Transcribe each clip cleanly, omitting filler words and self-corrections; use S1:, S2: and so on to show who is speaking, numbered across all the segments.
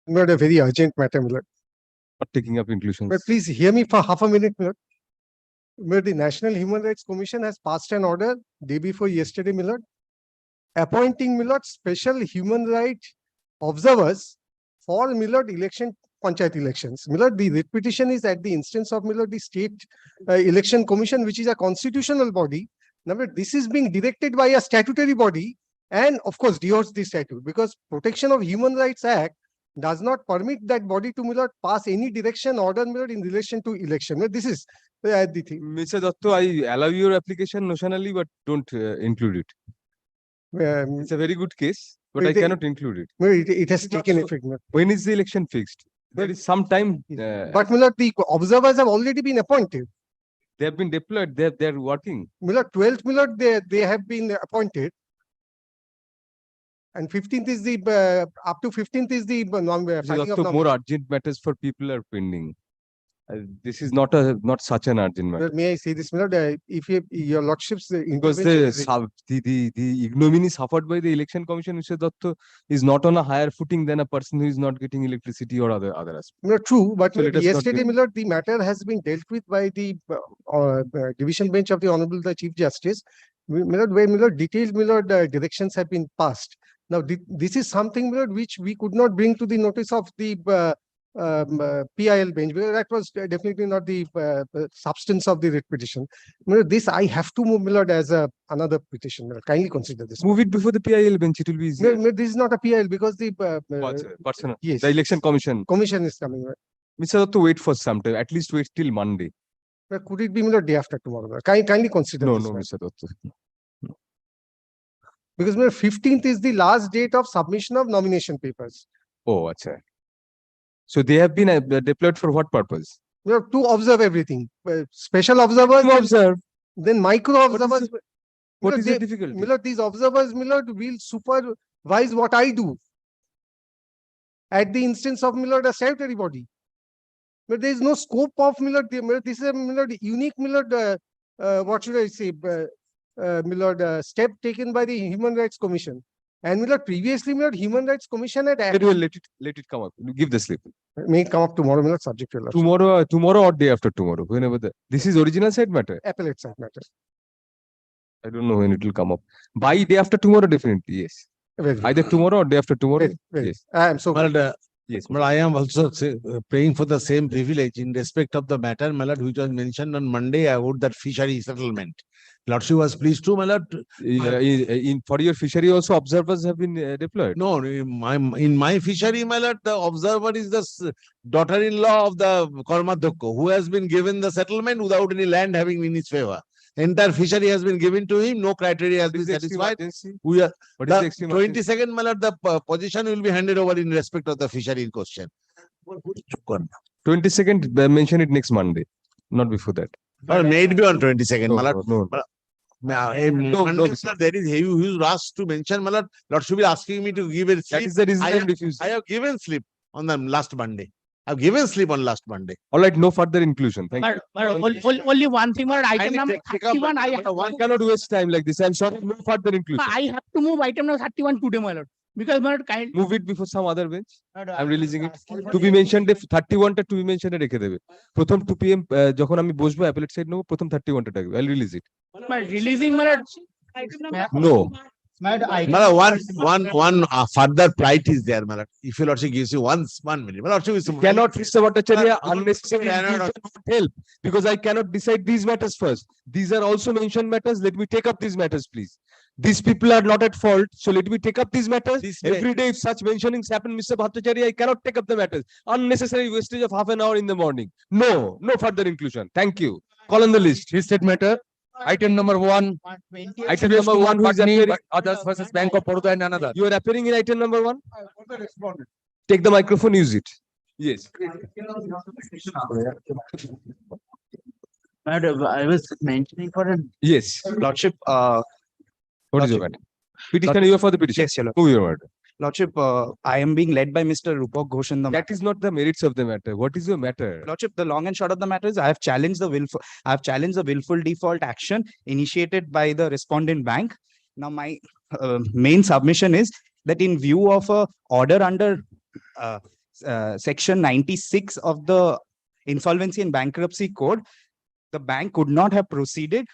S1: Not a very urgent matter, my lord.
S2: Not taking up inclusions.
S1: But please hear me for half a minute, my lord. My lord, the National Human Rights Commission has passed an order day before yesterday, my lord, appointing, my lord, special human rights observers for, my lord, panchayat elections. My lord, the writ petition is at the instance of, my lord, the State Election Commission, which is a constitutional body. Now, this is being directed by a statutory body, and of course adheres the statute, because Protection of Human Rights Act does not permit that body to, my lord, pass any direction order, my lord, in relation to election. Well, this is the thing.
S2: Mr. Datto, I allow your application notionally, but don't include it. It's a very good case, but I cannot include it.
S1: It has taken effect.
S2: When is the election fixed? There is some time.
S1: But my lord, the observers have already been appointed.
S2: They have been deployed. They are working.
S1: My lord, 12th, my lord, they have been appointed. And 15th is the up to 15th is the
S2: more urgent matters for people are pending. This is not such an urgent matter.
S1: May I say this, my lord? If your lordship's
S2: because the ignominy suffered by the election commission, Mr. Datto, is not on a higher footing than a person who is not getting electricity or other aspects.
S1: No, true, but so yesterday, my lord, the matter has been dealt with by the division bench of the Honorable the Chief Justice. My lord, where, my lord, detailed, my lord, directions have been passed. Now, this is something, my lord, which we could not bring to the notice of the PIL bench, because that was definitely not the substance of the writ petition. My lord, this I have to move, my lord, as another petition. My lord. Kindly consider this.
S2: Move it before the PIL bench. It will be easier.
S1: No, this is not a PIL, because the
S2: personal.
S1: Yes,
S2: the election commission
S1: is coming.
S2: Mr. Datto, wait for some time. At least wait till Monday.
S1: But could it be, my lord, day after tomorrow? Kindly consider
S2: no,
S1: this.
S2: No, Mr. Datto. No.
S1: Because 15th is the last date of submission of nomination papers.
S2: Oh, achha. So they have been deployed for what purpose?
S1: To observe everything. Special observers.
S2: To observe.
S1: Then micro observers.
S2: What is the difficulty?
S1: My lord, these observers, my lord, will supervise what I do at the instance of, my lord, a statutory body. But there is no scope of, my lord, this is a, my lord, unique, my lord, what should I say, my lord, step taken by the Human Rights Commission. And my lord, previously, my lord, Human Rights Commission had
S2: let it come up. Give the slip.
S1: May it come up tomorrow, my lord, subject to
S2: tomorrow or day after tomorrow, whenever this is original side matter.
S1: Appellate side matter.
S2: I don't know when it will come up. By day after tomorrow, definitely, yes. Either tomorrow or day after tomorrow. Yes.
S1: I am so.
S3: Yes, but I am also praying for the same privilege in respect of the matter, my lord, which was mentioned on Monday about that fishery settlement. Lordship was pleased to, my lord.
S2: For your fishery also, observers have been deployed.
S3: No, in my fishery, my lord, the observer is the daughter-in-law of the Kormadhyoko, who has been given the settlement without any land having in his favor. Entire fishery has been given to him. No criteria has been satisfied. We are 22nd, my lord, the position will be handed over in respect of the fishery in question.
S2: 22nd, mention it next Monday, not before that.
S3: Or may it be on 22nd,
S2: no,
S3: my lord.
S2: No.
S3: There is huge rush to mention, my lord. Lord should be asking me to give a slip.
S2: That is the reason I refused.
S3: I have given slip on the last Monday. I've given slip on last Monday.
S2: All right, no further inclusion. Thank you.
S4: Only one thing, item number 31.
S2: One cannot waste time like this. I'm sorry, no further inclusion.
S4: I have to move item number 31 today, my lord. Because my lord,
S2: move it before some other bench. I'm releasing it. To be mentioned, 31 to be mentioned, রেখে দেবে. প্রথম 2 PM যখন আমি বসবো appellate side নেব, প্রথম 31 টা থাকবে. I'll release it.
S4: Releasing, my lord.
S3: No. One further plight is there, my lord. If your lordship gives you 1 minute, my lordship is
S2: cannot, Mr. Bhattacharya, unnecessarily help, because I cannot decide these matters first. These are also mentioned matters. Let me take up these matters, please. These people are not at fault, so let me take up these matters. Every day, if such mentionings happen, Mr. Bhattacharya, I cannot take up the matters. Unnecessary wastage of half an hour in the morning. No further inclusion. Thank you. Call on the list.
S5: His state matter. Item number 1.
S2: Item number 1, who is appearing?
S5: Others versus Bank of Baroda and another.
S2: You are appearing in item number 1? Take the microphone, use it. Yes.
S6: Madam, I was mentioning for an
S2: Yes.
S6: lordship.
S2: What is your matter? Petitioner, you are for the petition.
S6: Yes, your lord.
S2: Who your matter?
S6: Lordship, I am being led by Mr. Rupak Ghosh in the
S2: That is not the merits of the matter. What is your matter?
S6: Lordship, the long and short of the matter is I have challenged the willful default action initiated by the respondent bank. Now, my main submission is that in view of a order under section 96 of the Insolvency and Bankruptcy Code, the bank could not have proceeded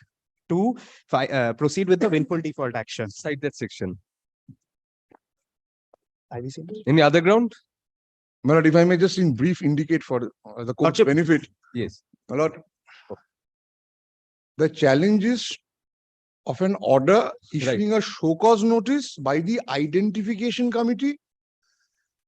S6: to proceed with the willful default action.
S2: Cite that section.
S6: Have you seen it?
S2: Any other ground?
S7: My lord, if I may just in brief indicate for the court's
S6: Lordship.
S7: benefit,
S2: Yes.
S7: my lord. The challenges of an order issuing a show cause notice by the identification committee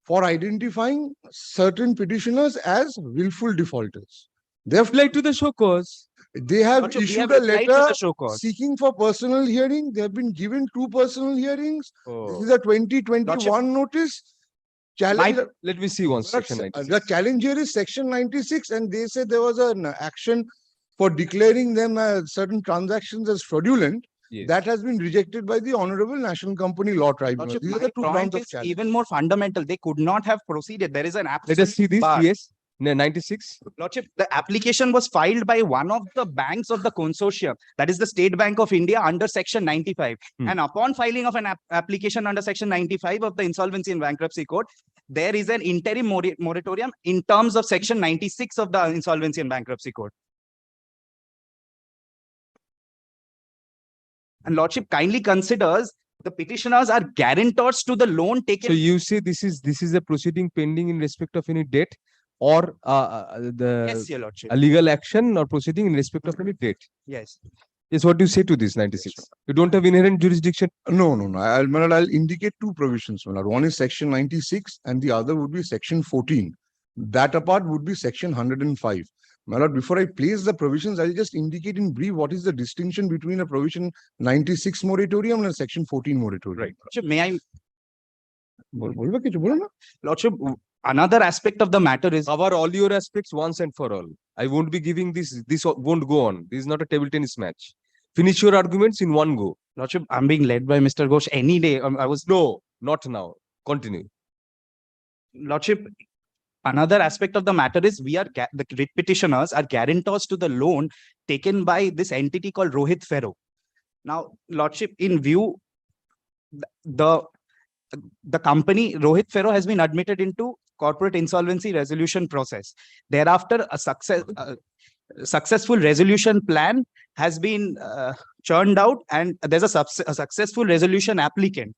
S7: for identifying certain petitioners as willful defaulters. They have
S2: Apply to the show cause.
S7: They have
S6: Lordship, we
S7: issued
S6: have
S7: a
S6: applied to the
S7: letter
S6: show cause.
S7: seeking for personal hearing. They have been given 2 personal hearings.
S2: Oh.
S7: This is a 2021 notice. Challenge.
S2: Let me see one
S7: But,
S2: section.
S7: the
S2: 96.
S7: challenge here is section 96, and they say there was an action for declaring them as certain transactions as fraudulent.
S2: Yes.
S7: That has been rejected by the Honorable National Company Law Tribunal.
S6: Lordship,
S7: These are
S6: my
S7: the 2 grounds
S6: point
S7: of
S6: is
S7: challenge.
S6: even more fundamental. They could not have proceeded. There is an
S2: Let us see
S6: absolute
S2: this.
S6: bar.
S2: Yes. 96.
S6: Lordship, the application was filed by one of the banks of the consortium, that is the State Bank of India, under section 95. And upon filing of an application under section 95 of the Insolvency and Bankruptcy Code, there is an interim moratorium in terms of section 96 of the Insolvency and Bankruptcy Code. And Lordship kindly considers the petitioners are guarantors to the loan taken.
S2: So you say this is a proceeding pending in respect of any debt or
S6: Yes, your Lordship.
S2: a legal action or proceeding in respect of any debt.
S6: Yes.
S2: Is what you say to this 96. You don't have inherent jurisdiction.
S7: No. I'll indicate 2 provisions, my lord. One is section 96 and the other would be section 14. That apart would be section 105. My lord, before I place the provisions, I'll just indicate in brief what is the distinction between a provision 96 moratorium and a section 14 moratorium.
S2: Right.
S6: Lordship, may I,
S7: বলবে কিছু? বলো না?
S6: Lordship, another aspect of the matter is
S2: Cover all your aspects once and for all. I won't be giving this. This won't go on. This is not a table tennis match. Finish your arguments in one go.
S6: Lordship, I'm being led by Mr. Ghosh any day. I was
S2: No, not now. Continue.
S6: Lordship, another aspect of the matter is the writ petitioners are guarantors to the loan taken by this entity called Rohit Ferro. Now, Lordship, in view, the company Rohit Ferro has been admitted into corporate insolvency resolution process. Thereafter, a successful resolution plan has been churned out, and there's a successful resolution applicant.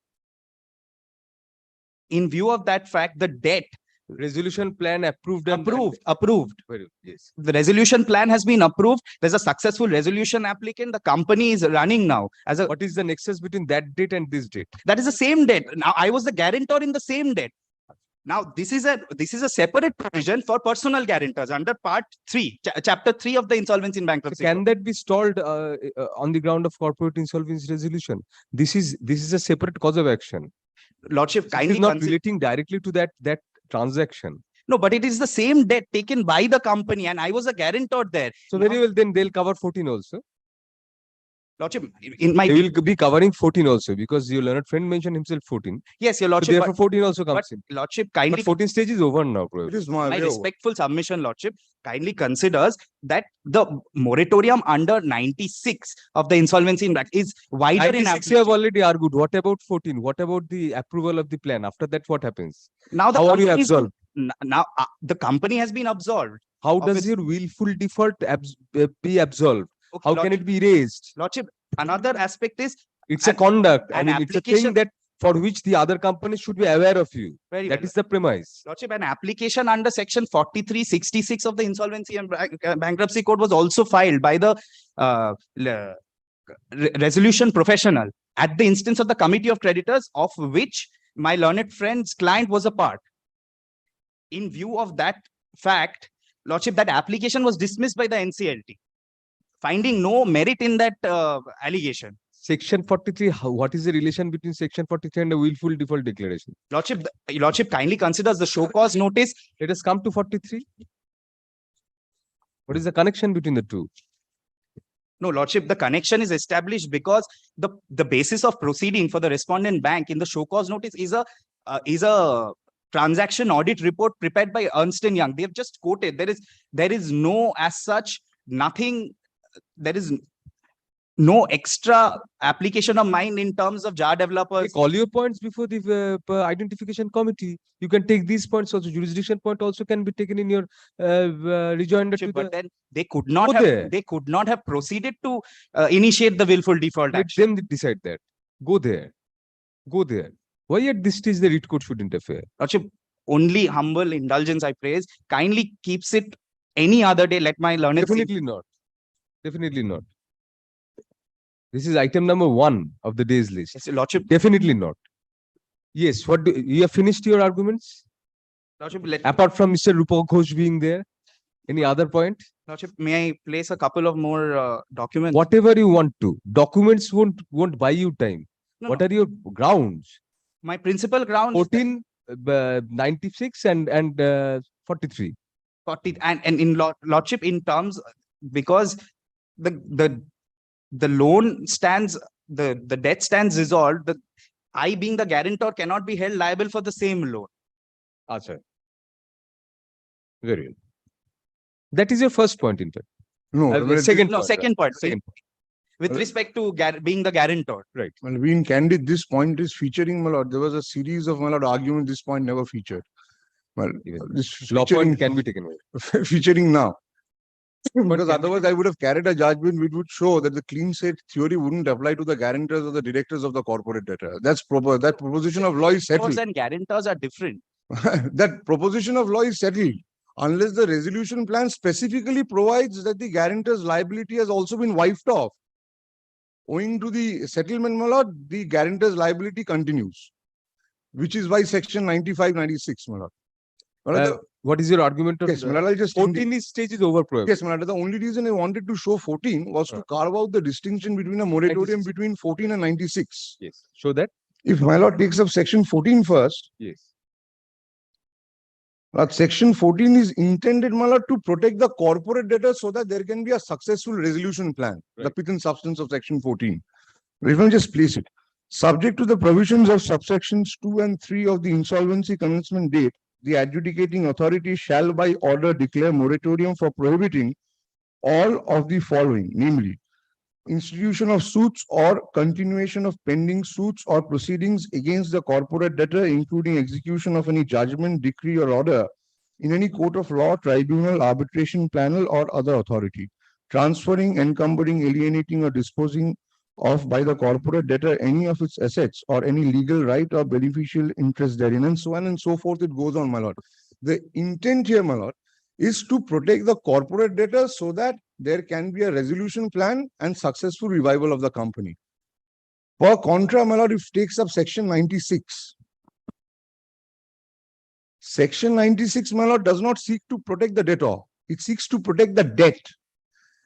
S6: In view of that fact, the debt
S2: Resolution plan approved. and-
S6: approved.
S2: Very good. Yes.
S6: The resolution plan has been approved. There's a successful resolution applicant. The company is running now as a,
S2: What is the nexus between that date and this date?
S6: that is the same debt. Now, I was the guarantor in the same debt. Now, this is a separate provision for personal guarantors under part 3, chapter 3 of the Insolvency and
S2: So
S6: Bankruptcy
S2: can
S6: Code.
S2: that be stalled on the ground of corporate insolvency resolution? This is a separate cause of action.
S6: Lordship,
S2: It
S6: kindly
S2: is not
S6: consider.
S2: relating directly to that transaction.
S6: No, but it is the same debt taken by the company, and I was a guarantor there.
S2: So
S6: Now,
S2: very well, then they'll cover 14 also.
S6: Lordship, in my
S2: They will be covering 14 also because your learned friend mentioned himself 14.
S6: yes, your
S2: So
S6: Lordship,
S2: therefore 14 also comes in.
S6: Lordship,
S2: But
S6: kindly
S2: 14 stage is over now,
S7: It
S2: probably.
S7: is my
S6: my
S7: way.
S6: respectful submission, Lordship, kindly considers that the moratorium under 96 of the Insolvency and Bankruptcy is wider in
S2: 96 you have
S6: application.
S2: already argued. What about 14? What about the approval of the plan? After that, what happens?
S6: Now the
S2: How are you
S6: company is-
S2: absolved?
S6: Now the company has been absolved.
S2: How
S6: Of
S2: does
S6: its-
S2: your willful default be absolved?
S6: Okay,
S2: How can
S6: Lordship,
S2: it be erased?
S6: Lordship, another aspect is
S2: It's a
S6: an-
S2: conduct. I
S6: an
S2: mean, it's a thing
S6: application-
S2: that for which the other companies should be aware of you.
S6: very
S2: That
S6: well.
S2: is the premise.
S6: Lordship, an application under section 4366 of the Insolvency and Bankruptcy Code was also filed by the resolution professional at the instance of the Committee of Creditors, of which my learned friend's client was a part. In view of that fact, Lordship, that application was dismissed by the NCLT, finding no merit in that allegation.
S2: Section 43, what is the relation between section 43 and a willful default declaration?
S6: Lordship kindly considers the show cause notice.
S2: Let us come to 43. What is the connection between the two?
S6: No, Lordship, the connection is established because the basis of proceeding for the respondent bank in the show cause notice is a transaction audit report prepared by Ernst & Young. They have just quoted. There is no as such nothing. There is no extra application of mine in terms of jar developers.
S2: Take all your points before the identification committee. You can take these points also. Jurisdiction point also can be taken in your rejoinder to
S6: But
S2: the.
S6: then they could not
S2: Go
S6: have,
S2: there.
S6: they could not have proceeded to initiate the willful default
S2: Let
S6: action.
S2: them decide that. Go there. Go there. Why at this stage the writ court should interfere?
S6: Lordship, only humble indulgence I praise. Kindly keeps it any other day. Let my learned
S2: Definitely not. Definitely not. This is item number 1 of the day's list.
S6: Yes, Lordship,
S2: Definitely not. Yes, what do you have finished your arguments?
S6: Lordship, let,
S2: Apart from Mr. Rupa Ghosh being there, any other point?
S6: Lordship, may I place a couple of more documents?
S2: Whatever you want to. Documents won't buy you time.
S6: No,
S2: What
S6: no.
S2: are your grounds?
S6: My principal grounds
S2: 14, 96 and 43.
S6: 40 and in Lordship in terms, because the loan stands, the debt stands resolved, I being the guarantor cannot be held liable for the same loan.
S2: Acha. Very well. That is your first point, in fact.
S7: No, well,
S2: Second
S6: No,
S2: point.
S6: second point.
S2: Second point.
S6: With respect to being the guarantor.
S7: well, being candid, this point is featuring, my lord. There was a series of, my lord, arguments. This point never featured. Well,
S2: Even
S7: this
S2: Law
S7: featuring,
S2: point can be taken away.
S7: featuring now. Because
S2: can
S7: otherwise, I would have carried a judgment which would show that the clean slate theory wouldn't apply to the guarantors or the directors of the corporate debtor. That's proper. That proposition of law is settled.
S6: And guarantors are different.
S7: That proposition of law is settled unless the resolution plan specifically provides that the guarantor's liability has also been wiped off. Owing to the settlement, my lord, the guarantor's liability continues, which is why section 95, 96, my lord. My lord,
S2: What is your argument? On
S7: yes, my lord, I'll just
S2: 14 is stage is over.
S7: yes, my lord, the only reason I wanted to show 14 was to carve out the distinction between a moratorium
S2: 96.
S7: between 14 and 96.
S2: Yes. Show that.
S7: If my lord takes up section 14 first,
S2: Yes.
S7: section 14 is intended, my lord, to protect the corporate debtor so that there can be a successful resolution plan, the
S2: Right.
S7: pith and substance of section 14. Let me just place it. Subject to the provisions of subsections 2 and 3 of the insolvency commencement date, the adjudicating authority shall by order declare moratorium for prohibiting all of the following, namely, institution of suits or continuation of pending suits or proceedings against the corporate debtor, including execution of any judgment, decree, or order in any court of law, tribunal, arbitration panel, or other authority, transferring, encumbering, alienating, or disposing of by the corporate debtor any of its assets or any legal right or beneficial interest therein, and so on and so forth. It goes on, my lord. The intent here, my lord, is to protect the corporate debtor so that there can be a resolution plan and successful revival of the company. Per contra, my lord, if takes up section 96. Section 96, my lord, does not seek to protect the debtor. It seeks to protect the debt.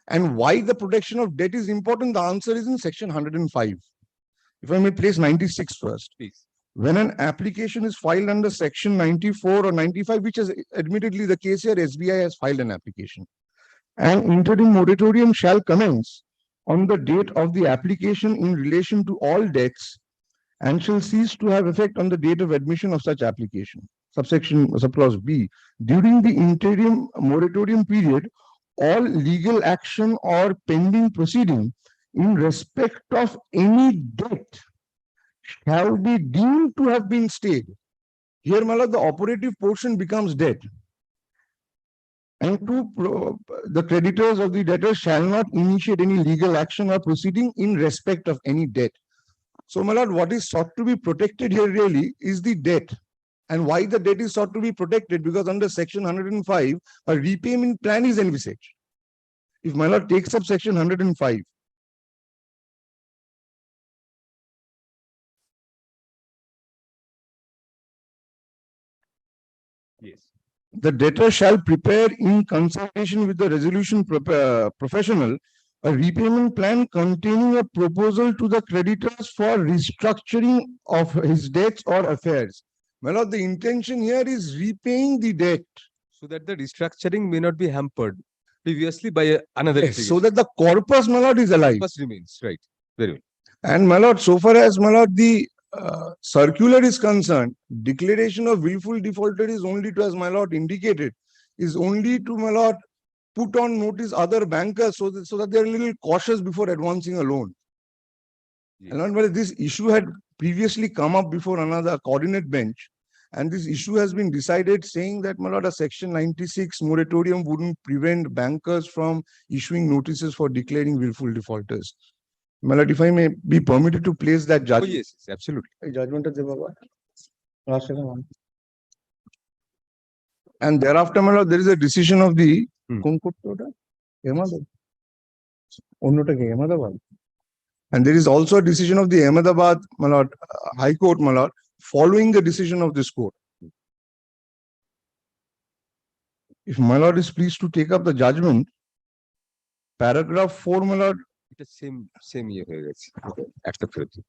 S7: And why the protection of debt is important? The answer is in section 105. If I may place 96 first.
S2: Please.
S7: When an application is filed under section 94 or 95, which is admittedly the case here, SBI has filed an application. An interim moratorium shall commence on the date of the application in relation to all debts and shall cease to have effect on the date of admission of such application. Subclause B. During the interim moratorium period, all legal action or pending proceeding in respect of any debt shall be deemed to have been stayed. Here, my lord, the operative portion becomes debt. And the creditors of the debtor shall not initiate any legal action or proceeding in respect of any debt. So, my lord, what is sought to be protected here really is the debt. And why the debt is sought to be protected? Because under section 105, a repayment plan is envisaged. If my lord takes up section 105,
S2: Yes.
S7: the debtor shall prepare in consultation with the resolution professional a repayment plan containing a proposal to the creditors for restructuring of his debts or affairs. My lord, the intention here is repaying the debt.
S2: So that the restructuring may not be hampered previously by another.
S7: Yes, so that the corpus, my lord, is alive.
S2: Corpus remains, right? Very well.
S7: And my lord, so far as my lord, the circular is concerned, declaration of willful defaulter is only to, as my lord indicated, is only to, my lord, put on notice other bankers so that they're a little cautious before advancing a loan. And not whether this issue had previously come up before another coordinate bench, and this issue has been decided saying that my lord, a section 96 moratorium wouldn't prevent bankers from issuing notices for declaring willful defaulters. My lord, if I may be permitted to place that
S2: Oh,
S7: judgment.
S2: yes, yes, absolutely.
S7: Judgment of and thereafter, my lord, there is a decision of the and there is also a decision of the Ahmedabad, my lord, High Court, my lord, following the decision of this court. If my lord is pleased to take up the judgment, paragraph 4, my lord,
S2: এটা same ইয়ে হয়ে গেছে একটা ফেরত দিন।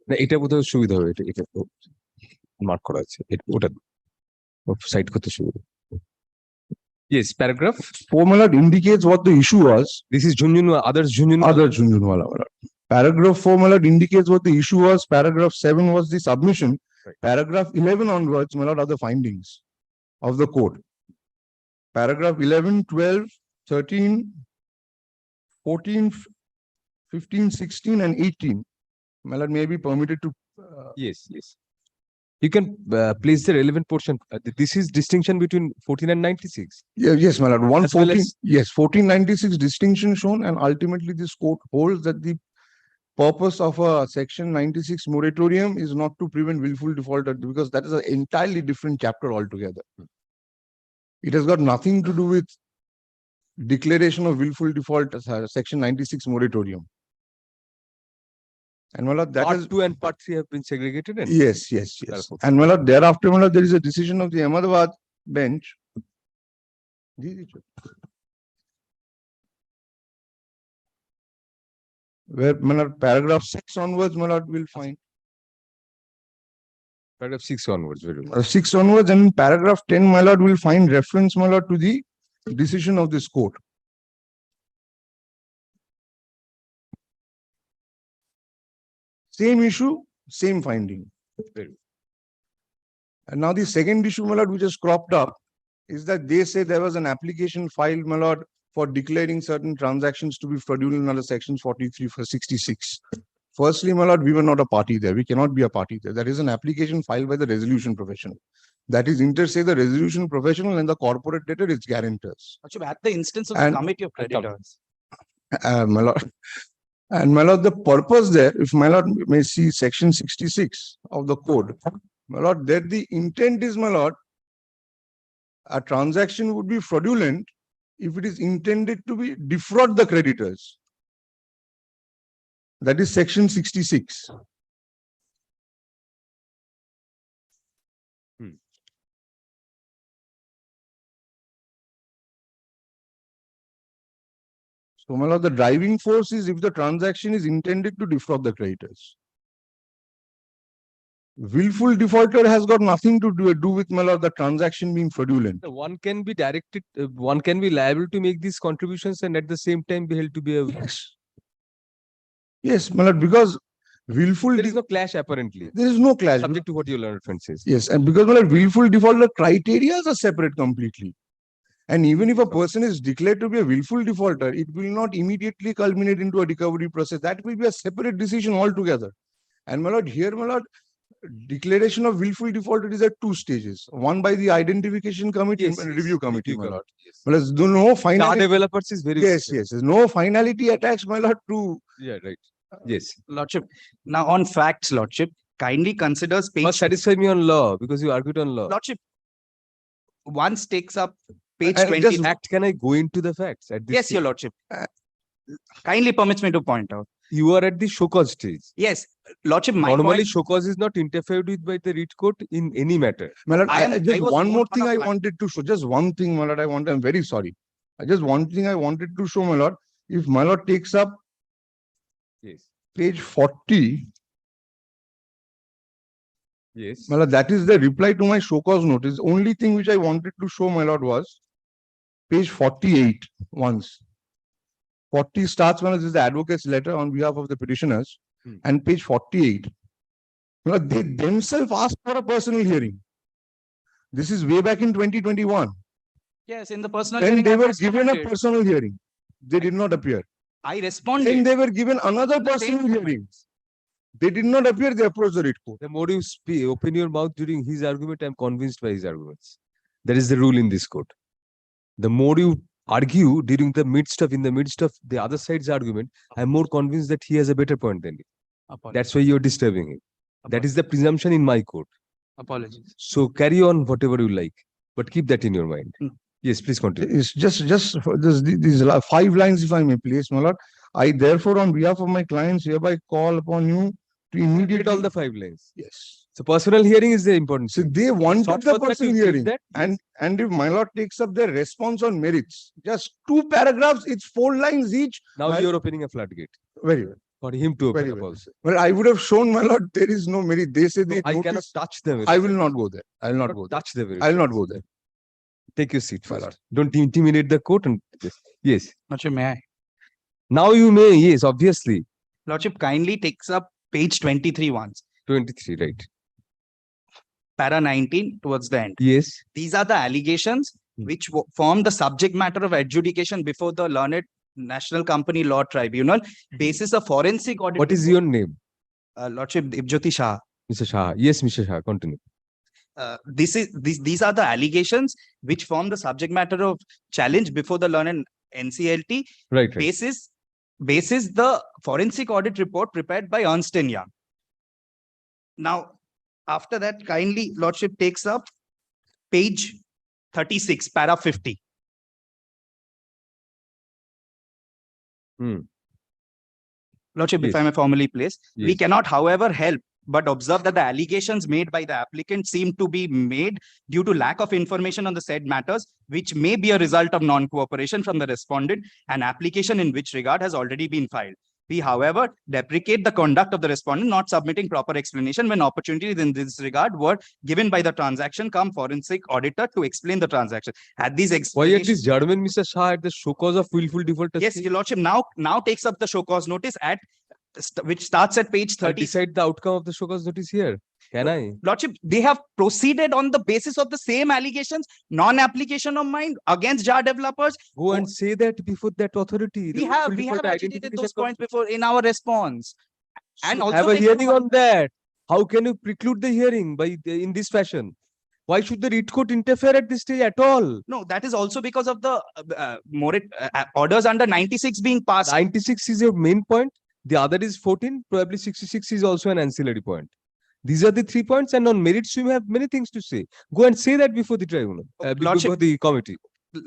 S2: না এটা বোধহয় সুবিধা হবে, এটা মার্ক করা আছে, ওটা সাইড করতে সুবিধা। Yes, paragraph
S7: 4, my lord, indicates what the issue was.
S2: this is Junjunwala, others Junjunwala.
S7: Other Junjunwala, my lord. Paragraph 4, my lord, indicates what the issue was. Paragraph 7 was the submission.
S2: Right.
S7: Paragraph 11 onwards, my lord, are the findings of the court. Paragraph 11, 12, 13, 14, 15, 16, and 18. My lord, may I be permitted to
S2: Yes, yes. You can place the relevant portion. This is distinction between 14 and 96.
S7: yeah, yes, my lord.
S2: As well
S7: 114,
S2: as-
S7: yes, 1496 distinction shown, and ultimately this court holds that the purpose of a section 96 moratorium is not to prevent willful defaulter, because that is an entirely different chapter altogether. It has got nothing to do with declaration of willful default as section 96 moratorium. And my lord, that
S2: Part
S7: is
S2: 2 and part 3 have been segregated. And
S7: yes, yes, yes.
S2: Therefore-
S7: And my lord, thereafter, my lord, there is a decision of the Ahmedabad bench. Where, my lord, paragraph 6 onwards, my lord, will find.
S2: paragraph 6 onwards, very well.
S7: 6 onwards, and in paragraph 10, my lord, will find reference, my lord, to the decision of this court. Same issue, same finding.
S2: Very
S7: And now the second issue, my lord, which is cropped up, is that they say there was an application filed, my lord, for declaring certain transactions to be fraudulent under sections 43 for 66. Firstly, my lord, we were not a party there. We cannot be a party there. There is an application filed by the resolution professional. That is inter se the resolution professional and the corporate debtor, its guarantors.
S6: At the instance of
S7: And-
S6: the committee of creditors.
S7: My lord. And my lord, the purpose there, if my lord may see section 66 of the code, my lord, there the intent is, my lord, a transaction would be fraudulent if it is intended to be defraud the creditors. That is section 66. So, my lord, the driving force is if the transaction is intended to defraud the creditors. Willful defaulter has got nothing to do with, my lord, the transaction being fraudulent.
S2: One can be directed, one can be liable to make these contributions and at the same time be held to be a.
S7: Yes. Yes, my lord, because willful,
S2: There is no clash apparently,
S7: there is no clash.
S2: subject to what your learned friend says.
S7: Yes, and because my lord, willful defaulter criteria are separate completely. And even if a person is declared to be a willful defaulter, it will not immediately culminate into a recovery process. That will be a separate decision altogether. And my lord, here, my lord, declaration of willful defaulter is at 2 stages. One by the identification committee
S2: Yes,
S7: and
S2: yes,
S7: review committee, my
S2: review
S7: lord.
S2: yes.
S7: But there's no
S2: Star
S7: finality.
S2: developers is very.
S7: Yes, yes, there's no finality attached, my lord, to
S2: Yeah, right. Yes.
S6: Lordship, now on facts, Lordship, kindly considers
S2: Must
S6: page,
S2: satisfy me on law because you argued on law.
S6: Lordship, once takes up page
S7: And
S6: 20.
S7: just-
S2: Fact, can I go into the facts at this?
S6: Yes,
S2: stage?
S6: your Lordship.
S7: Uh,
S6: Kindly permits me to point out.
S2: You are at the show cause stage.
S6: Yes, Lordship, my
S2: Normally,
S6: point,
S2: show cause is not interfered with by the writ court in any matter.
S7: my lord,
S6: I am-
S7: just
S6: I was
S7: one
S6: more
S7: more
S6: on
S7: thing
S6: a
S7: I
S6: plan.
S7: wanted to show, just one thing, my lord, I'm very sorry. Just one thing I wanted to show, my lord. If my lord takes up
S2: Yes.
S7: page 40,
S2: Yes.
S7: my lord, that is the reply to my show cause notice. Only thing which I wanted to show, my lord, was page 48 once. 40 starts, my lord, this is the advocate's letter on behalf of the petitioners, and page 48. My lord, they themselves asked for a personal hearing. This is way back in 2021.
S6: Yes, in the personal
S7: Then
S6: hearing,
S7: they
S6: I
S7: were given a
S6: responded.
S7: personal hearing. They did not appear.
S6: I
S7: Then
S6: responded.
S7: they were given another
S6: The same
S7: personal hearing. They did not appear, they approached the writ court.
S2: The more you speak, open your mouth during his argument, I'm convinced by his arguments. That is the rule in this court. The more you argue during the midst of the other side's argument, I'm more convinced that he has a better point than you.
S6: Apologies.
S2: That's why you're disturbing him. That is the presumption in my court.
S6: Apologies.
S2: So carry on whatever you like, but keep that in your mind.
S6: Mm.
S2: Yes, please continue.
S7: It's just for these 5 lines, if I may please, my lord. I therefore, on behalf of my clients, hereby call upon you to
S2: Read
S7: immediately.
S2: all the 5 lines.
S7: Yes.
S2: So personal hearing is the important
S7: So
S2: thing.
S7: they wanted
S2: Sought
S7: the
S2: for that,
S7: personal
S2: you did
S7: hearing.
S2: that, yes.
S7: And if my lord takes up their response on merits, just 2 paragraphs, it's 4 lines each.
S2: Now
S7: my-
S2: you're opening a floodgate
S7: Very well.
S2: for him to open
S7: Very
S2: up
S7: well.
S2: also.
S7: But I would have shown, my lord, there is no merit. They say they
S2: I cannot
S7: notice.
S2: touch them.
S7: I will not go there. I will not go there.
S2: touch them.
S7: I will not go there.
S2: Take your seat
S7: My
S2: first.
S7: lord.
S2: Don't intimidate the court. And yes.
S6: Lordship, may I?
S2: Now you may. Yes, obviously.
S6: Lordship kindly takes up page 23 once,
S2: 23, right?
S6: para 19 towards the end.
S2: Yes.
S6: These are the allegations
S2: Hmm.
S6: which form the subject matter of adjudication before the learned National Company Law Tribunal, basis of forensic audit.
S2: What is your name?
S6: Lordship Dibjyoti Shah.
S2: Mr. Shah. Yes, Mr. Shah. Continue.
S6: These are the allegations which form the subject matter of challenge before the learned NCLT,
S2: Right, right.
S6: basis the forensic audit report prepared by Ernst & Young. Now, after that, kindly Lordship takes up page 36, para 50.
S2: Hmm.
S6: Lordship, if
S2: Yes.
S6: I may formally place, we
S2: Yes.
S6: cannot, however, help but observe that the allegations made by the applicant seem to be made due to lack of information on the said matters, which may be a result of non-cooperation from the respondent, an application in which regard has already been filed. We, however, deprecate the conduct of the respondent not submitting proper explanation when opportunities in this regard were given by the transaction come forensic auditor to explain the transaction. At these
S2: Why at
S6: explanations,
S2: this judgment, Mr. Shah, at the show cause of willful default
S6: yes,
S2: testing?
S6: Your Lordship now takes up the show cause notice at which starts at page
S2: I'll
S6: 30.
S2: decide the outcome of the show cause notice here. Can I?
S6: Lordship, they have proceeded on the basis of the same allegations, non-application of mine against jar developers.
S2: Go and say that before that authority.
S6: We
S2: The
S6: have
S2: willful default
S6: agitated
S2: identification
S6: those
S2: comes.
S6: points before in our response. And
S2: So
S6: also
S2: have a
S6: they
S2: hearing
S6: can-
S2: on that. How can you preclude the hearing in this fashion? Why should the writ court interfere at this stage at all?
S6: No, that is also because of the orders under 96 being passed.
S2: 96 is your main point. The other is 14. Probably 66 is also an ancillary point. These are the 3 points, and on merits you have many things to say. Go and say that before the tribunal, before
S6: Lordship-
S2: the committee.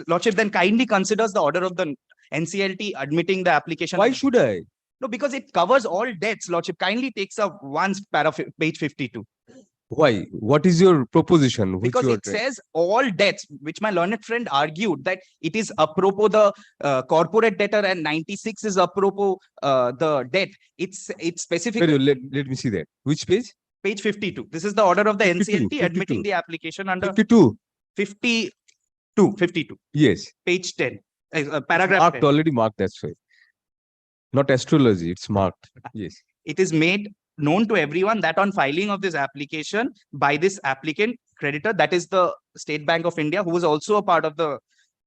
S6: Lordship then kindly considers the order of the NCLT admitting the application.
S2: Why should I?
S6: No, because it covers all debts. Lordship kindly takes up once page 52.
S2: Why? What is your proposition? Which
S6: Because
S2: you are
S6: it says all debts, which my learned friend argued that it is apropos the corporate debtor and 96 is apropos the debt. It's specific.
S2: Very well, let me see that. Which page?
S6: Page 52. This is the order of the
S2: 52,
S6: NCLT admitting
S2: 52.
S6: the application under
S2: 52.
S6: 52,
S2: Yes.
S6: page 10, paragraph
S2: Marked,
S6: 10.
S2: already marked, that's why. Not astrology, it's marked. Yes.
S6: It is made known to everyone that on filing of this application by this applicant creditor, that is the State Bank of India, who was also a part of the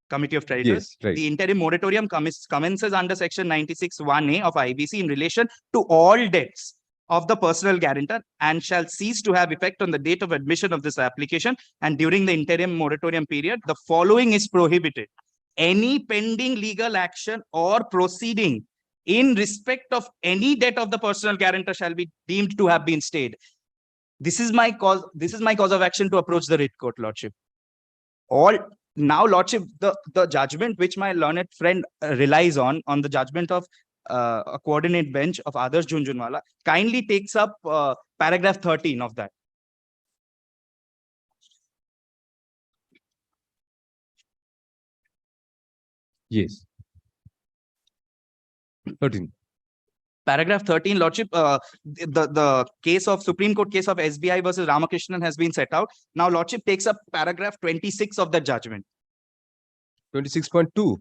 S6: Committee of Creditors.
S2: Yes, right.
S6: The interim moratorium commences under section 96(1)(a) of IBC in relation to all debts of the personal guarantor and shall cease to have effect on the date of admission of this application. And during the interim moratorium period, the following is prohibited: any pending legal action or proceeding in respect of any debt of the personal guarantor shall be deemed to have been stayed. This is my cause. This is my cause of action to approach the writ court, Lordship. Now, Lordship, the judgment which my learned friend relies on the judgment of a coordinate bench of Adarsh Jhunjhunwala, kindly takes up paragraph 13 of that.
S2: Yes. 13.
S6: Paragraph 13, Lordship, the case of Supreme Court case of SBI versus Ramakrishnan has been set out. Now, Lordship takes up paragraph 26 of the judgment.
S2: 26.2.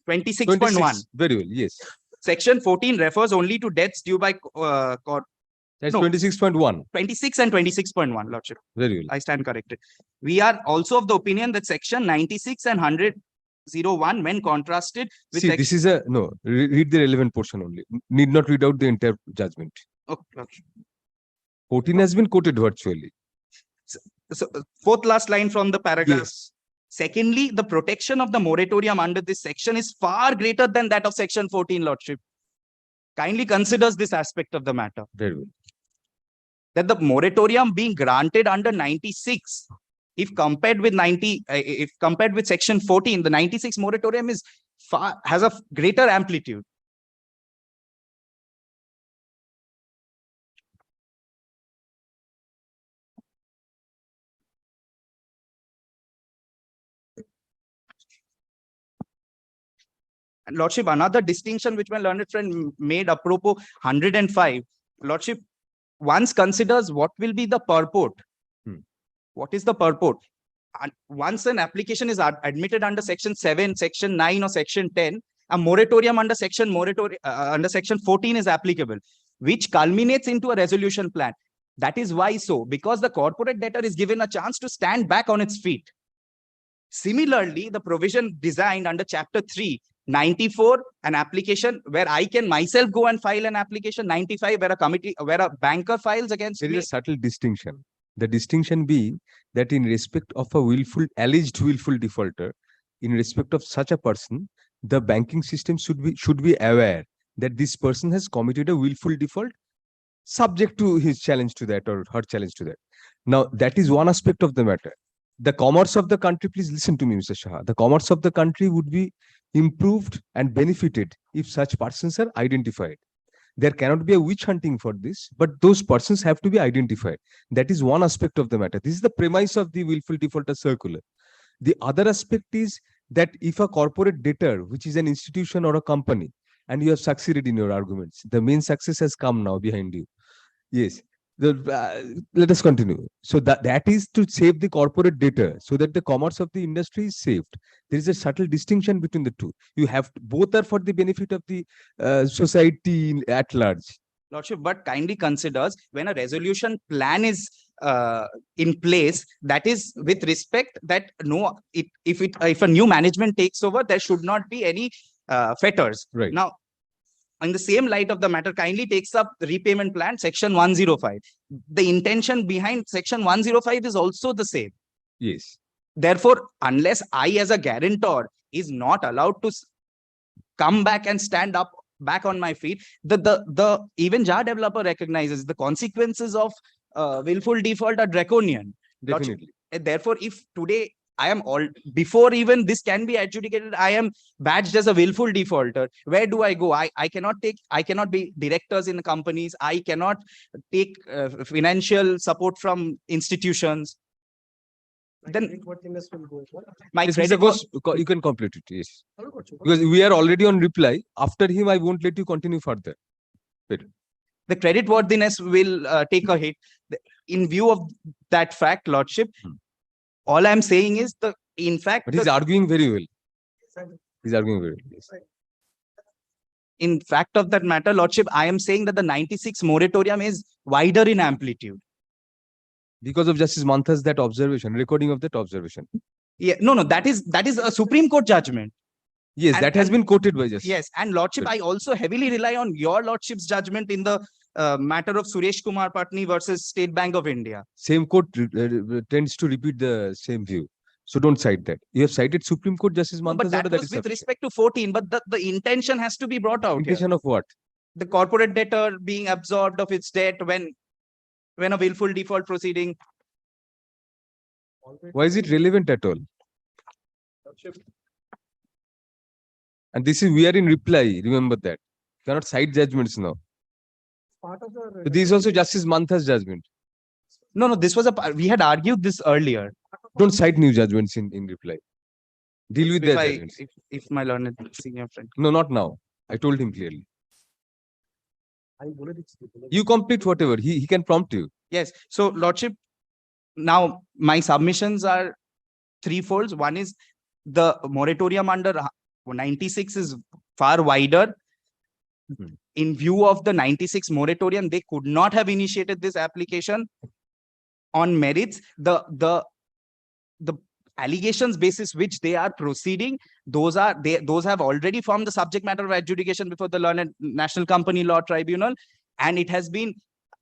S6: 26.1.
S2: 26. Very well, yes.
S6: Section 14 refers only to debts due by
S2: That's
S6: No.
S2: 26.1.
S6: 26 and 26.1, Lordship.
S2: Very well.
S6: I stand corrected. We are also of the opinion that section 96 and 100(01) when contrasted with
S2: See, this is a, no, read the relevant portion only. Need not read out the entire judgment.
S6: Okay.
S2: 14 has been quoted virtually.
S6: So fourth last line from the paragraph.
S2: Yes.
S6: Secondly, the protection of the moratorium under this section is far greater than that of section 14, Lordship. Kindly considers this aspect of the matter.
S2: Very well.
S6: That the moratorium being granted under 96, if compared with section 14, the 96 moratorium is has a greater amplitude. And Lordship, another distinction which my learned friend made apropos 105, Lordship, once considers what will be the purport. What is the purport? And once an application is admitted under section 7, section 9, or section 10, a moratorium under section 14 is applicable, which culminates into a resolution plan. That is why so, because the corporate debtor is given a chance to stand back on its feet. Similarly, the provision designed under chapter 3, 94, an application where I can myself go and file an application, 95, where a banker files against
S2: There
S6: me.
S2: is a subtle distinction. The distinction being that in respect of a alleged willful defaulter, in respect of such a person, the banking system should be aware that this person has committed a willful default, subject to his challenge to that or her challenge to that. Now, that is one aspect of the matter. The commerce of the country, please listen to me, Mr. Shah. The commerce of the country would be improved and benefited if such persons are identified. There cannot be a witch hunting for this, but those persons have to be identified. That is one aspect of the matter. This is the premise of the willful defaulter circular. The other aspect is that if a corporate debtor, which is an institution or a company, and you have succeeded in your arguments, the main success has come now behind you. Yes. Let us continue. So that is to save the corporate debtor so that the commerce of the industry is saved. There is a subtle distinction between the two. You have both are for the benefit of the society at large.
S6: Lordship, but kindly considers when a resolution plan is in place, that is with respect that if a new management takes over, there should not be any fetters.
S2: Right.
S6: Now, in the same light of the matter, kindly takes up the repayment plan, section 105. The intention behind section 105 is also the same.
S2: Yes.
S6: Therefore, unless I as a guarantor is not allowed to come back and stand up back on my feet, the even JAR developer recognizes the consequences of willful default are draconian.
S2: Definitely.
S6: Therefore, if today I am before even this can be adjudicated, I am badged as a willful defaulter, where do I go? I cannot be directors in companies. I cannot take financial support from institutions. Then my
S2: Yes,
S6: credit
S2: Mr. Ghosh, you can complete it. Yes. Because we are already on reply. After him, I won't let you continue further.
S6: the creditworthiness will take a hit. In view of that fact, Lordship, all I'm saying is in fact,
S2: But he's arguing very well. He's arguing very well. Yes.
S6: in fact of that matter, Lordship, I am saying that the 96 moratorium is wider in amplitude.
S2: Because of Justice Mantha's that observation, recording of that observation.
S6: Yeah, no, that is a Supreme Court judgment.
S2: Yes,
S6: And-
S2: that has
S6: and-
S2: been quoted by Justice.
S6: Yes, and Lordship, I also heavily rely on your Lordship's judgment in the matter of Suresh Kumar Patni versus State Bank of India.
S2: Same court tends to repeat the same view. So don't cite that. You have cited Supreme Court Justice
S6: No, but
S2: Mantha's
S6: that
S2: order, that
S6: was
S2: is
S6: with
S2: sufficient.
S6: respect to 14, but the intention has to be brought out here.
S2: Intention of what?
S6: The corporate debtor being absorbed of its debt when a willful default proceeding.
S2: Why is it relevant at all? And this is, we are in reply, remember that. You cannot cite judgments now. So this is also Justice Mantha's judgment.
S6: No, this was we had argued this earlier.
S2: Don't cite new judgments in reply. Deal with their
S6: If
S2: judgments.
S6: if my learned senior friend.
S2: No, not now. I told him clearly. You complete whatever. He can prompt you.
S6: Yes. So, Lordship, now my submissions are threefolds. One is the moratorium under 96 is far wider. In view of the 96 moratorium, they could not have initiated this application on merits. The the allegations basis which they are proceeding, those have already formed the subject matter of adjudication before the Learned National Company Law Tribunal, and it has been,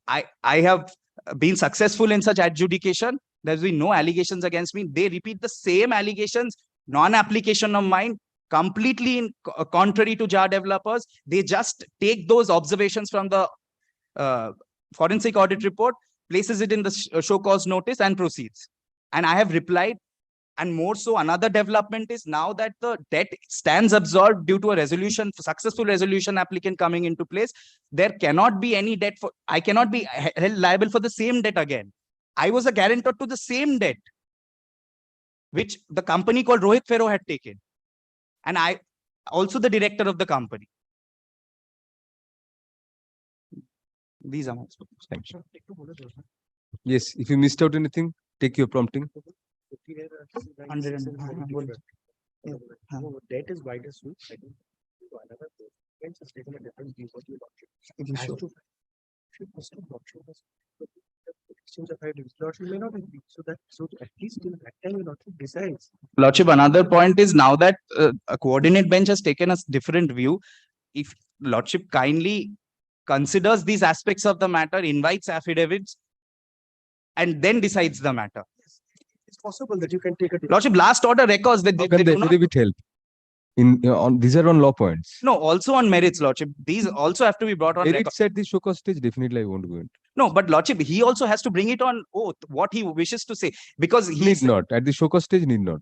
S6: I have been successful in such adjudication. There's been no allegations against me. They repeat the same allegations, non-application of mine, completely in contrary to JAR developers. They just take those observations from the forensic audit report, places it in the show cause notice and proceeds. And I have replied. And more so, another development is now that the debt stands absolved due to a resolution, successful resolution applicant coming into place, there cannot be any debt for, I cannot be held liable for the same debt again. I was a guarantor to the same debt, which the company called Rohit Ferro had taken. And I also the director of the company. These are my
S2: Thank you. Yes, if you missed out anything, take your prompting.
S8: Debt is wider sweep. I think another bench has taken a different view. What you exchange of ideas. Lordship may not agree. So at least in that time, Lordship decides.
S6: Lordship, another point is now that a coordinate bench has taken a different view. If Lordship kindly considers these aspects of the matter, invites affidavits, and then decides the matter.
S8: It's possible that you can take a.
S6: Lordship, last order records that
S2: How
S6: they
S2: can the
S6: do not,
S2: affidavit help? On these are on law points.
S6: no, also on merits, Lordship. These also have to be brought on record.
S2: Merits at the show cause stage, definitely I won't go into.
S6: No, but Lordship, he also has to bring it on oath, what he wishes to say, because he
S2: Need not. At the show cause stage, need not.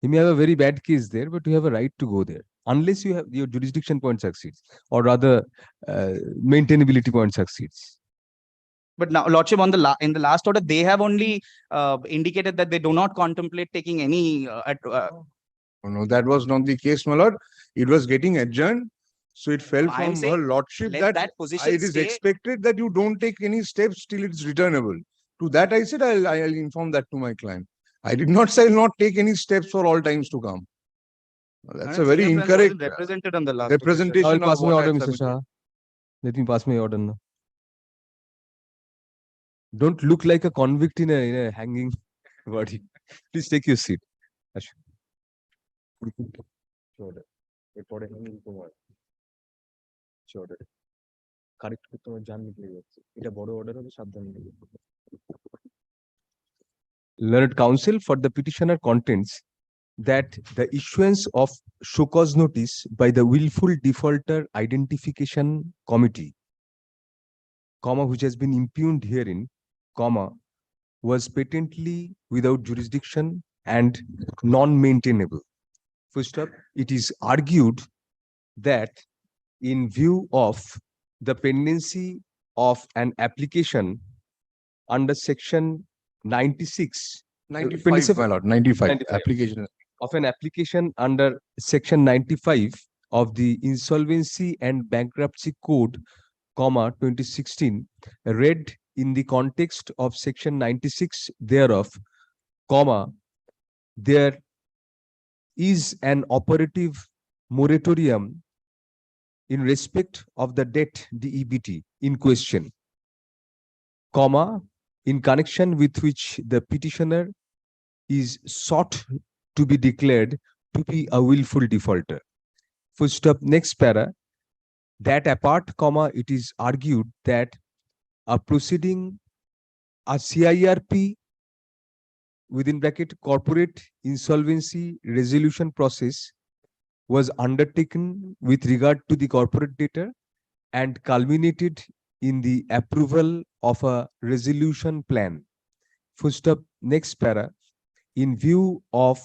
S2: He may have a very bad case there, but you have a right to go there. Unless you have your jurisdiction point succeeds, or rather maintainability point succeeds.
S6: But now, Lordship, on the in the last order, they have only indicated that they do not contemplate taking any.
S7: No, that was not the case, my lord. It was getting adjourned. So it fell
S6: No, I am
S7: from
S6: saying
S7: her lordship
S6: let
S7: that
S6: that position
S7: it is
S6: stay.
S7: expected that you don't take any steps till it's returnable. To that I said I'll inform that to my client. I did not say I'll not take any steps for all times to come. That's a very incorrect
S6: Represented on the last.
S7: representation.
S2: I will pass
S7: of
S2: my
S7: what I
S2: order,
S7: have
S2: Mr.
S7: submitted.
S2: Shah. Let me pass my order now. Don't look like a convict in a hanging body. Please take your seat. Order. এরপরে hanging তোমার order. Correct করতে তোমার জান নিকলে যাচ্ছে। এটা বড় order হবে সাবধানে নেবে। Learned counsel for the petitioner contends that the issuance of show cause notice by the willful defaulter identification committee, comma, which has been impugned herein, comma, was patently without jurisdiction and non-maintainable. First up, it is argued that in view of the pendency of an application under section 96,
S7: 95, my lord, 95
S2: 95.
S7: application.
S2: of an application under section 95 of the Insolvency and Bankruptcy Code, comma, 2016, read in the context of section 96 thereof, comma, there is an operative moratorium in respect of the debt DEBT in question, comma, in connection with which the petitioner is sought to be declared to be a willful defaulter. Full stop, next para. That apart, comma, it is argued that a proceeding, a CIRP, within bracket, corporate insolvency resolution process, was undertaken with regard to the corporate debtor and culminated in the approval of a resolution plan. Full stop, next para. In view of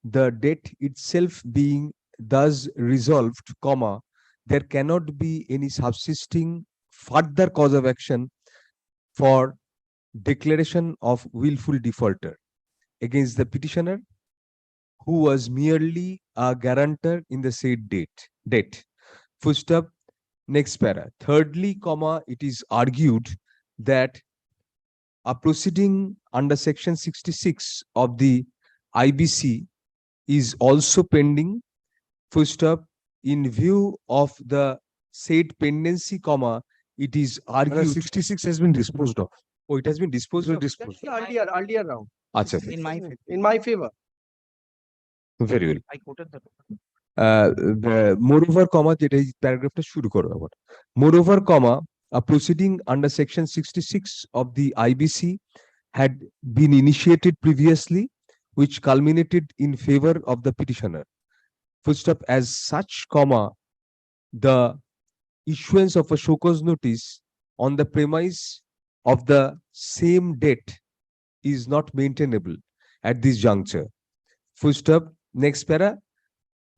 S2: the debt itself being thus resolved, comma, there cannot be any subsisting further cause of action for declaration of willful defaulter against the petitioner, who was merely a guarantor in the said debt. Full stop, next para. Thirdly, comma, it is argued that a proceeding under section 66 of the IBC is also pending. Full stop, in view of the said pendency, comma, it is argued.
S7: 66 has been disposed of.
S2: Oh, it has been disposed of.
S8: Earlier round.
S2: আচ্ছা,
S6: In my favor.
S1: In my favor.
S2: very well.
S6: I quoted the.
S2: Moreover, comma, যেটা এই প্যারাগ্রাফটা শুরু করো আবার। Moreover, comma, a proceeding under section 66 of the IBC had been initiated previously, which culminated in favor of the petitioner. Full stop. As such, comma, the issuance of a show cause notice on the premise of the same date is not maintainable at this juncture. Full stop. Next para.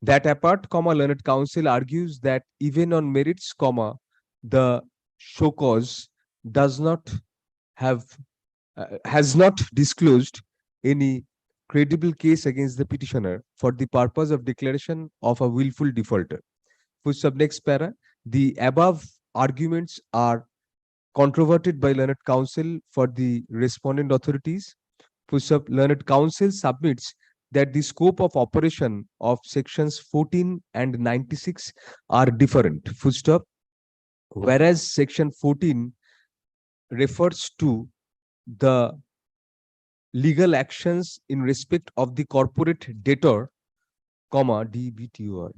S2: That apart, comma, learned counsel argues that even on merits, comma, the show cause does not have has not disclosed any credible case against the petitioner for the purpose of declaration of a willful defaulter. Full stop. Next para. The above arguments are controverted by learned counsel for the respondent authorities. Full stop. Learned counsel submits that the scope of operation of sections 14 and 96 are different. Full stop. Whereas section 14 refers to the legal actions in respect of the corporate debtor, comma, DBTOR,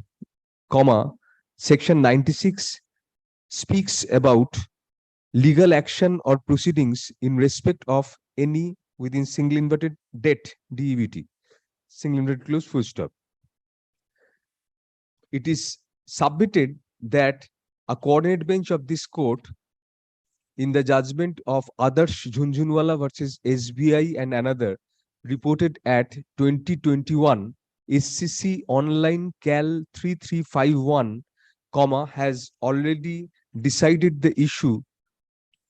S2: comma, section 96 speaks about legal action or proceedings in respect of any within single inverted debt, DEBT, single inverted close, full stop. It is submitted that a coordinate bench of this court in the judgment of Adarsh Jhunjhunwala versus SBI and another reported at 2021 SCC online cal 3351, comma, has already decided the issue,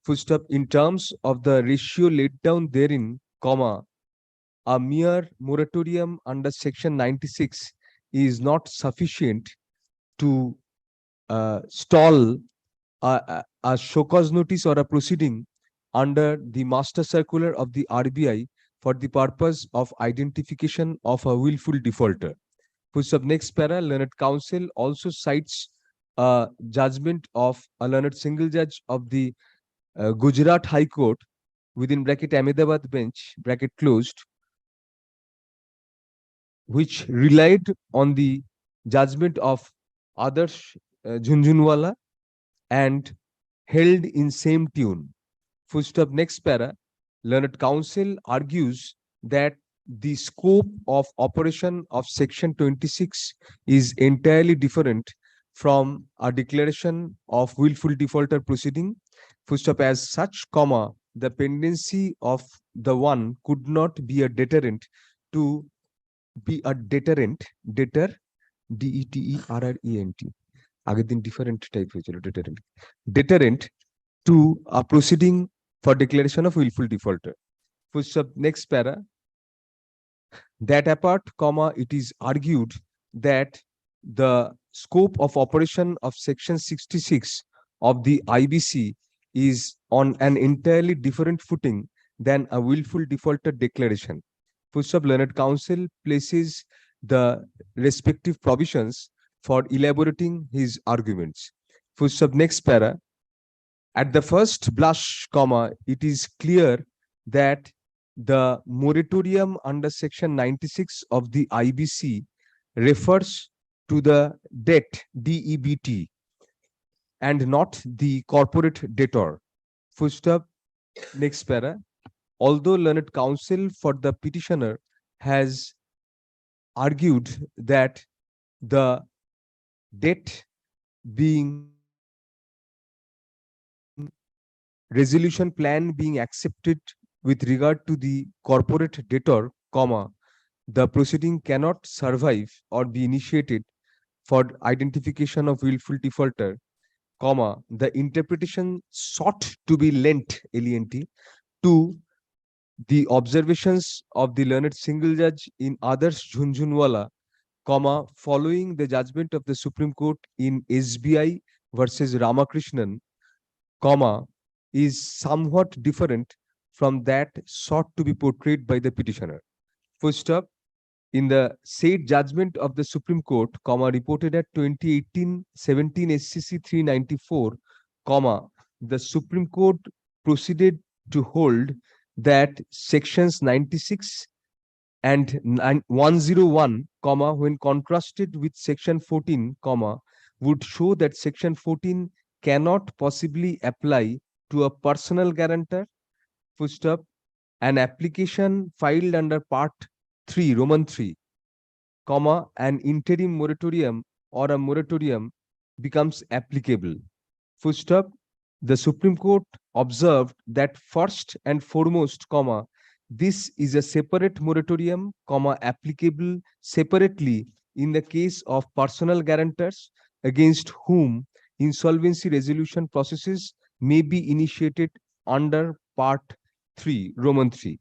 S2: full stop, in terms of the ratio laid down therein, comma, a mere moratorium under section 96 is not sufficient to stall a show cause notice or a proceeding under the master circular of the RBI for the purpose of identification of a willful defaulter. Full stop. Next para. Learned counsel also cites a judgment of a learned single judge of the Gujarat High Court within bracket Ahmedabad bench bracket closed, which relied on the judgment of Adarsh Jhunjhunwala and held in same tune. Full stop. Next para. Learned counsel argues that the scope of operation of section 26 is entirely different from a declaration of willful defaulter proceeding. Full stop. As such, comma, the pendency of the one could not be a deterrent to be a deterrent, deter, DETERRENT. আগের দিন different type হয়েছিল deterrent. Deterrent to a proceeding for declaration of willful defaulter. Full stop. Next para. That apart, comma, it is argued that the scope of operation of section 66 of the IBC is on an entirely different footing than a willful defaulter declaration. Full stop. Learned counsel places the respective provisions for elaborating his arguments. Full stop. Next para. At the first blush, comma, it is clear that the moratorium under section 96 of the IBC refers to the debt, DEBT, and not the corporate debtor. Full stop. Next para. Although learned counsel for the petitioner has argued that the debt being resolution plan being accepted with regard to the corporate debtor, comma, the proceeding cannot survive or be initiated for identification of willful defaulter, comma, the interpretation sought to be lent, LENT, to the observations of the learned single judge in Adarsh Jhunjhunwala, comma, following the judgment of the Supreme Court in SBI versus Ramakrishnan, comma, is somewhat different from that sought to be portrayed by the petitioner. Full stop. In the said judgment of the Supreme Court, comma, reported at 2018-17 SCC 394, comma, the Supreme Court proceeded to hold that sections 96 and 101, comma, when contrasted with section 14, comma, would show that section 14 cannot possibly apply to a personal guarantor, full stop, an application filed under Part 3, Roman 3, comma, an interim moratorium or a moratorium becomes applicable. Full stop. The Supreme Court observed that first and foremost, comma, this is a separate moratorium, comma, applicable separately in the case of personal guarantors against whom insolvency resolution processes may be initiated under Part 3, Roman 3.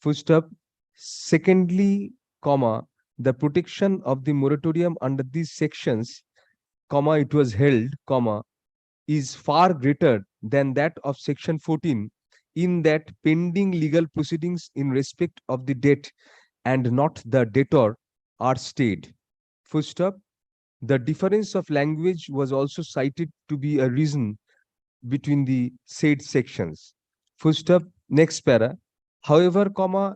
S2: Full stop. Secondly, comma, the protection of the moratorium under these sections, comma, it was held, comma, is far greater than that of section 14 in that pending legal proceedings in respect of the debt and not the debtor are stayed. Full stop. The difference of language was also cited to be a reason between the said sections. Full stop. Next para. However, comma,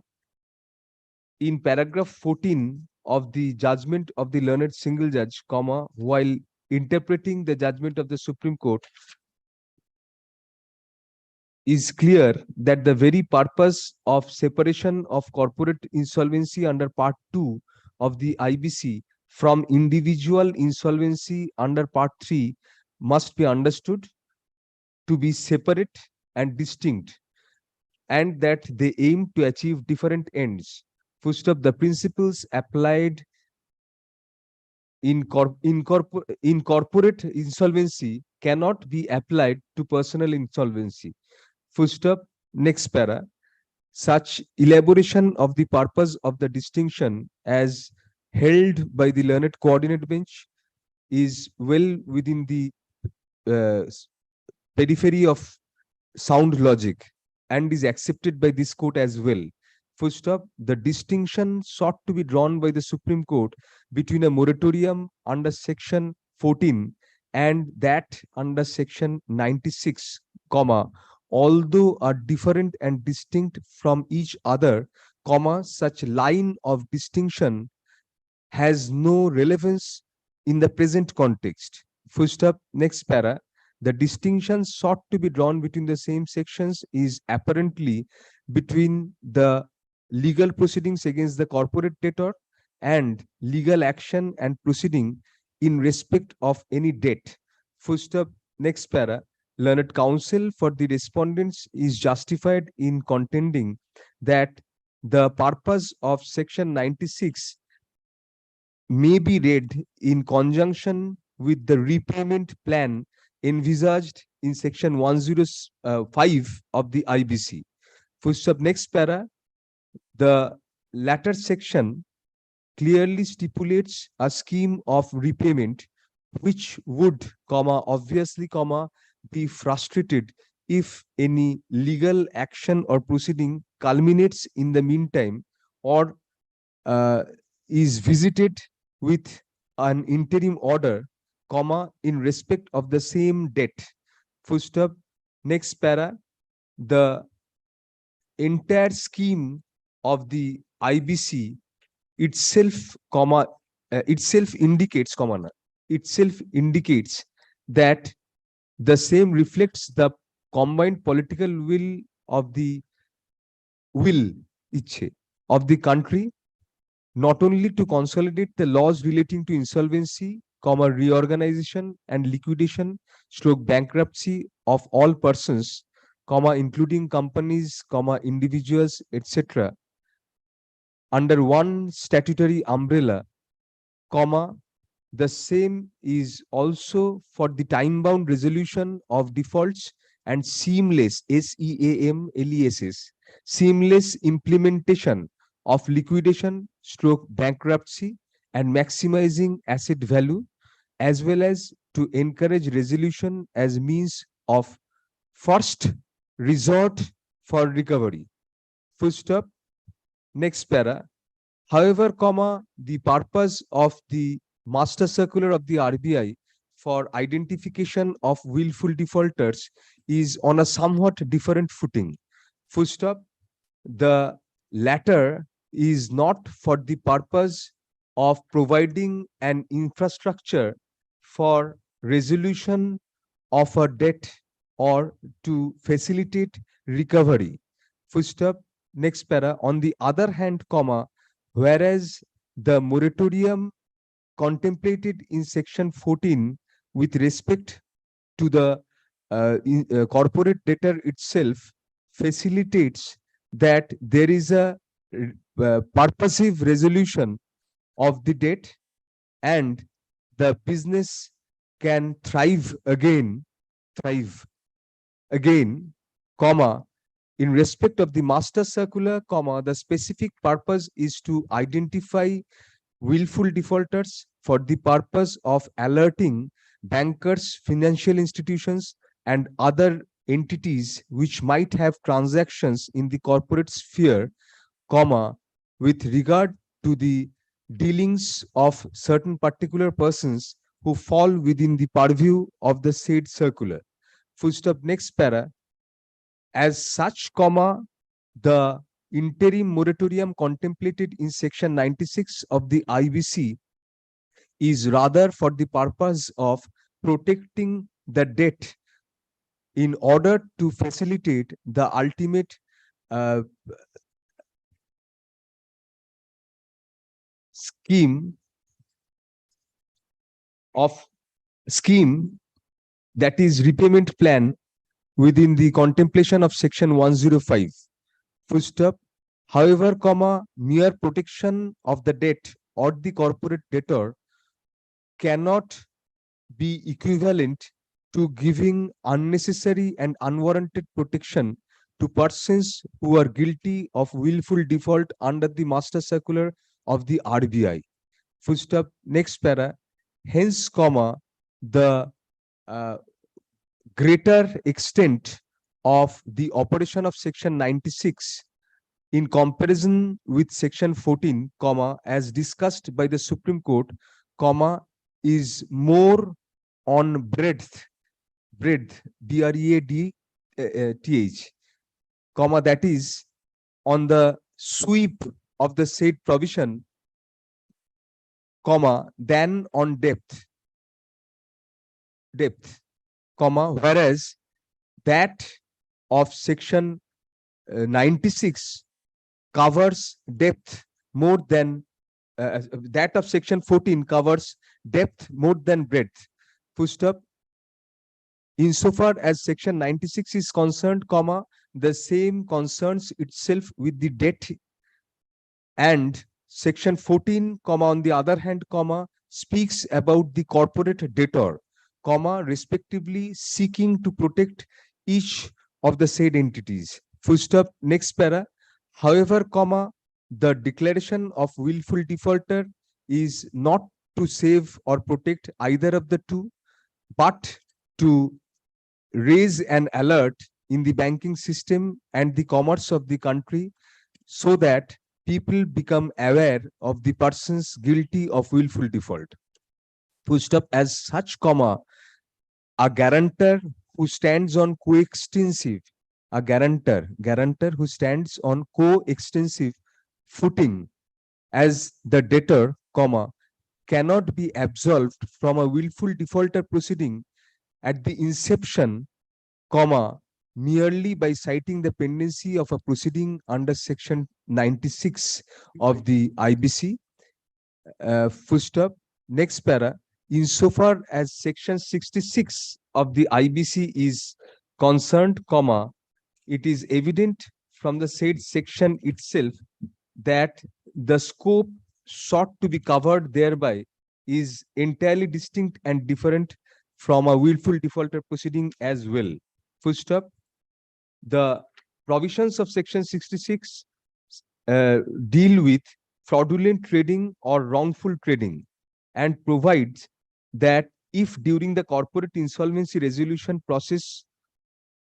S2: in paragraph 14 of the judgment of the learned single judge, comma, while interpreting the judgment of the Supreme Court, is clear that the very purpose of separation of corporate insolvency under Part 2 of the IBC from individual insolvency under Part 3 must be understood to be separate and distinct, and that they aim to achieve different ends. Full stop. The principles applied in corporate insolvency cannot be applied to personal insolvency. Full stop. Next para. Such elaboration of the purpose of the distinction as held by the learned coordinate bench is well within the periphery of sound logic and is accepted by this court as well. Full stop. The distinction sought to be drawn by the Supreme Court between a moratorium under section 14 and that under section 96, comma, although are different and distinct from each other, comma, such line of distinction has no relevance in the present context. Full stop. Next para. The distinction sought to be drawn between the same sections is apparently between the legal proceedings against the corporate debtor and legal action and proceeding in respect of any debt. Full stop. Next para. Learned counsel for the respondents is justified in contending that the purpose of section 96 may be read in conjunction with the repayment plan envisaged in section 105 of the IBC. Full stop. Next para. The latter section clearly stipulates a scheme of repayment which would, comma, obviously, comma, be frustrated if any legal action or proceeding culminates in the meantime or is visited with an interim order, comma, in respect of the same debt. Full stop. Next para. The entire scheme of the IBC itself, comma, itself indicates, comma, itself indicates that the same reflects the combined political will of the of the country, not only to consolidate the laws relating to insolvency, comma, reorganization and liquidation stroke bankruptcy of all persons, comma, including companies, comma, individuals, etc., under one statutory umbrella, comma, the same is also for the time-bound resolution of defaults and seamless, SEAMLESS, seamless implementation of liquidation stroke bankruptcy and maximizing asset value, as well as to encourage resolution as means of first resort for recovery. Full stop. Next para. However, comma, the purpose of the Master Circular of the RBI for identification of willful defaulters is on a somewhat different footing. Full stop. the latter is not for the purpose of providing an infrastructure for resolution of a debt or to facilitate recovery. Full stop. Next para. On the other hand, comma, whereas the moratorium contemplated in section 14 with respect to the corporate debtor itself facilitates that there is a purposive resolution of the debt and the business can thrive again, comma, in respect of the master circular, comma, the specific purpose is to identify willful defaulters for the purpose of alerting bankers, financial institutions, and other entities which might have transactions in the corporate sphere, comma, with regard to the dealings of certain particular persons who fall within the purview of the said circular. Full stop. Next para. As such, comma, the interim moratorium contemplated in section 96 of the IBC is rather for the purpose of protecting the debt in order to facilitate the ultimate scheme that is repayment plan within the contemplation of section 105. Full stop. However, comma, mere protection of the debt or the corporate debtor cannot be equivalent to giving unnecessary and unwarranted protection to persons who are guilty of willful default under the master circular of the RBI. Full stop. Next para. Hence, comma, the greater extent of the operation of section 96 in comparison with section 14, comma, as discussed by the Supreme Court, comma, is more on breadth, BREADTH, comma, that is on the sweep of the said provision, comma, than on depth, comma, whereas that of section 96 covers depth more than that of section 14 covers depth more than breadth. Full stop. Insofar as section 96 is concerned, comma, the same concerns itself with the debt, and section 14, comma, on the other hand, comma, speaks about the corporate debtor, comma, respectively seeking to protect each of the said entities. Full stop. Next para. However, comma, the declaration of willful defaulter is not to save or protect either of the two, but to raise an alert in the banking system and the commerce of the country so that people become aware of the persons guilty of willful default. Full stop. As such, comma, a guarantor who stands on coextensive, a guarantor who stands on coextensive footing as the debtor, comma, cannot be absolved from a willful defaulter proceeding at the inception, comma, merely by citing the pendency of a proceeding under section 96 of the IBC. Full stop. Next para. Insofar as section 66 of the IBC is concerned, comma, it is evident from the said section itself that the scope sought to be covered thereby is entirely distinct and different from a willful defaulter proceeding as well. Full stop. The provisions of section 66 deal with fraudulent trading or wrongful trading and provides that if during the corporate insolvency resolution process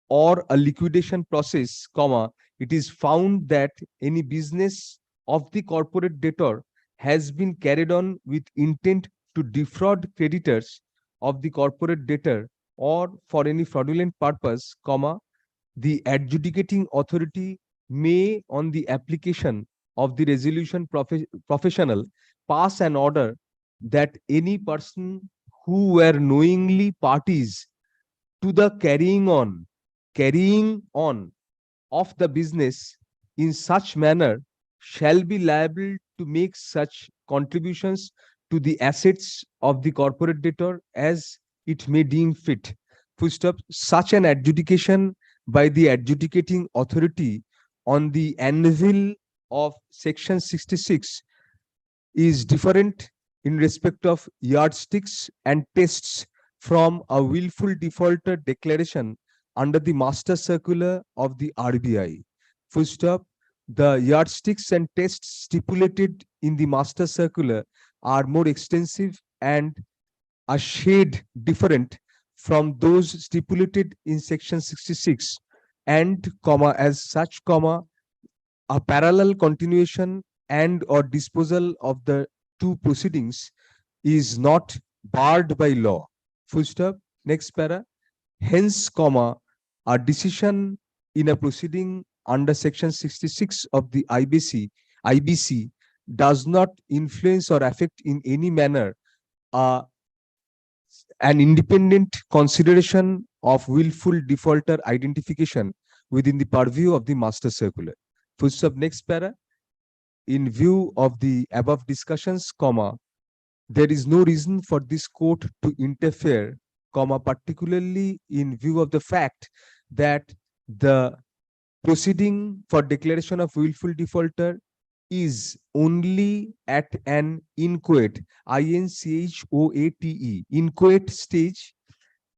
S2: or a liquidation process, comma, it is found that any business of the corporate debtor has been carried on with intent to defraud creditors of the corporate debtor or for any fraudulent purpose, comma, the adjudicating authority may, on the application of the resolution professional, pass an order that any person who were knowingly parties to the carrying on of the business in such manner shall be liable to make such contributions to the assets of the corporate debtor as it may deem fit. Full stop. Such an adjudication by the adjudicating authority on the anvil of section 66 is different in respect of yardsticks and tests from a willful defaulter declaration under the master circular of the RBI. Full stop. The yardsticks and tests stipulated in the master circular are more extensive and a shade different from those stipulated in section 66 and as such, a parallel continuation and or disposal of the two proceedings is not barred by law. Full stop. Next para. Hence, a decision in a proceeding under section 66 of the IBC does not influence or affect in any manner an independent consideration of willful defaulter identification within the purview of the master circular. Full stop. Next para. In view of the above discussions, there is no reason for this court to interfere, particularly in view of the fact that the proceeding for declaration of willful defaulter is only at an inchoate, INCHOATE, inchoate stage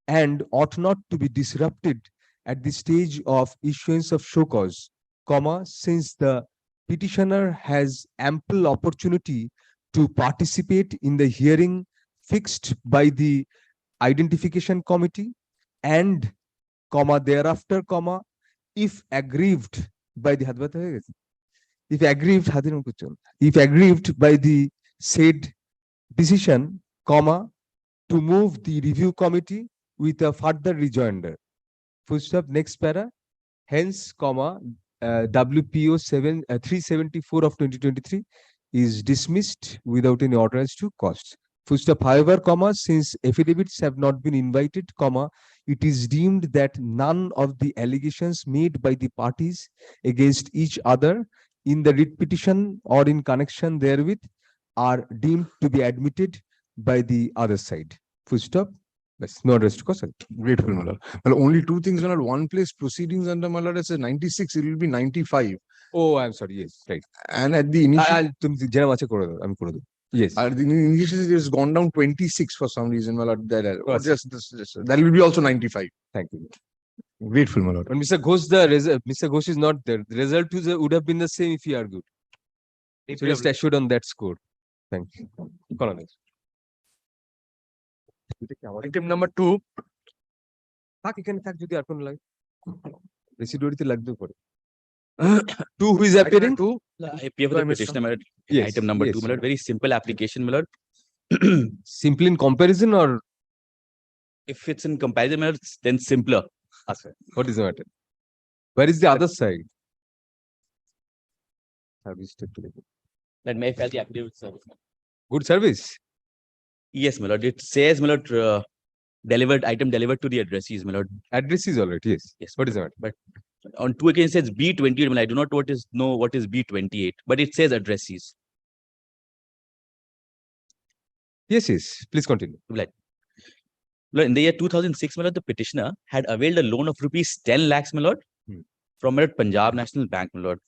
S2: and ought not to be disrupted at the stage of issuance of show cause, since the petitioner has ample opportunity to participate in the hearing fixed by the identification committee and, thereafter, if aggrieved by the if aggrieved by the said decision, to move the review committee with a further rejoinder. Full stop. Next para. Hence, WPO 374 of 2023 is dismissed without any order as to cost. Full stop. However, since affidavits have not been invited, it is deemed that none of the allegations made by the parties against each other in the writ petition or in connection therewith are deemed to be admitted by the other side. Full stop. Yes, no address to cost.
S7: Grateful, my lord. Well, only two things, my lord. One place proceedings under, my lord, it says 96, it will be 95.
S2: Oh, I'm sorry. Yes, right.
S7: And at the initial,
S2: Yes.
S7: at the initial, it has gone down 26 for some reason, my lord. That will be also 95.
S2: Thank you.
S7: Grateful, my lord.
S2: When Mr. Ghosh, Mr. Ghosh is not there. The result would have been the same if he argued. So rest assured on that score. Thank you.
S5: Item number 2.
S2: Two who is appearing?
S9: I appear for the petitioner, my lord.
S2: Yes,
S9: Item number
S2: yes.
S9: 2, my lord. Very simple application, my lord.
S2: Simple in comparison or
S9: If it's in comparison, my lord, then simpler.
S2: what is the matter? Where is the other side? Service to deliver.
S9: Let me file the affidavit service.
S2: Good service.
S9: Yes, my lord. It says, my lord, item delivered to the addressees, my lord.
S2: Address is all right. Yes.
S9: Yes.
S2: What is the matter?
S9: But on 2 occasions, it says B28. I do not know what is B28, but it says addressees.
S2: Yes, yes. Please continue.
S9: Lord, in the year 2006, my lord, the petitioner had availed a loan of rupees 10 lakhs, my lord, from my lord, Punjab National Bank, my lord.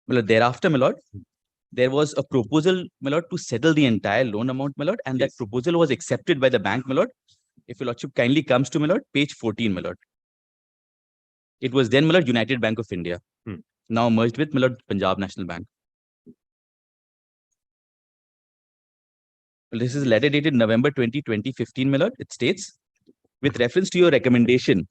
S9: My lord, thereafter, my lord, there was a proposal, my lord, to settle the entire loan amount, my lord, and
S2: Yes.
S9: that proposal was accepted by the bank, my lord. If your lordship kindly comes to, my lord, page 14, my lord. It was then, my lord, United Bank of India, now merged with, my lord, Punjab National Bank. This is a letter dated November 20, 2015, my lord. It states, with reference to your recommendation,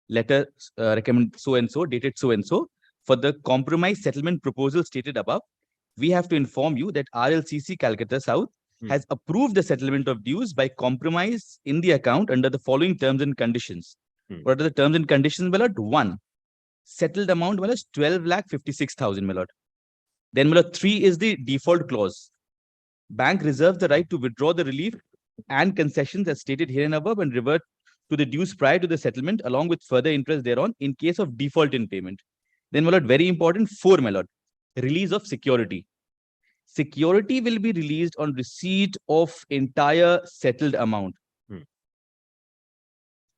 S9: letter recommend so-and-so, dated so-and-so, for the compromise settlement proposal stated above, we have to inform you that RLCC Calcutta South has approved the settlement of dues by compromise in the account under the following terms and conditions. What are the terms and conditions, my lord? 1, Settled amount, my lord, is 12,56,000, my lord. Then, my lord, 3 is the default clause. Bank reserves the right to withdraw the relief and concessions as stated here and above and revert to the dues prior to the settlement along with further interest thereon in case of default in payment. Then, my lord, very important, 4, my lord, release of security. Security will be released on receipt of entire settled amount.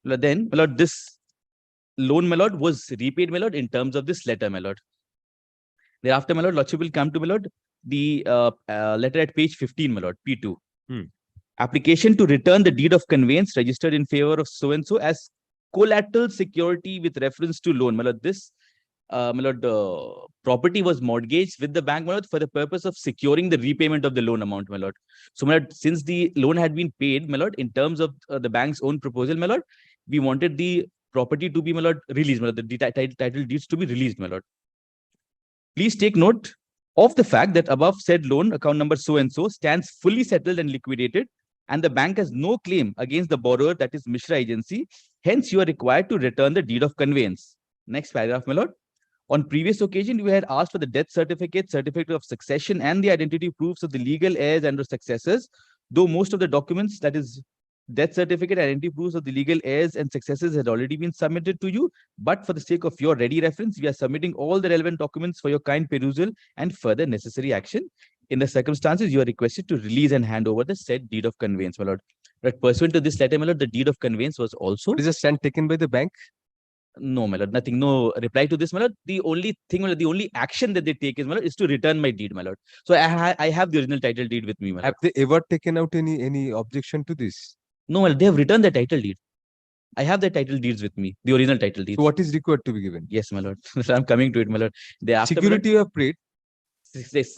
S9: Then, my lord, this loan, my lord, was repaid, my lord, in terms of this letter, my lord. Thereafter, my lord, lordship will come to, my lord, the letter at page 15, my lord, P2. Application to return the deed of conveyance registered in favor of so-and-so as collateral security with reference to loan. My lord, this my lord, property was mortgaged with the bank, my lord, for the purpose of securing the repayment of the loan amount, my lord. So, my lord, since the loan had been paid, my lord, in terms of the bank's own proposal, my lord, we wanted the property to be, my lord, released, my lord, the title deeds to be released, my lord. Please take note of the fact that above said loan account number so-and-so stands fully settled and liquidated, and the bank has no claim against the borrower, that is Mishra Agency. Hence, you are required to return the deed of conveyance. Next paragraph, my lord. On previous occasion, we had asked for the death certificate, certificate of succession, and the identity proofs of the legal heirs and or successors, though most of the documents, that is death certificate, identity proofs of the legal heirs and successors had already been submitted to you. But for the sake of your ready reference, we are submitting all the relevant documents for your kind perusal and further necessary action. In the circumstances, you are requested to release and hand over the said deed of conveyance, my lord. But pursuant to this letter, my lord, the deed of conveyance was also.
S2: What is the stand taken by the bank?
S9: No, my lord, nothing. No reply to this, my lord. The only thing, my lord, the only action that they take is, my lord, is to return my deed, my lord. So I have the original title deed with me, my lord.
S2: Have they ever taken out any objection to this?
S9: No, my lord, they have returned the title deed. I have the title deeds with me, the original title deeds.
S2: So what is required to be given?
S9: Yes, my lord. I'm coming to it, my lord. Thereafter, my lord,
S2: Security you have paid.
S9: Yes.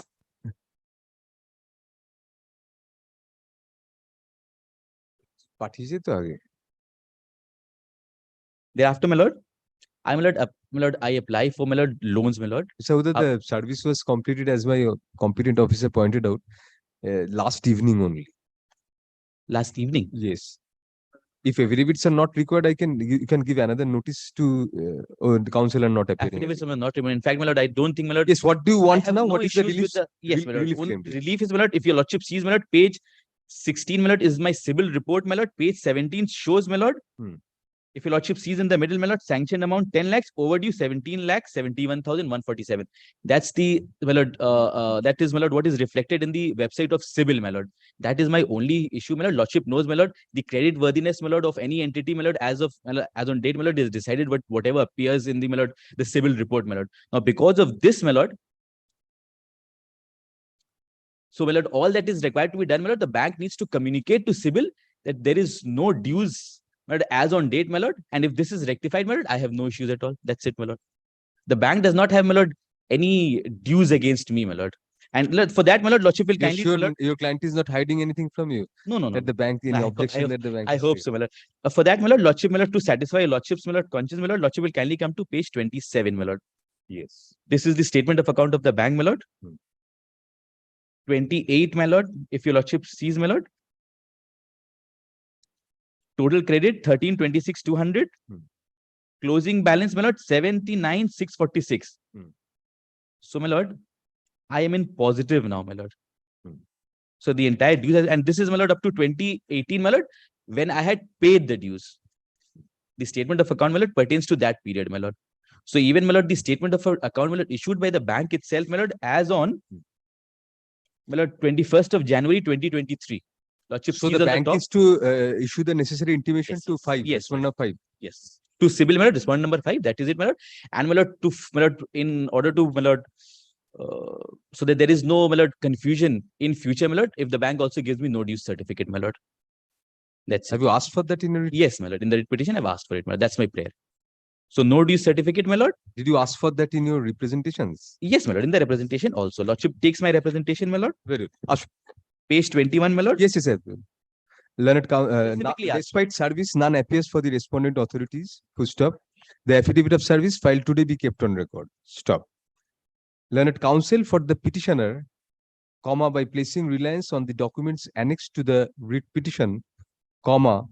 S2: পাঠিয়েছে তো আগে।
S9: Thereafter, my lord, I apply for, my lord, loans, my lord.
S2: So whether the service was completed as my competent officer pointed out last evening only.
S9: Last evening.
S2: Yes. If affidavits are not required, you can give another notice to the council and not appearing.
S9: Affidavits are not remaining. In fact, my lord, I don't think, my lord.
S2: Yes, what do you want
S9: I have
S2: now?
S9: no
S2: What is the
S9: issues
S2: release?
S9: with the, yes, my lord.
S2: relief
S9: Only
S2: claim, please.
S9: Relief is, my lord, if your lordship sees, my lord, page 16, my lord, is my CIBIL report, my lord. Page 17 shows, my lord. If your lordship sees in the middle, my lord, sanctioned amount 10 lakhs, overdue 17 lakhs, 71,147. That's the, my lord, that is, my lord, what is reflected in the website of CIBIL, my lord. That is my only issue, my lord. Lordship knows, my lord, the credit worthiness, my lord, of any entity, my lord, as of, my lord, as on date, my lord, is decided but whatever appears in the, my lord, the CIBIL report, my lord. Now, because of this, my lord, so, my lord, all that is required to be done, my lord, the bank needs to communicate to CIBIL that there is no dues, my lord, as on date, my lord. And if this is rectified, my lord, I have no issues at all. That's it, my lord. The bank does not have, my lord, any dues against me, my lord. And lord, for that, my lord, lordship will
S2: You're
S9: kindly.
S2: sure
S9: My lord,
S2: your client is not hiding anything from you?
S9: no, no, no.
S2: That the bank, any objection that the bank
S9: I
S2: has
S9: hope
S2: raised?
S9: so, my lord. For that, my lord, lordship, my lord, to satisfy lordship's, my lord, conscience, my lord, lordship will kindly come to page 27, my lord.
S2: Yes.
S9: This is the statement of account of the bank, my lord. 28, my lord, if your lordship sees, my lord. Total credit 13,26,200. Closing balance, my lord, 79,646. So, my lord, I am in positive now, my lord. So the entire dues, and this is, my lord, up to 2018, my lord, when I had paid the dues. The statement of account, my lord, pertains to that period, my lord. So even, my lord, the statement of account, my lord, issued by the bank itself, my lord, as on, my lord, 21st of January 2023. Lordship
S2: So
S9: sees
S2: the
S9: on
S2: bank
S9: top.
S2: is to issue the necessary intimation
S9: Yes,
S2: to
S9: yes.
S2: 5,
S9: Yes,
S2: respondent of 5.
S9: Yes. To CIBIL, my lord, respondent number 5. That is it, my lord. And, my lord, to, my lord, in order to, my lord, so that there is no, my lord, confusion in future, my lord, if the bank also gives me no dues certificate, my lord. That's
S2: Have
S9: it.
S2: you asked for that in your?
S9: Yes, my lord. In the writ petition, I've asked for it, my lord. That's my prayer. So no dues certificate, my lord.
S2: Did you ask for that in your representations?
S9: Yes, my lord. In the representation also. Lordship takes my representation, my lord.
S2: Very good.
S9: Page 21, my lord.
S2: Yes, yes, sir. Learned
S9: Specifically asked.
S2: despite service, none appears for the respondent authorities. Full stop. The affidavit of service filed today be kept on record. Stop. Learned counsel for the petitioner, comma, by placing reliance on the documents annexed to the writ petition, comma,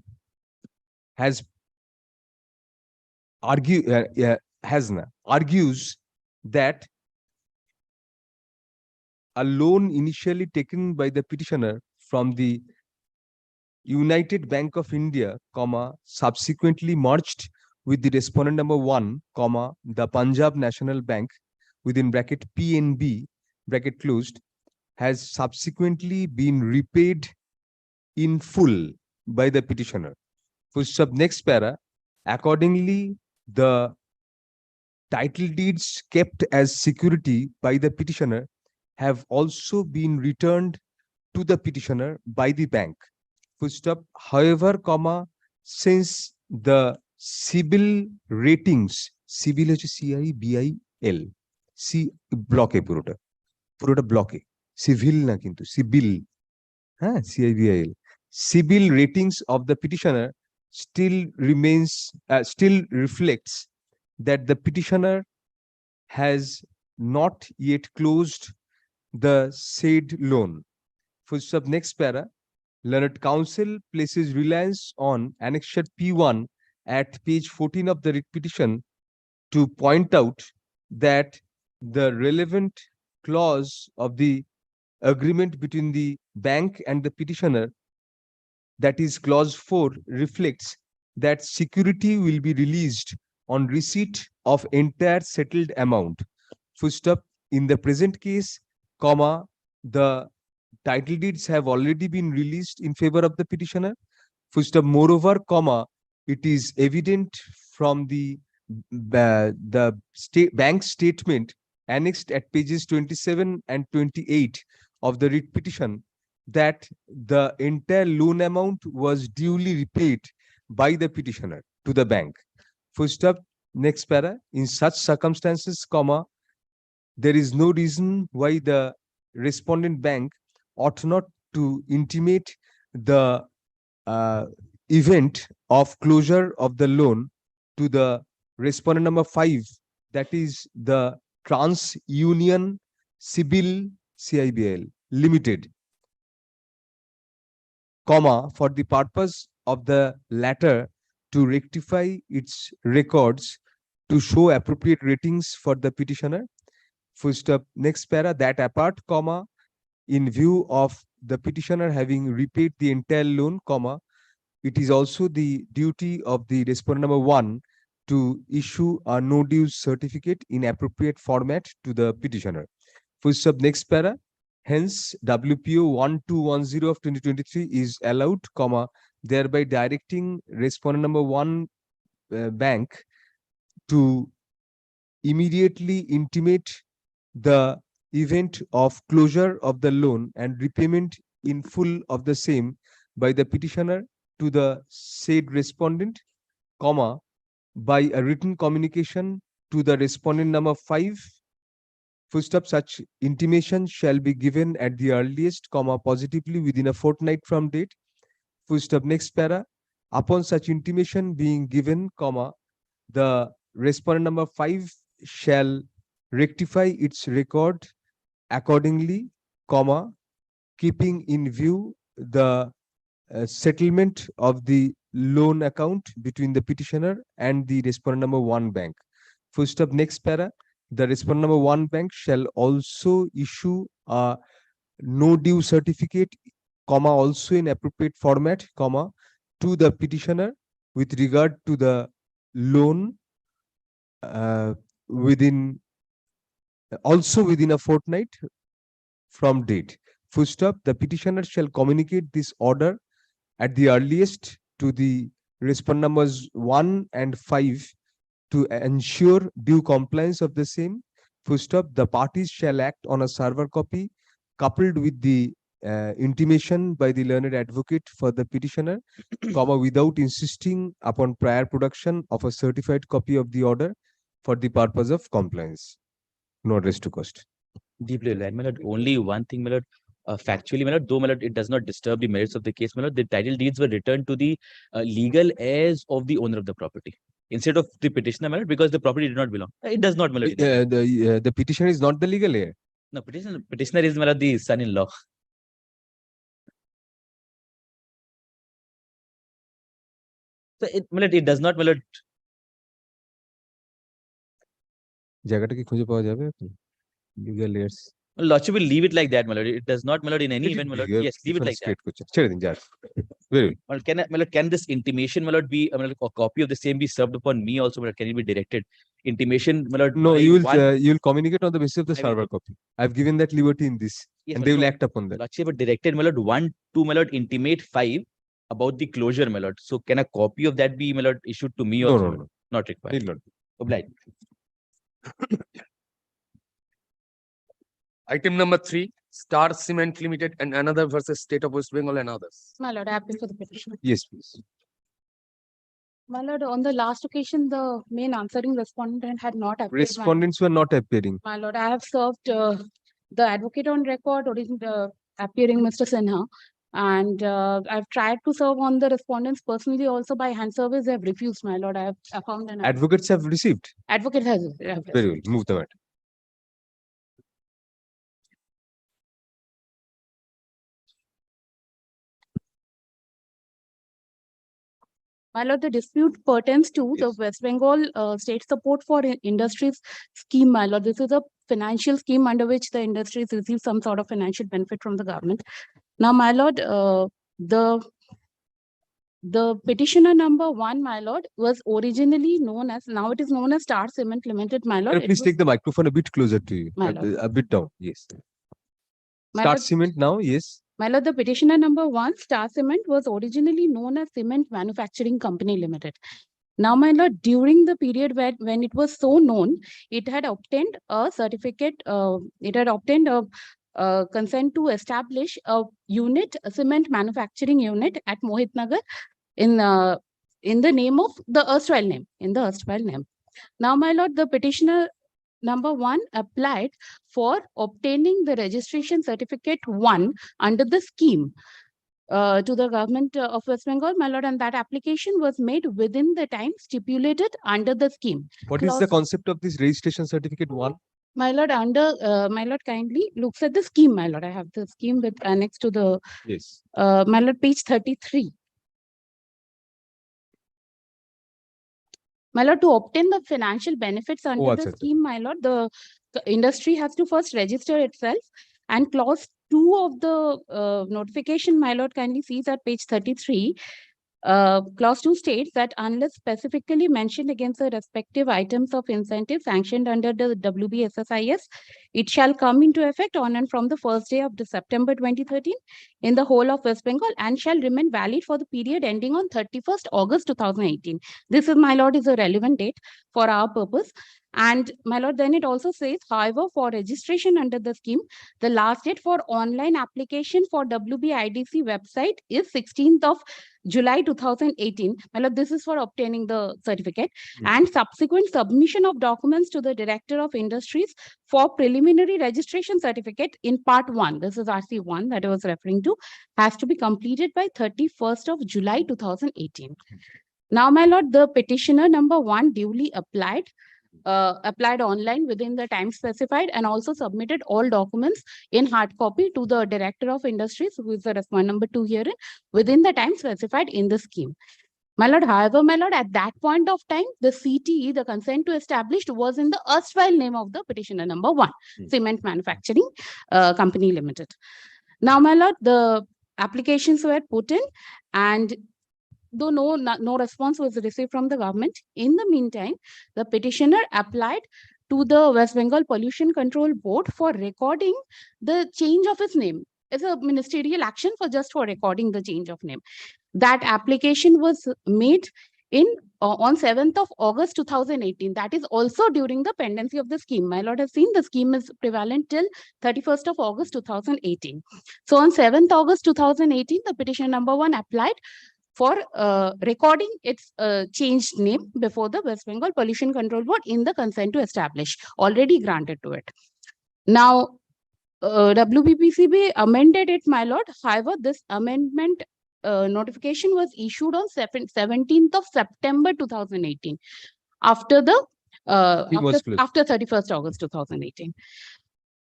S2: has argues that a loan initially taken by the petitioner from the United Bank of India, subsequently merged with the respondent number 1, the Punjab National Bank, within bracket PNB, bracket closed, has subsequently been repaid in full by the petitioner. Full stop, next para. Accordingly, the title deeds kept as security by the petitioner have also been returned to the petitioner by the bank. Full stop. However, since the CIBIL ratings, CIBIL হচ্ছে CIBIL, C block এ পুরোটা block এ, civil না কিন্তু CIBIL, হ্যাঁ CIBIL, CIBIL ratings of the petitioner still reflects that the petitioner has not yet closed the said loan. Full stop, next para. Learned Counsel places reliance on Annexure P1 at page 14 of the writ petition to point out that the relevant clause of the agreement between the bank and the petitioner, that is clause 4, reflects that security will be released on receipt of entire settled amount. Full stop. In the present case, the title deeds have already been released in favor of the petitioner. Full stop. Moreover, it is evident from the bank statement annexed at pages 27 and 28 of the writ petition that the entire loan amount was duly repaid by the petitioner to the bank. Full stop. Next para. In such circumstances, there is no reason why the respondent bank ought not to intimate the event of closure of the loan to the respondent number 5, that is the TransUnion CIBIL CIBL Limited, for the purpose of the latter to rectify its records to show appropriate ratings for the petitioner. Full stop. Next para. That apart, in view of the petitioner having repaid the entire loan, it is also the duty of the respondent number 1 to issue a no dues certificate in appropriate format to the petitioner. Full stop. Next para. Hence, WPO 1210 of 2023 is allowed, thereby directing respondent number 1 bank to immediately intimate the event of closure of the loan and repayment in full of the same by the petitioner to the said respondent, by a written communication to the respondent number 5. Full stop. Such intimation shall be given at the earliest, positively within a fortnight from date. Full stop. Next para. Upon such intimation being given, the respondent number 5 shall rectify its record accordingly, keeping in view the settlement of the loan account between the petitioner and the respondent number 1 bank. Full stop. Next para. The respondent number 1 bank shall also issue a no due certificate, also in appropriate format, to the petitioner with regard to the loan within a fortnight from date. Full stop. The petitioner shall communicate this order at the earliest to the respondent numbers 1 and 5 to ensure due compliance of the same. Full stop. The parties shall act on a server copy coupled with the intimation by the learned advocate for the petitioner, without insisting upon prior production of a certified copy of the order for the purpose of compliance. No address to cost.
S9: Deeply relied, my lord. Only one thing, my lord. Factually, my lord, though, my lord, it does not disturb the merits of the case, my lord. The title deeds were returned to the legal heirs of the owner of the property instead of the petitioner, my lord, because the property did not belong. It does not, my lord.
S2: The petitioner is not the legal heir.
S9: No, petitioner is, my lord, the son-in-law. So, my lord, it does not, my lord.
S2: জায়গাটা কি খুঁজে পাওয়া যাবে এখন? Legal aids.
S9: Lordship will leave it like that, my lord. It does not, my lord, in any event, my lord. Yes, leave it like that.
S2: Straight করছে। ছেড়ে দিন, যাক। Very well.
S9: Well, my lord, can this intimation, my lord, be, my lord, a copy of the same be served upon me also, my lord? Can it be directed? Intimation, my lord.
S2: No,
S9: by
S2: you will communicate on the basis of the
S9: I will-
S2: server copy. I've given that liberty in this,
S9: Yes,
S2: and
S9: my
S2: they
S9: lord,
S2: will
S9: no,
S2: act upon that.
S9: Lordship, but directed, my lord, 1 to, my lord, intimate 5 about the closure, my lord. So can a copy of that be, my lord, issued to me
S2: No,
S9: also?
S2: no,
S9: my
S2: no.
S9: lord? Not required.
S2: Need not.
S9: Obliged.
S5: Item number 3, Star Cement Limited and another versus State of West Bengal and others.
S4: My lord, I appeal for the petition.
S2: Yes, please.
S4: My lord, on the last occasion, the main answering respondent had not appeared.
S2: Respondents were not appearing.
S4: My lord, I have served the advocate on record, appearing Mr. Sinha. And I've tried to serve on the respondents personally also by hand service. They have refused, my lord. I found an
S2: Advocates have received.
S4: advocate has.
S2: Very well. Move the matter.
S4: My lord, the dispute pertains to the
S2: Yes.
S4: West Bengal state support for industries scheme, my lord. This is a financial scheme under which the industries receive some sort of financial benefit from the government. Now, my lord, the petitioner number 1, my lord, was originally known as, now it is known as Star Cement Limited, my lord.
S2: Can you please take the microphone a bit closer to you?
S4: My lord.
S2: A bit down, yes.
S4: My
S2: Start
S4: lord,
S2: cement now, yes.
S4: my lord, the petitioner number 1, Star Cement, was originally known as Cement Manufacturing Company Limited. Now, my lord, during the period when it was so known, it had obtained a certificate, it had obtained a consent to establish a unit, a cement manufacturing unit at Mohit Nagar in the name of the erstwhile name, Now, my lord, the petitioner number 1 applied for obtaining the registration certificate 1 under the scheme to the government of West Bengal, my lord, and that application was made within the time stipulated under the scheme.
S2: What is the concept of this registration certificate 1?
S4: My lord, my lord, kindly looks at the scheme, my lord. I have the scheme with annex to the,
S2: Yes.
S4: my lord, page 33. My lord, to obtain the financial benefits under the scheme, my lord, the industry has to first register itself, and clause 2 of the notification, my lord, kindly sees at page 33. Clause 2 states that unless specifically mentioned against the respective items of incentive sanctioned under the WBSSIS, it shall come into effect on and from the first day of the September 2013 in the whole of West Bengal and shall remain valid for the period ending on 31st August 2018. This is, my lord, is a relevant date for our purpose. And my lord, then it also says, however, for registration under the scheme, the last date for online application for WBIDC website is 16th of July 2018. My lord, this is for obtaining the certificate, and subsequent submission of documents to the Director of Industries for preliminary registration certificate in part 1, this is RC1 that I was referring to, has to be completed by 31st of July 2018. Now, my lord, the petitioner number 1 duly applied online within the time specified and also submitted all documents in hard copy to the Director of Industries, who is the respondent number 2 herein, within the time specified in the scheme. My lord, however, my lord, at that point of time, the CTE, the consent to establish, was in the erstwhile name of the petitioner number 1, Cement Manufacturing Company Limited. Now, my lord, the applications were put in, and though no response was received from the government, in the meantime, the petitioner applied to the West Bengal Pollution Control Board for recording the change of his name. It's a ministerial action for recording the change of name. That application was made on 7th of August 2018. That is also during the pendency of the scheme. My lord has seen the scheme is prevalent till 31st of August 2018. So on 7th August 2018, the petition number 1 applied for recording its changed name before the West Bengal Pollution Control Board in the consent to establish, already granted to it. Now, WBPCB amended it, my lord. However, this amendment notification was issued on 17th of September 2018, after the after 31st August 2018.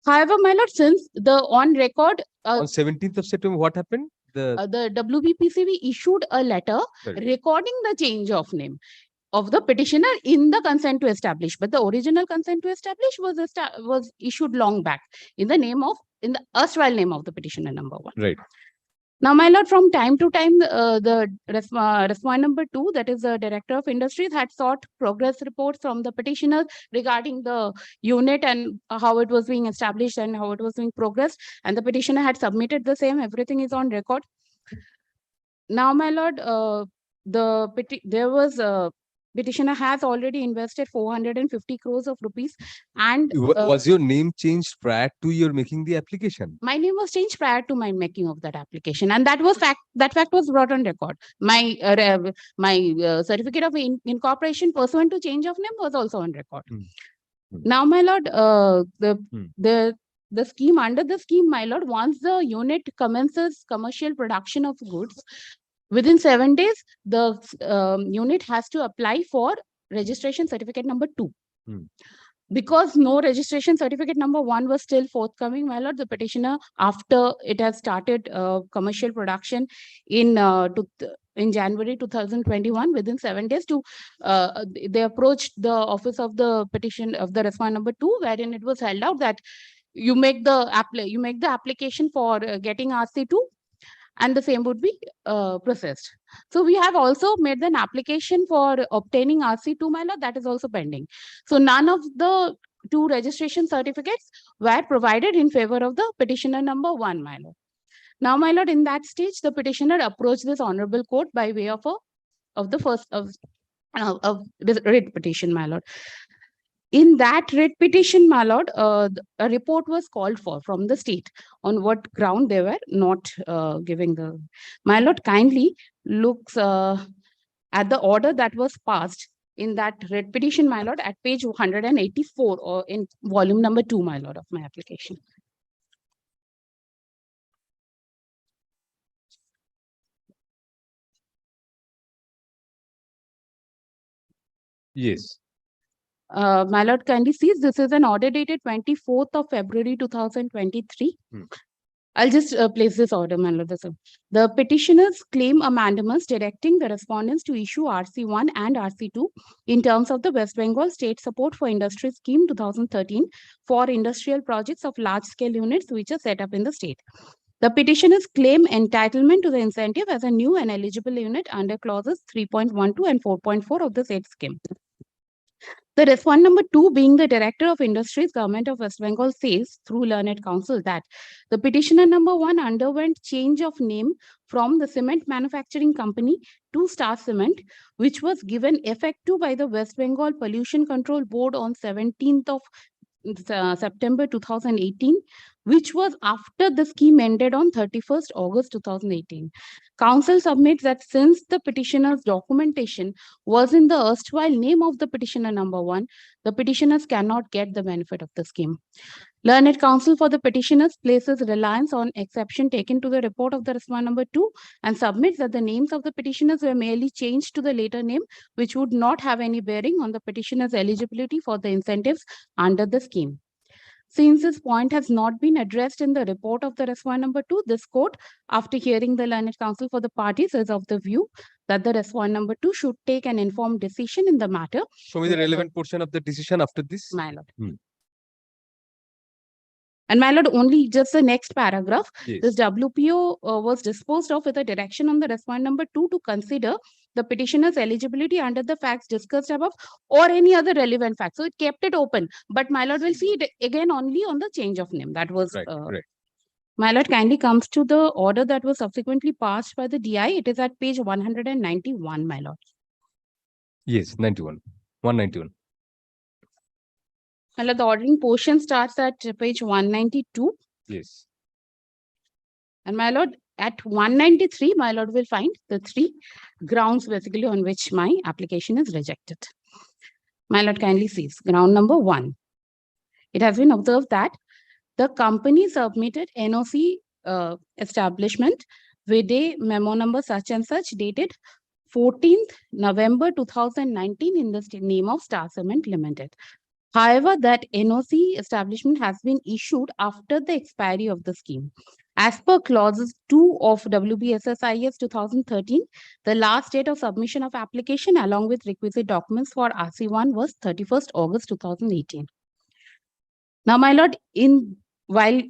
S4: However, my lord, since the on record
S2: on 17th of September, what happened?
S4: The WBPCB issued a letter recording the change of name of the petitioner in the consent to establish, but the original consent to establish was issued long back in the erstwhile name of the petitioner number 1.
S2: Right.
S4: Now, my lord, from time to time, the respondent number 2, that is the Director of Industries, had sought progress reports from the petitioners regarding the unit and how it was being established and how it was being progressed. And the petitioner had submitted the same. Everything is on record. Now, my lord, petitioner has already invested 450 crores of rupees, and
S2: Was your name changed prior to your making the application?
S4: my name was changed prior to my making of that application, and that fact was brought on record. My certificate of incorporation pursuant to change of name was also on record. Now, my lord, the scheme, under the scheme, my lord, once the unit commences commercial production of goods, within 7 days, the unit has to apply for registration certificate number 2. Because no registration certificate number 1 was still forthcoming, my lord, the petitioner, after it has started commercial production in January 2021, within 7 days, they approached the office of the petition of the respondent number 2, wherein it was held out that you make the application for getting RC2, and the same would be processed. So we have also made an application for obtaining RC2, my lord, that is also pending. So none of the 2 registration certificates were provided in favor of the petitioner number 1, my lord. Now, my lord, in that stage, the petitioner approached this honorable court by way of this writ petition, my lord. In that writ petition, my lord, a report was called for from the state on what ground they were not giving the. My lord, kindly looks at the order that was passed in that writ petition, my lord, at page 184 or in volume number 2, my lord, of my application.
S2: Yes.
S4: My lord, kindly sees this is an order dated 24th of February 2023. I'll just place this order, my lord. The petitioners claim a mandamus directing the respondents to issue RC1 and RC2 in terms of the West Bengal State Support for Industry Scheme 2013 for industrial projects of large-scale units which are set up in the state. The petitioners claim entitlement to the incentive as a new and eligible unit under clauses 3.12 and 4.4 of the said scheme. The respondent number 2, being the Director of Industries, Government of West Bengal, says through learned counsel that the petitioner number 1 underwent change of name from the cement manufacturing company to Star Cement, which was given effect to by the West Bengal Pollution Control Board on 17th of September 2018, which was after the scheme ended on 31st August 2018. Counsel submits that since the petitioner's documentation was in the erstwhile name of the petitioner number 1, the petitioners cannot get the benefit of the scheme. Learned counsel for the petitioners places reliance on exception taken to the report of the respondent number 2 and submits that the names of the petitioners were merely changed to the later name, which would not have any bearing on the petitioner's eligibility for the incentives under the scheme. Since this point has not been addressed in the report of the respondent number 2, this court, after hearing the learned counsel for the parties, is of the view that the respondent number 2 should take an informed decision in the matter.
S2: Show me the relevant portion of the decision after this.
S4: My lord. And my lord, only just the next paragraph.
S2: Yes.
S4: This WPO was disposed of with a direction on the respondent number 2 to consider the petitioner's eligibility under the facts discussed above or any other relevant facts. So it kept it open. But my lord will see it again only on the change of name. That was
S2: Right.
S4: My lord kindly comes to the order that was subsequently passed by the DI. It is at page 191, my lord.
S2: Yes, 91. 191.
S4: My lord, the ordering portion starts at page 192.
S2: Yes.
S4: And my lord, at 193, my lord will find the 3 grounds basically on which my application is rejected. My lord kindly sees ground number 1. It has been observed that the company submitted NOC establishment with a memo number such and such dated 14th November 2019 in the name of Star Cement Limited. However, that NOC establishment has been issued after the expiry of the scheme. As per clauses 2 of WBSSIS 2013, the last date of submission of application along with requisite documents for RC1 was 31st August 2018. Now, my lord, while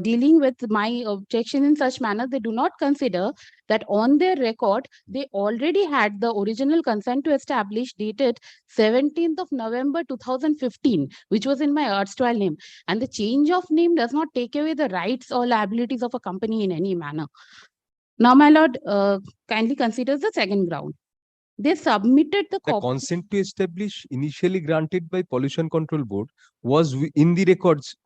S4: dealing with my objection in such manner, they do not consider that on their record, they already had the original consent to establish dated 17th of November 2015, which was in my erstwhile name. And the change of name does not take away the rights or liabilities of a company in any manner. Now, my lord, kindly consider the second ground. They submitted the
S2: The
S4: copy.
S2: consent to establish initially granted by Pollution Control Board was in the records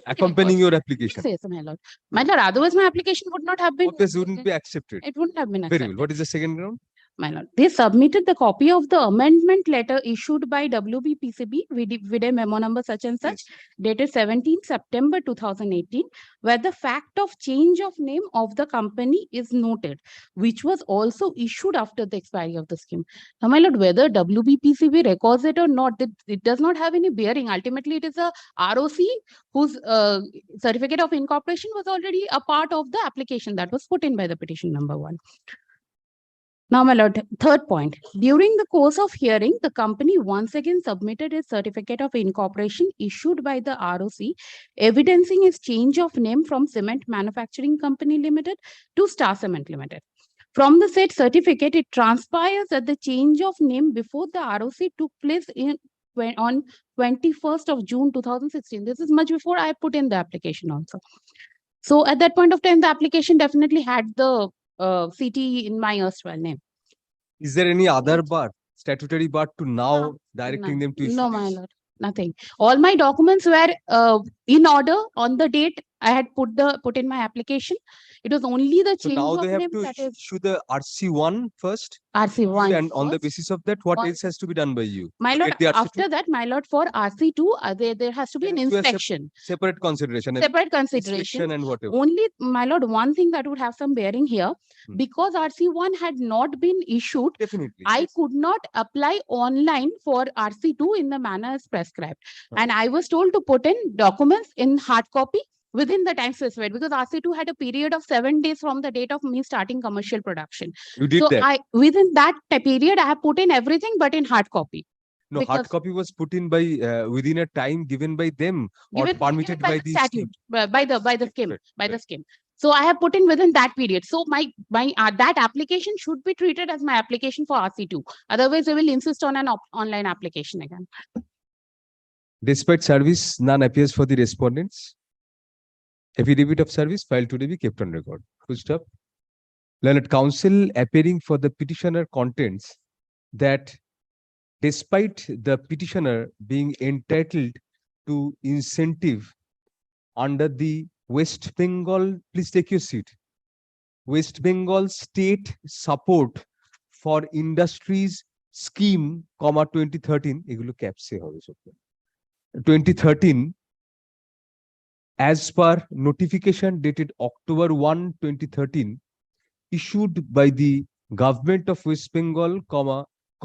S2: accompanying your application.
S4: Yes, my lord. My lord, otherwise my application would not have been.
S2: Obviously, wouldn't be accepted.
S4: It wouldn't have been
S2: Very
S4: accepted.
S2: well. What is the second ground?
S4: My lord, they submitted the copy of the amendment letter issued by WBPCB with a memo number such and such, dated 17th September 2018, where the fact of change of name of the company is noted, which was also issued after the expiry of the scheme. Now, my lord, whether WBPCB records it or not, it does not have any bearing. Ultimately, it is a ROC whose certificate of incorporation was already a part of the application that was put in by the petition number 1. Now, my lord, third point. During the course of hearing, the company once again submitted its certificate of incorporation issued by the ROC, evidencing its change of name from Cement Manufacturing Company Limited to Star Cement Limited. From the said certificate, it transpires that the change of name before the ROC took place on 21st of June 2016. This is much before I put in the application also. So at that point of time, the application definitely had the CT in my erstwhile name.
S2: Is there any other bar, statutory bar to now directing them to issue?
S4: No, my lord, nothing. All my documents were in order on the date I had put in my application. It was only the
S2: So
S4: change
S2: now
S4: of
S2: they have
S4: name
S2: to
S4: that is
S2: issue the RC1 first,
S4: RC1.
S2: and on the
S4: first.
S2: basis of that, what
S4: What-
S2: else has to be done by you?
S4: My
S2: to
S4: lord,
S2: get the RC2?
S4: after that, my lord, for RC2, there has to be
S2: There
S4: an
S2: has to be a
S4: inspection.
S2: Separate consideration,
S4: Separate
S2: inspection
S4: consideration.
S2: and whatever.
S4: Only, my lord, one thing that would have some bearing here, because RC1 had not been issued,
S2: Definitely.
S4: I could not apply online for RC2 in the manner as prescribed. And I was told to put in documents in hard copy within the time specified, because RC2 had a period of 7 days from the date of me starting commercial production.
S2: You did
S4: So
S2: that.
S4: within that period, I have put in everything but in hard copy.
S2: No, hard copy was put in by within a time given by them or permitted by the
S4: statute,
S2: scheme.
S4: by the scheme,
S2: Right,
S4: by the
S2: right.
S4: scheme. So I have put in within that period. So my that application should be treated as my application for RC2. Otherwise, they will insist on an online application again.
S2: Despite service, none appears for the respondents. Affidavit of service filed today be kept on record. Full stop. Learned counsel appearing for the petitioner contends that despite the petitioner being entitled to incentive under the West Bengal, please take your seat, West Bengal State Support for Industries Scheme, 2013, এগুলো ক্যাপসে হবে সব। 2013, as per notification dated October 1, 2013, issued by the Government of West Bengal,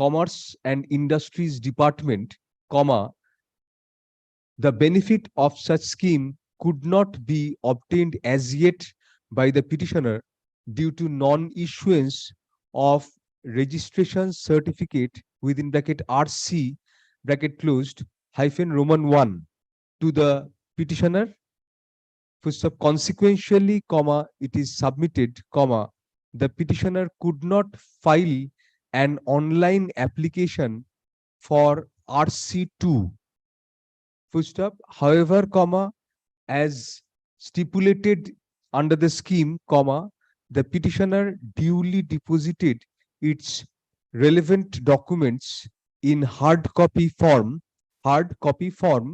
S2: Commerce and Industries Department, the benefit of such scheme could not be obtained as yet by the petitioner due to non-issuance of registration certificate within bracket RC bracket closed -Roman 1 to the petitioner. Consequentially, it is submitted, the petitioner could not file an online application for RC2. However, as stipulated under the scheme, the petitioner duly deposited its relevant documents in hard copy form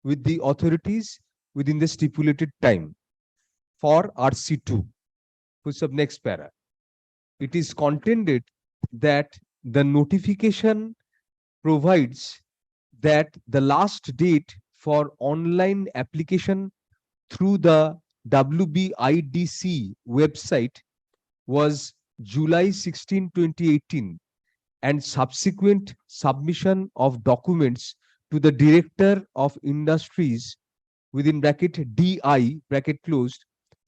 S2: with the authorities within the stipulated time for RC2. Next para. It is contended that the notification provides that the last date for online application through the WBIDC website was July 16, 2018, and subsequent submission of documents to the Director of Industries within bracket DI bracket closed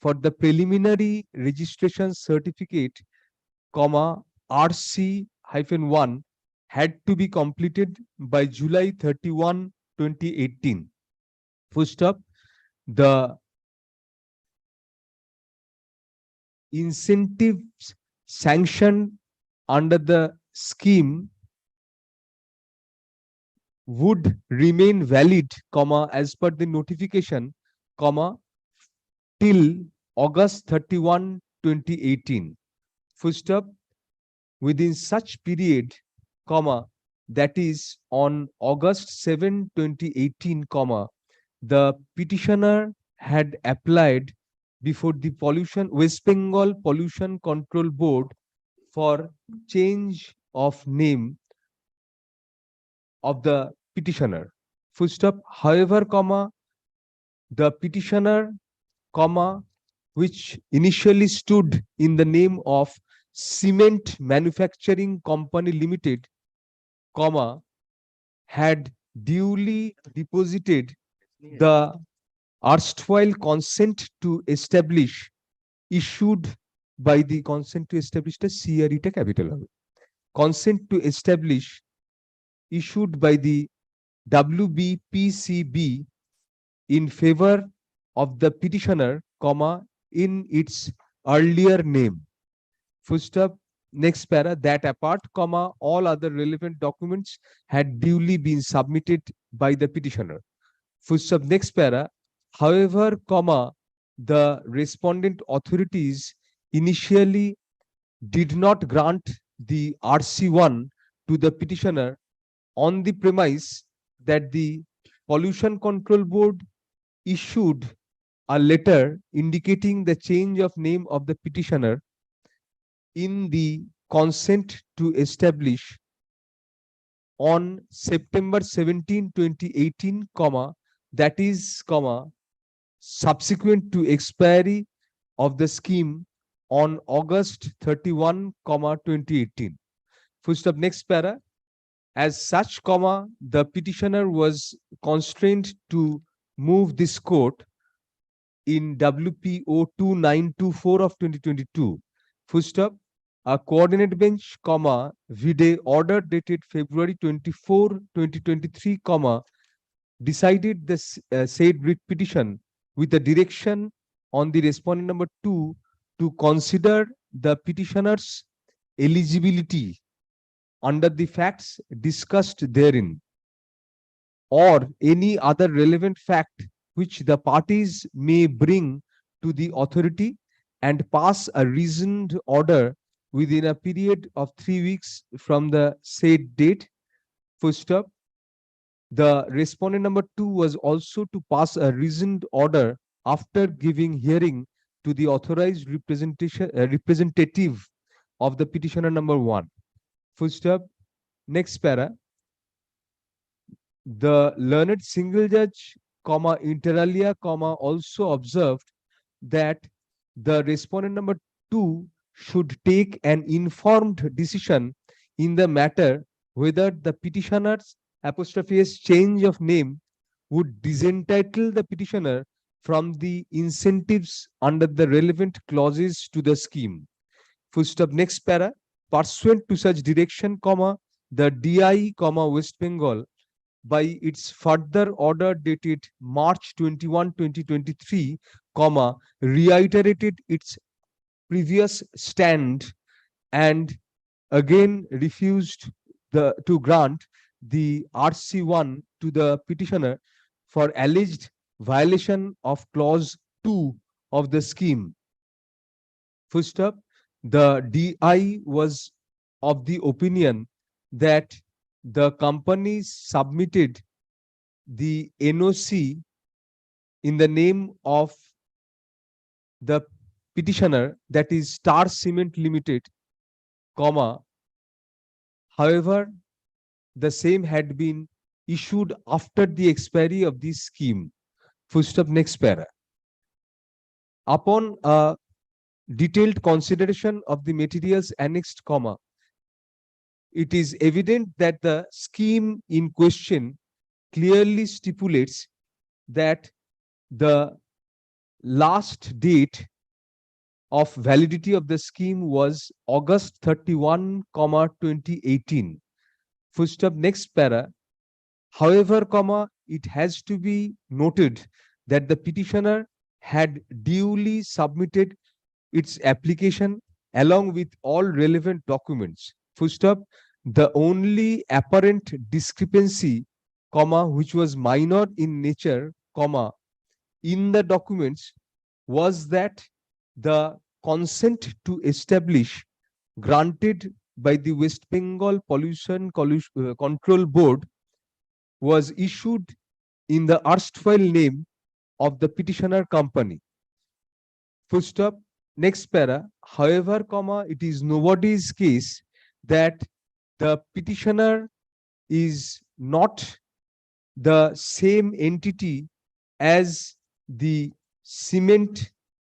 S2: for the preliminary registration certificate, RC-1 had to be completed by July 31, 2018. Full stop. The incentives sanctioned under the scheme would remain valid, as per the notification, till August 31, 2018. Full stop. Within such period, that is on August 7, 2018, the petitioner had applied before the West Bengal Pollution Control Board for change of name of the petitioner. Full stop. However, the petitioner, which initially stood in the name of Cement Manufacturing Company Limited, had duly deposited the erstwhile consent to establish issued by the consent to establish the CRE capital. Consent to establish issued by the WBPCB in favor of the petitioner, in its earlier name. Full stop. Next para, that apart, all other relevant documents had duly been submitted by the petitioner. Full stop. Next para, however, the respondent authorities initially did not grant the RC1 to the petitioner on the premise that the Pollution Control Board issued a letter indicating the change of name of the petitioner in the consent to establish on September 17, 2018, that is, subsequent to expiry of the scheme on August 31, 2018. Full stop. Next para. As such, the petitioner was constrained to move this court in WPO 2924 of 2022. Full stop. A coordinate bench, vide order dated February 24, 2023, decided the said writ petition with a direction on the respondent number 2 to consider the petitioner's eligibility under the facts discussed therein, or any other relevant fact which the parties may bring to the authority, and pass a reasoned order within a period of 3 weeks from the said date. Full stop. The respondent number 2 was also to pass a reasoned order after giving hearing to the authorized representative of the petitioner number 1. Full stop. Next para. The learned single judge, inter alia, also observed that the respondent number 2 should take an informed decision in the matter whether the petitioner's ' change of name would disentitle the petitioner from the incentives under the relevant clauses to the scheme. Full stop. Next para. Pursuant to such direction, the DI, West Bengal, by its further order dated March 21, 2023, reiterated its previous stand and again refused to grant the RC1 to the petitioner for alleged violation of clause 2 of the scheme. Full stop. The DI was of the opinion that the company submitted the NOC in the name of the petitioner, that is Star Cement Limited, however, the same had been issued after the expiry of this scheme. Full stop. Next para. Upon a detailed consideration of the materials annexed, it is evident that the scheme in question clearly stipulates that the last date of validity of the scheme was August 31, 2018. Full stop, next para. However, it has to be noted that the petitioner had duly submitted its application along with all relevant documents. Full stop. The only apparent discrepancy, which was minor in nature, in the documents was that the consent to establish granted by the West Bengal Pollution Control Board was issued in the erstwhile name of the petitioner company. Full stop. Next para. However, it is nobody's case that the petitioner is not the same entity as the Cement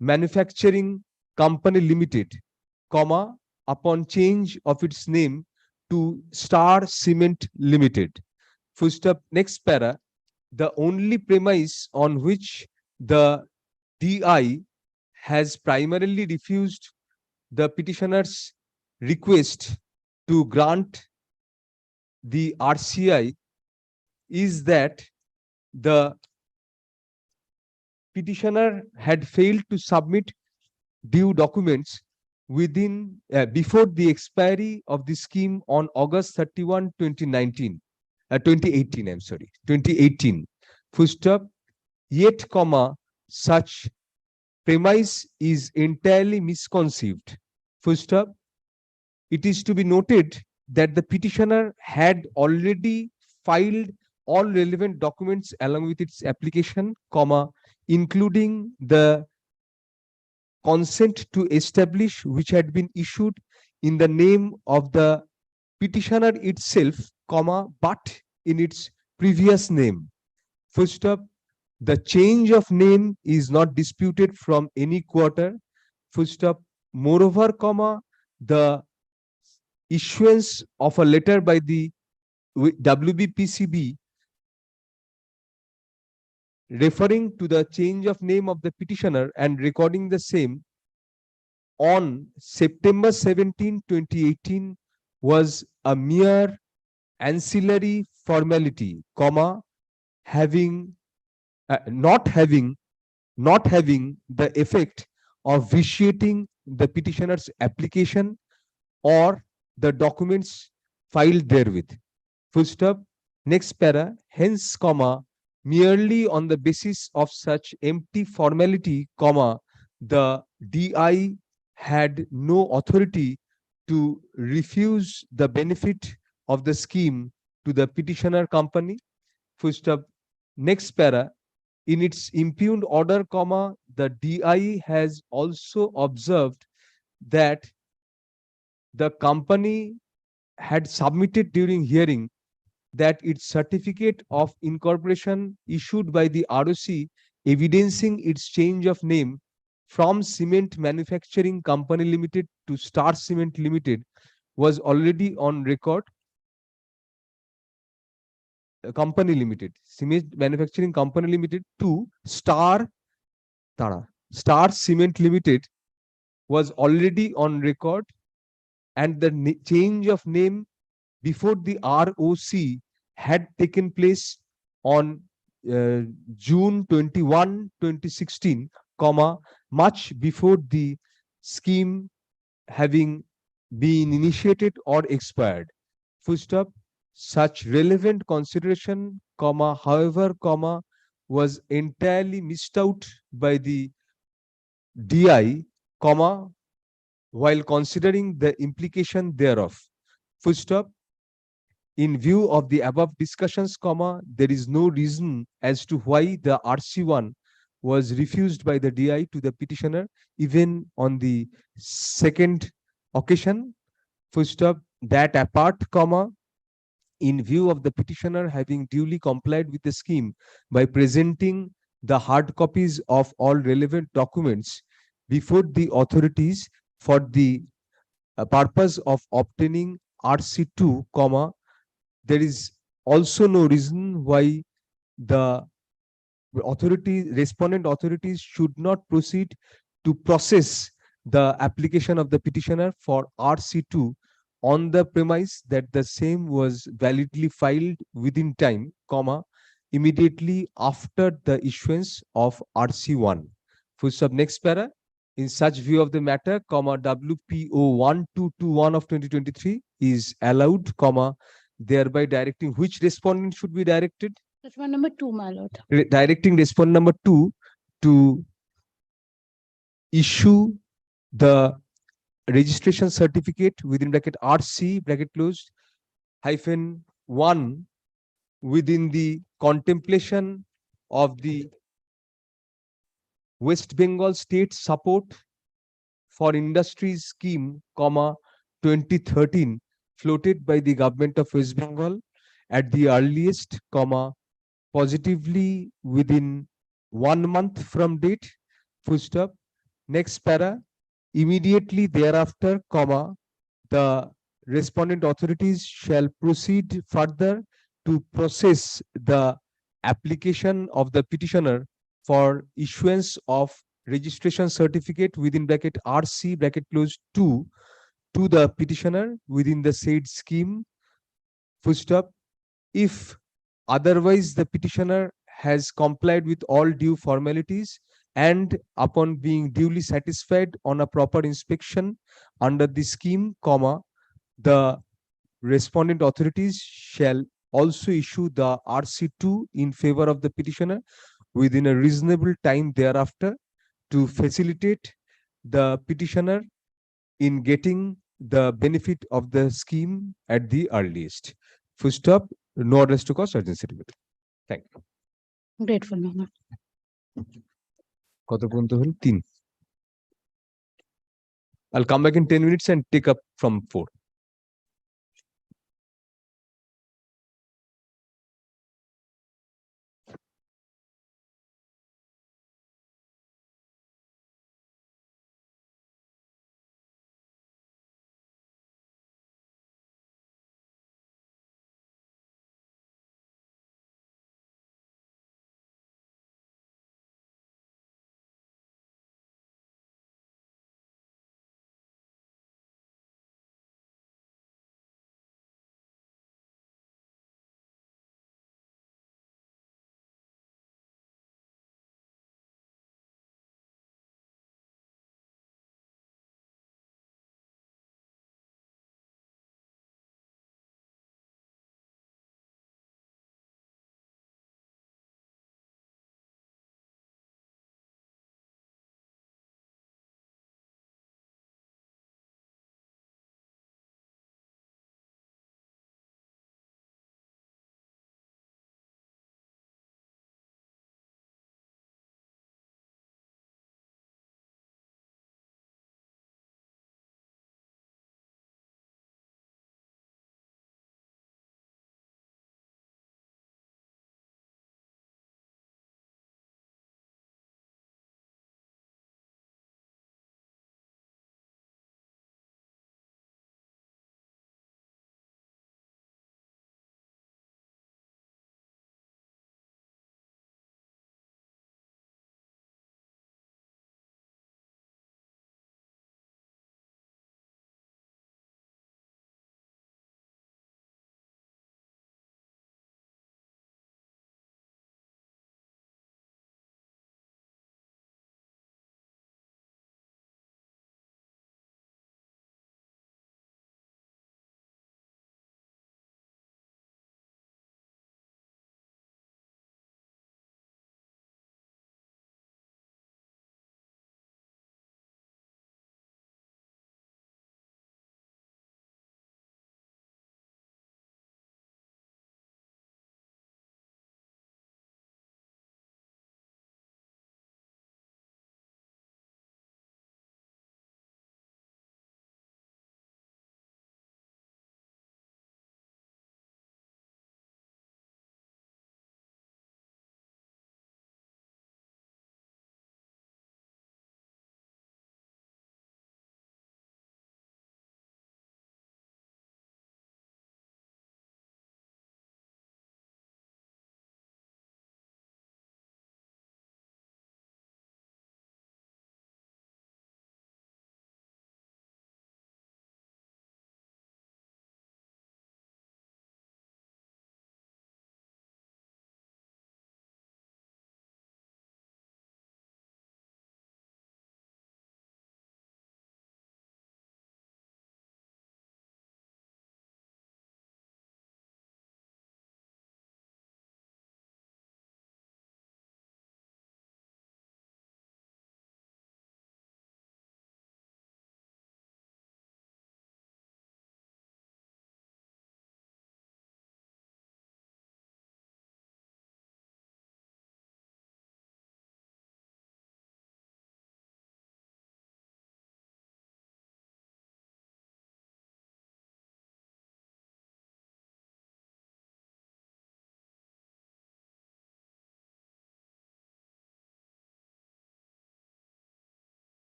S2: Manufacturing Company Limited, upon change of its name to Star Cement Limited. Full stop. Next para. The only premise on which the DI has primarily refused the petitioner's request to grant the RCI is that the petitioner had failed to submit due documents within before the expiry of the scheme on August 31, 2018, 2018. Full stop. Yet, such premise is entirely misconceived. Full stop. It is to be noted that the petitioner had already filed all relevant documents along with its application, including the consent to establish, which had been issued in the name of the petitioner itself, but in its previous name. Full stop. The change of name is not disputed from any quarter. Full stop. Moreover, the issuance of a letter by the WBPCB referring to the change of name of the petitioner and recording the same on September 17, 2018 was a mere ancillary formality, not having the effect of vitiating the petitioner's application or the documents filed therewith. Full stop. Next para. Hence, merely on the basis of such empty formality, the DI had no authority to refuse the benefit of the scheme to the petitioner company. Full stop. Next para. In its impugned order, the DI has also observed that the company had submitted during hearing that its certificate of incorporation issued by the ROC evidencing its change of name from Cement Manufacturing Company Limited to Star Cement Limited was already on record. Company Limited, Cement Manufacturing Company Limited to Star Cement Limited was already on record, and the change of name before the ROC had taken place on June 21, 2016, much before the scheme having been initiated or expired. Full stop. Such relevant consideration, however, was entirely missed out by the DI, while considering the implication thereof. Full stop. In view of the above discussions, there is no reason as to why the RC1 was refused by the DI to the petitioner, even on the second occasion. Full stop. That apart, in view of the petitioner having duly complied with the scheme by presenting the hard copies of all relevant documents before the authorities for the purpose of obtaining RC2, there is also no reason why the respondent authorities should not proceed to process the application of the petitioner for RC2 on the premise that the same was validly filed within time, comma, immediately after the issuance of RC1. Full stop. Next para. In such view of the matter, comma, WPO 1221 of 2023 is allowed, comma, thereby directing which respondent should be directed?
S4: Respondent number 2, my lord.
S2: Directing respondent number 2 to issue the registration certificate within bracket RC bracket closed hyphen 1 within the contemplation of the West Bengal State Support for Industries Scheme, comma, 2013 floated by the government of West Bengal at the earliest, comma, positively within 1 month from date, full stop. Next para, immediately thereafter, comma, the respondent authorities shall proceed further to process the application of the petitioner for issuance of registration certificate within bracket RC bracket closed 2 to the petitioner within the said scheme, full stop. If otherwise the petitioner has complied with all due formalities and upon being duly satisfied on a proper inspection under the scheme, comma, the respondent authorities shall also issue the RC2 in favor of the petitioner within a reasonable time thereafter to facilitate the petitioner in getting the benefit of the scheme at the earliest. Full stop. No address to cause urgency remedy. Thank you.
S4: Grateful, my lord.
S2: কত পর্যন্ত হল 3 I'll come back in 10 minutes and take up from 4.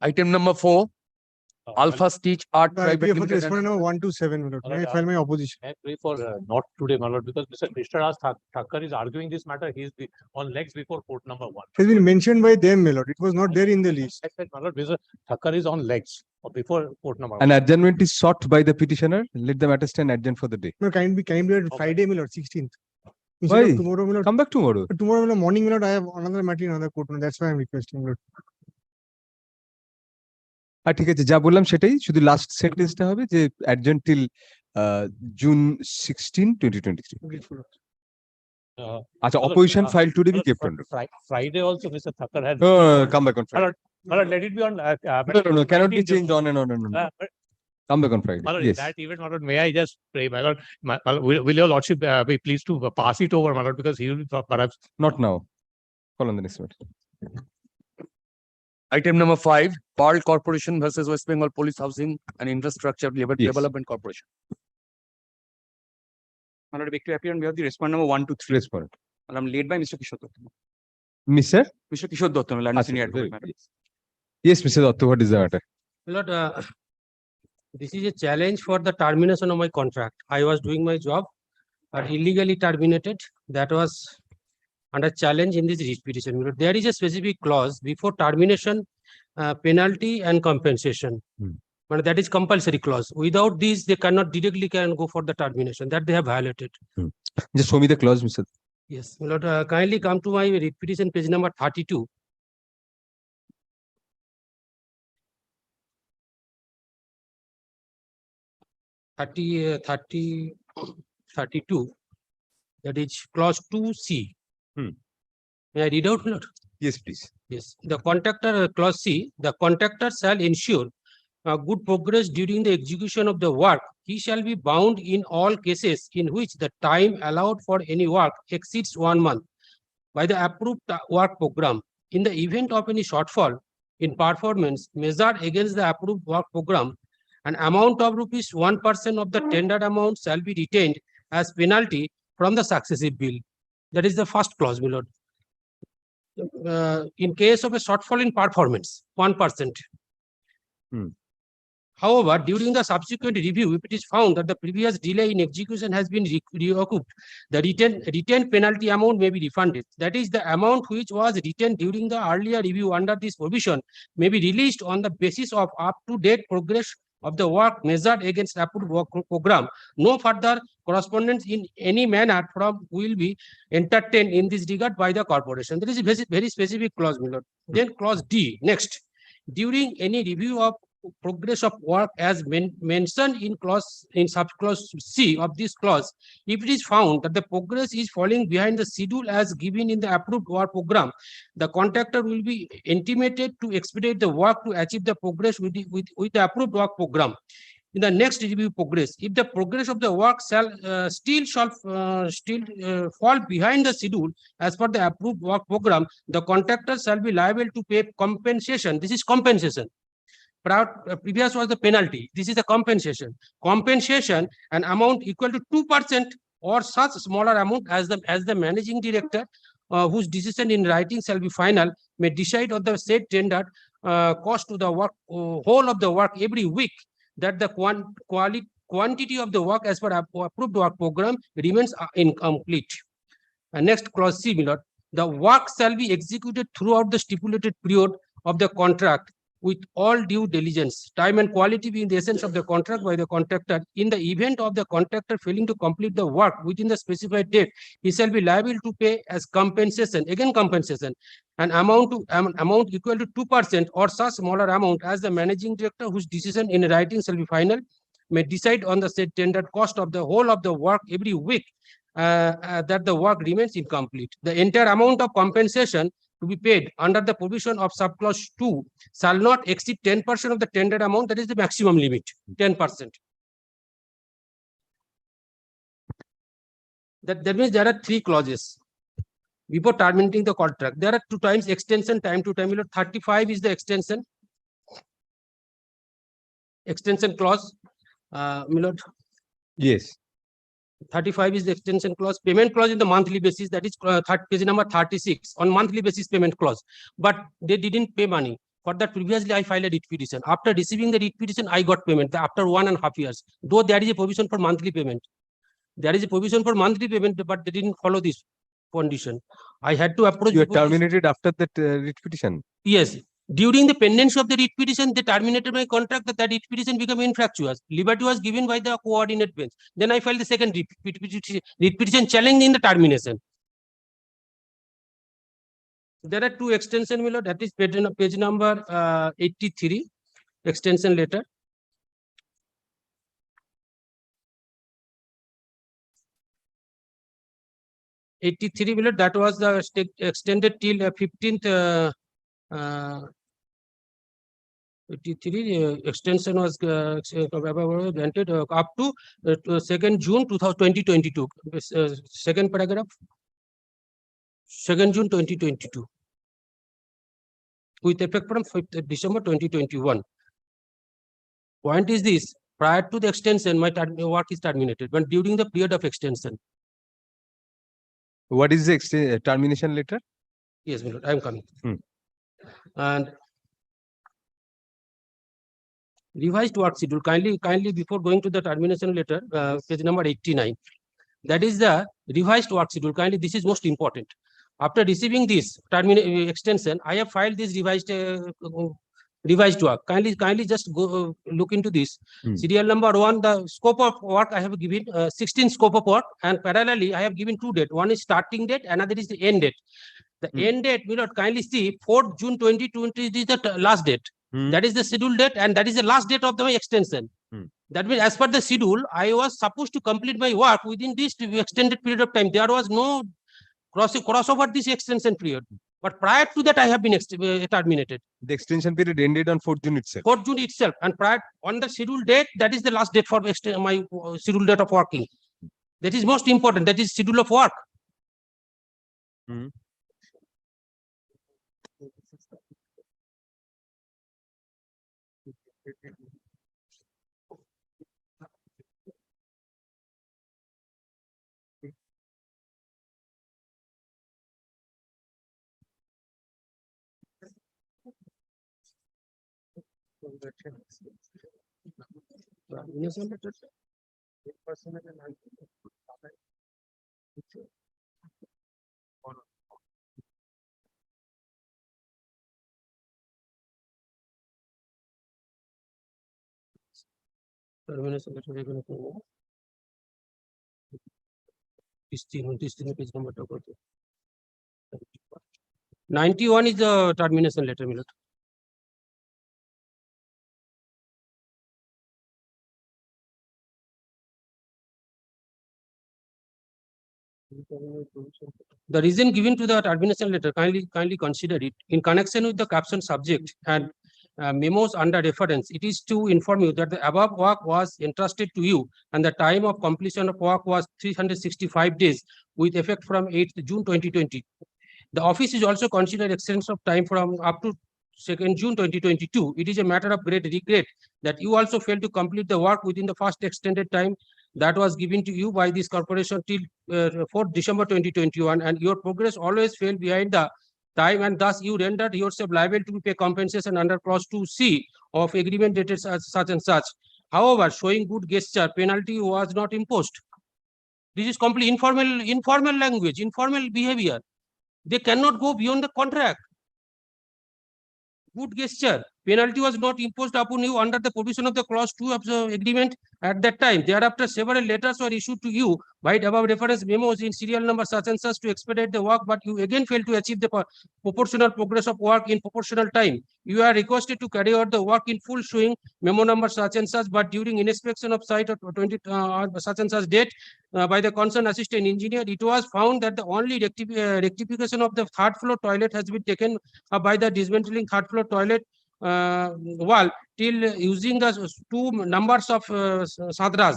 S5: Item number 4, Alpha Stitch Art
S1: I'll
S5: Private
S1: be for the
S5: Limited.
S1: respondent number 127, my lord. May I file my opposition?
S10: For not today, my lord, because Mr. Raj Thakkar is arguing this matter. He is on legs before court number 1.
S1: It has been mentioned by them, my lord. It was not there in the list.
S10: I said, my lord, Mr. Thakkar is on legs before court number
S2: An
S10: 1.
S2: adjournment is sought by the petitioner. Let the matter stand adjourned for the day.
S1: No, can be Friday, my lord, 16th. Instead
S2: Why?
S1: of tomorrow, my lord.
S2: Come back tomorrow.
S1: Tomorrow, my lord, morning, my lord, I have another matter in another court. My lord. That's why I'm requesting, my lord.
S2: ঠিক আছে যা বললাম সেটাই শুধু last সেন্টেন্সটা হবে যে অ্যাডজেন্ট till June 16, 2023 আচ্ছা opposition file today be kept on
S10: Friday also, Mr. Thakkar has.
S2: Come back on
S10: My lord, let it be on.
S2: no cannot be changed on and on and on come back on Friday
S10: My lord,
S2: yes
S10: that event, my lord, may I just pray, my lord, will your lordship be pleased to pass it over, my lord, because he will perhaps.
S2: not now call on the next matter
S5: Item number 5, Pearl Corporation versus West Bengal Police Housing and Infrastructure Development Corporation.
S6: My lord, beg to appear on behalf of the respondent number 1 to 3.
S2: respond
S6: And I'm led by Mr. Kishore Dutta.
S2: Mr.
S6: Mr. Kishore Dutta, my lord,
S2: Acha,
S6: senior
S2: very
S6: advocate.
S2: good. Yes Mr. Dotto what is the matter
S8: Lord, this is a challenge for the termination of my contract. I was doing my job, but illegally terminated. That was under challenge in this writ petition. Lord, there is a specific clause before termination, penalty and compensation. But that is compulsory clause. Without this, they cannot directly go for the termination that they have violated.
S2: just show me the clause Mr.
S8: Yes, my lord, kindly come to my writ petition page number 32. Thirty 32. That is clause 2C. May I read out, my lord?
S2: yes please
S8: Yes, the contractor, clause C, the contractor shall ensure good progress during the execution of the work. He shall be bound in all cases in which the time allowed for any work exceeds 1 month by the approved work program. In the event of any shortfall in performance measured against the approved work program, an amount of ₹1% of the tendered amount shall be retained as penalty from the successive bill. That is the first clause, my lord. In case of a shortfall in performance, 1%. However, during the subsequent review, if it is found that the previous delay in execution has been recouped, the retained penalty amount may be refunded. That is, the amount which was retained during the earlier review under this provision may be released on the basis of up-to-date progress of the work measured against approved work program. No further correspondence in any manner from will be entertained in this regard by the corporation. There is a very specific clause, my lord. Then clause D, next. During any review of progress of work as mentioned in subclause C of this clause, if it is found that the progress is falling behind the schedule as given in the approved work program, the contractor will be intimated to expedite the work to achieve the progress with the approved work program. In the next review progress, if the progress of the work shall fall behind the schedule as per the approved work program, the contractor shall be liable to pay compensation. This is compensation. Previous was the penalty. This is the compensation. Compensation, an amount equal to 2% or such smaller amount as the managing director, whose decision in writing shall be final, may decide on the said tendered cost to the work, whole of the work every week, that the quantity of the work as per approved work program remains incomplete. Next clause C, my lord. The work shall be executed throughout the stipulated period of the contract with all due diligence, time and quality being the essence of the contract by the contractor. In the event of the contractor failing to complete the work within the specified date, he shall be liable to pay as compensation, again compensation, an amount equal to 2% or such smaller amount as the managing director, whose decision in writing shall be final, may decide on the said tendered cost of the whole of the work every week, that the work remains incomplete. The entire amount of compensation to be paid under the provision of subclause 2 shall not exceed 10% of the tendered amount. That is the maximum limit, 10%. That means there are 3 clauses before terminating the contract. There are 2 times extension, time to time. 35 is the extension clause, my lord.
S2: Yes.
S8: 35 is the extension clause. Payment clause in the monthly basis, that is page number 36, on monthly basis payment clause. But they didn't pay money. For that previously I filed a writ petition. After receiving the writ petition, I got payment after 1.5 years. Though there is a provision for monthly payment. There is a provision for monthly payment, but they didn't follow this condition. I had to approach.
S2: You are terminated after that writ petition?
S8: Yes. During the pendency of the writ petition, they terminated my contract. That writ petition became infractuous. Liberty was given by the coordinate bench. Then I filed the second writ petition challenging the termination. There are two extension, my lord. That is page number 83, extension letter. '83, my lord, that was the extended till 15th. 83 extension was granted up to 2nd June 2022. Second paragraph. 2nd June 2022. With effect from 5th December 2021. Point is this: prior to the extension, my work is terminated, but during the period of extension.
S2: What is the termination letter?
S8: Yes, my lord, I am coming. And revised work schedule. Kindly before going to the termination letter, page number 89. That is the revised work schedule. Kindly, this is most important. After receiving this extension, I have filed this revised work. Kindly just go look into this. Serial number 1, the scope of work I have given 16 scope of work, and parallelly I have given 2 dates. One is starting date, another is the end date. The end date, will not kindly see 4th June 2020 is the last date. That is the scheduled date, and that is the last date of the extension. That means, as per the schedule, I was supposed to complete my work within this extended period of time. There was no crossover this extension period. But prior to that, I have been terminated.
S2: The extension period ended on 4th June itself.
S8: 4th June itself, and prior on the scheduled date, that is the last date for my scheduled date of working. That is most important. That is schedule of work. Termination letter is going to 91 is the termination letter, my lord. The reason given to the termination letter, kindly consider it in connection with the caption subject and memos under reference. It is to inform you that the above work was entrusted to you, and the time of completion of work was 365 days with effect from 8th June 2020. The office is also considered extension of time from up to 2nd June 2022. It is a matter of great regret that you also failed to complete the work within the first extended time that was given to you by this corporation till 4th December 2021, and your progress always fell behind the time, and thus you rendered yourself liable to pay compensation under clause 2C of agreement dated such and such. However, showing good gesture, penalty was not imposed. This is completely informal language, informal behavior. They cannot go beyond the contract. Good gesture. Penalty was not imposed upon you under the provision of the clause 2 of the agreement at that time. Thereafter, several letters were issued to you by above reference memos in serial number such and such to expedite the work, but you again failed to achieve the proportional progress of work in proportional time. You are requested to carry out the work in full showing memo number such and such, but during inspection of site of 20 such and such date by the concerned assistant engineer, it was found that the only rectification of the 3rd floor toilet has been taken by the dismantling 3rd floor toilet wall till using the 2 numbers of santaras,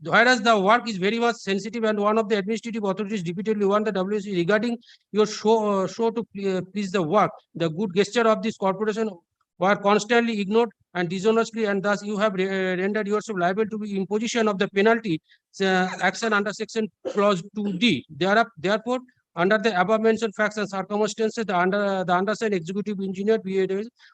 S8: whereas the work is very much sensitive, and one of the administrative authorities repeatedly warned the WC regarding your show to please the work. The good gesture of this corporation were constantly ignored and dishonestly, and thus you have rendered yourself liable to be imposition of the penalty action under section clause 2D. Therefore, Under the above mentioned facts and circumstances, the undersigned executive engineer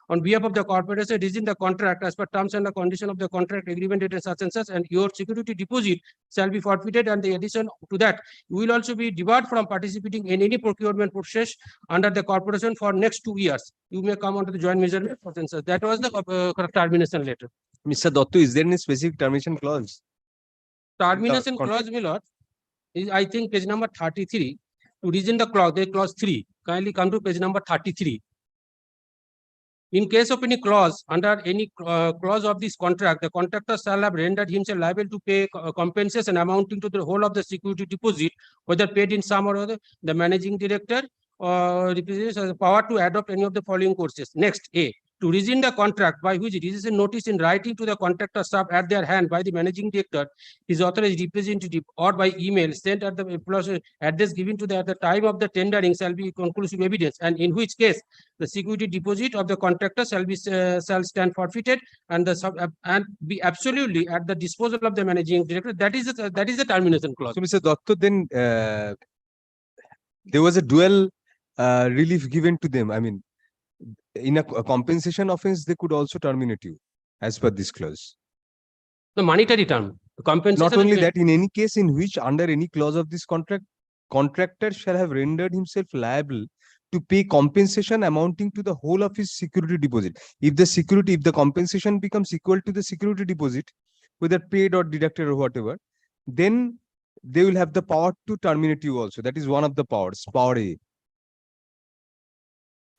S8: on behalf of the corporation is in the contract as per terms and the condition of the contract agreement dated such and such, and your security deposit shall be forfeited, and the addition to that, you will also be debarred from participating in any procurement process under the corporation for next 2 years. You may come under the joint measurement. Such and such. That was the termination letter.
S2: Mr. Dotto, is there any specific termination clause?
S8: Termination
S2: contract.
S8: clause, my lord, is I think page number 33. To rescind the clause, the clause 3. Kindly come to page number 33. In case of any clause, under any clause of this contract, the contractor shall have rendered himself liable to pay compensation amounting to the whole of the security deposit, whether paid in sum or other, the managing director represents the power to adopt any of the following courses. Next, A. To rescind the contract by which rescission notice in writing to the contractor served at their hand by the managing director, his authorized representative, or by email sent at the employer's address given to the at the time of the tendering shall be conclusive evidence, and in which case the security deposit of the contractor shall stand forfeited and be absolutely at the disposal of the managing director. That is the termination clause.
S2: So, Mr. Dotto, then there was a dual relief given to them. I mean, in a compensation offense, they could also terminate you as per this clause.
S8: The monetary term, the compensation.
S2: Not only that, in any case in which under any clause of this contract, contractor shall have rendered himself liable to pay compensation amounting to the whole of his security deposit. If the compensation becomes equal to the security deposit, whether paid or deducted or whatever, then they will have the power to terminate you also. That is one of the powers, power A.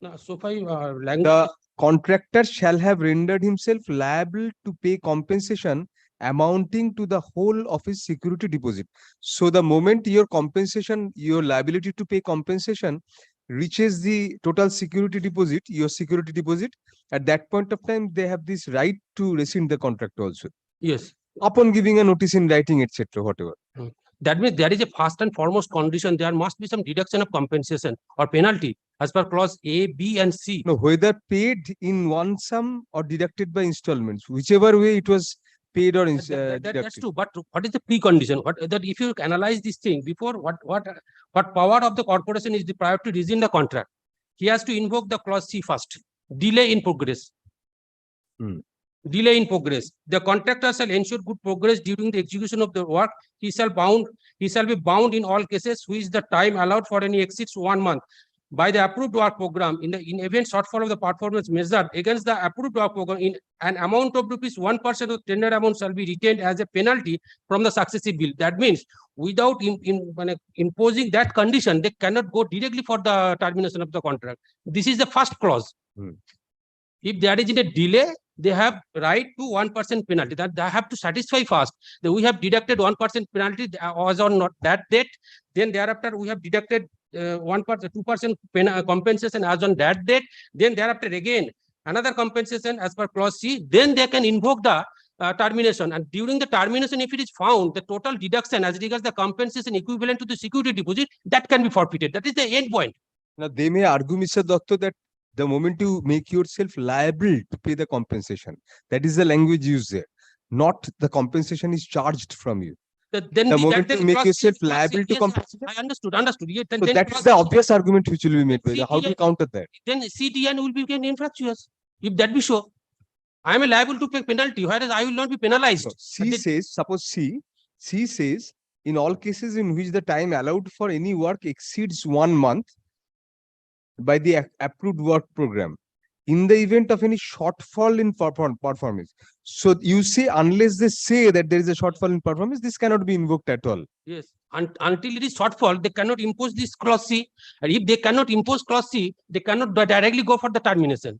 S8: No, so far, language.
S2: The contractor shall have rendered himself liable to pay compensation amounting to the whole of his security deposit. So the moment your compensation, your liability to pay compensation reaches the total security deposit, your security deposit, at that point of time, they have this right to rescind the contract also.
S8: Yes.
S2: Upon giving a notice in writing, etc., whatever.
S8: That means there is a first and foremost condition. There must be some deduction of compensation or penalty as per clause A, B, and C.
S2: No, whether paid in one sum or deducted by installments, whichever way it was paid or
S8: That's
S2: deducted.
S8: true. But what is the precondition? What that if you analyze this thing before, what power of the corporation is the prior to rescind the contract? He has to invoke the clause C first. Delay in progress. Delay in progress. The contractor shall ensure good progress during the execution of the work. He shall be bound in all cases which the time allowed for any exceeds 1 month by the approved work program in event shortfall of the performance measured against the approved work program in an amount of ₹1% of tender amount shall be retained as a penalty from the successive bill. That means without imposing that condition, they cannot go directly for the termination of the contract. This is the first clause. If there is a delay, they have right to 1% penalty that they have to satisfy first. Then we have deducted 1% penalty as on not that date. Then thereafter we have deducted 1%, 2% compensation as on that date. Then thereafter again another compensation as per clause C. Then they can invoke the termination, and during the termination, if it is found the total deduction as regards the compensation equivalent to the security deposit, that can be forfeited. That is the end point.
S2: Now they may argue, Mr. Dotto, that the moment you make yourself liable to pay the compensation, that is the language used there. Not the compensation is charged from you.
S8: Then
S2: The moment you make yourself liable to
S8: yes,
S2: compensation.
S8: I understood. Yeah,
S2: So that is the obvious argument which will be made.
S8: See,
S2: How do you counter that?
S8: Then CTN will become infractuous. If that be so, I am liable to pay penalty, whereas I will not be penalized.
S2: No, C says, suppose C says, in all cases in which the time allowed for any work exceeds 1 month by the approved work program, in the event of any shortfall in performance. So you say, unless they say that there is a shortfall in performance, this cannot be invoked at all.
S8: Yes, until it is shortfall, they cannot impose this clause C. And if they cannot impose clause C, they cannot directly go for the termination.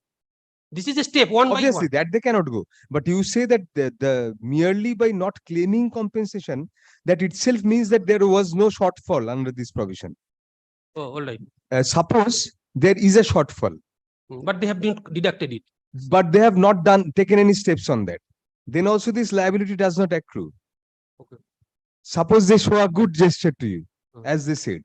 S8: This is a step one
S2: Obviously,
S8: by one.
S2: that they cannot go. But you say that the merely by not claiming compensation, that itself means that there was no shortfall under this provision.
S8: Oh, all right.
S2: Suppose there is a shortfall,
S8: But they have deducted it.
S2: but they have not taken any steps on that. Then also this liability does not accrue.
S8: Okay.
S2: Suppose they show a good gesture to you, as they said.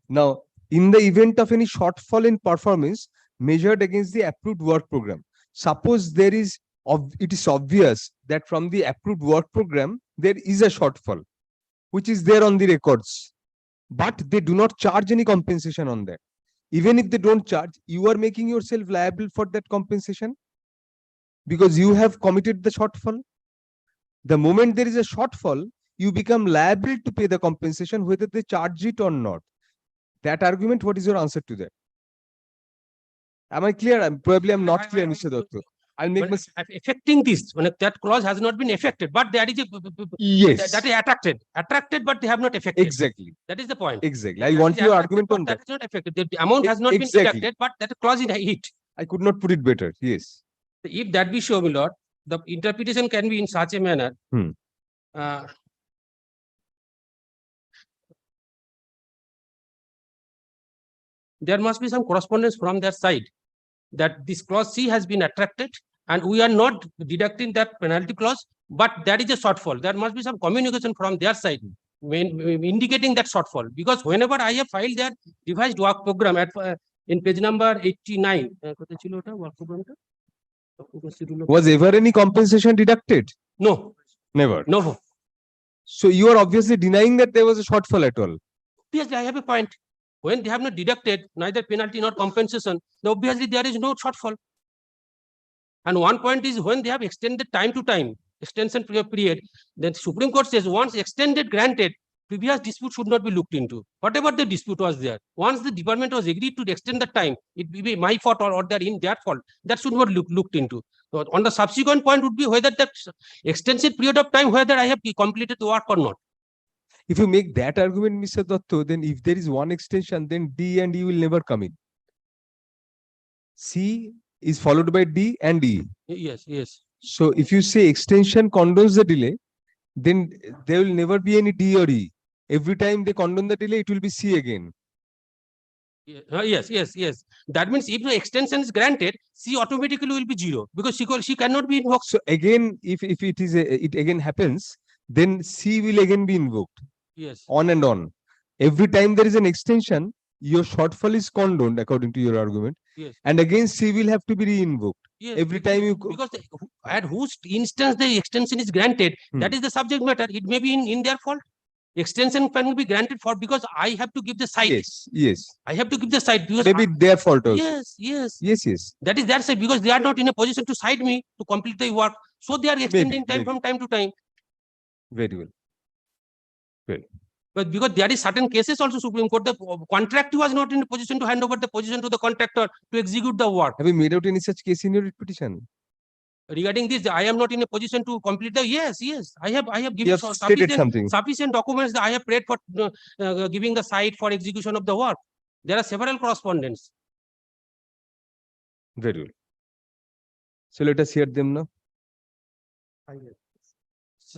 S2: Now, in the event of any shortfall in performance measured against the approved work program, suppose it is obvious that from the approved work program, there is a shortfall, which is there on the records. but they do not charge any compensation on that. Even if they don't charge, you are making yourself liable for that compensation because you have committed the shortfall. The moment there is a shortfall, you become liable to pay the compensation whether they charge it or not. That argument, what is your answer to that? Am I clear? I'm not clear, Mr. Dotto. I'll make
S8: When affecting this, when that clause has not been affected, but there is a
S2: yes,
S8: that is attracted, but they have not affected.
S2: exactly,
S8: That is the point.
S2: exactly. I
S8: That
S2: want
S8: is
S2: your
S8: attracted,
S2: argument
S8: but
S2: on that.
S8: that is not affected. The amount has not been
S2: Exactly.
S8: deducted, but that clause is hit.
S2: I could not put it better. Yes.
S8: If that be so, my lord, the interpretation can be in such a manner. There must be some correspondence from their side that this clause C has been attracted and we are not deducting that penalty clause, but that is a shortfall. There must be some communication from their side when indicating that shortfall, because whenever I have filed their revised work program at in page number 89,
S2: Was ever any compensation deducted?
S8: No.
S2: Never.
S8: No.
S2: So you are obviously denying that there was a shortfall at all.
S8: Yes, I have a point. When they have not deducted neither penalty nor compensation, then obviously there is no shortfall. And one point is when they have extended time to time, extension period, then Supreme Court says once extended granted, previous dispute should not be looked into. Whatever the dispute was there, once the department was agreed to extend the time, it will be my fault or their fault. That should not looked into. So on the subsequent point would be whether that extensive period of time, whether I have completed the work or not.
S2: If you make that argument, Mr. Dotto, then if there is one extension, then D and E will never come in. C is followed by D and E.
S8: Yes, yes.
S2: So if you say extension condones the delay, then there will never be any D or E. Every time they condone the delay, it will be C again.
S8: Yes. That means if the extension is granted, C automatically will be 0 because she cannot be invoked.
S2: So again, if it is it again happens, then C will again be invoked.
S8: Yes.
S2: On and on. Every time there is an extension, your shortfall is condoned according to your argument.
S8: Yes.
S2: And again, C will have to be re-invoked.
S8: Yes,
S2: Every time you
S8: because at whose instance the extension is granted, that is the subject matter. It may be in their fault. Extension can be granted for because I have to give the site.
S2: Yes.
S8: I have to give the site because
S2: Maybe their fault also.
S8: Yes. That is their side because they are not in a position to cite me to complete the work. So they are extending time from time to time.
S2: Very well.
S8: But because there is certain cases also Supreme Court, the contractor was not in a position to hand over the position to the contractor to execute the work.
S2: Have you made out any such case in your petition?
S8: Regarding this, I am not in a position to complete the. Yes. I have given sufficient documents that I have prayed for giving the site for execution of the work. There are several correspondence.
S2: Very well. So let us hear them now.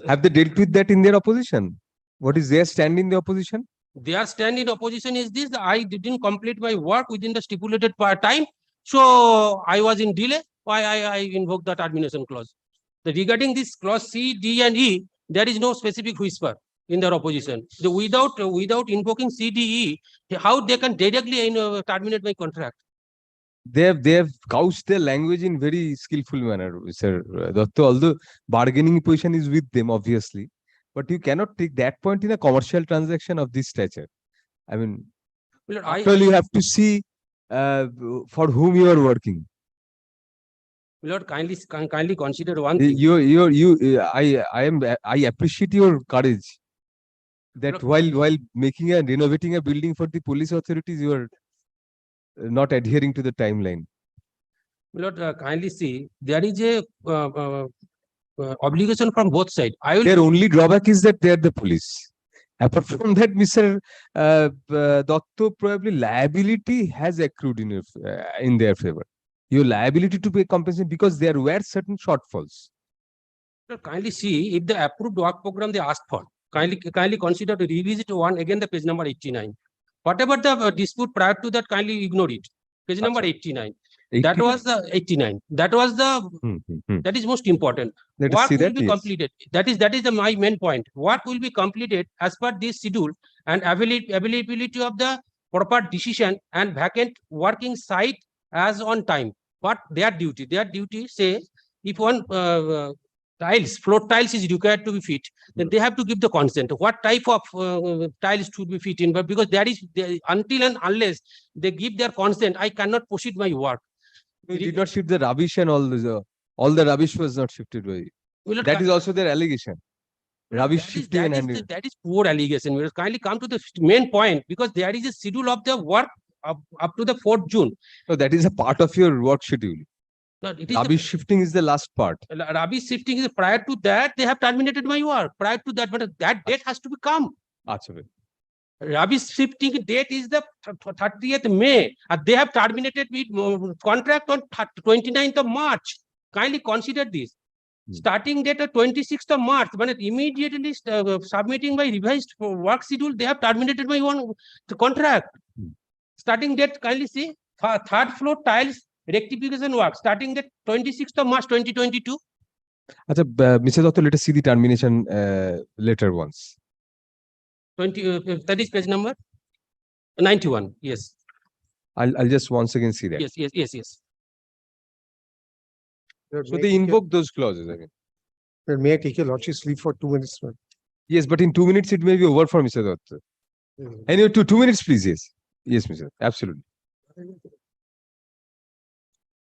S2: Have they dealt with that in their opposition? What is their stand in the opposition?
S8: Their stand in opposition is this: I didn't complete my work within the stipulated time, so I was in delay. Why I invoke that termination clause. Regarding this clause C, D, and E, there is no specific whisper in their opposition. Without invoking C, D, E, how they can directly terminate my contract?
S2: They have couched their language in very skillful manner, Sir Dotto, although bargaining position is with them, obviously. But you cannot take that point in a commercial transaction of this stature. I mean, you have to see for whom you are working.
S8: Lord, kindly consider one thing.
S2: I appreciate your courage. That while making and renovating a building for the police authorities, you are not adhering to the timeline.
S8: Lord, kindly see, there is a obligation from both sides.
S2: Their only drawback is that they are the police. Apart from that, Mr. Dotto, probably liability has accrued in their favor. Your liability to pay compensation because there were certain shortfalls.
S8: Kindly see if the approved work program they asked for. Kindly consider to revisit one again the page number 89. Whatever the dispute prior to that, kindly ignore it. Page number 89. That was the 89. That was the that is most important. Work will be completed. That is my main point. Work will be completed as per this schedule and availability of the proper decision and vacant working site as on time. But their duty says if one tiles, floor tiles is required to be fit, then they have to give the consent. What type of tiles should be fit in? But because until and unless they give their consent, I cannot proceed my work.
S2: We did not shift the rubbish and all the rubbish was not shifted by you. That is also their allegation. Rubbish shifting and handling.
S8: That is poor allegation. We will kindly come to the main point, because there is a schedule of the work up to the 4th June.
S2: So that is a part of your work schedule.
S8: No, it is
S2: Rubbish shifting is the last part.
S8: rubbish shifting is prior to that, they have terminated my work. Prior to that, but that date has to become. Rubbish shifting date is the 30th May. And they have terminated with contract on 29th of March. Kindly consider this. Starting date of 26th of March, when immediately submitting my revised work schedule, they have terminated my contract. Starting date, kindly see, third floor tiles rectification work, starting date 26th of March 2022.
S2: Mr. Dotto, let us see the termination letter once.
S8: That is page number 91. Yes.
S2: I'll just once again see that.
S8: Yes.
S2: So they invoke those clauses again.
S1: May I take your lordship's leave for 2 minutes? Sir?
S2: Yes, but in 2 minutes it may be over for Mr. Dotto. Anyway, 2 minutes, please. Yes, Mr. Absolutely.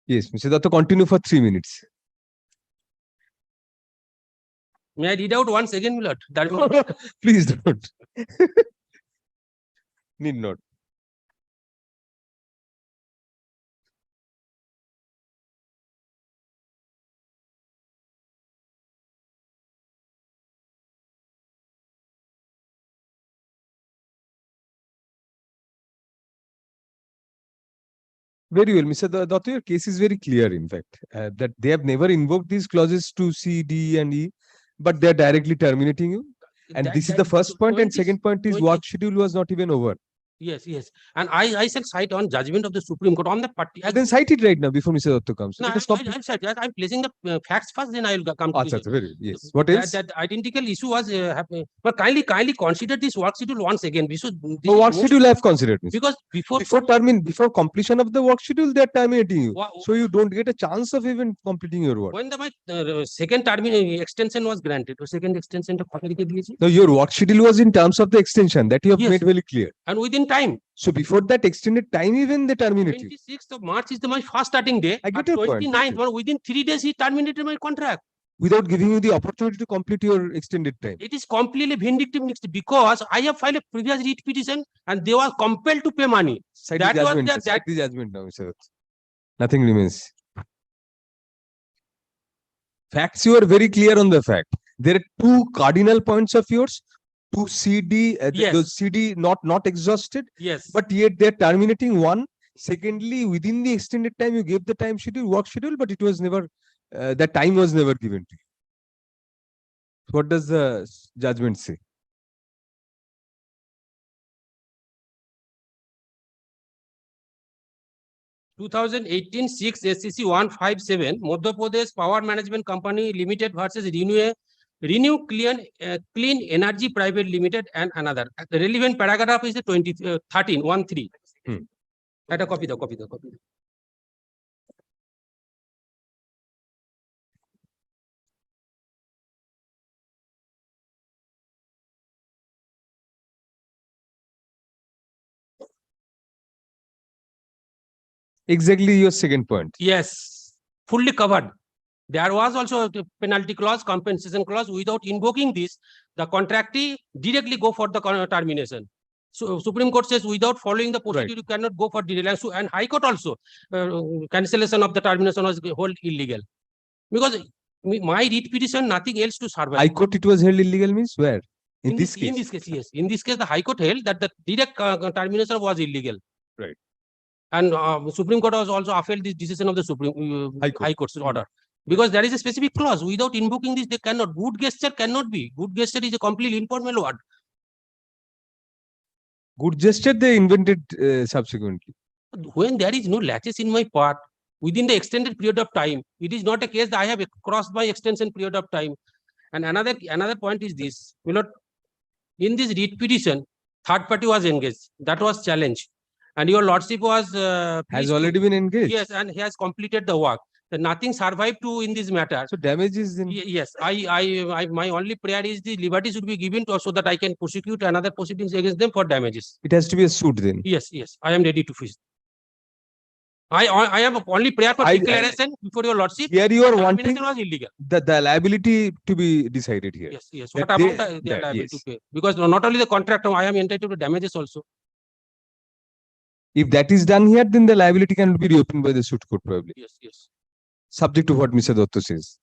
S2: Yes, Mr. Dotto, continue for 3 minutes.
S8: May I read out once again, Milord?
S2: Please don't. Need not. Very well, Mr. Dotto, your case is very clear, in fact, that they have never invoked these clauses to C, D, and E, but they are directly terminating you. And this is the first point, and second point is work schedule was not even over.
S8: Yes. And I shall cite on judgment of the Supreme Court on the party.
S2: Then cite it right now before Mr. Dotto comes.
S8: No, I'm placing the facts first, then I will come to this.
S2: Very yes. What else?
S8: That identical issue was happening. But kindly consider this work schedule once again.
S2: Work schedule I have considered.
S8: Because before
S2: completion of the work schedule, they are terminating you. So you don't get a chance of even completing your work.
S8: When my second extension was granted, or second extension to
S2: no, your work schedule was in terms of the extension that you have made very clear.
S8: And within time.
S2: So before that extended time, even they terminated.
S8: 26th of March is my first starting day.
S2: I get your
S8: 29th, point. Within 3 days, he terminated my contract.
S2: Without giving you the opportunity to complete your extended time.
S8: It is completely vindictive because I have filed a previous writ petition and they were compelled to pay money.
S2: Cite the judgment now, sir. Nothing remains. Facts, you are very clear on the fact. There are 2 cardinal points of yours. To CD, the CD not exhausted.
S8: Yes.
S2: But yet they're terminating one. Secondly, within the extended time, you gave the time schedule, work schedule, but it was never, the time was never given to you. What does the judgment say?
S8: (2018) 6 SCC 157 Madhya Pradesh Power Management Company Limited versus Renew Clean Energy Private Limited and another. The relevant paragraph is the 13. Let a copy.
S2: Exactly your second point.
S8: Yes, fully covered. There was also a penalty clause, compensation clause. Without invoking this, the contractee directly go for the termination. So Supreme Court says without following the procedure, you cannot go for delay. So, and High Court also, cancellation of the termination was held illegal. Because my writ petition, nothing else to survive.
S2: High Court, it was held illegal means where? In this case?
S8: In this case, yes. In this case, the High Court held that the direct termination was illegal.
S2: Right.
S8: And Supreme Court has also upheld this decision of the Supreme High Court's order. Because there is a specific clause. Without invoking this, they cannot. Good gesture cannot be. Good gesture is a completely informal word.
S2: Good gesture they invented subsequently.
S8: When there is no latches in my part, within the extended period of time, it is not a case that I have crossed my extension period of time. And another point is this. In this writ petition, third party was engaged. That was challenged. And your lordship was...
S2: has already been engaged.
S8: Yes, and he has completed the work. Nothing survived to in this matter.
S2: So damages in.
S8: Yes, my only prayer is the liberty should be given to us so that I can prosecute another proceedings against them for damages.
S2: It has to be a suit then.
S8: Yes, I am ready to fish. I am only prayer for declaration before your lordship.
S2: Here you are wanting
S8: Termination was illegal.
S2: the liability to be decided here.
S8: Yes.
S2: That
S8: What
S2: they-
S8: amount they are
S2: that-
S8: liable
S2: yes.
S8: to pay? Because not only the contract, I am entitled to damages also.
S2: If that is done here, then the liability can be reopened by the suit court probably,
S8: Yes.
S2: subject to what Mr. Dotto says.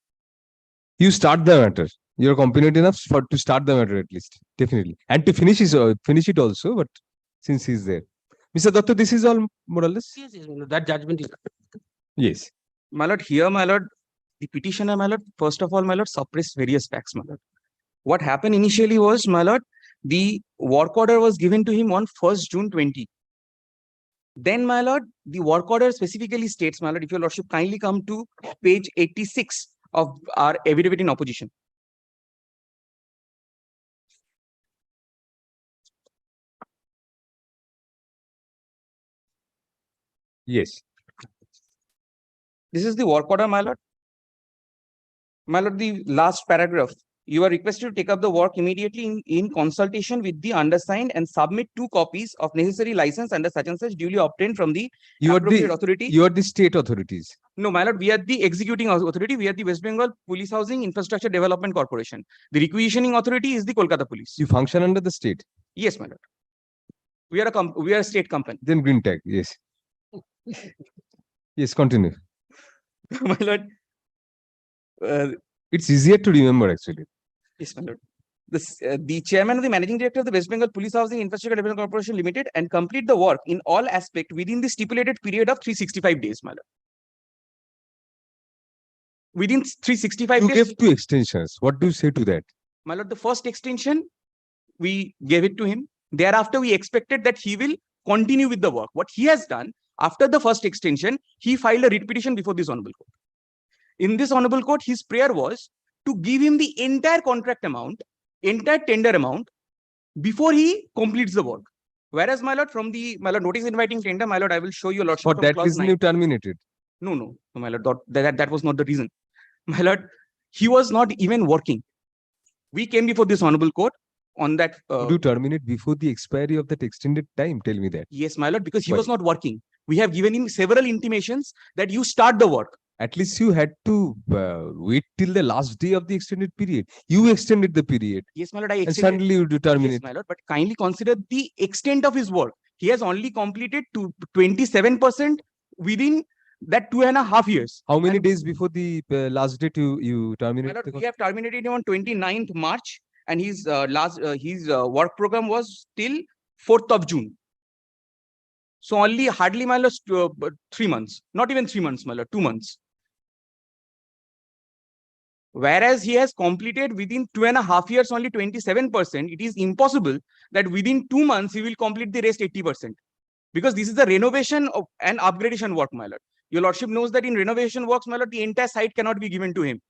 S2: You start the matter. You are competent enough to start the matter at least, definitely, and to finish it also. But since he's there, Mr. Dotto, this is all more or less.
S8: Yes, that judgment is.
S2: Yes.
S6: My lord, here, my lord, the petitioner, my lord, first of all, my lord, suppressed various facts, my lord. What happened initially was, my lord, the work order was given to him on 1st June 20. Then, my lord, the work order specifically states, my lord, if your lordship kindly come to page 86 of our affidavit in opposition.
S2: Yes.
S6: This is the work order, my lord. My lord, the last paragraph. You are requested to take up the work immediately in consultation with the undersigned and submit 2 copies of necessary license under such and such duly obtained from the appropriate authority.
S2: You are the state authorities.
S6: No, my lord, we are the executing authority. We are the West Bengal Police Housing Infrastructure Development Corporation. The requisitioning authority is the Kolkata Police.
S2: You function under the state.
S6: Yes, my lord. We are a state company.
S2: Then green tag. Yes. Yes. Continue.
S6: My lord.
S2: It's easier to remember actually.
S6: Yes, my lord. The chairman of the managing director of the West Bengal Police Housing Infrastructure Development Corporation Limited and complete the work in all aspects within the stipulated period of 365 days, my lord. Within 365
S2: You
S6: days.
S2: gave 2 extensions. What do you say to that?
S6: My lord, the first extension, we gave it to him. Thereafter, we expected that he will continue with the work. What he has done, after the first extension, he filed a writ petition before this honorable court. In this honorable court, his prayer was to give him the entire contract amount, entire tender amount, before he completes the work. Whereas, my lord, from the notice inviting tender, my lord, I will show you a lot.
S2: For that reason, you terminated.
S6: No, my lord, that was not the reason. My lord, he was not even working. We came before this honorable court on that.
S2: Would you terminate before the expiry of that extended time? Tell me that.
S6: Yes, my lord, because he
S2: Why?
S6: was not working. We have given him several intimations that you start the work.
S2: At least you had to wait till the last day of the extended period. You extended the period.
S6: Yes, my lord, I
S2: And
S6: extended.
S2: suddenly you determine
S6: Yes,
S2: it.
S6: my lord, but kindly consider the extent of his work. He has only completed to 27% within that 2.5 years.
S2: How many
S6: And,
S2: days before the last date you
S6: my
S2: terminated?
S6: lord,
S2: the
S6: we have terminated him on 29th March, and his work program was till 4th of June. So only hardly, my lord, 3 months. Not even 3 months, my lord, 2 months. Whereas he has completed within 2.5 years only 27%, it is impossible that within 2 months he will complete the rest 80%. Because this is the renovation of and upgradation work, my lord. Your lordship knows that in renovation works, my lord, the entire site cannot be given to him.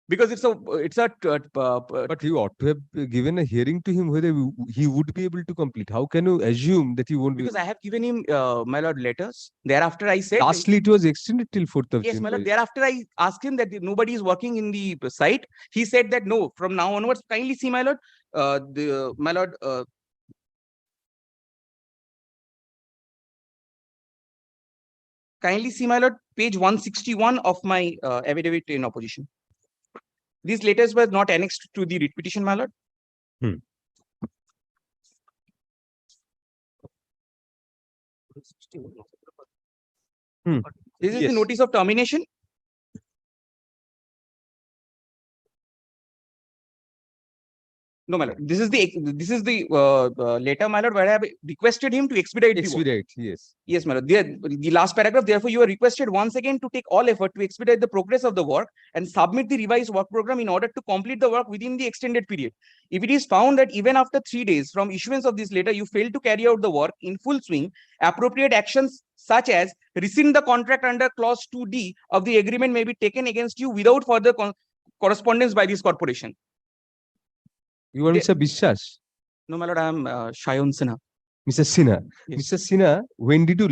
S6: Because it's a
S2: But you ought to have given a hearing to him whether he would be able to complete. How can you assume that he won't be?
S6: because I have given him, my lord, letters. Thereafter, I said.
S2: Lastly, it was extended till 4th of
S6: Yes,
S2: June.
S6: my lord. Thereafter, I asked him that nobody is working in the site. He said that no, from now onwards, kindly see, my lord, my lord, kindly see, my lord, page 161 of my affidavit in opposition. These letters were not annexed to the writ petition, my lord. This is
S2: Yes.
S6: the notice of termination. No, my lord. This is the letter, my lord, where I have requested him to expedite the work.
S2: Expedite, yes.
S6: Yes, my lord. The last paragraph, therefore, you are requested once again to take all effort to expedite the progress of the work and submit the revised work program in order to complete the work within the extended period. If it is found that even after 3 days from issuance of this letter, you fail to carry out the work in full swing, appropriate actions such as rescind the contract under clause 2D of the agreement may be taken against you without further correspondence by this corporation.
S2: You are Mr. Bishas.
S6: No, my lord, I am Shayon Sinha.
S2: Mr. Sinha.
S6: Yes.
S2: Mr. Sinha, when did you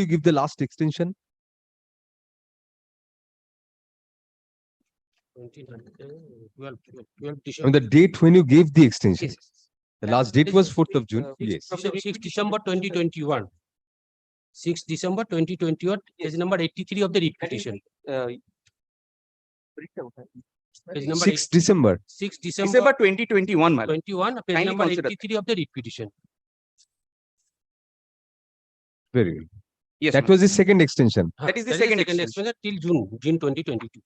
S2: give the last extension?
S8: 12
S2: I mean,
S8: December.
S2: the date when you gave the extension.
S8: Yes.
S2: The last date was 4th of June. Yes.
S8: 6 December 2021. 6 December 2021, page number 83 of the read petition. Page number
S2: 6th December.
S8: 6
S6: December
S8: December
S6: 2021, my lord.
S8: 21, page
S6: Kindly
S8: number
S6: consider.
S8: 83 of the read petition.
S2: Very good.
S6: Yes,
S2: That
S6: my lord.
S2: was the second extension.
S6: That is the second extension.
S8: extension till June 2022.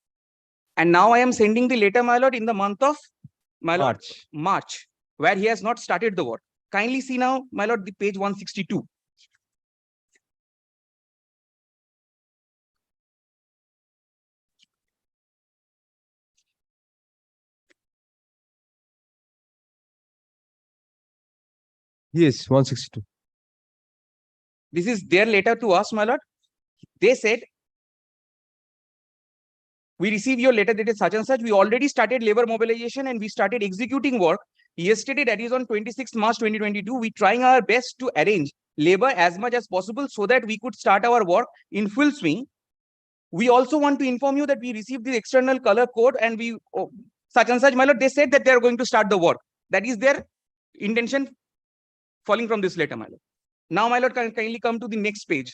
S6: And now I am sending the letter, my lord, in the month of my lord,
S2: March.
S6: March, where he has not started the work. Kindly see now, my lord, the page 162.
S2: Yes, 162.
S6: This is their letter to us, my lord. They said, we received your letter dated such and such. We already started labor mobilization and we started executing work. Yesterday, that is on 26th March 2022, we trying our best to arrange labor as much as possible so that we could start our work in full swing. We also want to inform you that we received the external color code and we, such and such, my lord, they said that they are going to start the work. That is their intention falling from this letter, my lord. Now, my lord, kindly come to the next page,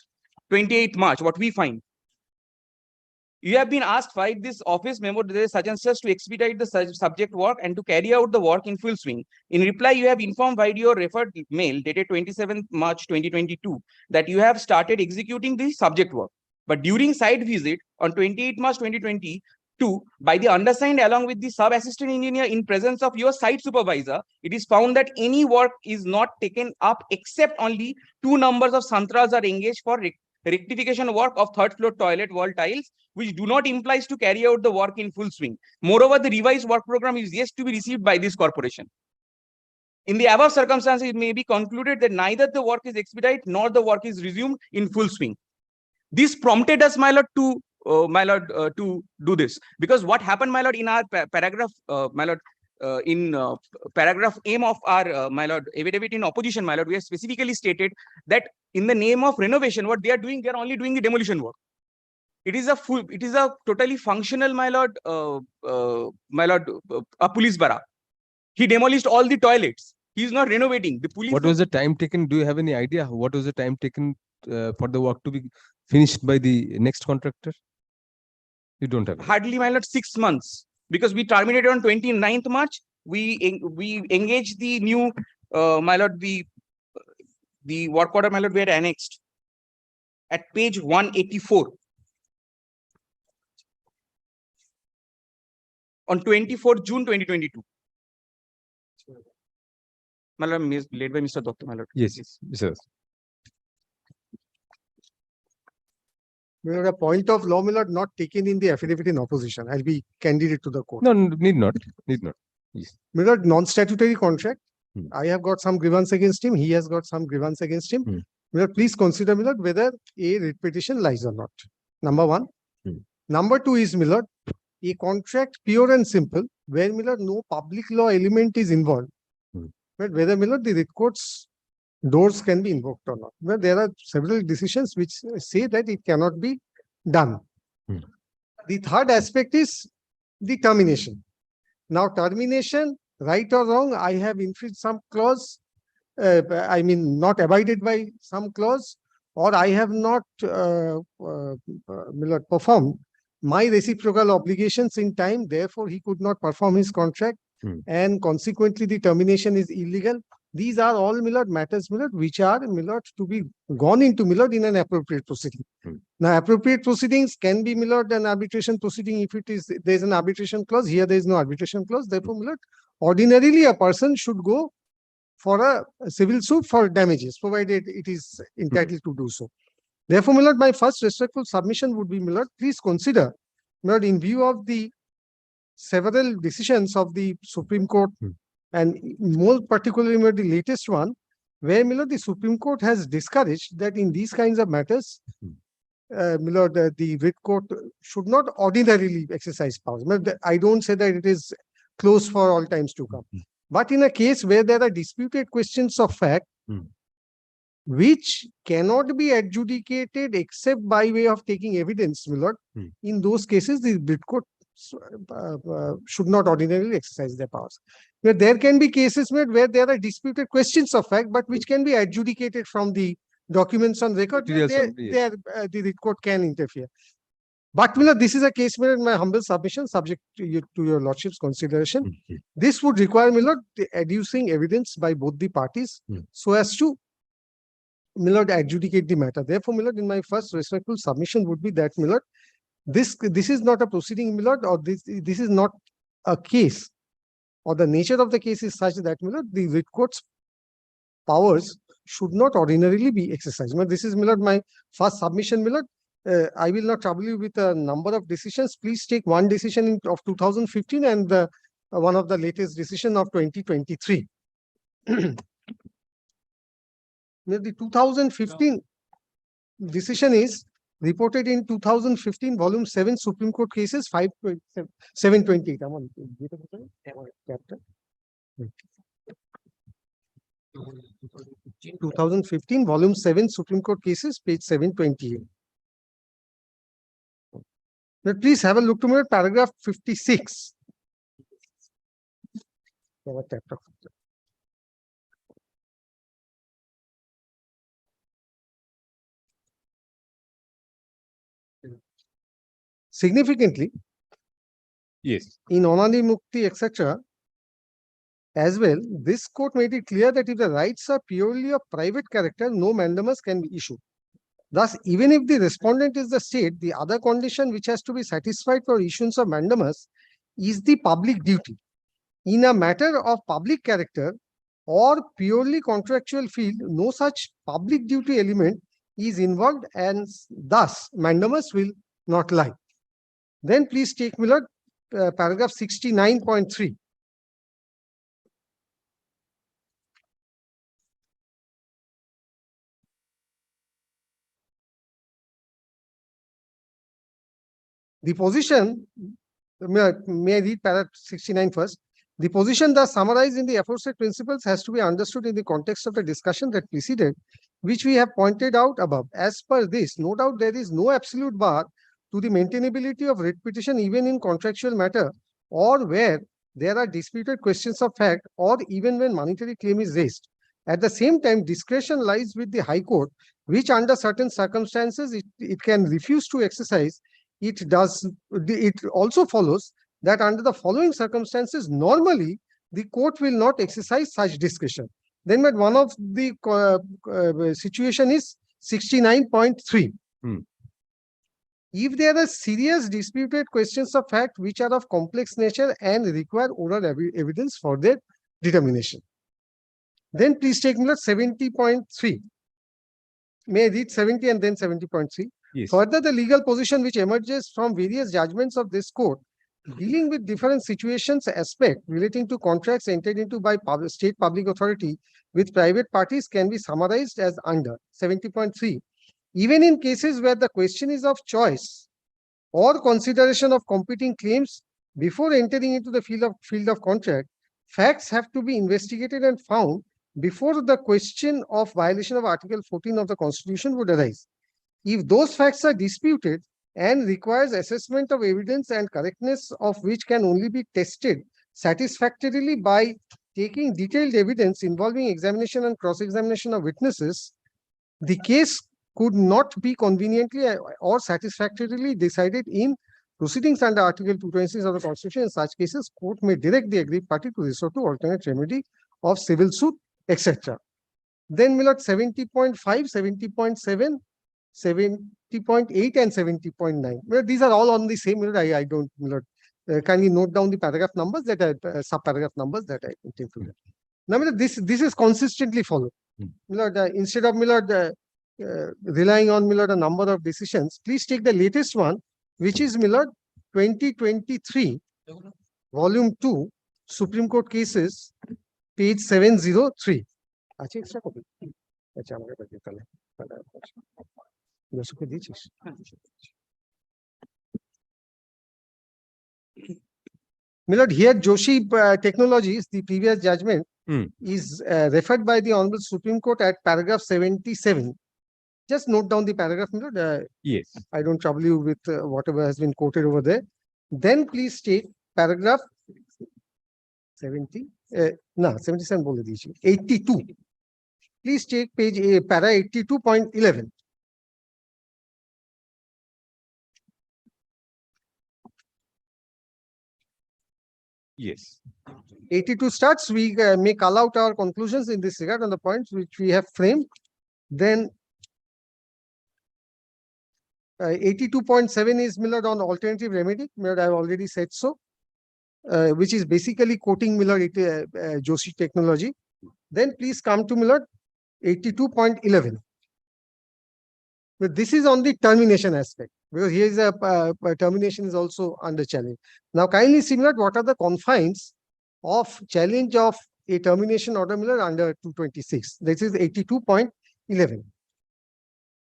S6: 28th March, what we find. You have been asked by this office memo such and such to expedite the subject work and to carry out the work in full swing. In reply, you have informed via your referred mail dated 27th March 2022 that you have started executing the subject work. But during site visit on 28th March 2022, by the undersigned along with the sub-assistant engineer in presence of your site supervisor, it is found that any work is not taken up except only 2 numbers of santras are engaged for rectification work of third floor toilet wall tiles, which do not imply to carry out the work in full swing. Moreover, the revised work program is yet to be received by this corporation. In the above circumstances, it may be concluded that neither the work is expedited nor the work is resumed in full swing. This prompted us, my lord, to to do this, because what happened, my lord, in our paragraph, my lord, in paragraph aim of our my lord affidavit in opposition, my lord, we have specifically stated that in the name of renovation, what they are doing, they are only doing the demolition work. It is a totally functional, my lord, a police barrack. He demolished all the toilets. He is not renovating. The police.
S2: What was the time taken? Do you have any idea? What was the time taken for the work to be finished by the next contractor? You don't have.
S6: Hardly, my lord, 6 months, because we terminated on 29th March. We engaged the new, my lord, the work order, my lord, were annexed at page 184. On 24th June 2022. My lord, led by Mr. Dr. My lord.
S2: Yes, sir.
S1: A point of law, my lord, not taken in the affidavit in opposition. I'll be candidate to the court.
S2: No, need not. Need not. Yes.
S1: My lord, non-statutory contract.
S2: Hmm.
S1: I have got some grievance against him. He has got some grievance against him.
S2: Hmm.
S1: My lord, please consider, my lord, whether a writ petition lies or not. Number one.
S2: Hmm.
S1: Number two is, my lord, a contract pure and simple, where, my lord, no public law element is involved.
S2: Hmm.
S1: But whether, my lord, the writ court's doors can be invoked or not. Well, there are several decisions which say that it cannot be done.
S2: Hmm.
S1: The third aspect is the termination. Now, termination, right or wrong, I have infringed some clause, I mean, not abided by some clause, or I have not performed my reciprocal obligations in time, therefore he could not perform his contract, and consequently the termination is illegal. These are all, my lord, matters, my lord, which are, my lord, to be gone into, my lord, in an appropriate proceeding. Now, appropriate proceedings can be, my lord, an arbitration proceeding if it is, there is an arbitration clause. Here there is no arbitration clause. Therefore, my lord, ordinarily a person should go for a civil suit for damages, provided it is entitled to do so. Therefore, my lord, my first respectful submission would be, my lord, please consider, my lord, in view of the several decisions of the Supreme Court, and more particularly, my lord, the latest one, where, my lord, the Supreme Court has discouraged that in these kinds of matters, my lord, the writ court should not ordinarily exercise powers. I don't say that it is closed for all times to come. But in a case where there are disputed questions of fact, which cannot be adjudicated except by way of taking evidence, my lord, in those cases, the writ court should not ordinarily exercise their powers. But there can be cases where there are disputed questions of fact, but which can be adjudicated from the documents on record. Where the writ court can interfere. But this is a case where, in my humble submission, subject to your lordship's consideration, this would require the adducing evidence by both the parties so as to adjudicate the matter. Therefore, in my first respectful submission would be that this is not a proceeding, or this is not a case, or the nature of the case is such that the writ court's powers should not ordinarily be exercised. This is my first submission. I will not trouble you with a number of decisions. Please take one decision of 2015 and one of the latest decision of 2023. The 2015 decision is reported in 2015, volume 7, Supreme Court cases 728. 2015, volume 7, Supreme Court cases, page 728. Now, please have a look to paragraph 56. Significantly,
S2: yes,
S1: in Onali Mukti, etc., as well, this court made it clear that if the rights are purely of private character, no mandamus can be issued. Thus, even if the respondent is the state, the other condition which has to be satisfied for issuance of mandamus is the public duty. In a matter of public character or purely contractual field, no such public duty element is involved, and thus mandamus will not lie. Then please take paragraph 69.3. The position, may I read paragraph 69 first? The position thus summarized in the aforesaid principles has to be understood in the context of the discussion that preceded, which we have pointed out above. As per this, no doubt there is no absolute bar to the maintainability of writ petition even in contractual matter, or where there are disputed questions of fact, or even when monetary claim is raised. At the same time, discretion lies with the High Court, which under certain circumstances it can refuse to exercise. It also follows that under the following circumstances, normally the court will not exercise such discretion. Then one of the situation is 69.3. If there are serious disputed questions of fact which are of complex nature and require oral evidence for their determination. Then please take 70.3. May I read 70 and then 70.3?
S2: Yes.
S1: Further, the legal position which emerges from various judgments of this court dealing with different situations aspect relating to contracts entered into by state public authority with private parties can be summarized as under 70.3. Even in cases where the question is of choice or consideration of competing claims before entering into the field of contract, facts have to be investigated and found before the question of violation of Article 14 of the Constitution would arise. If those facts are disputed and requires assessment of evidence and correctness of which can only be tested satisfactorily by taking detailed evidence involving examination and cross-examination of witnesses, the case could not be conveniently or satisfactorily decided in proceedings under Article 226 of the Constitution. In such cases, court may direct the aggrieved party to resort to alternate remedy of civil suit, etc. Then 70.5, 70.7, 70.8 and 70.9. Well, these are all on the same. I don't kindly note down the paragraph numbers that are subparagraph numbers that I included. Now, this is consistently followed. Instead of relying on a number of decisions, please take the latest one, which is 2023, volume 2, Supreme Court cases, page 703. Extra copy. Here Joshi Technologies, the previous judgment is referred by the Honorable Supreme Court at paragraph 77. Just note down the paragraph.
S2: Yes.
S1: I don't trouble you with whatever has been quoted over there. Then please take paragraph 70, 77 bole diyechi, 82. Please take page para 82.11.
S2: Yes.
S1: 82 starts, we may call out our conclusions in this regard on the points which we have framed. Then 82.7 is Millard on alternative remedy. Millard, I have already said so, which is basically quoting Millard Joshi technology. Then please come to Millard 82.11. But this is on the termination aspect, because here is a termination is also under challenge. Now, kindly see Millard, what are the confines of challenge of a termination order Millard under 226. This is 82.11.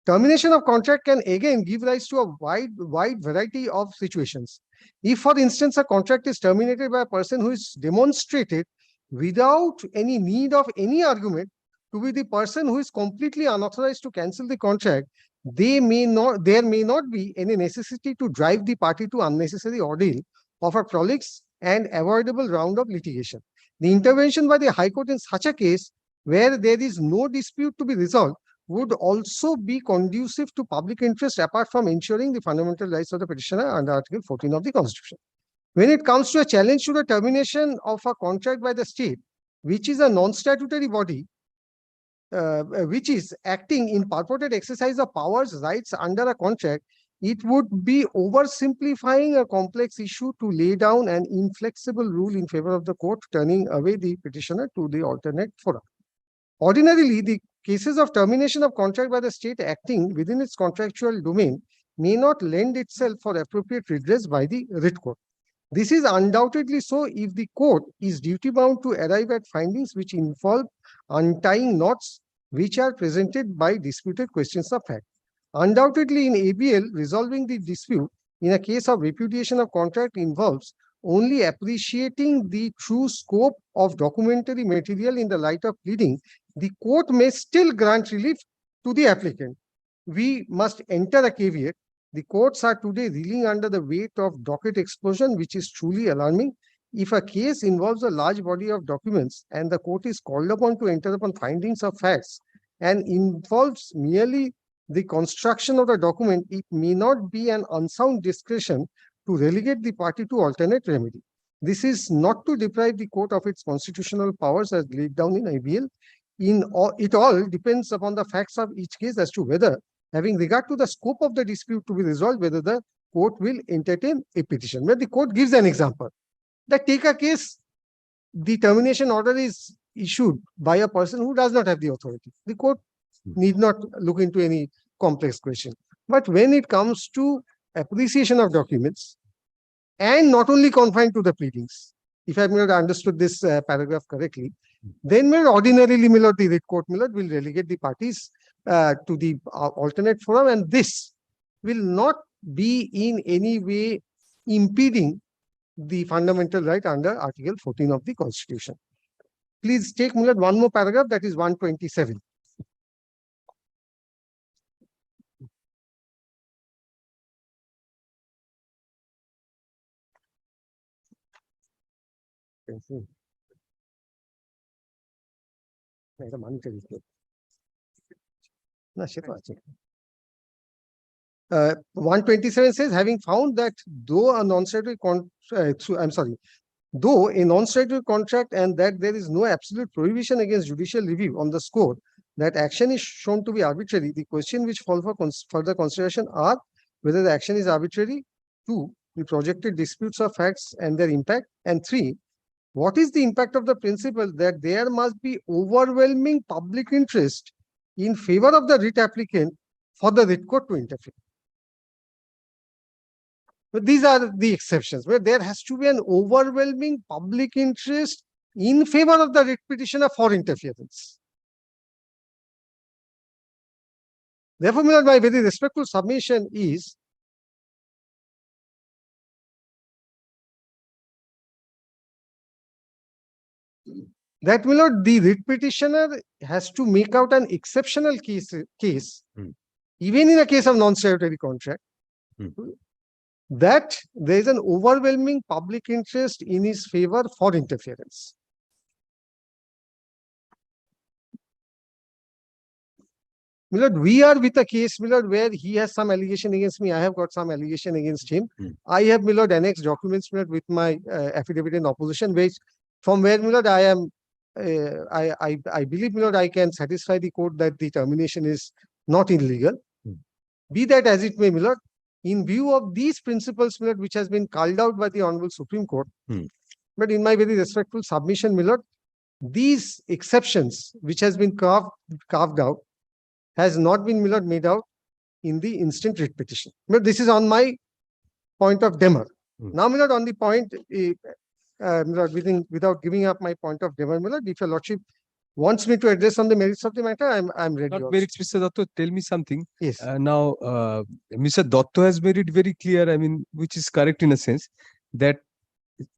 S1: Termination of contract can again give rise to a wide variety of situations. If, for instance, a contract is terminated by a person who is demonstrated without any need of any argument to be the person who is completely unauthorized to cancel the contract, there may not be any necessity to drive the party to unnecessary ordeal of a prolix and avoidable round of litigation. The intervention by the High Court in such a case where there is no dispute to be resolved would also be conducive to public interest apart from ensuring the fundamental rights of the petitioner under Article 14 of the Constitution. When it comes to a challenge to the termination of a contract by the state, which is a non-statutory body, which is acting in purported exercise of powers, rights under a contract, it would be oversimplifying a complex issue to lay down an inflexible rule in favor of the court, turning away the petitioner to the alternate forum. Ordinarily, the cases of termination of contract by the state acting within its contractual domain may not lend itself for appropriate redress by the writ court. This is undoubtedly so if the court is duty-bound to arrive at findings which involve untying knots which are presented by disputed questions of fact. Undoubtedly, in ABL, resolving the dispute in a case of repudiation of contract involves only appreciating the true scope of documentary material in the light of pleading. The court may still grant relief to the applicant. We must enter a caveat. The courts are today reeling under the weight of docket explosion, which is truly alarming. If a case involves a large body of documents and the court is called upon to enter upon findings of facts and involves merely the construction of the document, it may not be an unsound discretion to relegate the party to alternate remedy. This is not to deprive the court of its constitutional powers as laid down in IBL. It all depends upon the facts of each case as to whether, having regard to the scope of the dispute to be resolved, whether the court will entertain a petition. Where the court gives an example. That take a case, the termination order is issued by a person who does not have the authority. The court need not look into any complex question. But when it comes to appreciation of documents, and not only confined to the pleadings, if I may have understood this paragraph correctly, then ordinarily the writ court will relegate the parties to the alternate forum, and this will not be in any way impeding the fundamental right under Article 14 of the Constitution. Please take one more paragraph, that is 127. এটা মানিটা দিতে না, সেটা আছে। 127 says, having found that though a non-statutory contract and that there is no absolute prohibition against judicial review on the score that action is shown to be arbitrary, the question which fall for further consideration are whether the action is arbitrary, 2, the projected disputes of facts and their impact, and 3, what is the impact of the principle that there must be overwhelming public interest in favor of the writ applicant for the writ court to interfere? But these are the exceptions where there has to be an overwhelming public interest in favor of the writ petitioner for interference. Therefore, my very respectful submission is that the writ petitioner has to make out an exceptional case, even in a case of non-statutory contract, that there is an overwhelming public interest in his favor for interference. Milord, we are with a case, Milord, where he has some allegation against me. I have got some allegation against him. I have, Milord, annexed documents, Milord, with my affidavit in opposition, which from where, Milord, I am, I believe, Milord, I can satisfy the court that the termination is not illegal. Be that as it may, Milord, in view of these principles, Milord, which has been called out by the Honorable Supreme Court, but in my very respectful submission, Milord, these exceptions which has been carved out has not been, Milord, made out in the instant writ petition. But this is on my point of demur. Now, Milord, on the point, Milord, without giving up my point of demur, Milord, if your lordship wants me to address on the merits of the matter, I'm ready.
S2: Not
S1: also.
S2: merits, Mr. Dotto, tell me something.
S1: Yes.
S2: Now, Mr. Dotto has made it very clear, I mean, which is correct in a sense, that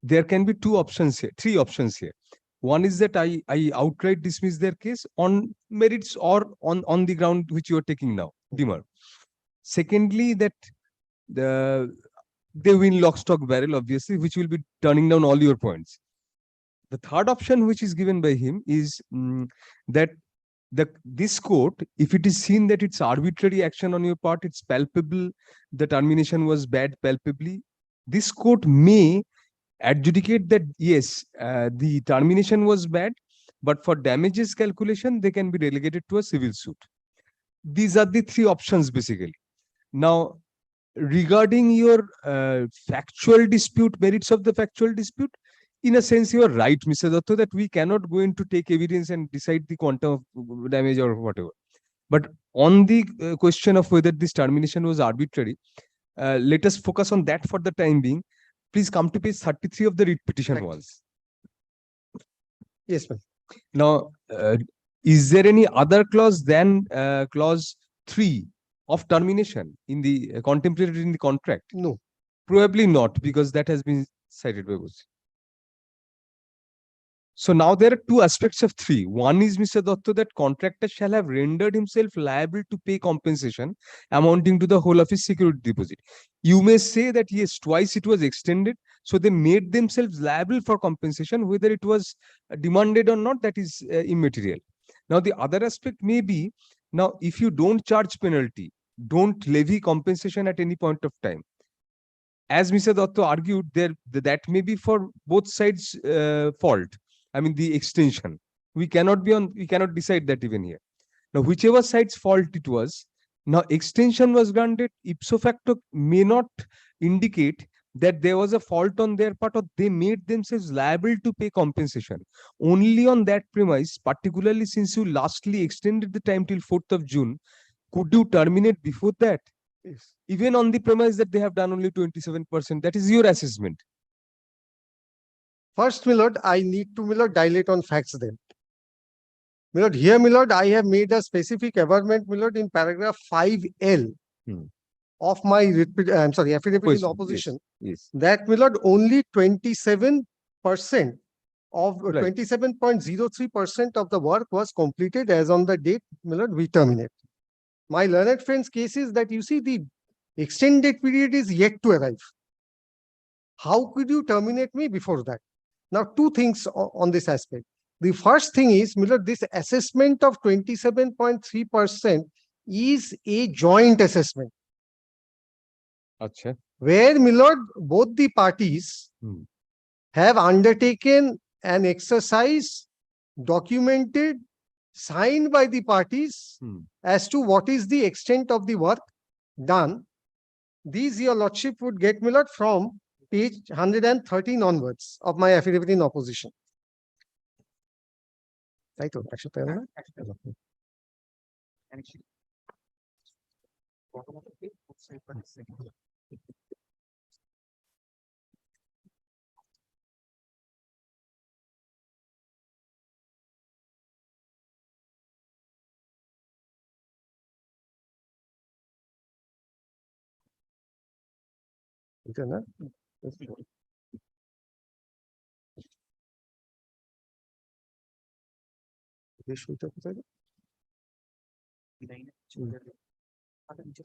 S2: there can be three options here. One is that I outright dismiss their case on merits or on the ground which you are taking now, demur. Secondly, that they win lock, stock, barrel, obviously, which will be turning down all your points. The third option which is given by him is that this court, if it is seen that it's arbitrary action on your part, it's palpable, the termination was bad palpably, this court may adjudicate that yes, the termination was bad, but for damages calculation, they can be relegated to a civil suit. These are the three options basically. Now, regarding your factual dispute, merits of the factual dispute, in a sense, you are right, Mr. Dotto, that we cannot go in to take evidence and decide the quantum of damage or whatever. But on the question of whether this termination was arbitrary, let us focus on that for the time being. Please come to page 33 of the writ petition once.
S1: Yes, ma'am.
S2: Now, is there any other clause than clause 3 of termination in the contemplated in the contract?
S1: No.
S2: Probably not, because that has been cited by both. So now there are two aspects of 3. One is, Mr. Dotto, that contractor shall have rendered himself liable to pay compensation amounting to the whole of his security deposit. You may say that yes, twice it was extended, so they made themselves liable for compensation, whether it was demanded or not, that is immaterial. Now the other aspect may be, now if you don't charge penalty, don't levy compensation at any point of time, as Mr. Dotto argued, that may be for both sides' fault. I mean, the extension. We cannot decide that even here. Now, whichever side's fault it was, now extension was granted, ipso facto may not indicate that there was a fault on their part or they made themselves liable to pay compensation. Only on that premise, particularly since you lastly extended the time till 4th of June, could you terminate before that?
S1: Yes.
S2: Even on the premise that they have done only 27%, that is your assessment.
S1: First, Milord, I need to, Milord, dilate on facts then. Milord, here, Milord, I have made a specific averment, Milord, in paragraph 5L of my affidavit in opposition.
S2: Yes.
S1: That, Milord, only 27% of
S2: Right.
S1: 27.03% of the work was completed as on the date, Milord, we terminate. My learned friend's case is that you see the extended period is yet to arrive. How could you terminate me before that? Now, two things on this aspect. The first thing is, Milord, this assessment of 27.3% is a joint assessment.
S2: Achha.
S1: Where, Milord, both the parties have undertaken an exercise documented, signed by the parties as to what is the extent of the work done. These, your lordship, would get, Milord, from page 113 onwards of my affidavit in opposition. Right.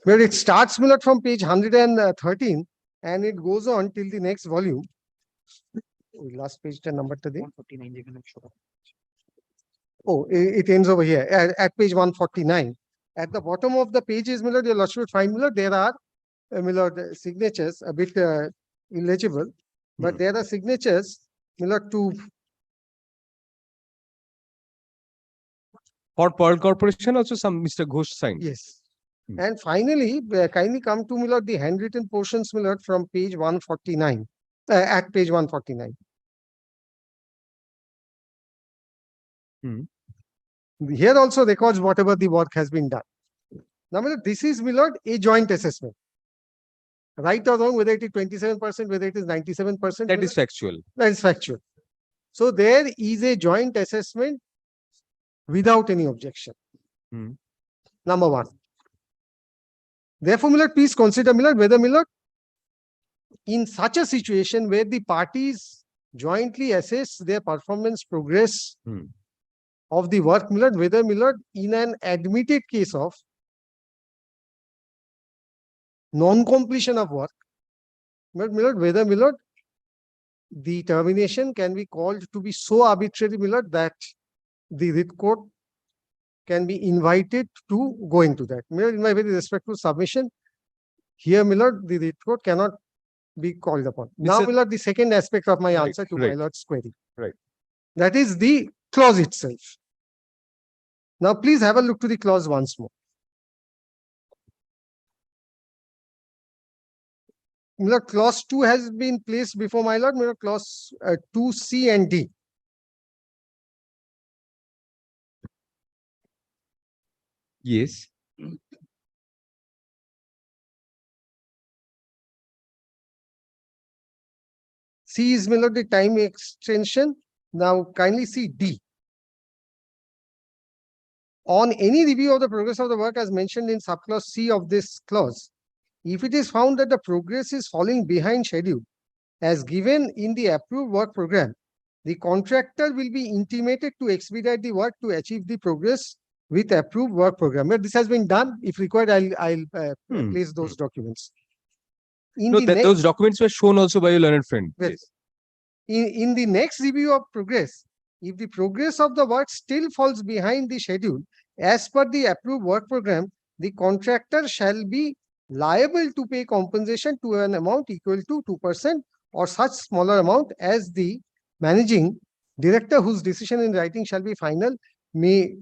S1: Where it starts, Milord, from page 113 and it goes on till the next volume. Last page number today.
S6: 149 যেখানে show up.
S1: Oh, it ends over here at page 149. At the bottom of the page is Miller, your lordship would find Miller, there are Miller signatures, a bit illegible, but there are signatures Miller to
S2: For Pearl Corporation also some Mr. Ghosh signed.
S1: yes. And finally, kindly come to Miller the handwritten portions Miller from page 149 at page 149. Here also records whatever the work has been done. Now, Miller, this is Miller a joint assessment. Right or wrong, whether it is 27%, whether it is 97%.
S2: That is factual.
S1: That is factual. So there is a joint assessment without any objection. Number one. Therefore, Miller, please consider Miller whether Miller, in such a situation where the parties jointly assess their performance progress of the work, Miller, whether Miller, in an admitted case of non-completion of work, Miller, whether Miller, the termination can be called to be so arbitrary, Miller, that the writ court can be invited to go into that. Miller, in my very respectful submission, here, Miller, the writ court cannot be called upon. Now, Miller, the second aspect of my answer to my lord's query.
S2: Right.
S1: That is the clause itself. Now, please have a look to the clause once more. Miller, clause 2 has been placed before my lord. Miller, clause 2, C and D.
S2: Yes.
S1: C is Miller, the time extension. Now, kindly see D. On any review of the progress of the work as mentioned in subclause C of this clause, if it is found that the progress is falling behind schedule as given in the approved work program, the contractor will be intimated to expedite the work to achieve the progress with approved work program. But this has been done. If required, I'll place those documents.
S2: Those documents were shown also by your learned friend.
S1: Yes. In the next review of progress, if the progress of the work still falls behind the schedule, as per the approved work program, the contractor shall be liable to pay compensation to an amount equal to 2% or such smaller amount as the managing director, whose decision in writing shall be final, may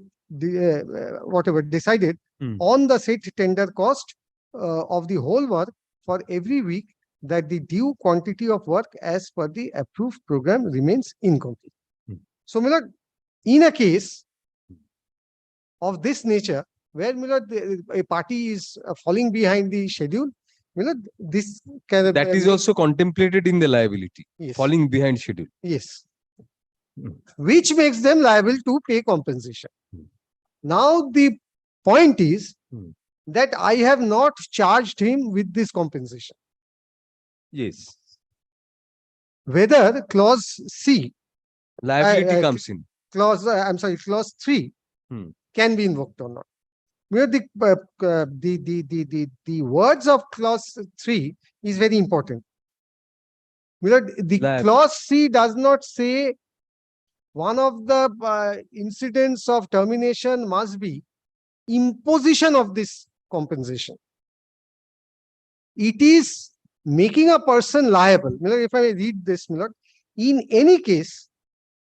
S1: whatever decided on the said tender cost of the whole work for every week that the due quantity of work as per the approved program remains incomplete. So, Miller, in a case of this nature, where Miller, a party is falling behind the schedule, Miller, this can
S2: that is also contemplated in the liability,
S1: yes.
S2: Falling behind schedule.
S1: Yes. Which makes them liable to pay compensation. Now, the point is that I have not charged him with this compensation.
S2: Yes.
S1: Whether clause C,
S2: liability comes in.
S1: Clause, clause 3 can be invoked or not. Where the words of clause 3 is very important. The clause C does not say one of the incidents of termination must be imposition of this compensation. It is making a person liable. If I read this, in any case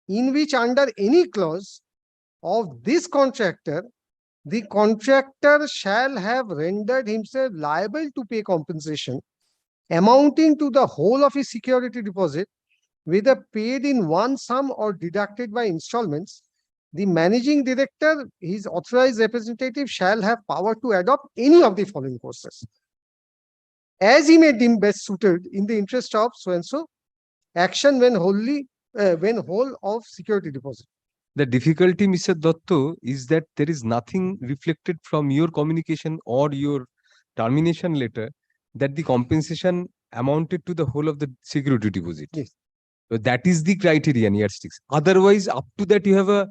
S1: in which under any clause of this contractor, the contractor shall have rendered himself liable to pay compensation amounting to the whole of his security deposit, whether paid in one sum or deducted by installments, the managing director, his authorized representative, shall have power to adopt any of the following courses, as he may deem best suited in the interest of so-and-so action when whole of security deposit.
S2: The difficulty, Mr. Dotto, is that there is nothing reflected from your communication or your termination letter that the compensation amounted to the whole of the security deposit.
S1: Yes.
S2: So that is the criterion, yardsticks. Otherwise, up to that, you have a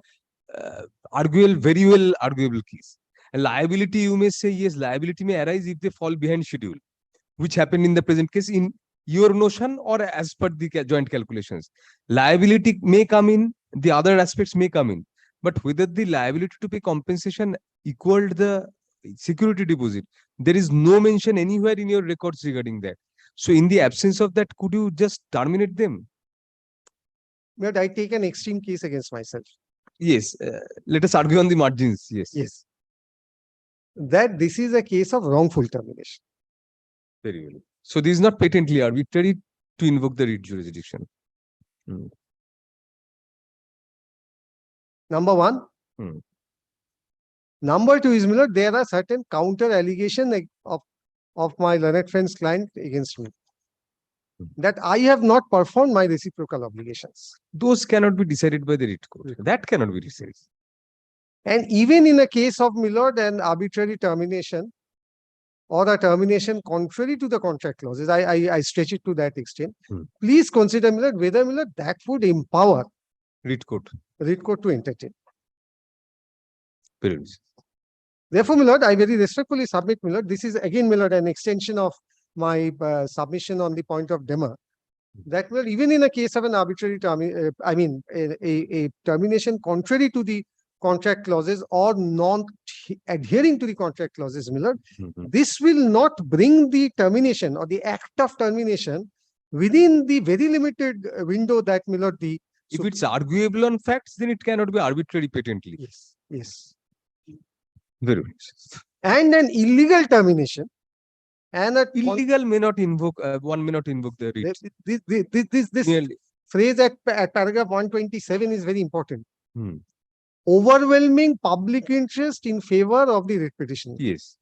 S2: very well arguable case. And liability, you may say, yes, liability may arise if they fall behind schedule, which happened in the present case. your notion or as per the joint calculations. Liability may come in, the other aspects may come in, but whether the liability to pay compensation equaled the security deposit, there is no mention anywhere in your records regarding that. So in the absence of that, could you just terminate them?
S1: But I take an extreme case against myself.
S2: Yes, let us argue on the margins. Yes.
S1: Yes. That this is a case of wrongful termination.
S2: Very well. So this is not patently arbitrary to invoke the writ jurisdiction.
S1: Number one.
S2: Hmm.
S1: Number two is, my lord, there are certain counter allegations of my learned friend's client against me. That I have not performed my reciprocal obligations.
S2: Those cannot be decided by the writ court. That cannot be decided.
S1: And even in a case of, my lord, an arbitrary termination or a termination contrary to the contract clauses, I stretch it to that extent. Please consider, my lord, whether, my lord, that would empower
S2: Writ court.
S1: writ court to entertain.
S2: Very well.
S1: Therefore, my lord, I very respectfully submit, my lord, this is again, my lord, an extension of my submission on the point of Demmer. That, my lord, even in a case of an arbitrary a termination contrary to the contract clauses or non adhering to the contract clauses, my lord, this will not bring the termination or the act of termination within the very limited window that, my lord, the
S2: if it's arguable on facts, then it cannot be arbitrary patently.
S1: Yes. Yes.
S2: Very well.
S1: And an illegal termination. And a
S2: Illegal may not invoke, one may not invoke the writ.
S1: This
S2: Merely.
S1: phrase at paragraph 127 is very important. Overwhelming public interest in favor of the writ petition.
S2: Yes.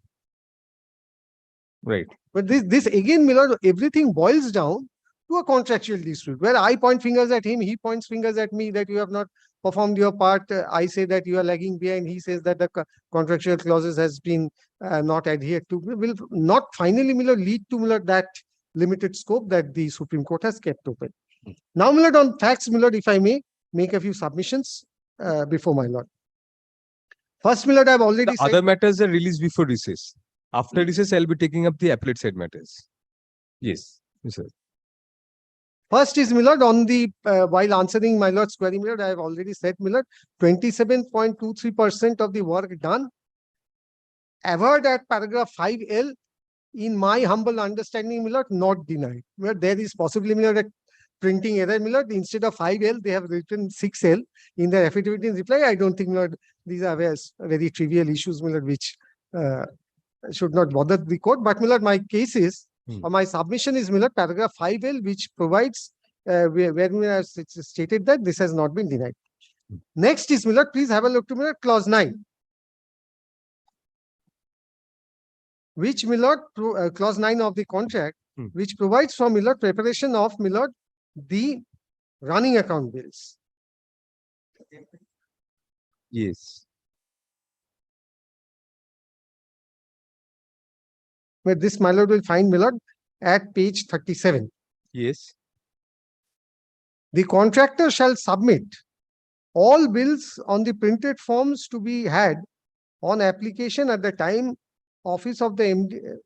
S2: Right.
S1: But this again, my lord, everything boils down to a contractual dispute where I point fingers at him, he points fingers at me that you have not performed your part. I say that you are lagging behind. He says that the contractual clauses has been not adhered to. Will not finally, my lord, lead to, my lord, that limited scope that the Supreme Court has kept open. Now, my lord, on facts, my lord, if I may make a few submissions before my lord. First, my lord, I have already said.
S2: Other matters are released before recess. After recess, I'll be taking up the appellate side matters. Yes. Yes, sir.
S1: First is, my lord, on the, while answering my lord's query, my lord, I have already said, my lord, 27.23% of the work done, averred at paragraph 5L, in my humble understanding, my lord, not denied. Where there is possibly, my lord, a printing error, my lord, instead of 5L, they have written 6L in their affidavit in reply. I don't think, my lord, these are very trivial issues, my lord, which should not bother the court. But, my lord, my case is, or my submission is, my lord, paragraph 5L, which provides where it's stated that this has not been denied. Next is, my lord, please have a look to, my lord, clause 9. Which, my lord, clause 9 of the contract, which provides for, my lord, preparation of, my lord, the running account bills.
S2: Yes.
S1: But this, my lord, will find, my lord, at page 37.
S2: Yes.
S1: The contractor shall submit all bills on the printed forms to be had on application at the time office of the MD,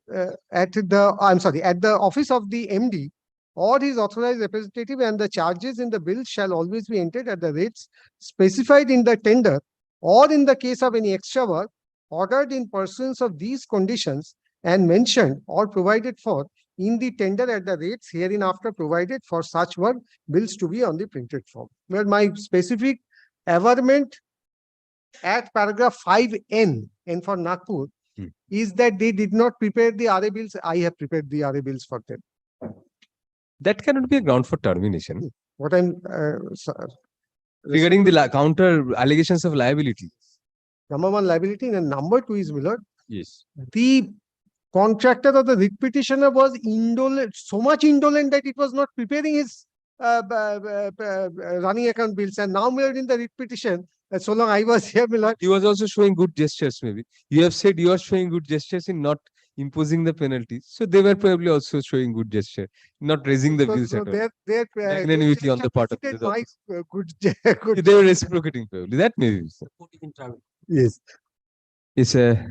S1: at the office of the MD or his authorized representative, and the charges in the bill shall always be entered at the rates specified in the tender, or in the case of any extra work ordered in pursuance of these conditions and mentioned or provided for in the tender at the rates hereinafter provided for such work bills to be on the printed form. Where my specific averment at paragraph 5N, and for Nagpur, is that they did not prepare the RA bills. I have prepared the RA bills for them.
S2: That cannot be a ground for termination.
S1: What I'm
S2: regarding the counter allegations of liability.
S1: Number one, liability, and number two is, my lord,
S2: yes,
S1: the contractor or the writ petitioner was indolent, so much indolent that it was not preparing his running account bills. And now, my lord, in the writ petition, so long I was here, my lord,
S2: he was also showing good gestures. Maybe you have said you are showing good gestures in not imposing the penalties, so they were probably also showing good gesture, not raising the bills at all. Magnanimity on the part of the
S1: good.
S2: They were reciprocating probably. That may be.
S1: Yes.
S2: It's a.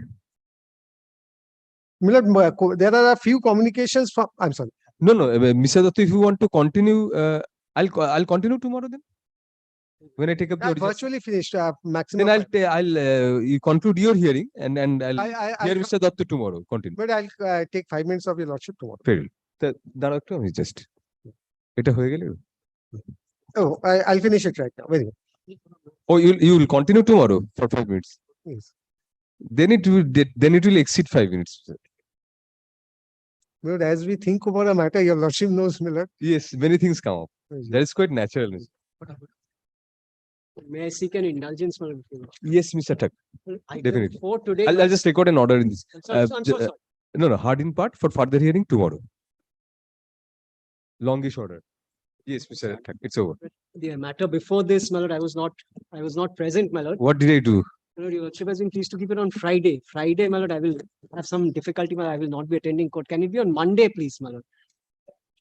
S1: My lord, there are a few communications from, I'm sorry,
S2: No, Mr. Datta, if you want to continue, I'll continue tomorrow then. When I take up the
S1: I'm
S2: original.
S1: virtually finished, maximum.
S2: Then you conclude your hearing and I'll hear Mr. Datta tomorrow. Continue.
S1: But I'll take 5 minutes of your lordship tomorrow.
S2: Fair. দাঁড়াও একটু আমি just এটা হয়ে গেলে
S1: Oh, I'll finish it right now. Very good.
S2: Oh, you will continue tomorrow for 5 minutes.
S1: Yes.
S2: Then it will exceed 5 minutes.
S1: But as we think about a matter, your lordship knows, Miller.
S2: Yes, many things come up. That is quite natural.
S11: May I seek an indulgence, Madam?
S2: Yes, Mr. Tuck. Definitely.
S11: For today.
S2: I'll just record an order in this.
S11: I'm so sorry.
S2: No, hard in part for further hearing tomorrow. Longish order. Yes, Mr. Tuck. It's over.
S11: The matter before this, my lord, I was not present, my lord.
S2: What did I do?
S11: My lord, your lordship has been pleased to keep it on Friday. Friday, my lord, I will have some difficulty, my lord. I will not be attending court. Can it be on Monday, please, my lord?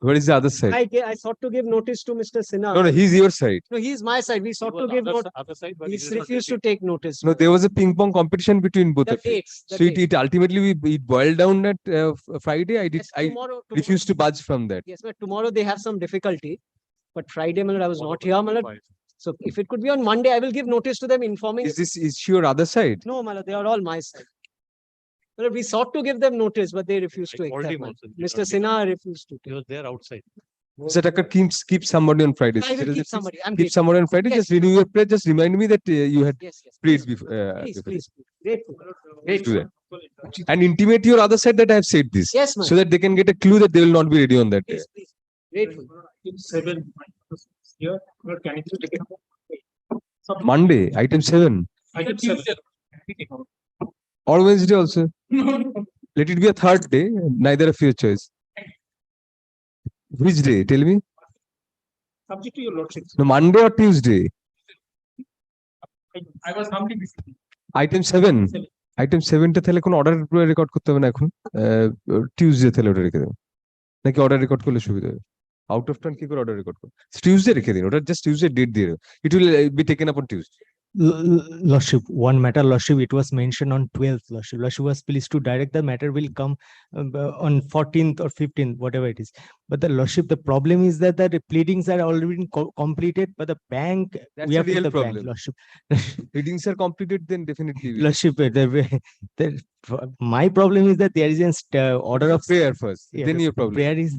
S2: Where is the other side?
S11: I sought to give notice to Mr. Sinha.
S2: No, he's your side.
S11: No, he's my side. We sought to give notice.
S10: Other side, but
S11: He's refused to take notice.
S2: No, there was a ping pong competition between both
S11: The
S2: of you.
S11: dates. the
S2: So it
S11: dates.
S2: ultimately it boiled down at Friday.
S11: Yes, tomorrow,
S2: Refused to budge from that.
S11: Yes, but tomorrow they have some difficulty. But Friday, my lord, I was not here, my lord. So if it could be on Monday, I will give notice to them informing.
S2: Is she your other side?
S11: No, my lord, they are all my side. My lord, we sought to give them notice, but they refused to
S10: I called
S11: accept.
S10: him
S11: my lord.
S10: also, he did
S11: Mr.
S10: not take
S11: Sinha refused to
S10: He
S11: take.
S10: was there outside.
S2: Mr. Tucker keeps somebody on Fridays.
S11: I will keep
S2: Just
S11: somebody. I'm
S2: keep
S11: grateful.
S2: somebody on Friday.
S11: Yes.
S2: Just renew your pledge. Just remind me that you had
S11: Yes, yes.
S2: prayed
S11: Please,
S2: before.
S11: please,
S2: before.
S11: please. Grateful.
S2: Do
S11: Grateful.
S2: that. And intimate your other side that I have said this.
S11: Yes, ma'am.
S2: So that they can get a clue that they will not be ready on that day.
S11: Please, please. Grateful.
S2: Monday, item 7. Or Wednesday also. Let it be a third day, neither of your choice. Which day? Tell me.
S8: Subject to your lordship.
S2: No, Monday or Tuesday?
S8: I was humbly
S2: Item 7. Item 7 টা তাহলে কোন order record করতে হবে না এখন Tuesday তাহলে ওটা রেখে দেবো নাকি অর্ডার রেকর্ড করলে সুবিধা হবে আউট অফ টার্ন কি করে অর্ডার রেকর্ড করবো টিউসডে রেখে দিন ওটা জাস্ট টিউসডে ডেট দিয়ে দেবো it will be taken up on Tuesday
S12: Lordship, one matter, Lordship, it was mentioned on 12th, Lordship. Lordship was pleased to direct the matter will come on 14th or 15th, whatever it is. But the Lordship, the problem is that the pleadings are already been completed, but the bank,
S2: That's
S12: we
S2: a
S12: have put
S2: real
S12: the bank,
S2: problem.
S12: Lordship.
S2: Readings are completed, then definitely.
S12: Lordship, my problem is that there is an order of
S2: prayer first,
S12: Yeah,
S2: then
S12: the
S2: your problem.
S12: prayer is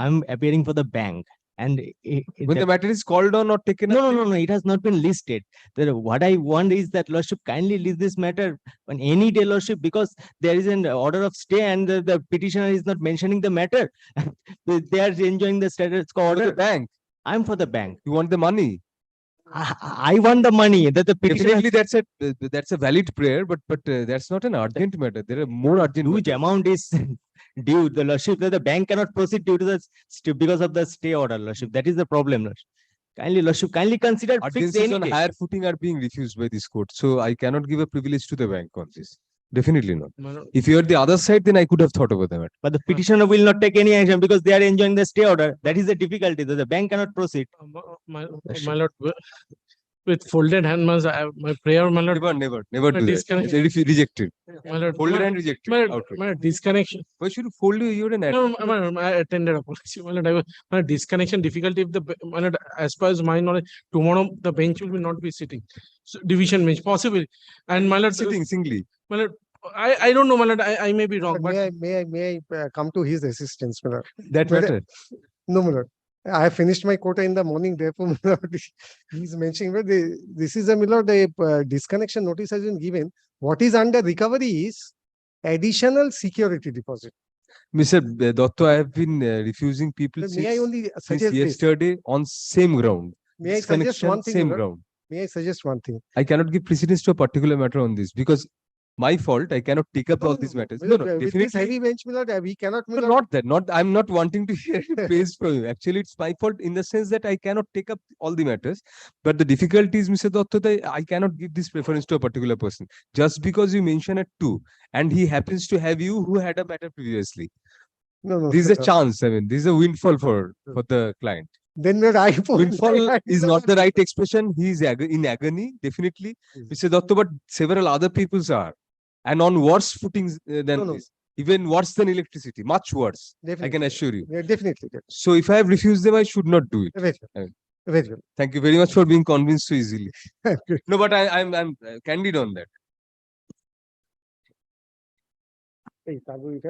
S12: I'm appearing for the bank. And
S2: When the matter is called on or taken up,
S12: no, it has not been listed. What I want is that Lordship kindly list this matter on any day, Lordship, because there is an order of stay and the petitioner is not mentioning the matter. They are enjoying the status quo
S2: for
S12: order.
S2: the bank,
S12: I'm for the bank.
S2: you want the money.
S12: I want the money that the petitioner
S2: Definitely, that's a valid prayer, but that's not an urgent matter. There are more urgent.
S12: huge
S2: matters.
S12: amount is due. The Lordship that the bank cannot proceed due to the because of the stay order, Lordship. That is the problem, Lordship. Kindly, Lordship, kindly consider fix
S2: Urgencies
S12: any
S2: on
S12: day.
S2: higher footing are being refused by this court, so I cannot give a privilege to the bank on this. Definitely not. If you are the other side, then I could have thought about that.
S12: But the petitioner will not take any action because they are enjoying the stay order. That is the difficulty that the bank cannot proceed.
S8: My lord, with folded hand, my prayer, my lord.
S2: Never do that.
S8: Disconnect.
S2: Rejected.
S8: My lord,
S2: Folded and rejected. outright.
S8: my disconnection.
S2: Why should you fold you? You're an
S8: No, I attended apology. My lord, my disconnection difficulty. If my lord, as far as my knowledge, tomorrow the bench will not be sitting. So division bench, possibly. And my lord,
S2: sitting singly.
S8: my lord, I don't know, my lord. I may be wrong, but
S1: May I come to his assistance, my lord?
S2: That
S1: But,
S2: matter.
S1: No, my lord. I have finished my quota in the morning, therefore, my lord, he's mentioning, but this is a, my lord, a disconnection notice has been given. What is under recovery is additional security deposit.
S2: Mr. Dotto, I have been refusing people
S1: May I only
S2: since
S1: suggest this?
S2: yesterday on same ground.
S1: May I suggest
S2: Disconnection,
S1: one thing,
S2: same
S1: my lord?
S2: ground.
S1: May I suggest one thing?
S2: I cannot give precedence to a particular matter on this because my fault. I cannot take up all these matters.
S1: My
S2: No,
S1: lord,
S2: no,
S1: with this
S2: definitely.
S1: heavy bench, my lord, we cannot, my
S2: No,
S1: lord,
S2: not that. I'm not wanting to hear praise from you. Actually, it's my fault in the sense that I cannot take up all the matters. But the difficulty is, Mr. Dotto, that I cannot give this preference to a particular person just because you mention at 2 and he happens to have you who had a matter previously.
S1: no,
S2: This is a
S1: sir.
S2: chance. I mean, this is a windfall for the client.
S1: Then my lord,
S2: Windfall is not the right expression. He is in agony, definitely, Mr. Dotto, but several other peoples are. And on worse footings than
S1: No, no.
S2: this. even worse than electricity, much worse. I can
S1: Definitely.
S2: assure you.
S1: Yeah, definitely.
S2: So if I have refused them, I should not do it.
S1: Very well. Very well.
S2: Thank you very much for being convinced so easily.
S1: Good.
S2: No, but I'm candid on that.
S1: Hey, Sabu,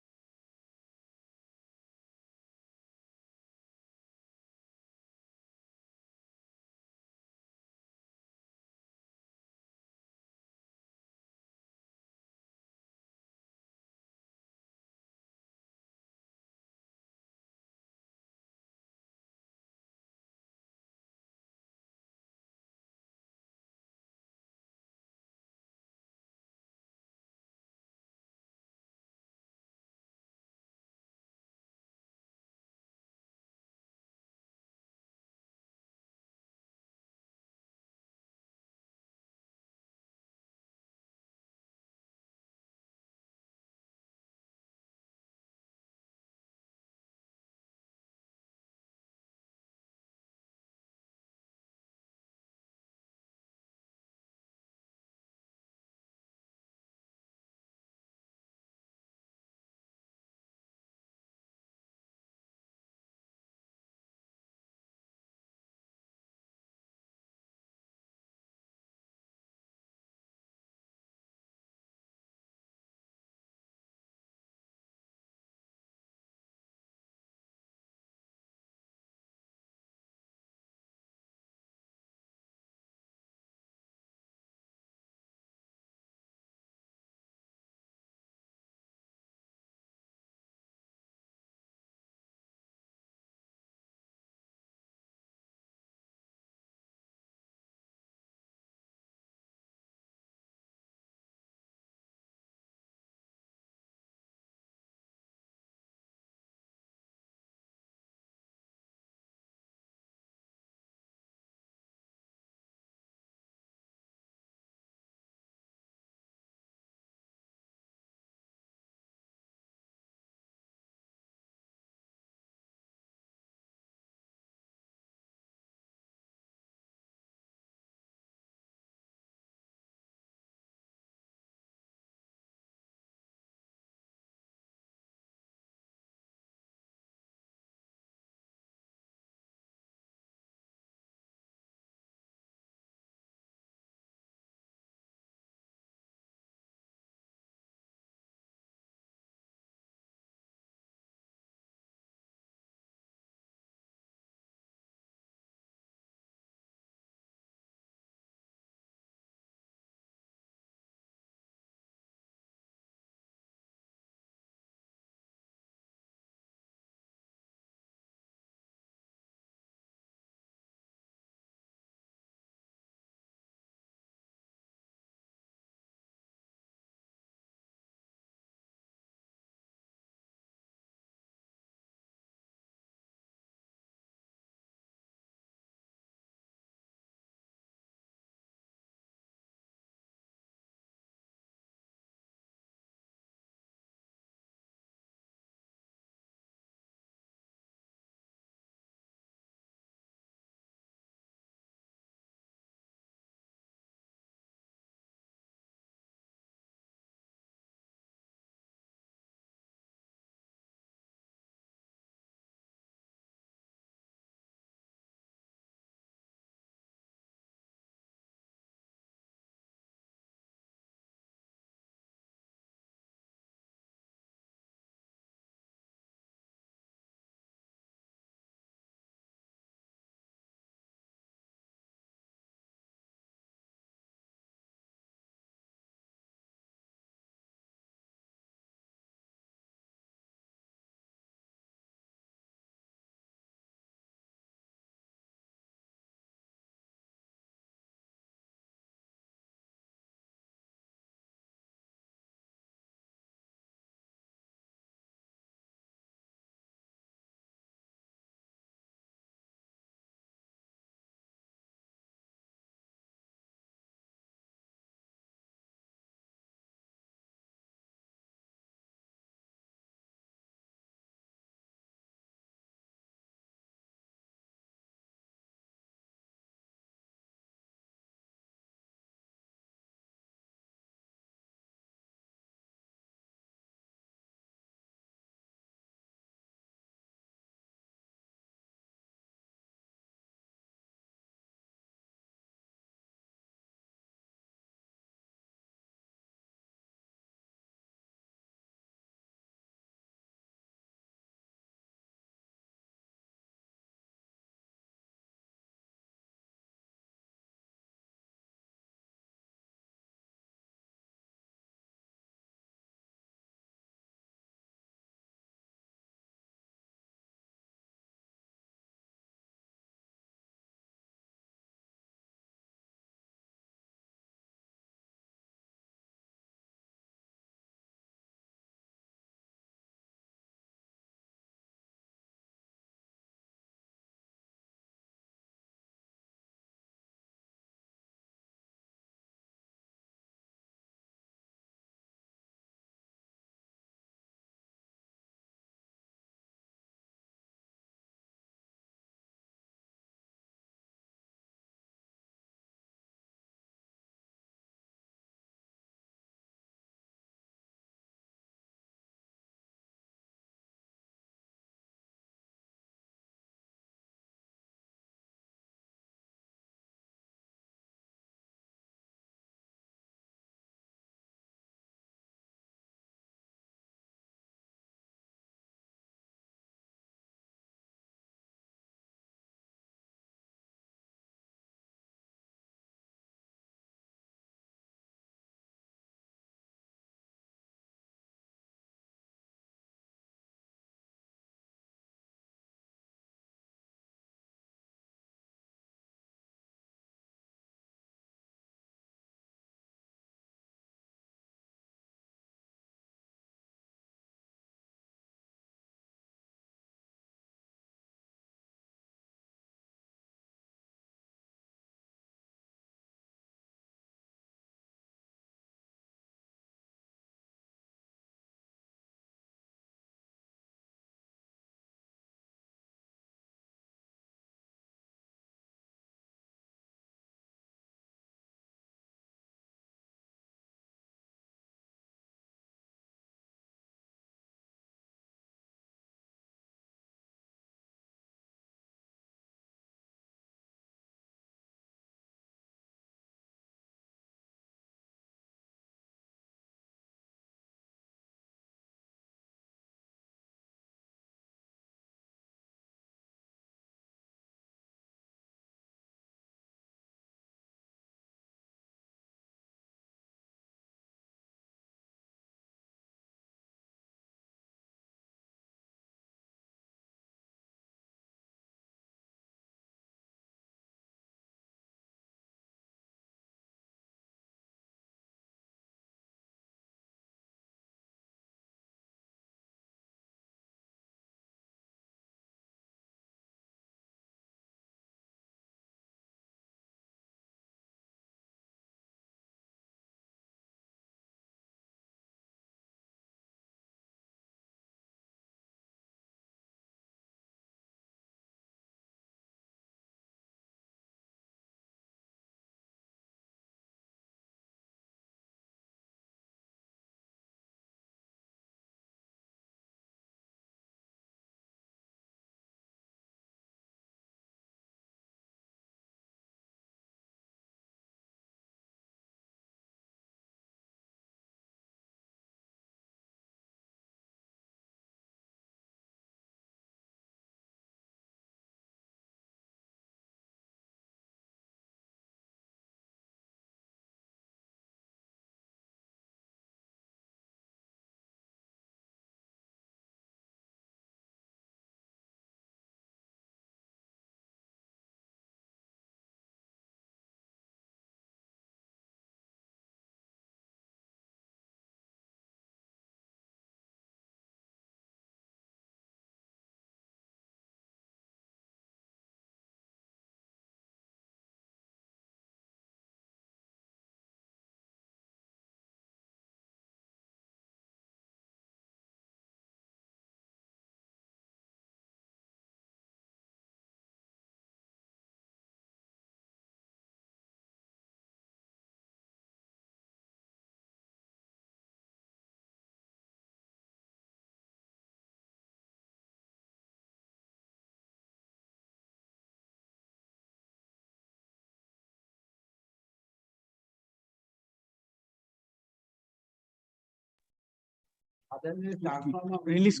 S11: Release.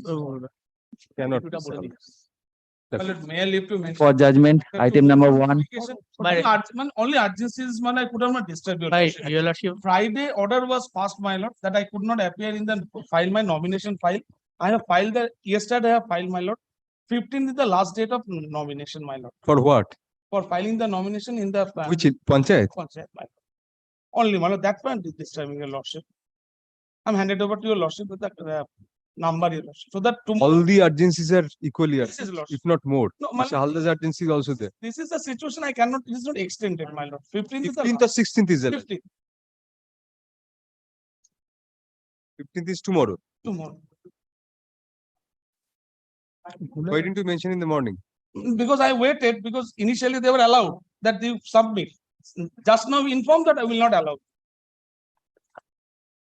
S2: Cannot.
S13: May I leave to mention?
S9: For judgment, item number 1.
S13: Only urgencies, man, I could not disturb your lordship. Friday order was passed, my lord, that I could not appear in the file, my nomination file. I have filed the, yesterday I have filed, my lord. 15th is the last date of nomination, my lord.
S2: For what?
S13: For filing the nomination in the.
S2: Which panchayat?
S13: Panchayat, my lord. Only, my lord, that point is disturbing your lordship. I'm handed over to your lordship with the number, your lordship. So that tomorrow.
S2: All the urgencies are equally
S13: This is
S2: urgent,
S13: lordship.
S2: if not more.
S13: No, my
S2: Mr. Haldar's urgency is also there.
S13: This is the situation I cannot, it is not extended, my lord. 15th is the
S2: 15th or 16th is there.
S13: 15th,
S2: 15th is tomorrow.
S13: tomorrow.
S2: Why didn't you mention in the morning?
S13: Because I waited, because initially they were allowed that they submit. Just now we informed that I will not allow.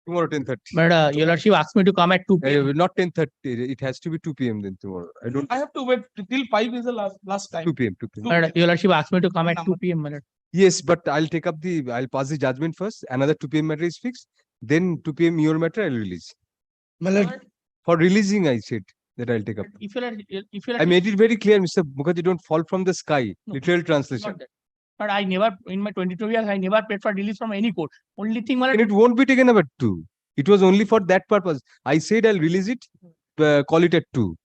S2: Tomorrow 10:30.
S11: But your lordship asked me to come at 2 p.m.
S2: Not 10:30. It has to be 2 p.m. then tomorrow.
S13: I have to wait till 5 is the last time.
S2: 2 p.m. 2 p.m.
S11: But your lordship asked me to come at 2 p.m. my lord.
S2: Yes, but I'll pass the judgment first. Another 2 p.m. matter is fixed. Then 2 p.m. your matter I'll release. For releasing, I said that I'll take up.
S11: If you
S2: I made it very clear, Mr. Mukherjee, don't fall from the sky. Literal translation.
S11: But I never, in my 22 years, I never paid for release from any court. Only thing, my
S2: And
S11: lord,
S2: it won't be taken up at 2. It was only for that purpose. I said I'll release it, call it at 2.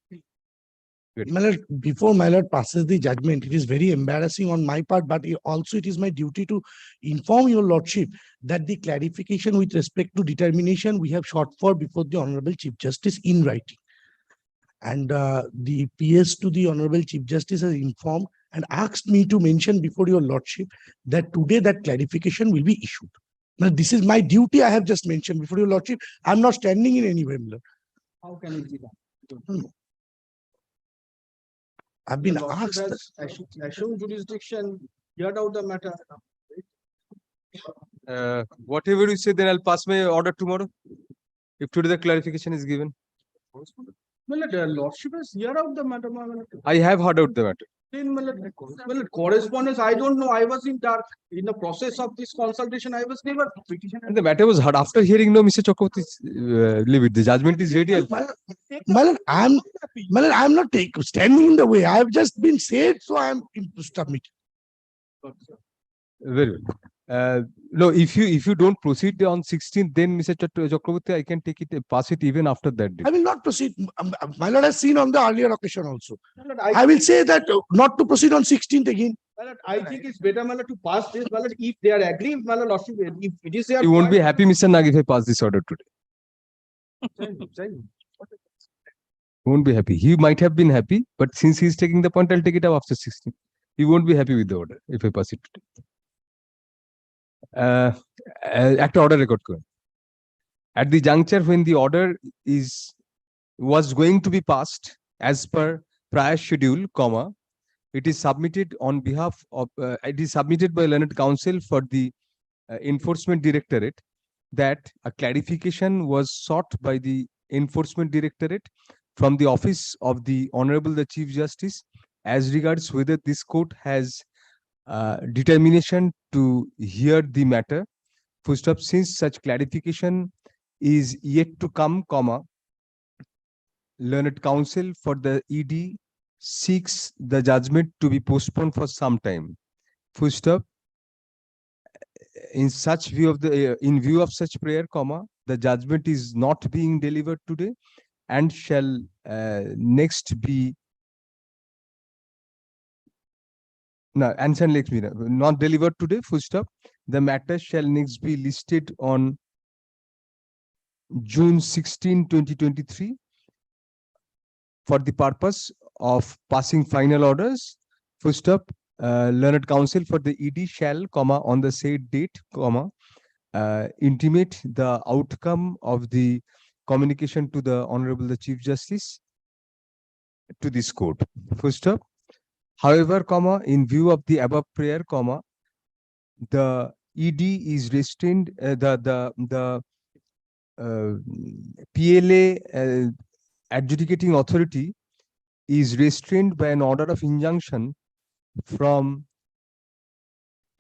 S14: My lord, before my lord passes the judgment, it is very embarrassing on my part, but also it is my duty to inform your lordship that the clarification with respect to determination we have sought for before the Honorable Chief Justice in writing. And the PS to the Honorable Chief Justice has informed and asked me to mention before your lordship that today that clarification will be issued. Now, this is my duty. I have just mentioned before your lordship. I'm not standing in any way, my lord.
S11: how can it be done?
S14: I've been asked.
S11: Assume jurisdiction, heard out the matter.
S2: Whatever you say, then I'll pass my order tomorrow. If today the clarification is given.
S11: Well, the lordship has heard out the matter, my lord.
S2: I have heard out the matter.
S11: Well, correspondence, I don't know. I was in the process of this consultation. I was never.
S2: And the matter was heard after hearing, no, Mr. Chakraborty, leave it. The judgment is ready.
S14: My lord, I'm not standing in the way. I have just been said, so I'm submitting.
S2: Very well. No, if you don't proceed on 16th, then Mr. Chakraborty, I can take it, pass it even after that date.
S14: I will not proceed. My lord has seen on the earlier occasion also. I will say that not to proceed on 16th again.
S11: I think it's better, my lord, to pass this, my lord, if they are agreeing, my lord, lordship, if it is their.
S2: You won't be happy, Mr. Nag, if I pass this order today. Won't be happy. He might have been happy, but since he's taking the point, I'll take it up after 16th. He won't be happy with the order if I pass it today. একটা order record করুন. At the juncture when the order was going to be passed as per prior schedule, it is submitted on behalf of it is submitted by learned counsel for the enforcement directorate that a clarification was sought by the enforcement directorate from the office of the Honorable the Chief Justice as regards whether this court has determination to hear the matter. First up, since such clarification is yet to come, learned counsel for the ED seeks the judgment to be postponed for some time. First up, in view of such prayer, the judgment is not being delivered today and shall next be not delivered today. Full stop. The matter shall next be listed on June 16, 2023 for the purpose of passing final orders. Full stop. Learned counsel for the ED shall, on the said date, intimate the outcome of the communication to the Honorable the Chief Justice to this court. Full stop. However, in view of the above prayer, the ED is restrained, the PLA adjudicating authority is restrained by an order of injunction from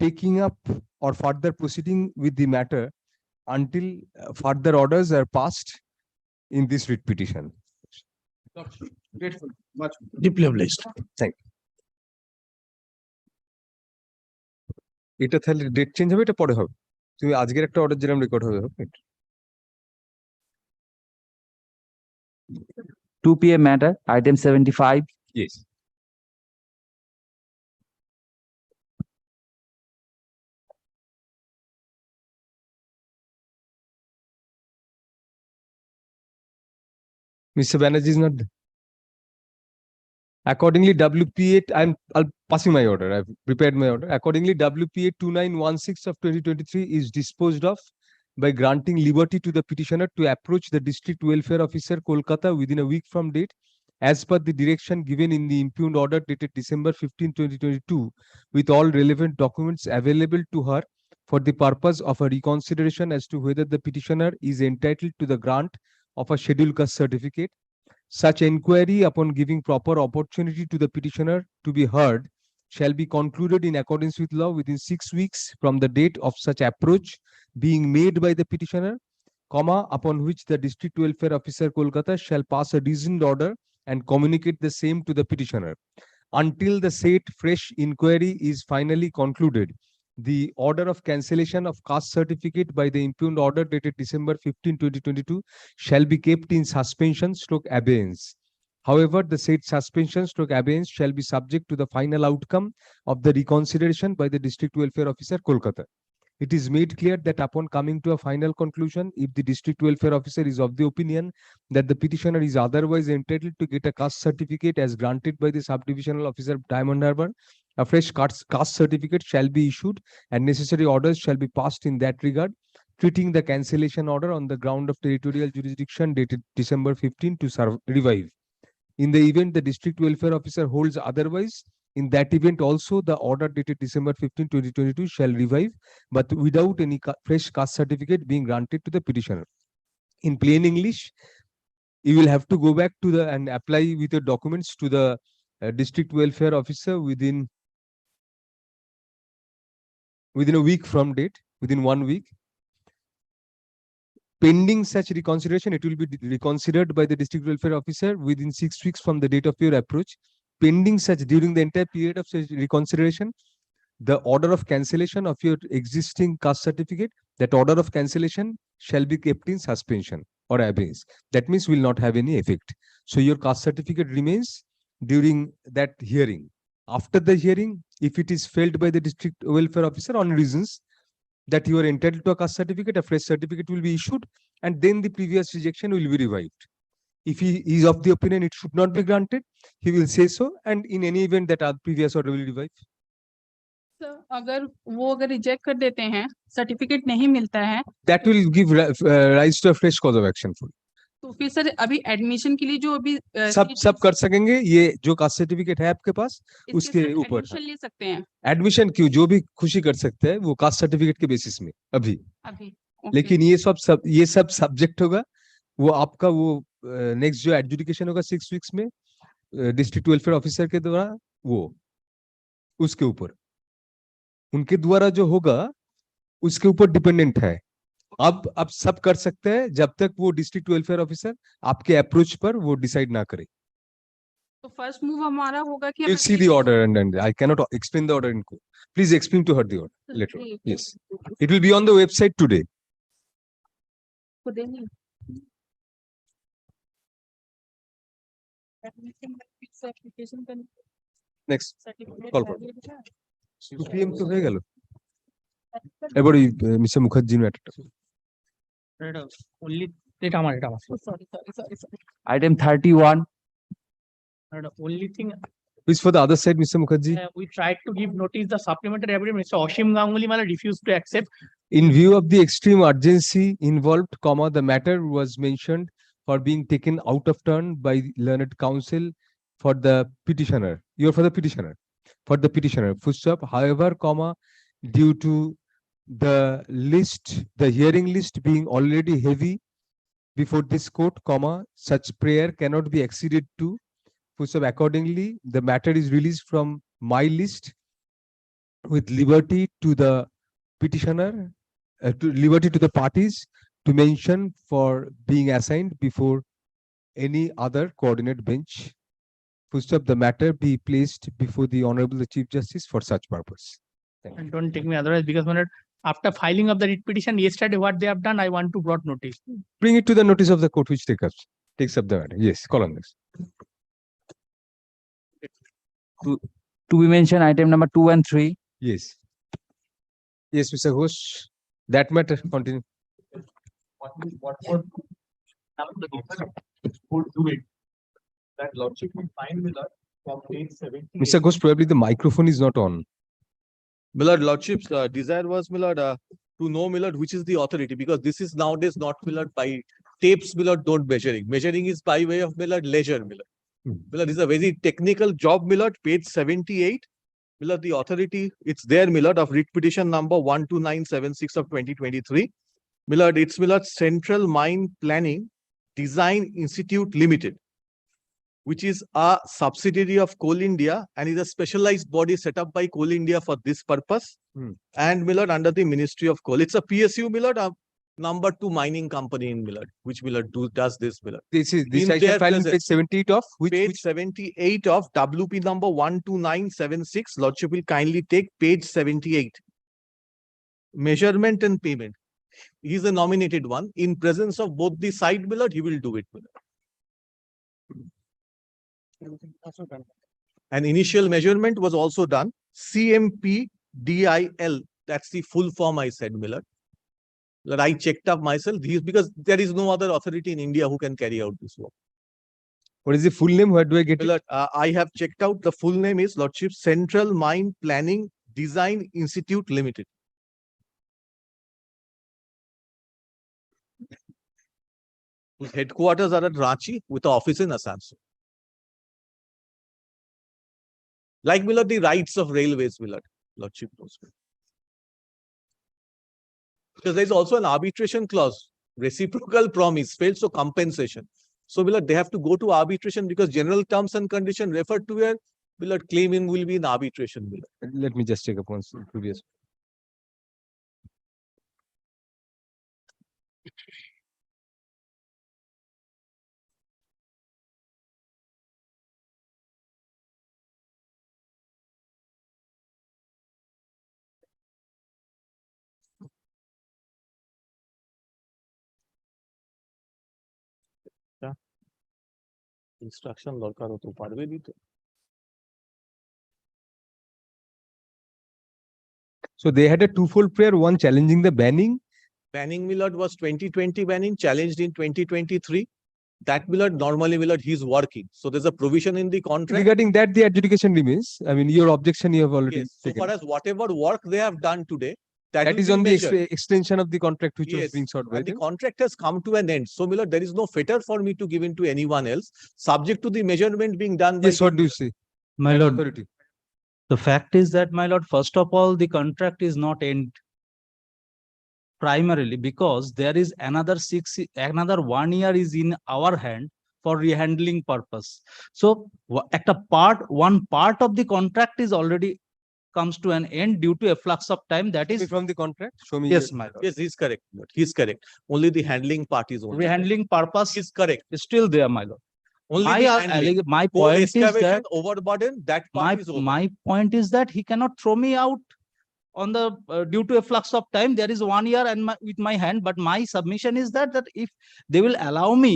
S2: taking up or further proceeding with the matter until further orders are passed in this writ petition.
S13: Grateful, much.
S14: Deeply obliged.
S2: Thank you. এটা তাহলে date change হবে, এটা পরে হবে। তুমি আজকের একটা order যেরকম রেকর্ড হবে, হবে
S5: 2 PM matter, item 75.
S2: Yes. Mr. Banerjee is not there. Accordingly, WPA, I'll passing my order. I've prepared my order. Accordingly, WPA 2916 of 2023 is disposed of by granting liberty to the petitioner to approach the District Welfare Officer, Kolkata, within a week from date, as per the direction given in the impugned order dated December 15, 2022, with all relevant documents available to her for the purpose of a reconsideration as to whether the petitioner is entitled to the grant of a scheduled caste certificate. Such inquiry, upon giving proper opportunity to the petitioner to be heard, shall be concluded in accordance with law within 6 weeks from the date of such approach being made by the petitioner, comma, upon which the District Welfare Officer, Kolkata, shall pass a reasoned order and communicate the same to the petitioner. Until the said fresh inquiry is finally concluded, the order of cancellation of caste certificate by the impugned order dated December 15, 2022 shall be kept in suspension / abeyance. However, the said suspension / abeyance shall be subject to the final outcome of the reconsideration by the District Welfare Officer, Kolkata. It is made clear that upon coming to a final conclusion, if the District Welfare Officer is of the opinion that the petitioner is otherwise entitled to get a caste certificate as granted by the Subdivisional Officer, Diamond Harbour, a fresh caste certificate shall be issued and necessary orders shall be passed in that regard, treating the cancellation order on the ground of territorial jurisdiction dated December 15 to revive. In the event the District Welfare Officer holds otherwise, in that event also the order dated December 15, 2022 shall revive, but without any fresh caste certificate being granted to the petitioner. In plain English, you will have to go back to the and apply with your documents to the District Welfare Officer within a week from date, within 1 week. Pending such reconsideration, it will be reconsidered by the District Welfare Officer within 6 weeks from the date of your approach. Pending such, during the entire period of such reconsideration, the order of cancellation of your existing caste certificate, that order of cancellation shall be kept in suspension or abeyance. That means will not have any effect. So your caste certificate remains during that hearing. After the hearing, if it is felt by the District Welfare Officer on reasons that you are entitled to a caste certificate, a fresh certificate will be issued, and then the previous rejection will be revived. If he is of the opinion it should not be granted, he will say so, and in any event that our previous order will revive.
S4: Sir, अगर reject कर देते हैं, certificate नहीं मिलता है,
S2: that will give rise to a fresh cause of action for you.
S4: तो फिर sir अभी एडमिशन के लिए जो अभी
S2: सब कर सकेंगे, ये जो कास्ट सर्टिफिकेट है आपके पास उसके ऊपर
S4: एडमिशन ले सकते हैं।
S2: एडमिशन क्यों, जो भी खुशी कर सकते हैं वो कास्ट सर्टिफिकेट के बेसिस में अभी लेकिन ये सब सब्जेक्ट होगा वो आपका वो नेक्स्ट जो एडजुडिकेशन होगा 6 वीक्स में डिस्ट्रिक्ट वेलफेयर ऑफिसर के द्वारा, वो उसके ऊपर उनके द्वारा जो होगा उसके ऊपर डिपेंडेंट है। अब सब कर सकते हैं जब तक वो डिस्ट्रिक्ट वेलफेयर ऑफिसर आपके अप्रोच पर वो डिसाइड ना करे।
S4: तो फर्स्ट मूव हमारा होगा कि
S2: You'll see the order and I cannot explain the order in court. Please explain to her the order later. Yes, it will be on the website today. Next call for 2 PM তো হয়ে গেল। এবারে mister Mukherjee ম্যাটারটা
S11: Only
S5: Item 31.
S11: The only thing
S2: Please for the other side, Mr. Mukherjee.
S11: we tried to give notice the supplementary evidence. Mr. Oshim Ganguly Mala refused to accept.
S2: In view of the extreme urgency involved, the matter was mentioned for being taken out of turn by learned counsel for the petitioner. You're for the petitioner. For the petitioner. Full stop. However, due to the hearing list being already heavy before this court, such prayer cannot be exceeded to. So accordingly, the matter is released from my list with liberty to the petitioner, liberty to the parties to mention for being assigned before any other coordinate bench. First up, the matter be placed before the Honorable Chief Justice for such purpose. Thank you.
S13: And don't take me otherwise, because when after filing of the writ petition yesterday, what they have done, I want to brought notice.
S2: Bring it to the notice of the court which takes up the matter. Yes, call on this.
S5: To be mentioned, item number 2 and 3.
S2: Yes. Yes, Mr. Ghosh. That matter, continue.
S10: That lordship will find Miller from page 70.
S2: Mr. Ghosh, probably the microphone is not on.
S15: Millard Lordship's desire was Millard to know Millard which is the authority, because this is nowadays not Millard by tapes Millard don't measuring. Measuring is by way of Millard leisure Millard. Millard is a very technical job Millard, page 78. Millard, the authority, it's there Millard of writ petition number 12976 of 2023. Millard, it's Millard Central Mine Planning Design Institute Limited, which is a subsidiary of Coal India and is a specialized body set up by Coal India for this purpose. And Millard under the Ministry of Coal. It's a PSU Millard, a number 2 mining company in Millard, which Millard does this Millard.
S2: This
S15: In
S2: I
S15: their
S2: shall file in
S15: presence.
S2: page 78 of
S15: Page 78 of WP number 12976. Lordship will kindly take page 78. Measurement and payment. He is a nominated one. In presence of both the side Millard, he will do it Millard. An initial measurement was also done. CMP DIL. That's the full form I said, Millard. Millard, I checked up myself. Because there is no other authority in India who can carry out this work.
S2: What is the full name? Where do I get
S15: Millard, I have checked out. The full name is Lordship Central Mine Planning Design Institute Limited. Whose headquarters are at Ranchi with an office in Asansol. Like Millard, the rights of railways, Millard, Lordship knows. Because there is also an arbitration clause, reciprocal promise, failed, so compensation. So Millard, they have to go to arbitration because general terms and conditions referred to where Millard claiming will be in arbitration. Millard.
S2: Let me just check up on previous.
S15: Instruction দরকার হতো পারবে দিতে।
S2: So they had a twofold prayer, one challenging the banning.
S15: Banning Millard was 2020 banning, challenged in 2023. That Millard, normally Millard, he's working. So there's a provision in the contract.
S2: Regarding that, the adjudication remains. I mean, your objection you have already
S15: Yes, so
S2: taken.
S15: far as whatever work they have done today, that
S2: That
S15: will
S2: is
S15: be
S2: on the
S15: measured.
S2: extension of the contract which was
S15: Yes,
S2: being sought by
S15: and the
S2: them.
S15: contract has come to an end. So Millard, there is no fetter for me to give in to anyone else, subject to the measurement being done by
S2: Yes, what do you say?
S6: My lord,
S2: Authority.
S6: the fact is that, my lord, first of all, the contract is not end primarily because there is another 1 year is in our hand for rehandling purpose. So one part of the contract is already comes to an end due to a flux of time. That is
S2: from the contract. Show me.
S6: Yes, my lord.
S15: Yes, he's correct. Millard. He's correct. Only the handling part is only.
S6: Rehandling purpose
S15: is correct.
S6: is still there, my lord.
S15: Only
S6: My,
S15: the handling.
S6: my
S15: Coal
S6: point is
S15: excavation,
S6: that
S15: overburden, that part is over.
S6: my point is that he cannot throw me out on the due to a flux of time. There is 1 year and with my hand, but my submission is that if they will allow me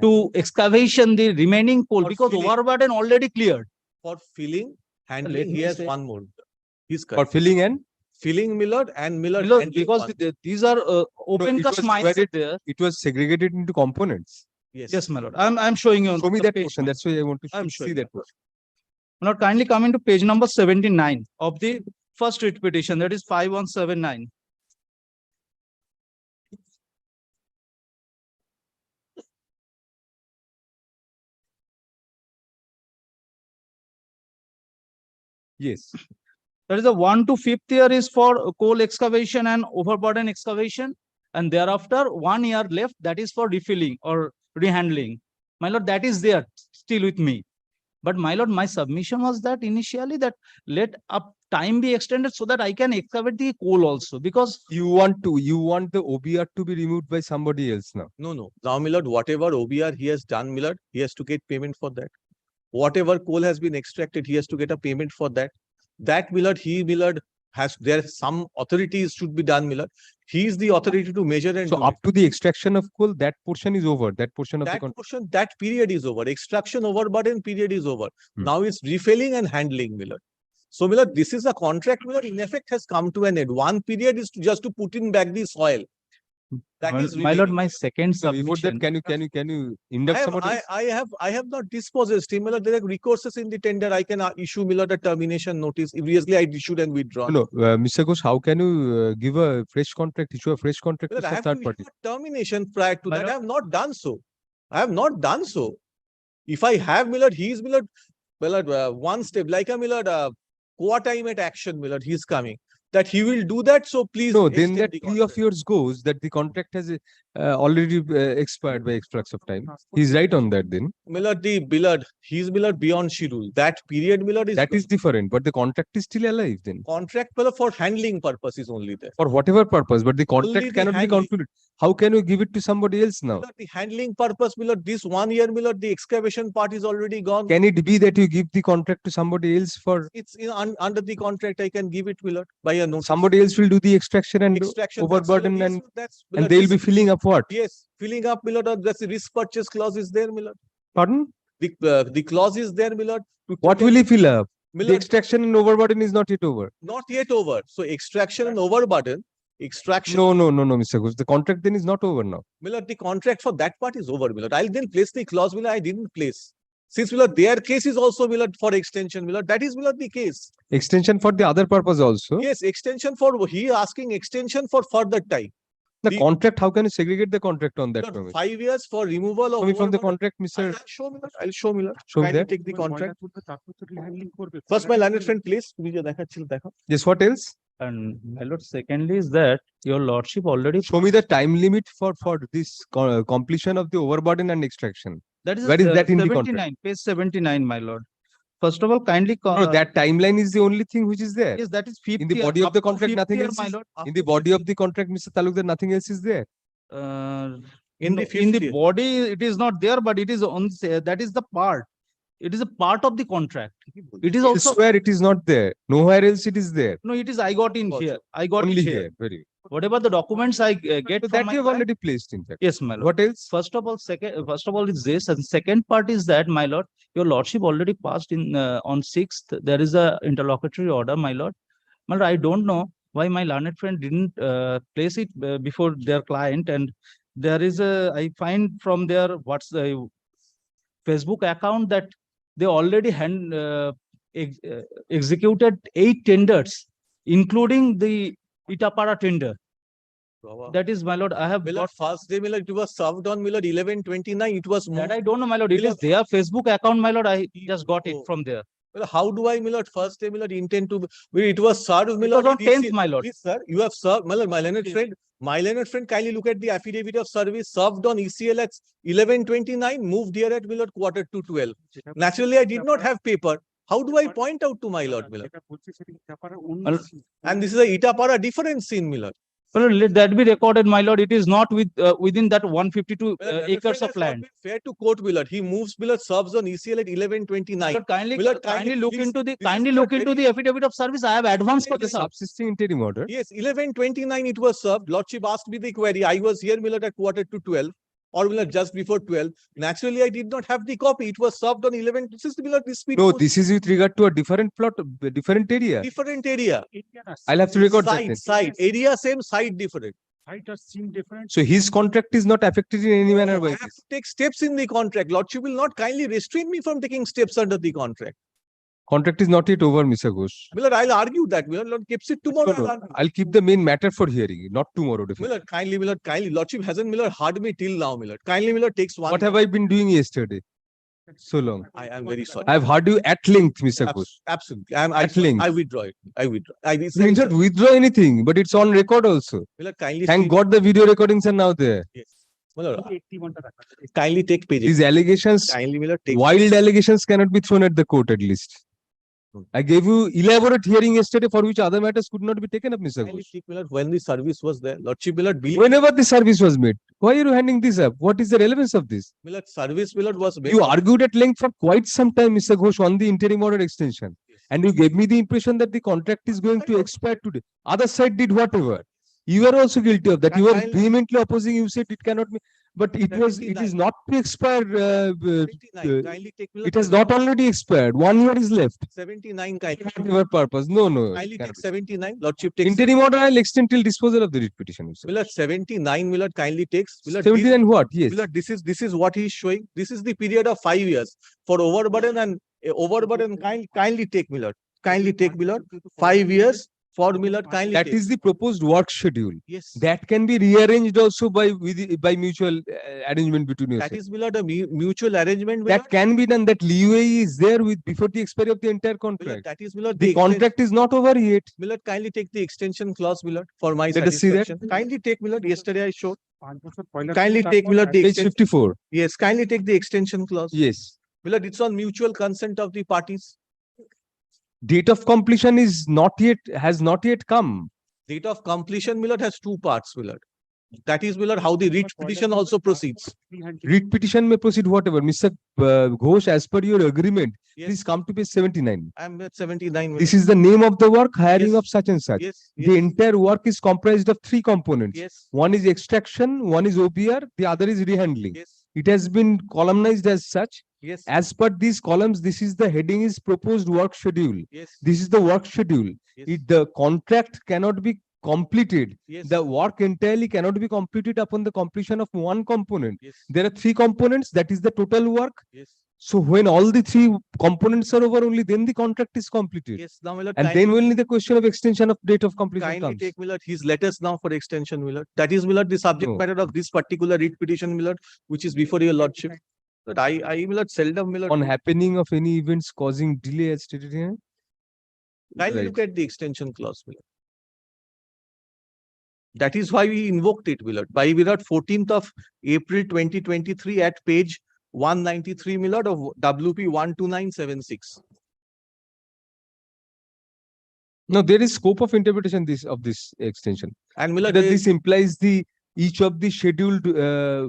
S6: to excavation the remaining coal,
S15: For
S6: because
S15: filling.
S6: overburden already cleared.
S15: For filling, handling,
S6: Let
S15: he
S6: me
S15: has
S6: say-
S15: one more. He's
S2: For
S15: correct.
S2: filling and
S15: Filling Millard and Millard.
S6: Because,
S15: handling
S6: because
S15: one.
S6: these are open
S2: it
S6: cast
S2: was
S6: mines
S2: divided-
S6: there.
S2: it was segregated into components.
S15: Yes.
S6: Yes, my lord. I'm showing you on
S2: Show me
S6: the
S2: that
S6: page,
S2: portion.
S6: my
S2: That's why I want to
S6: I'm
S2: see
S6: showing
S2: that portion.
S6: My lord, kindly come into page number 79 of the first writ petition, that is 5179.
S2: Yes.
S6: That is the 1 to 5th year is for coal excavation and overburden excavation. And thereafter 1 year left, that is for refilling or rehandling. My lord, that is there still with me. But my lord, my submission was that initially that let up time be extended so that I can excavate the coal also, because
S2: You want the OBR to be removed by somebody else now.
S15: No, no. Now, my lord, whatever OBR he has done, my lord, he has to get payment for that. Whatever coal has been extracted, he has to get a payment for that. That, my lord, there some authorities should be done, my lord. He is the authority to measure and
S2: So
S15: do
S2: up
S15: it.
S2: to the extraction of coal, that portion is over. That portion of the
S15: That
S2: contract.
S15: portion, that period is over. Extraction overburden period is over. Now it's refilling and handling, my lord. So, my lord, this is a contract, my lord, in effect has come to an end. One period is just to put in back the soil. That is
S6: my lord,
S15: remaining.
S6: my second
S2: So before that,
S6: submission.
S2: can you induct somebody else?
S15: I have not dispossessed him. My lord, there are recourses in the tender. I can issue, my lord, a termination notice. Previously, I issued and withdrawn.
S2: No, Mr. Ghosh, how can you give a fresh contract, issue a fresh contract
S15: Well,
S2: to
S15: I
S2: some
S15: have
S2: third
S15: to
S2: party?
S15: issue a termination prior to
S6: My
S15: that.
S6: lord-
S15: I have not done so. I have not done so. If I have, my lord, he is, my lord, one step, like a, my lord, co-time action, my lord, he is coming. That he will do that, so please
S2: No, then
S15: extend
S2: that
S15: the
S2: plea of
S15: contract.
S2: yours goes that the contract has already expired by extracts of time. He's right on that then.
S15: My lord, he's, my lord, beyond schedule. That period, my lord, is
S2: That is different, but the contract is still alive then.
S15: contract, my lord, for handling purposes only there.
S2: For whatever purpose, but the
S15: Only
S2: contract
S15: the
S2: cannot be
S15: handling.
S2: concluded. How can you give it to somebody else now?
S15: The handling purpose, my lord, this 1 year, my lord, the excavation part is already gone.
S2: Can it be that you give the contract to somebody else for
S15: It's under the contract, I can give it, my lord, by a notice.
S2: somebody else will do the extraction and
S15: Extraction,
S2: overburden
S15: yes,
S2: and
S15: that's, my
S2: and
S15: lord,
S2: they will
S15: this-
S2: be filling up what?
S15: Yes, filling up, my lord, that's the risk purchase clause is there, my lord.
S2: Pardon?
S15: The clause is there, my lord.
S2: What will he fill up?
S15: My
S2: The
S15: lord,
S2: extraction and overburden is not yet over.
S15: not yet over. So extraction and overburden, extraction.
S2: No, Mr. Ghosh. The contract then is not over now.
S15: My lord, the contract for that part is over, my lord. I'll then place the clause, my lord, I didn't place. Since, my lord, their case is also, my lord, for extension, my lord, that is, my lord, the case.
S2: Extension for the other purpose also.
S15: Yes, extension for, he asking extension for further time.
S2: The
S15: the-
S2: contract, how can you segregate the contract on that
S15: My lord,
S2: premise?
S15: 5 years for removal of
S2: Show me from the
S15: overburden.
S2: contract, Mr.
S15: I'll show, my lord. I'll show, my lord.
S2: Show me
S15: Kindly
S2: that.
S15: take the contract. First, my learned friend, please.
S2: Yes, what else?
S6: And my lord, secondly is that your lordship already.
S2: Show me the time limit for this completion of the overburden and extraction.
S6: That is
S2: Where is that in the contract?
S6: 79, page 79, my lord. First of all, kindly.
S2: No, that timeline is the only thing which is there.
S6: Yes, that is fifth.
S2: In the
S6: year,
S2: body of
S6: up
S2: the
S6: to
S2: contract,
S6: fifth
S2: nothing
S6: year,
S2: else
S6: my
S2: is.
S6: lord.
S2: In the body of the contract, Mr. Talukdar, nothing else is there.
S15: In the
S6: In
S15: fifth
S6: the
S15: year.
S6: body, it is not there, but it is on, that is the part. It is a part of the contract. It is also,
S2: Elsewhere, it is not there. Nowhere else it is there.
S6: no, it is, I got in here. I got
S2: Only
S6: it here.
S2: here. Very good.
S6: Whatever the documents I get
S2: So
S6: from
S2: that
S6: my
S2: you have
S6: client-
S2: already placed in fact.
S6: Yes, my lord.
S2: What else?
S6: First of all is this, and second part is that, my lord, your lordship already passed in on 6th. There is a interlocutory order, my lord. My lord, I don't know why my learned friend didn't place it before their client, and there is I find from their Facebook account that they already executed 8 tenders, including the Itapara tender. That is, my lord, I have
S15: Miller,
S6: got
S15: first day, Miller, it was served on, Miller, 11/29. It was
S6: that.
S15: moved.
S6: I don't know, my lord. It is their Facebook account, my lord. I just got it
S15: Oh.
S6: from there.
S15: Well, how do I, Miller, first day, Miller, intend to, it was served, Miller.
S6: was on
S15: with
S6: 10th, my lord.
S15: Please, sir, you have served, Miller, my learned friend, kindly look at the affidavit of service served on ECL at 11/29, moved here at, Miller, 11:45. Naturally, I did not have paper. How do I point out to my lord, Miller? And this is a Itapara different scene, Miller.
S6: Well, let that be recorded, my lord. It is not within that 152
S15: Miller,
S6: acres of
S15: has not
S6: land.
S15: been fair to court, Miller. He moves, Miller, serves on ECL at 11/29.
S6: Lord, kindly look
S15: please,
S6: into the
S15: this is
S6: kindly
S15: not
S6: look into the affidavit of service. I have advanced for
S2: The
S6: this.
S2: subsisting interim order.
S15: Yes, 11/29 it was served. Lordship asked me the query. I was here, Miller, at 11:45, or Miller, just before 12. Naturally, I did not have the copy. It was served on 11. This is, Miller, this speed.
S2: No, this is with regard to a different plot, a different area.
S15: Different area.
S2: I'll have to record that then.
S15: Side. Area same, side different.
S2: So his contract is not affected in any manner
S15: I
S2: by
S15: have
S2: this.
S15: to take steps in the contract. Lordship will not kindly restrain me from taking steps under the contract.
S2: Contract is not yet over, Mr. Ghosh.
S15: Miller, I'll argue that. Miller, Lord keeps it tomorrow.
S2: No, no, I'll keep the main matter for hearing, not tomorrow. Definitely.
S15: Miller, kindly. Lordship hasn't, Miller, heard me till now, Miller. Kindly, Miller, takes one.
S2: What have I been doing yesterday? So long.
S15: I am very sorry.
S2: I've heard you at length, Mr. Ghosh.
S15: Absolutely.
S2: At length.
S15: I withdraw it. I withdraw.
S2: You did not withdraw anything, but it's on record also.
S15: Miller, kindly
S2: Thank
S15: see.
S2: God the video recordings are now there.
S15: Yes. Kindly take page.
S2: These allegations,
S15: Kindly, my lord, take.
S2: wild allegations cannot be thrown at the court at least. I gave you elaborate hearing yesterday for which other matters could not be taken up, Mr.
S15: Kindly
S2: Ghosh.
S15: take, my lord, when the service was there, Lordship, my lord, believe,
S2: Whenever the service was made, why are you handing this up? What is the relevance of this?
S15: my lord, service, my lord, was made.
S2: You argued at length for quite some time, Mr. Ghosh, on the interim order extension. And you gave me the impression that the contract is going to expire today. Other side did whatever. You are also guilty of that. You were
S15: Kindly-
S2: vehemently opposing. You said it cannot be, but it is not to expire.
S15: 79, kindly take, my lord,
S2: It has not already expired. 1 year is left.
S15: 79, kindly.
S2: Whatever purpose. No, no.
S15: Kindly
S2: it cannot
S15: take
S2: be.
S15: 79, Lordship takes.
S2: Interim order, I'll extend till disposal of the writ petition. Mr.
S15: My lord, 79, my lord, kindly takes. My lord,
S2: 79 what? Yes.
S15: my lord, this is what he is showing. This is the period of 5 years for overburden and overburden. Kindly take, my lord. Kindly take, my lord. 5 years for, my lord, kindly
S2: That
S15: take.
S2: is the proposed work schedule.
S15: Yes.
S2: That can be rearranged also by mutual arrangement between
S15: That
S2: yourselves.
S15: is, my lord, a mutual arrangement. My
S2: That
S15: lord.
S2: can be done. That leeway is there with before the expiry of the entire
S15: My lord,
S2: contract.
S15: that is, my lord,
S2: The contract is not over yet.
S15: My lord, kindly take the extension clause, my lord, for my
S2: Let us see that.
S15: satisfaction. Kindly take, my lord, yesterday I showed. Kindly take, my lord, the
S2: Page
S15: extension.
S2: 54.
S15: Yes, kindly take the extension clause.
S2: Yes.
S15: My lord, it's on mutual consent of the parties.
S2: Date of completion is not yet, has not yet come.
S15: Date of completion, my lord, has two parts, my lord. That is, my lord, how the writ petition also proceeds.
S2: Writ petition may proceed whatever. Mr. Ghosh, as per your agreement,
S15: Yes.
S2: please come to page 79.
S15: I'm at 79. my
S2: This
S15: lord.
S2: is the name of the work, hiring
S15: Yes.
S2: of such and such.
S15: Yes,
S2: The
S15: yes,
S2: entire work is comprised of 3 components.
S15: yes,
S2: One is extraction, one is OBR, the other is rehandling.
S15: yes,
S2: It has been columnized as such.
S15: yes,
S2: As per these columns, this is the heading is proposed work schedule.
S15: yes,
S2: This is the work schedule.
S15: yes,
S2: The contract cannot be completed.
S15: yes,
S2: The work entirely cannot be completed upon the completion of one component.
S15: yes,
S2: There are 3 components. That is the total work.
S15: yes,
S2: So when all the 3 components are over, only then the contract is completed.
S15: yes. Now, my lord,
S2: And
S15: kindly,
S2: then only the question of extension of date of completion
S15: kindly
S2: comes.
S15: take, my lord, his letters now for extension, my lord. That is, my lord, the subject
S2: No.
S15: matter of this particular writ petition, my lord, which is before your lordship. But my lord, seldom, my lord,
S2: On happening of any events causing delay as stated here.
S15: kindly
S2: Right.
S15: look at the extension clause, my lord. That is why we invoked it, my lord. By, my lord, 14th of April 2023 at page 193, my lord, of WP 12976.
S2: No, there is scope of interpretation of this extension.
S15: And my lord,
S2: That this implies the each of the scheduled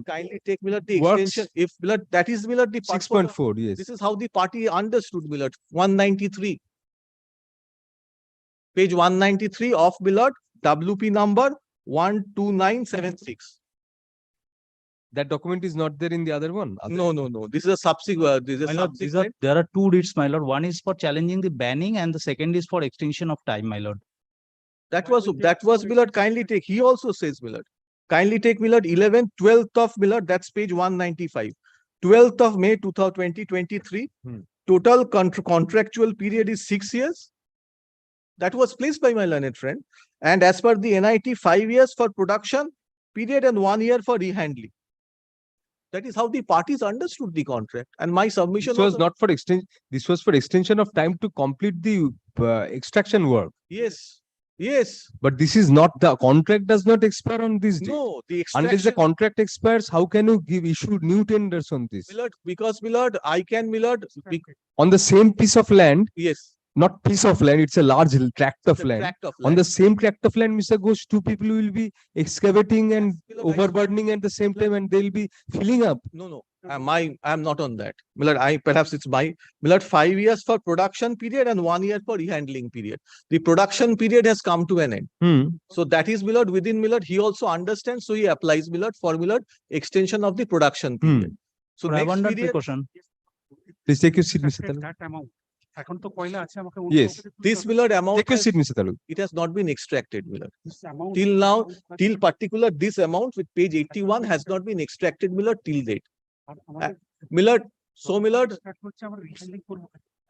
S15: kindly take, my lord, the
S2: works.
S15: extension. If, my lord, that is, my lord, the purpose of-
S2: 6.4, yes.
S15: This is how the party understood, my lord. 193. Page 193 of, my lord, WP number 12976.
S2: That document is not there in the other one.
S15: No, no, no. This is a subsequent. This is
S6: My
S15: a
S6: lord,
S15: subsequent.
S6: there are 2 writs, my lord. One is for challenging the banning and the second is for extension of time, my lord.
S15: That was, my lord, kindly take. He also says, my lord. Kindly take, my lord, 11th, 12th of, my lord, that's page 195. 12th of May 2023. Total contractual period is 6 years. That was placed by my learned friend. And as per the NIT, 5 years for production period and 1 year for rehandling. That is how the parties understood the contract. And my submission
S2: This was
S15: was,
S2: not for extension. This was for extension of time to complete the extraction work.
S15: yes, yes.
S2: But this is not, the contract does not expire on this date.
S15: No, the
S2: Unless the
S15: extraction.
S2: contract expires, how can you issue new tenders on this?
S15: My lord, because, my lord, I can, my lord,
S2: On the same piece of land,
S15: yes.
S2: not piece of land, it's a large tract of
S15: the
S2: land.
S15: tract of
S2: On
S15: land.
S2: the same tract of land, Mr. Ghosh, 2 people will be excavating and
S15: Yes, my lord, I-
S2: overburdening at the same time, and they'll be filling up.
S15: No, no. I'm not on that. My lord, perhaps it's my lord, 5 years for production period and 1 year for rehandling period. The production period has come to an end. So that is, my lord, within, my lord, he also understands. So he applies, my lord, for, my lord, extension of the production period. So
S6: But I
S15: next
S6: wondered the
S15: period,
S6: question.
S2: Please take your seat, Mr. Talu. Yes,
S15: this, my lord, amount
S2: take your
S15: has,
S2: seat, Mr. Talu.
S15: it has not been extracted, my lord. Till now, till particular this amount with page 81 has not been extracted, my lord, till date. My lord, so, my lord,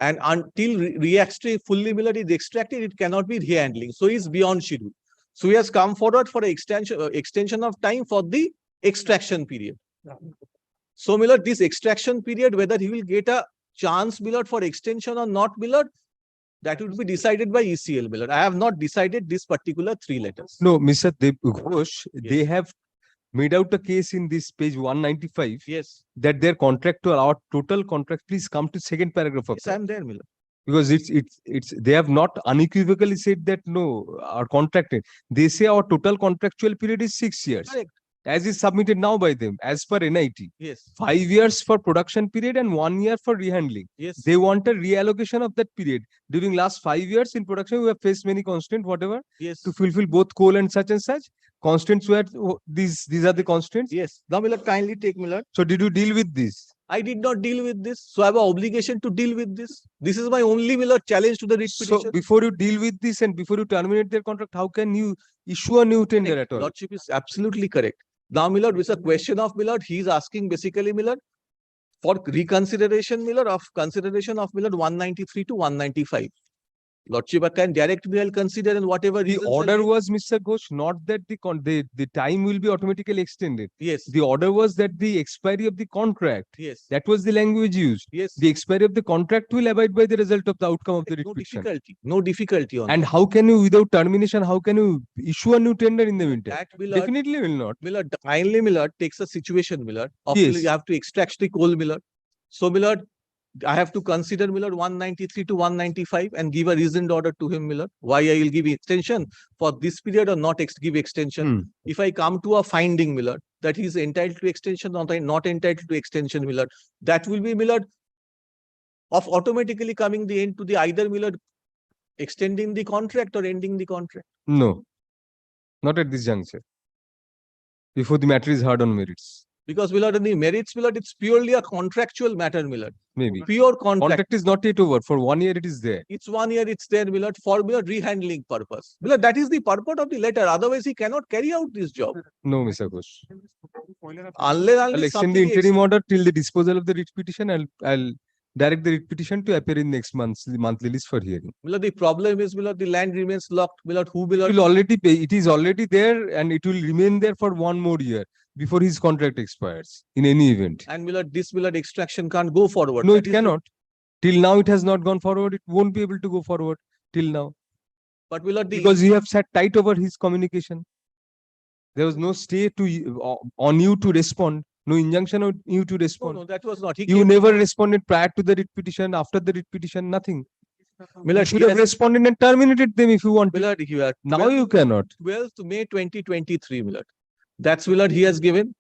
S15: and until re-extract fully, my lord, is extracted, it cannot be rehandling. So it's beyond schedule. So he has come forward for extension of time for the extraction period. So, my lord, this extraction period, whether he will get a chance, my lord, for extension or not, my lord, that would be decided by ECL, my lord. I have not decided this particular 3 letters.
S2: No, Mr. Ghosh, they have made out a case in this page 195
S15: Yes,
S2: that their contractual, our total contract, please come to second paragraph of
S15: yes,
S2: that.
S15: I'm there, Miller.
S2: Because it's they have not unequivocally said that no, our contracted. They say our total contractual period is 6 years.
S15: Correct.
S2: As is submitted now by them, as per NIT.
S15: Yes,
S2: 5 years for production period and 1 year for rehandling.
S15: yes,
S2: They want a reallocation of that period. During last 5 years in production, we have faced many constraints, whatever,
S15: yes,
S2: to fulfill both coal and such. Constraints were these are the constraints.
S15: yes. Now, Miller, kindly take Miller.
S2: So did you deal with this?
S15: I did not deal with this, so I have an obligation to deal with this. This is my only Miller challenge to the writ petition.
S2: So before you deal with this and before you terminate their contract, how can you issue a new tender at all?
S15: Lordship is absolutely correct. Now, Miller, it's a question of Miller. He's asking basically Miller for reconsideration, Miller, of consideration of Miller 193 to 195. Lordship, I can directly I'll consider and whatever
S2: The
S15: reasons I'll
S2: order
S15: give.
S2: was, Mr. Ghosh, not that the time will be automatically extended.
S15: Yes,
S2: The order was that the expiry of the contract,
S15: yes,
S2: that was the language used.
S15: yes.
S2: The expiry of the contract will abide by the result of the outcome of the
S15: No
S2: petition.
S15: difficulty on
S2: And
S15: that.
S2: how can you, without termination, how can you issue a new tender in the meantime?
S15: That Miller,
S2: Definitely will not.
S15: Miller, kindly Miller takes a situation, Miller, of
S2: Yes.
S15: Miller, you have to extract the coal, Miller. So, Miller, I have to consider Miller 193 to 195 and give a reasoned order to him, Miller. Why I will give extension for this period or not give extension. If I come to a finding, Miller, that he is entitled to extension, not entitled to extension, Miller, that will be Miller of automatically coming the end to the either Miller extending the contract or ending the contract.
S2: No, not at this juncture. Before the matter is heard on merits.
S15: Because Miller, in the merits, Miller, it's purely a contractual matter, Miller.
S2: Maybe.
S15: Pure contract.
S2: Contract is not yet over. For 1 year it is there.
S15: It's 1 year, it's there, Miller, for Miller rehandling purpose. Miller, that is the purport of the letter. Otherwise, he cannot carry out this job.
S2: No, Mr. Ghosh.
S15: Unless
S2: I'll extend the interim order till the disposal of the writ petition. I'll direct the writ petition to appear in next month's monthly list for hearing.
S15: Miller, the problem is, Miller, the land remains locked. Miller, who Miller?
S2: It will already pay. It is already there and it will remain there for 1 more year before his contract expires in any event.
S15: And Miller, this Miller extraction can't go forward.
S2: No,
S15: That
S2: it
S15: is
S2: cannot. Till now, it has not gone forward. It won't be able to go forward till now.
S15: But Miller,
S2: Because you have sat tight over his communication. There was no stay on you to respond. No injunction on you to respond.
S15: No, that was not.
S2: You never responded prior to the writ petition, after the writ petition, nothing.
S15: Miller,
S2: You should have responded and terminated them if you want.
S15: Miller, you are
S2: Now you cannot.
S15: 12th May 2023, Miller. That's Miller he has given.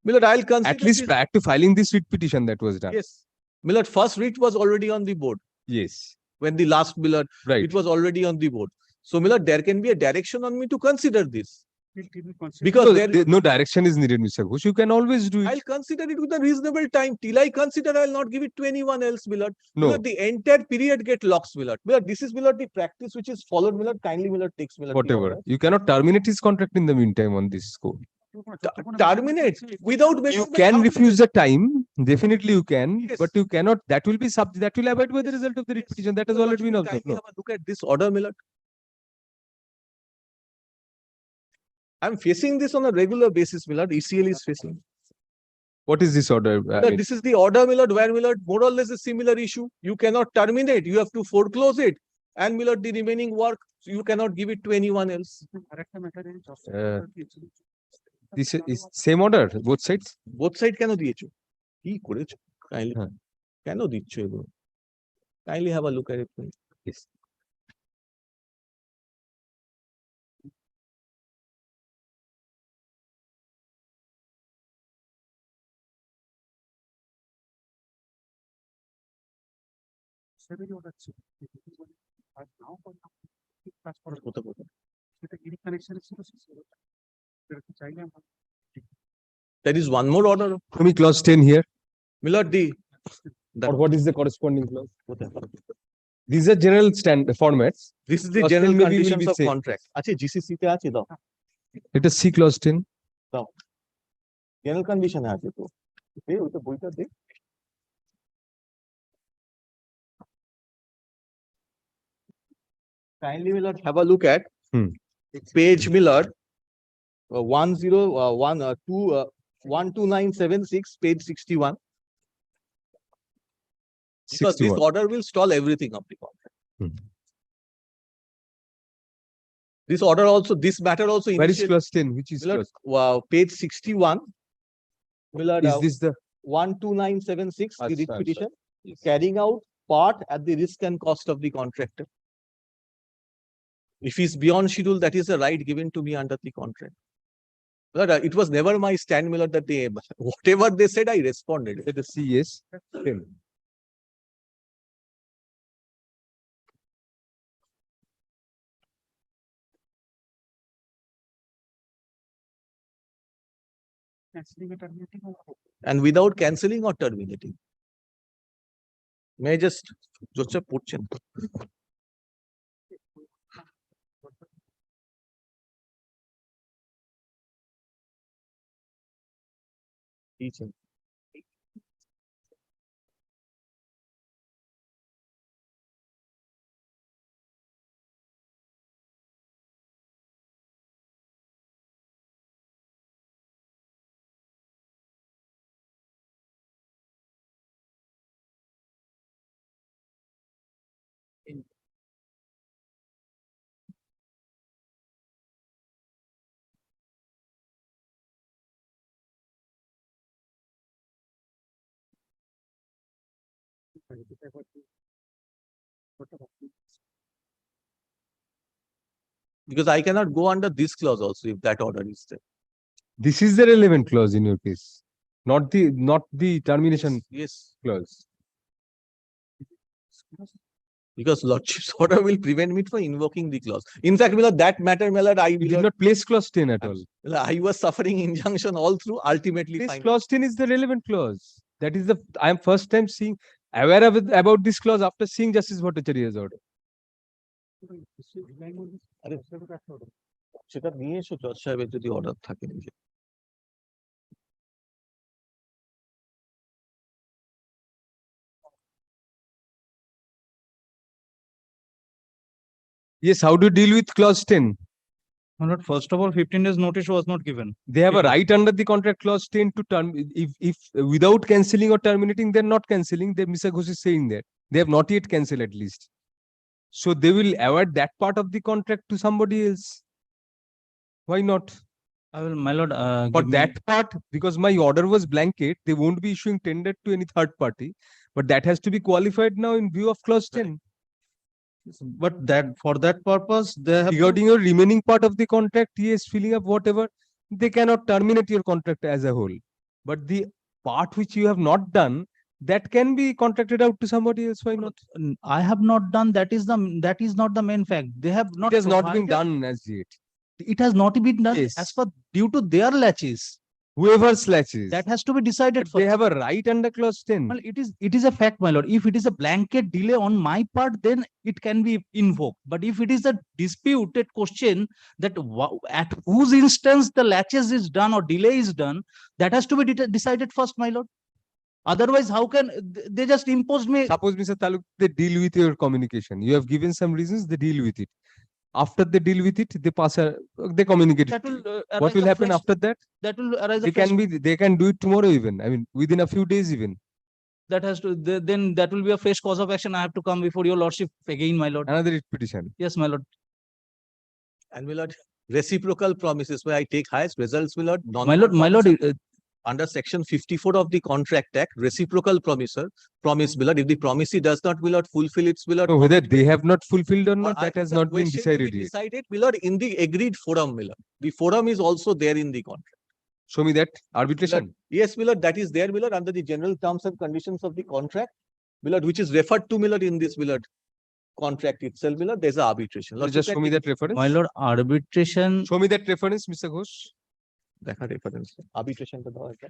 S15: Miller, I'll consider.
S2: At least
S15: this.
S2: prior to filing this writ petition, that was done.
S15: Yes. Miller, first writ was already on the board.
S2: Yes.
S15: When the last Miller,
S2: Right.
S15: it was already on the board. So Miller, there can be a direction on me to consider this. Because
S2: So,
S15: there,
S2: no direction is needed, Mr. Ghosh. You can always do it.
S15: I'll consider it with a reasonable time. Till I consider, I'll not give it to anyone else, Miller.
S2: No.
S15: Miller, the entire period get locks, Miller. Miller, this is Miller the practice which is followed, Miller. Kindly, Miller takes Miller. the
S2: Whatever.
S15: order.
S2: You cannot terminate his contract in the meantime on this score.
S15: Terminate without
S2: You
S15: measurement.
S2: can
S15: How
S2: refuse the time. Definitely you can.
S15: Yes.
S2: But you cannot. That will be that will abide by the result of the writ petition. That has
S15: Miller,
S2: already been
S15: kindly
S2: observed. No.
S15: have a look at this order, Miller. I'm facing this on a regular basis, Miller. ECL is facing.
S2: What is this order?
S15: Miller, this is the order, Miller, where Miller more or less a similar issue. You cannot terminate. You have to foreclose it. And Miller, the remaining work, you cannot give it to anyone else.
S2: This is same order, both sides.
S15: Both side কেন দিয়েছো? কি করেছো? Kindly.
S2: হ্যাঁ।
S15: কেন দিচ্ছ এগুলো? Kindly have a look at it, please.
S2: Yes.
S15: There is one more order.
S2: Show me clause 10 here.
S15: Miller, the
S2: Or what is the corresponding clause? These are general formats.
S15: This is the
S2: Clause
S15: general
S2: 10 maybe will
S15: conditions
S2: be
S15: of
S2: same.
S15: contract. আছে GCC তে আছে দাও।
S2: Let us see clause 10.
S15: দাও। General condition এ আছে তো। দে ওটা বইটা দে। Kindly Miller have a look at page Miller 12976 page 61. Because this
S2: 61.
S15: order will stall everything of the contract. This order also, this matter also.
S2: Where is
S15: initially-
S2: clause 10? Which is
S15: Milord,
S2: clause?
S15: wow, page 61. Milord,
S2: Is this the
S15: 12976, the writ
S2: Achha,
S15: petition,
S2: yes.
S15: carrying out part at the risk and cost of the contractor. If he's beyond schedule, that is a right given to me under the contract. Milord, it was never my stand, Milord, that they, whatever they said, I responded.
S2: the CS? 10.
S15: And without cancelling or terminating. May I just put in? Teaching. Because I cannot go under this clause also if that order is there.
S2: This is the relevant clause in your case, not the termination
S15: Yes.
S2: clause.
S15: Because Lordship's order will prevent me from invoking the clause. In fact, Milord, that matter, Milord,
S2: You did not place clause 10 at all.
S15: I was suffering injunction all through, ultimately.
S2: This clause 10 is the relevant clause. That is I am first time aware of about this clause after seeing Justice Bhattacharya's order.
S15: সেটা নিয়ে এসো জজ সাহেবের যদি order থাকে নিজে।
S2: Yes, how do you deal with clause 10?
S6: Not first of all, 15 days notice was not given.
S2: They have a right under the contract clause 10 to term if without cancelling or terminating, they're not cancelling. Mr. Ghosh is saying that. They have not yet cancelled at least. So they will award that part of the contract to somebody else. Why not?
S6: I will, my lord,
S2: For that part, because my order was blanket, they won't be issuing tender to any third party. But that has to be qualified now in view of clause 10.
S6: But that for that purpose, they have
S2: Regarding your remaining part of the contract, yes, filling up whatever, they cannot terminate your contract as a whole. But the part which you have not done, that can be contracted out to somebody else. Why not?
S6: I have not done. That is not the main fact. They have not.
S2: It has not been
S6: provided-
S2: done as yet.
S6: It has not been done
S2: Yes.
S6: as per due to their latches.
S2: Whoever's latches.
S6: That has to be decided
S2: They
S6: first.
S2: have a right under clause 10.
S6: Well, it is a fact, my lord. If it is a blanket delay on my part, then it can be invoked. But if it is a disputed question that at whose instance the latches is done or delay is done, that has to be decided first, my lord. Otherwise, how can they just impose me?
S2: Suppose, Mr. Taluk, they deal with your communication. You have given some reasons, they deal with it. After they deal with it, they communicate
S6: That
S2: it.
S6: will
S2: What will happen after that?
S6: That will arise.
S2: They can do it tomorrow even. I mean, within a few days even.
S6: That has to then that will be a fresh cause of action. I have to come before your lordship again, my lord.
S2: Another writ petition.
S6: Yes, my lord.
S15: And my lord, reciprocal promises where I take highest results, my lord.
S6: My lord,
S15: under section 54 of the Contract Act, reciprocal promise, my lord, if the promisee does not, my lord, fulfill its, my lord.
S2: So whether they have not fulfilled or not,
S15: I
S2: that
S15: think
S2: has
S15: the
S2: not been
S15: question to
S2: decided
S15: be
S2: yet.
S15: decided, my lord, in the agreed forum, my lord. The forum is also there in the contract.
S2: Show me that arbitration.
S15: Yes, my lord, that is there, my lord, under the general terms and conditions of the contract, my lord, which is referred to, my lord, in this, my lord, contract itself, my lord, there's an arbitration.
S2: Lord, just show me that reference.
S6: my lord, arbitration.
S2: Show me that reference, Mr. Ghosh.
S15: দেখা reference. Arbitration টা দেওয়া আছে।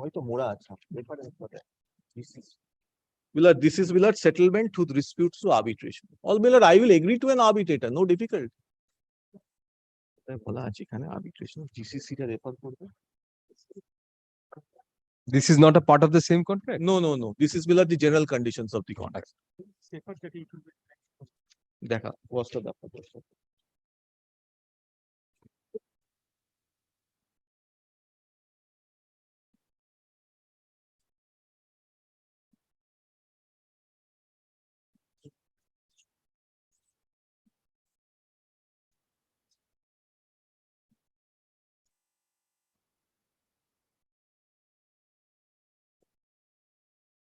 S15: হয়তো মোড়া আছে। Reference কোথায়? This is settlement to disputes to arbitration. All Miller, I will agree to an arbitrator, no difficult. বলা আছে এখানে arbitration GCC টা refer করবে।
S2: This is not a part of the same contract.
S15: No. This is the general conditions of the contract. দেখা, what's the ব্যাপার?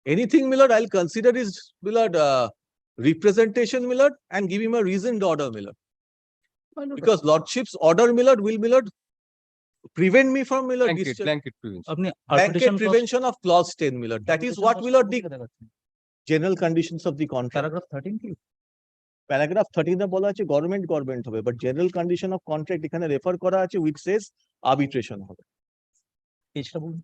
S15: Anything, my lord, I'll consider is, my lord, representation, my lord, and give him a reasoned order, my lord. Because lordship's order, my lord, will, my lord, prevent me from, my lord,
S2: Blanket prevention.
S15: blanket prevention of clause 10, my lord. That is what, my lord, the general conditions of the contract.
S6: Paragraph 13 কি?
S15: Paragraph 13 এ বলা আছে government হবে, but general condition of contract এখানে refer করা আছে which says arbitration হবে।
S6: পেজটা বলুন।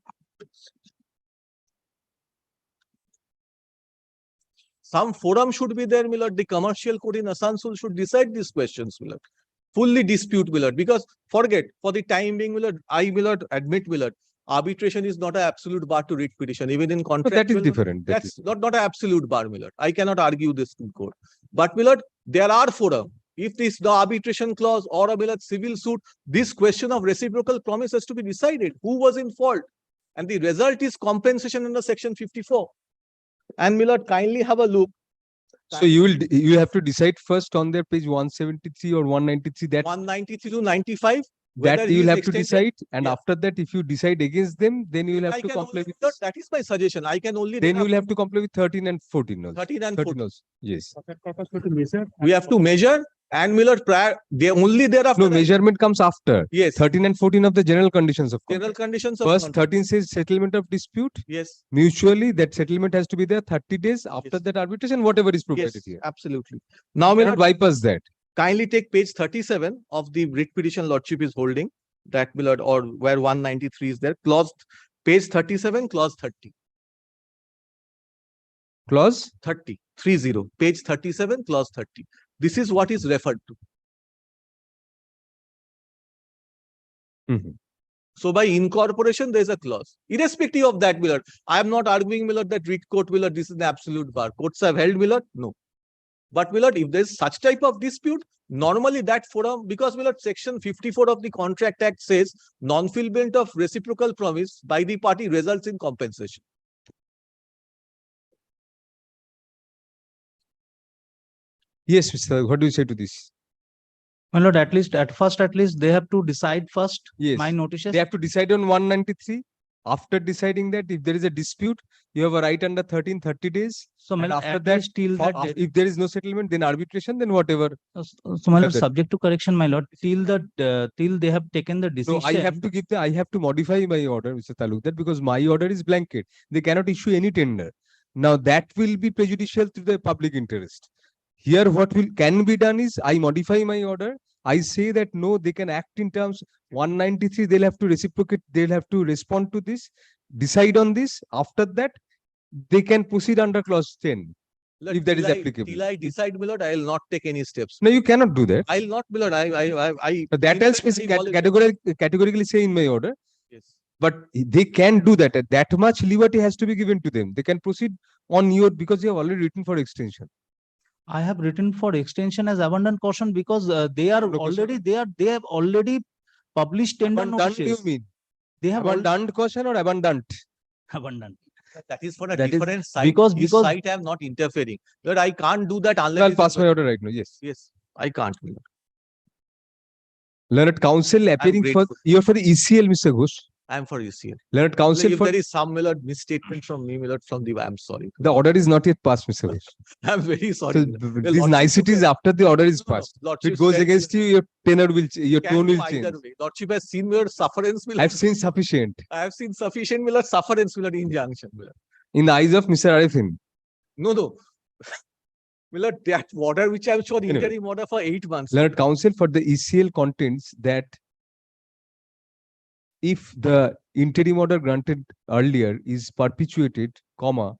S15: Some forum should be there, my lord. The commercial court in Asansol should decide these questions, my lord. Fully dispute, my lord. Because forget, for the time being, my lord, I, my lord, admit, my lord, arbitration is not an absolute bar to writ petition. Even in contract,
S2: that is different.
S15: That's not an absolute bar, my lord. I cannot argue this in court. But, my lord, there are forum. If this the arbitration clause or a, my lord, civil suit, this question of reciprocal promise has to be decided. Who was in fault? And the result is compensation under section 54. And, my lord, kindly have a look.
S2: So you have to decide first on their page 173 or 193 that
S15: 193 to 95.
S2: That
S15: whether
S2: you
S15: he
S2: will
S15: is
S2: have to
S15: extended.
S2: decide, and
S15: Yes.
S2: after that, if you decide against them, then you will have
S15: I
S2: to
S15: can
S2: comply
S15: only,
S2: with this.
S15: that is my suggestion. I can only
S2: Then you will have to comply with 13 and 14 also.
S15: 13 and 14.
S2: also. Yes.
S15: We have to measure and, my lord, prior, they only thereafter.
S2: No, measurement comes after.
S15: Yes.
S2: 13 and 14 of the general conditions of
S15: General
S2: contract.
S15: conditions of
S2: First,
S15: contract.
S2: 13 says settlement of dispute.
S15: Yes.
S2: Mutually, that settlement has to be there 30 days. After
S15: Yes.
S2: that, arbitration, whatever is provided
S15: Yes,
S2: here.
S15: absolutely. Now, my
S2: Cannot
S15: lord,
S2: bypass that.
S15: kindly take page 37 of the writ petition lordship is holding. That, my lord, or where 193 is there. Clause, page 37, clause 30.
S2: Clause
S15: 30, 30, page 37, clause 30. This is what is referred to. So by incorporation, there is a clause. Irrespective of that, my lord, I am not arguing, my lord, that writ court, my lord, this is an absolute bar. Courts have held, my lord, no. But, my lord, if there is such type of dispute, normally that forum, because, my lord, section 54 of the Contract Act says non-fulfillment of reciprocal promise by the party results in compensation.
S2: Yes, Mr. What do you say to this?
S6: My lord, at least they have to decide first.
S2: Yes.
S6: My notices.
S2: They have to decide on 193. After deciding that, if there is a dispute, you have a right under 13, 30 days.
S6: So, my
S2: And
S6: lord,
S2: after
S6: at
S2: that,
S6: least till that date.
S2: if there is no settlement, then arbitration, then whatever.
S6: So, my lord,
S2: That's it.
S6: subject to correction, my lord, till they have taken the decision.
S2: No, I have to modify my order, Mr. Talukdar, because my order is blanket. They cannot issue any tender. Now that will be prejudicial to the public interest. Here, what can be done is I modify my order. I say that no, they can act in terms 193. They'll have to reciprocate. They'll have to respond to this, decide on this. After that, they can proceed under clause 10.
S15: Lord,
S2: if that is
S15: till
S2: applicable.
S15: Till I decide, my lord, I will not take any steps.
S2: No, you cannot do that.
S15: I will not, my lord.
S2: But that else is categorically say in my order.
S15: Yes.
S2: But they can do that. That much liberty has to be given to them. They can proceed on your, because you have already written for extension.
S6: I have written for extension as abundant caution because they have already published tender
S2: Abundant,
S6: notices.
S2: you mean?
S6: They have
S2: abundant caution or abundant?
S6: Abundant.
S15: That is for a
S6: That is
S15: different site.
S6: because-
S15: His site I am not interfering. Lord, I can't do that unless.
S2: I'll pass my order right now. Yes.
S15: Yes, I can't. my lord.
S2: Learned counsel appearing for
S15: grateful.
S2: you are for the ECL, Mr. Ghosh.
S15: I am for UCL.
S2: Learned counsel
S15: If
S2: for
S15: there is some, my lord, misstatement from me, my lord, from the, I am sorry.
S2: the order is not yet passed, Mr. Ghosh.
S15: I am very sorry.
S2: So
S15: my lord. Well,
S2: these
S15: lordship
S2: niceties
S15: took
S2: after the order is
S15: No, no,
S2: passed. If
S15: lordship
S2: it goes
S15: said-
S2: against you, your tenor will, your
S15: can
S2: tone
S15: go
S2: will
S15: either
S2: change.
S15: way. Lordship has seen my lord sufferance. my lord.
S2: I've seen sufficient
S15: I have seen sufficient, my lord, sufferance, my lord, injunction. My lord.
S2: in the eyes of Mr. Arifin.
S15: No. My lord, that order which I am sure
S2: Anyway.
S15: interim order for 8 months.
S2: Learned counsel for the ECL contents that if the interim order granted earlier is perpetuated, comma,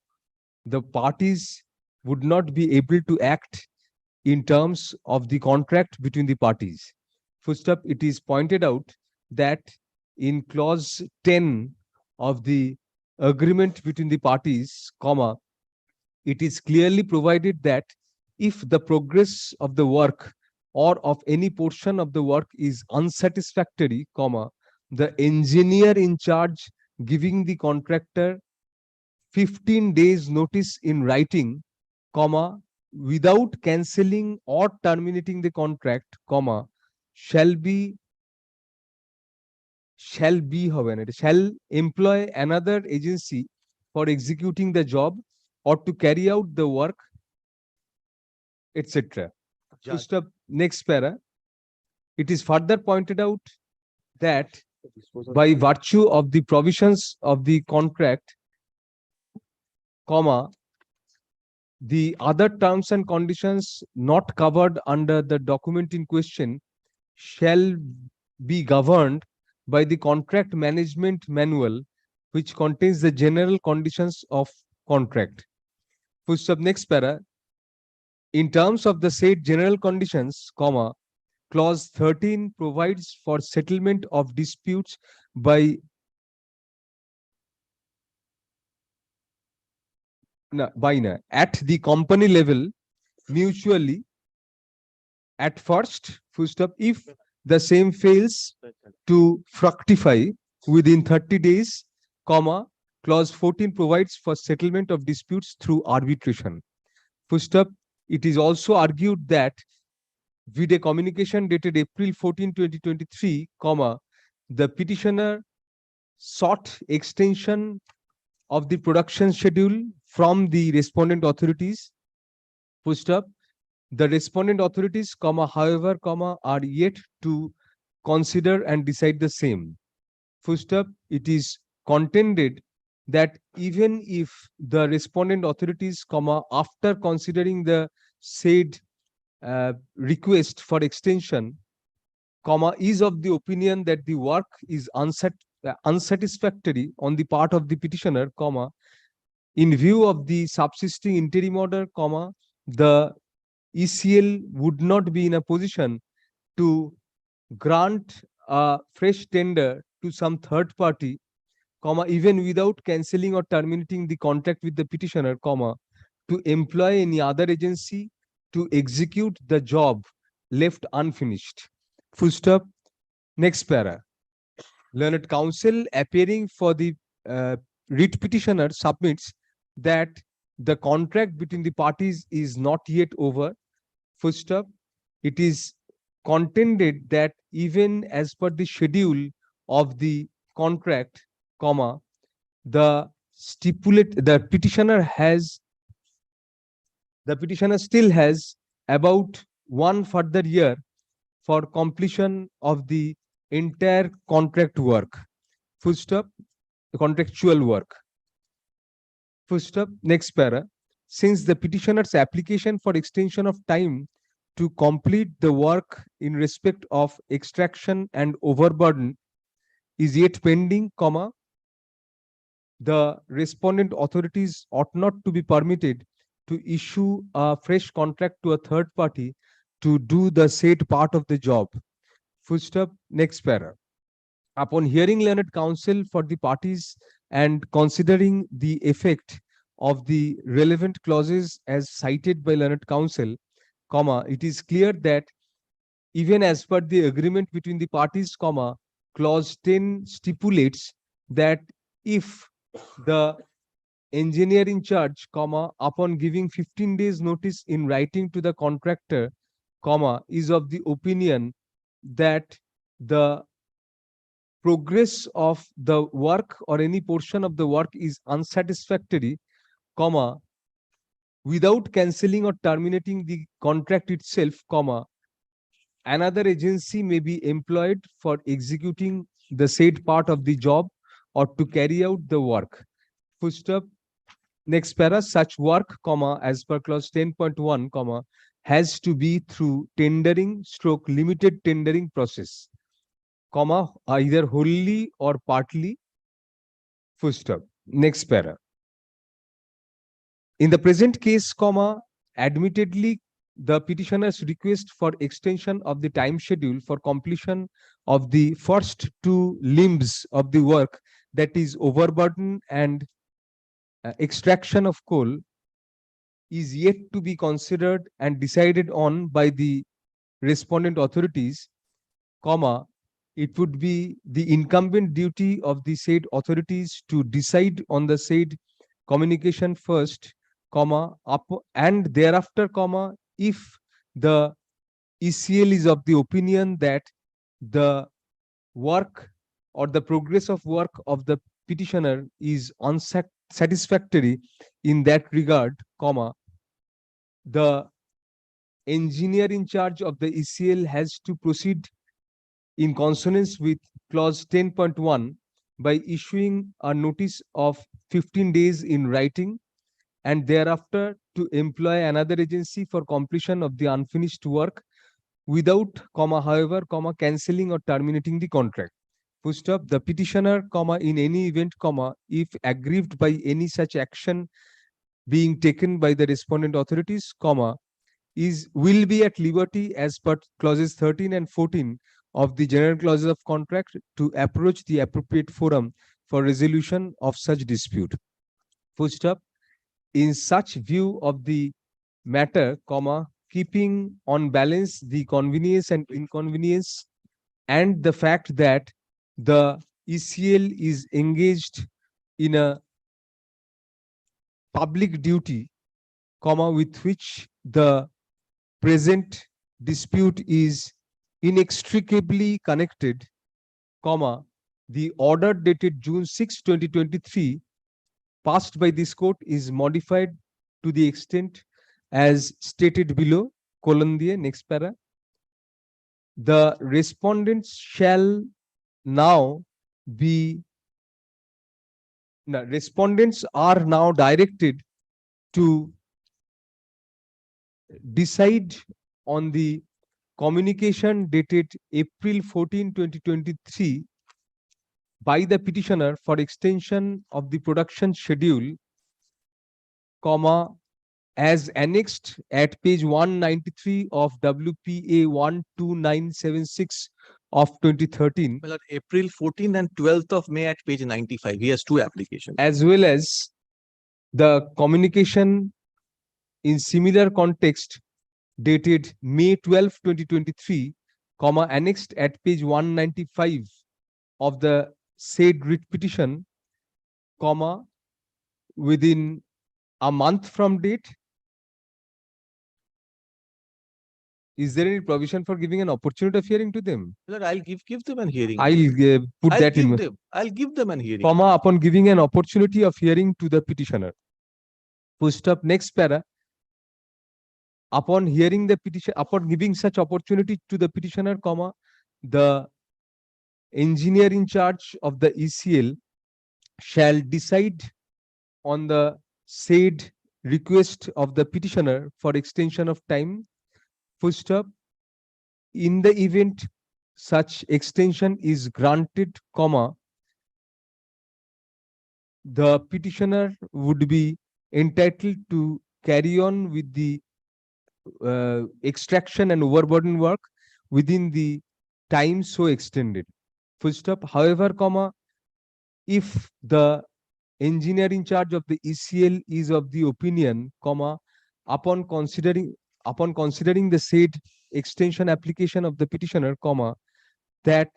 S2: the parties would not be able to act in terms of the contract between the parties. First up, it is pointed out that in clause 10 of the agreement between the parties, comma, it is clearly provided that if the progress of the work or of any portion of the work is unsatisfactory, comma, the engineer in charge giving the contractor 15 days notice in writing, comma, without cancelling or terminating the contract, comma, shall employ another agency for executing the job or to carry out the work, etc. Full stop. Next para. It is further pointed out that by virtue of the provisions of the contract, comma, the other terms and conditions not covered under the document in question shall be governed by the contract management manual, which contains the general conditions of contract. Full stop. Next para. In terms of the said general conditions, comma, clause 13 provides for settlement of disputes by at the company level mutually at first, full stop, if the same fails to fructify within 30 days, comma, clause 14 provides for settlement of disputes through arbitration. Full stop. It is also argued that with a communication dated April 14, 2023, comma, the petitioner sought extension of the production schedule from the respondent authorities. Full stop. The respondent authorities, comma, however, comma, are yet to consider and decide the same. Full stop. It is contended that even if the respondent authorities, comma, after considering the said request for extension, comma, is of the opinion that the work is unsatisfactory on the part of the petitioner, comma, in view of the subsisting interim order, comma, the ECL would not be in a position to grant a fresh tender to some third party, comma, even without cancelling or terminating the contract with the petitioner, comma, to employ any other agency to execute the job left unfinished. Full stop. Next para. Learned counsel appearing for the writ petitioner submits that the contract between the parties is not yet over. Full stop. It is contended that even as per the schedule of the contract, comma, the petitioner still has about 1 further year for completion of the entire contract work. Full stop. The contractual work. Full stop. Next para. Since the petitioner's application for extension of time to complete the work in respect of extraction and overburden is yet pending, comma, the respondent authorities ought not to be permitted to issue a fresh contract to a third party to do the said part of the job. Full stop. Next para. Upon hearing learned counsel for the parties and considering the effect of the relevant clauses as cited by learned counsel, comma, it is clear that even as per the agreement between the parties, comma, clause 10 stipulates that if the engineer in charge, comma, upon giving 15 days notice in writing to the contractor, comma, is of the opinion that the progress of the work or any portion of the work is unsatisfactory, comma, without cancelling or terminating the contract itself, comma, another agency may be employed for executing the said part of the job or to carry out the work. Full stop. Next para. Such work, comma, as per clause 10.1, comma, has to be through tendering stroke limited tendering process, comma, either wholly or partly. Full stop. Next para. In the present case, comma, admittedly, the petitioner's request for extension of the time schedule for completion of the first two limbs of the work, that is overburden and extraction of coal, is yet to be considered and decided on by the respondent authorities, comma, it would be the incumbent duty of the said authorities to decide on the said communication first, comma, and thereafter, comma, if the ECL is of the opinion that the work or the progress of work of the petitioner is satisfactory in that regard, comma, the engineer in charge of the ECL has to proceed in consonance with clause 10.1 by issuing a notice of 15 days in writing and thereafter to employ another agency for completion of the unfinished work without, comma, however, comma, cancelling or terminating the contract. Full stop. The petitioner, comma, in any event, comma, if aggrieved by any such action being taken by the respondent authorities, comma, will be at liberty as per clauses 13 and 14 of the general clauses of contract to approach the appropriate forum for resolution of such dispute. Full stop. In such view of the matter, comma, keeping on balance the convenience and inconvenience and the fact that the ECL is engaged in a public duty, comma, with which the present dispute is inextricably connected, comma, the order dated June 6, 2023, passed by this court is modified to the extent as stated below, colon diye, next para. The respondents shall now be, respondents are now directed to decide on the communication dated April 14, 2023 by the petitioner for extension of the production schedule, comma, as annexed at page 193 of WPA 12976 of 2013.
S15: Well, at April 14th and 12th of May at page 95. He has two applications.
S2: As well as the communication in similar context dated May 12, 2023, comma, annexed at page 195 of the said writ petition, comma, within a month from date. Is there any provision for giving an opportunity of hearing to them?
S15: Well, I'll give them an hearing.
S2: I'll put that in.
S15: I'll give them an hearing.
S2: Comma, upon giving an opportunity of hearing to the petitioner. Full stop. Next para. Upon hearing the petition, upon giving such opportunity to the petitioner, comma, the engineer in charge of the ECL shall decide on the said request of the petitioner for extension of time. Full stop. In the event such extension is granted, comma, the petitioner would be entitled to carry on with the extraction and overburden work within the time so extended. Full stop. However, comma, if the engineer in charge of the ECL is of the opinion, comma, upon considering the said extension application of the petitioner, comma, that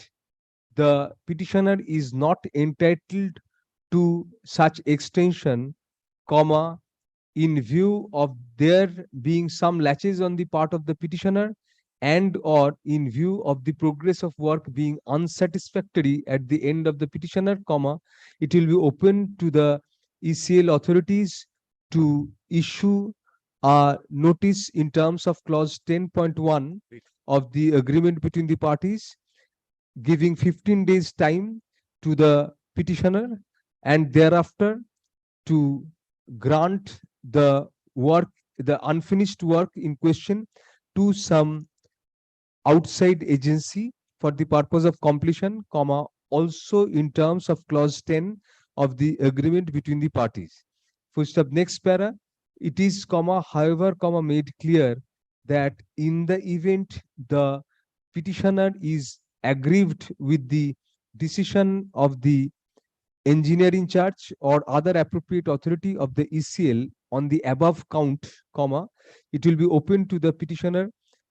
S2: the petitioner is not entitled to such extension, comma, in view of there being some latches on the part of the petitioner and or in view of the progress of work being unsatisfactory at the end of the petitioner, comma, it will be open to the ECL authorities to issue a notice in terms of clause 10.1 of the agreement between the parties, giving 15 days time to the petitioner and thereafter to grant the work, the unfinished work in question to some outside agency for the purpose of completion, comma, also in terms of clause 10 of the agreement between the parties. Full stop. Next para. It is, comma, however, comma, made clear that in the event the petitioner is aggrieved with the decision of the engineer in charge or other appropriate authority of the ECL on the above count, comma, it will be open to the petitioner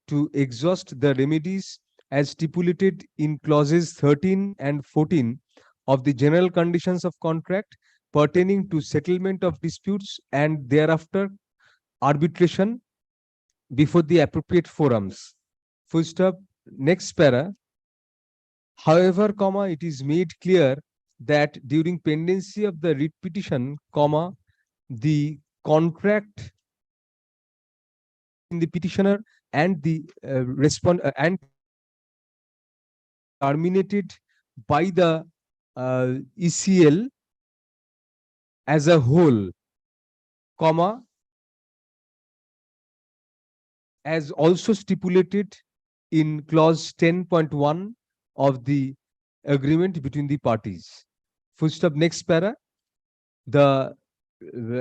S2: to exhaust the remedies as stipulated in clauses 13 and 14 of the general conditions of contract pertaining to settlement of disputes and thereafter arbitration before the appropriate forums. Full stop. Next para. However, comma, it is made clear that during pendency of the writ petition, comma, the contract in the petitioner and the and terminated by the ECL as a whole, comma, as also stipulated in clause 10.1 of the agreement between the parties. Full stop, next para. The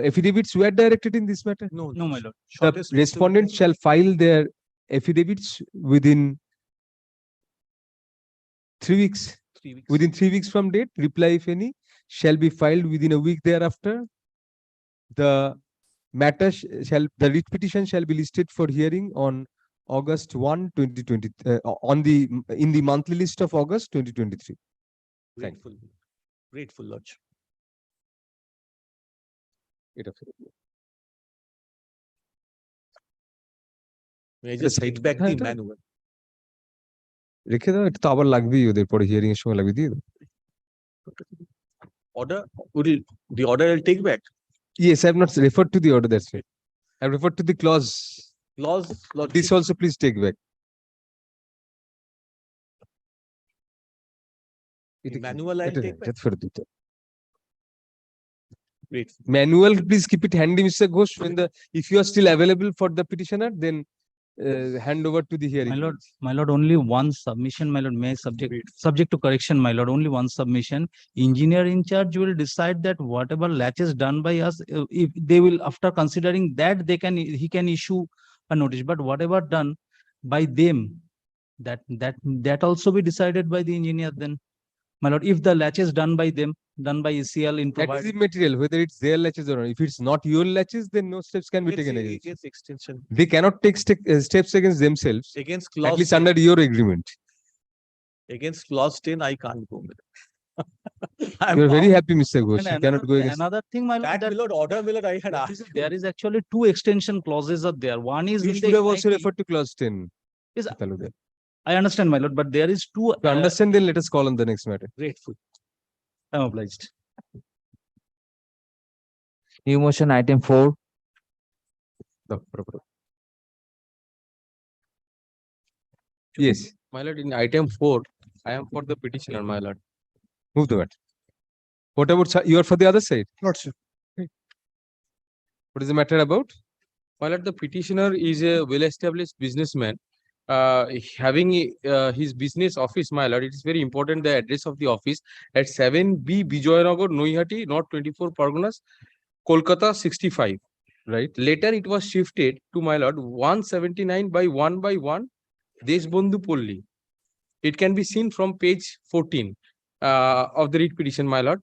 S2: affidavits were directed in this matter.
S15: No,
S6: No, my lord.
S2: The
S15: Shortest
S2: respondents shall file their affidavits within 3 weeks.
S15: 3 weeks.
S2: Within 3 weeks from date, reply, if any, shall be filed within a week thereafter. The matter the writ petition shall be listed for hearing on August 1, 2020, in the monthly list of August 2023. Thank you.
S15: Grateful. Grateful, Lordship. May I just cite back the manual?
S2: রেখে দাও, এটা তো আবার লাগবেই ওদের পরে hearing এর সময় লাগবে, দিয়ে দাও।
S15: Order, the order I'll take back.
S2: Yes, I have not referred to the order, that's right. I have referred to the clause.
S15: Clause, Lordship.
S2: This also please take back.
S15: The manual I'll take back. Grateful.
S2: Manual, please keep it handy, Mr. Ghosh. When if you are still available for the petitioner, then hand over to the hearing.
S6: My lord, only one submission, my lord, may subject to correction, my lord, only one submission. Engineer in charge will decide that whatever latches done by us, if they will, after considering that, he can issue a notice, but whatever done by them, that also be decided by the engineer then. My lord, if the latches done by them, done by ECL in
S2: That is
S6: providing.
S2: immaterial, whether it's their latches or not. If it's not your latches, then no steps can be taken against.
S15: Against extension.
S2: They cannot take steps against themselves,
S15: Against
S2: at
S15: clause
S2: least
S15: 10.
S2: under your agreement.
S15: Against clause 10, I can't go.
S2: You are very happy, Mr. Ghosh. You cannot go against.
S6: Another thing, my lord,
S15: That
S6: that
S15: Milord, order Milord, I had asked.
S6: there is actually two extension clauses are there. One is
S2: You
S6: in
S2: should
S6: the
S2: have also
S6: NIT.
S2: referred to clause 10.
S6: Yes,
S2: Taluga.
S6: I understand, my lord, but there is two.
S2: To understand, then let us call on the next matter.
S15: Grateful.
S6: I'm obliged.
S16: New motion item 4.
S2: Yes,
S17: My lord, in item 4, I am for the petitioner, my lord.
S2: move the matter. What about, you are for the other side?
S1: Lordship.
S2: What is the matter about?
S17: My lord, the petitioner is a well-established businessman. Having his business office, my lord, it is very important the address of the office at 7B Bijoynagar, Noihati, North 24 Parganas, Kolkata 65.
S2: Right.
S17: Later it was shifted to, my lord, 179 by 1 Deshbandhu Polli. It can be seen from page 14 of the writ petition, my lord.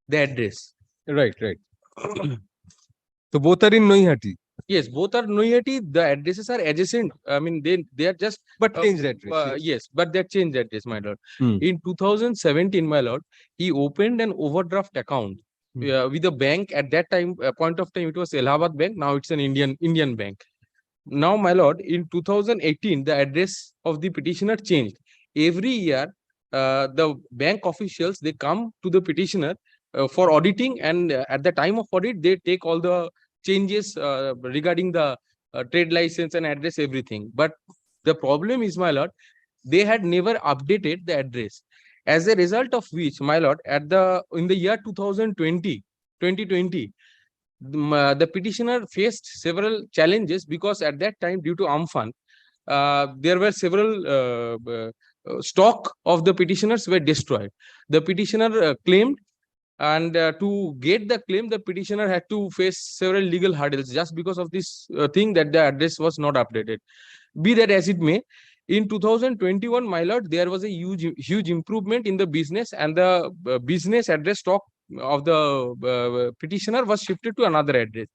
S17: The address.
S2: Right. So both are in Noihati,
S17: Yes, both are Noihati. The addresses are adjacent. I mean, they are just
S2: but changed address.
S17: yes, but they changed address, my lord.
S2: Hmm.
S17: In 2017, my lord, he opened an overdraft account with a bank. At that time, point of time, it was Allahabad Bank. Now it's an Indian bank. Now, my lord, in 2018, the address of the petitioner changed. Every year, the bank officials, they come to the petitioner for auditing, and at the time of audit, they take all the changes regarding the trade license and address, everything. But the problem is, my lord, they had never updated the address. As a result of which, my lord, in the year 2020, the petitioner faced several challenges, because at that time, due to Amphan, there were several stock of the petitioners were destroyed. The petitioner claimed, and to get the claim, the petitioner had to face several legal hurdles just because of this thing that the address was not updated. Be that as it may, in 2021, my lord, there was a huge improvement in the business, and the business address stock of the petitioner was shifted to another address.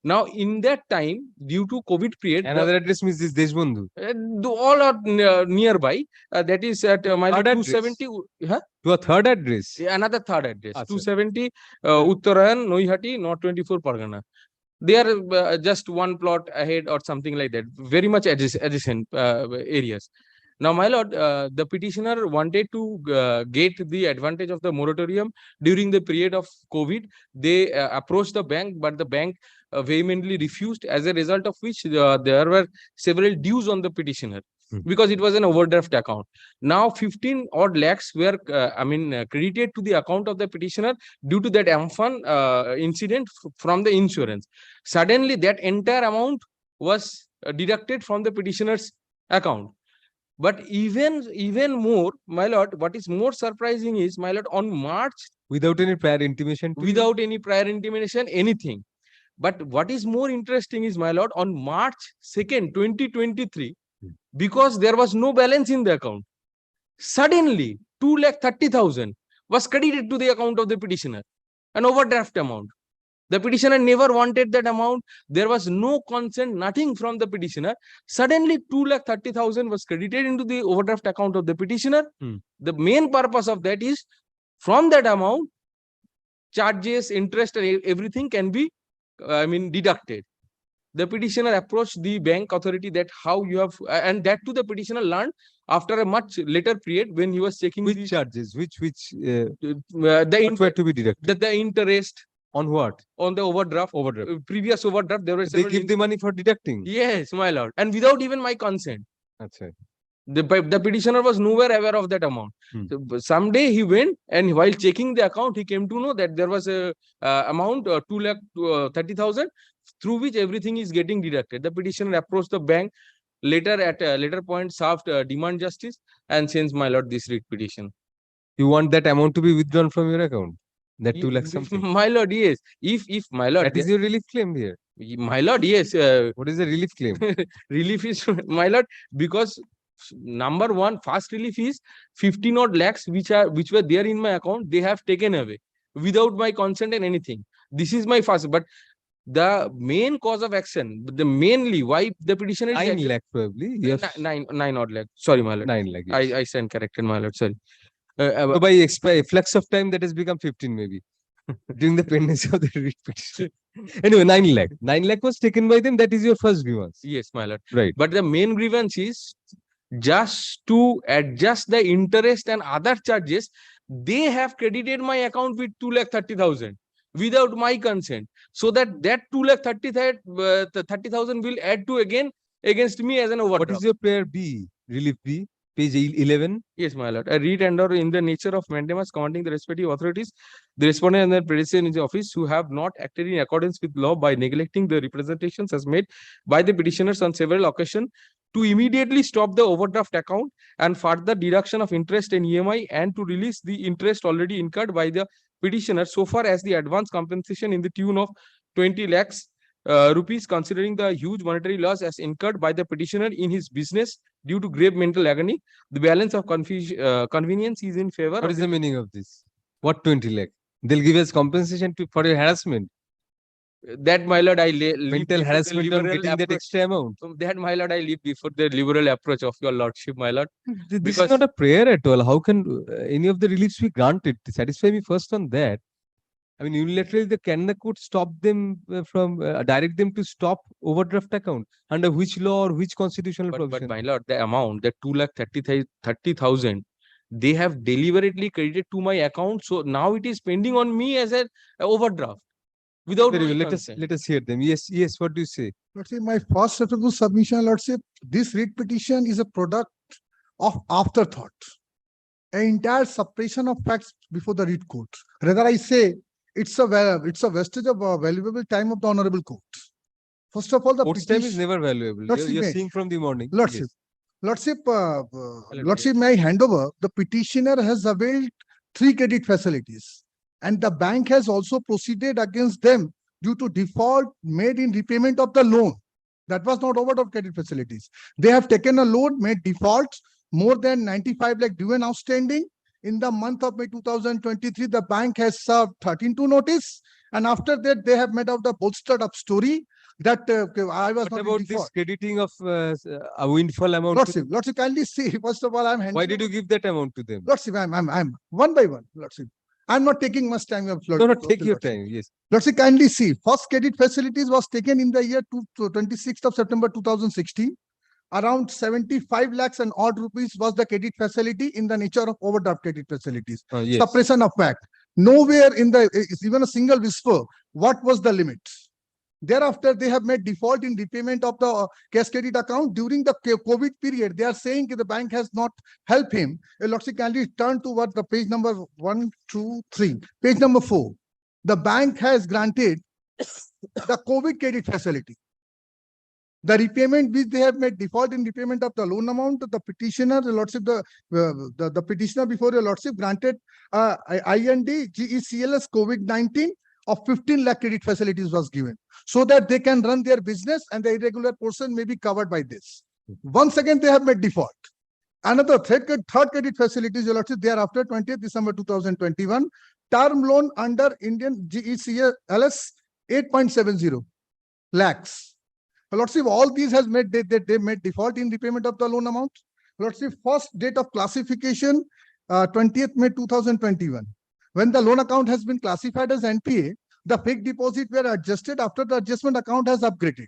S17: Now, in that time, due to COVID period,
S2: Another address means this Deshbandhu.
S17: All are nearby. That is at my lord,
S2: Third address.
S17: 270. Huh?
S2: To a third address.
S17: Another third address,
S2: Achha.
S17: 270 Uttarayan, Noihati, North 24 Pargana. They are just one plot ahead or something like that. Very much adjacent areas. Now, my lord, the petitioner wanted to get the advantage of the moratorium during the period of COVID. They approached the bank, but the bank vehemently refused, as a result of which there were several dues on the petitioner because it was an overdraft account. Now 15 odd lakhs were credited to the account of the petitioner due to that Amphan incident from the insurance. Suddenly that entire amount was deducted from the petitioner's account. But even more, my lord, what is more surprising is, my lord, on March,
S2: without any prior intimation,
S17: without any prior intimation, anything. But what is more interesting is, my lord, on March 2nd, 2023, because there was no balance in the account, suddenly 2,30,000 was credited to the account of the petitioner, an overdraft amount. The petitioner never wanted that amount. There was no consent, nothing from the petitioner. Suddenly 2,30,000 was credited into the overdraft account of the petitioner. The main purpose of that is, from that amount, charges, interest, and everything can be deducted. The petitioner approached the bank authority that how you have, and that too the petitioner learned after a much later period when he was checking
S2: which
S17: the
S2: charges, which
S17: what
S2: were to be deducted.
S17: the interest
S2: on what?
S17: On the overdraft.
S2: Previous overdraft,
S17: there were
S2: they give the money for deducting.
S17: Yes, my lord, and without even my consent.
S2: That's right.
S17: The petitioner was nowhere aware of that amount. So someday he went, and while checking the account, he came to know that there was a amount 2,30,000 through which everything is getting deducted. The petitioner approached the bank later at a later point, served demand justice, and sends, my lord, this writ petition.
S2: You want that amount to be withdrawn from your account? That 2 lakhs something.
S17: My lord, yes. If my lord,
S2: that is your relief claim here.
S17: My lord, yes.
S2: What is the relief claim?
S17: Relief is, my lord, because number one, first relief is 15 odd lakhs which were there in my account. They have taken away without my consent and anything. This is my first. But the main cause of action, the mainly why the petitioner is
S2: 9 lakh probably. Yes.
S17: 9 odd lakh. Sorry, my lord.
S2: 9 lakh. Yes.
S17: I stand corrected, my lord. Sorry.
S2: So by flex of time, that has become 15 maybe during the pendency of the writ petition. Anyway, 9 lakh. 9 lakh was taken by them. That is your first grievance.
S17: Yes, my lord.
S2: Right.
S17: But the main grievance is just to adjust the interest and other charges. They have credited my account with 2,30,000 without my consent, so that 2,30,000 will add to again against me as an overdraft.
S2: What is your prayer B? Relief B? Page 11.
S17: Yes, my lord. I read and or in the nature of mandamus commanding the respective authorities, the respondent and their predecessor in the office who have not acted in accordance with law by neglecting the representations as made by the petitioners on several occasions to immediately stop the overdraft account and further deduction of interest and EMI, and to release the interest already incurred by the petitioner so far as the advance compensation in the tune of 20 lakhs rupees, considering the huge monetary loss as incurred by the petitioner in his business due to grave mental agony. The balance of convenience is in favor.
S2: What is the meaning of this? What 20 lakh? They'll give us compensation for your harassment.
S17: That, my lord, I
S2: mental harassment on getting that extra amount.
S17: That, my lord, I leave before the liberal approach of your lordship, my lord.
S2: This is not a prayer at all. How can any of the reliefs be granted? Satisfy me first on that. I mean, unilaterally, can the court stop them from direct them to stop overdraft account under which law or which constitutional provision?
S17: But my lord, the amount, that 2,30,000, they have deliberately credited to my account. So now it is pending on me as an overdraft. Without
S2: let us hear them. Yes, what do you say?
S18: Let's say my first acceptable submission, let's say this writ petition is a product of afterthought, an entire suppression of facts before the writ court. Rather, I say it's a vestige of valuable time of the honorable court. First of all, the
S2: court's time is never valuable. You're seeing from the morning.
S18: Lordship, may I hand over? The petitioner has availed 3 credit facilities, and the bank has also proceeded against them due to default made in repayment of the loan. That was not overdraft credit facilities. They have taken a loan, made defaults, more than 95 lakh due and outstanding. In the month of May 2023, the bank has served 13-2 notice, and after that, they have made out the bolstered up story that I was
S2: what
S18: not
S2: about this crediting of a windfall amount?
S18: Lordship, kindly see. First of all, I'm handing.
S2: Why did you give that amount to them?
S18: Lordship, I'm one by one. Lordship, I'm not taking much time.
S2: No, take your time. Yes.
S18: Lordship, kindly see. First credit facilities was taken in the year 26th of September 2016. around 75 lakhs and odd rupees was the credit facility in the nature of overdraft credit facilities.
S2: Yes.
S18: Suppression of fact. Nowhere in the, even a single whisper, what was the limit? Thereafter, they have made default in repayment of the cash credit account during the COVID period. They are saying the bank has not helped him. Lordship, can you turn to what the page number 1, 2, 3, page number 4. The bank has granted the COVID credit facility. The repayment which they have made default in repayment of the loan amount, the petitioner, the Lordship, the petitioner before the Lordship granted IND GECLS COVID-19 of 15 lakh credit facilities was given, so that they can run their business and the irregular portion may be covered by this. Once again, they have made default. Another third credit facilities, your Lordship, thereafter 20th December 2021, term loan under Indian GECLS 8.70 lakhs. Lordship, all these has made they made default in repayment of the loan amount. Lordship, first date of classification 20th May 2021. When the loan account has been classified as NPA, the fixed deposit were adjusted after the adjustment account has upgraded.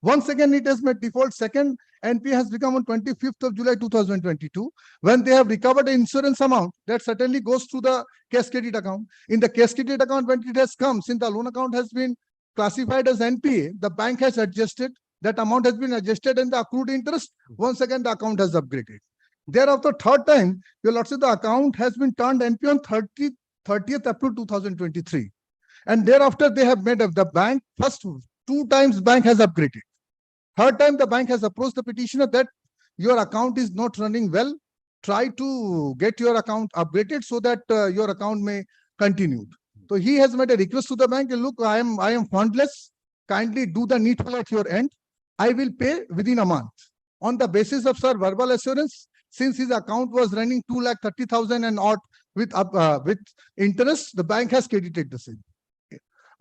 S18: Once again, it has made default. Second NPA has become on 25th of July 2022. When they have recovered the insurance amount, that certainly goes to the cash credit account. In the cash credit account, when it has come, since the loan account has been classified as NPA, the bank has adjusted, that amount has been adjusted and the accrued interest, once again, the account has upgraded. Thereafter, third time, your Lordship, the account has been turned NPA on 30th April 2023. And thereafter, they have made the bank, first 2 times bank has upgraded. Third time, the bank has approached the petitioner that your account is not running well. Try to get your account upgraded so that your account may continue. So he has made a request to the bank, look, I am fundless. Kindly do the needful at your end. I will pay within a month. On the basis of, sir, verbal assurance, since his account was running 2,30,000 and odd with interest, the bank has credited the same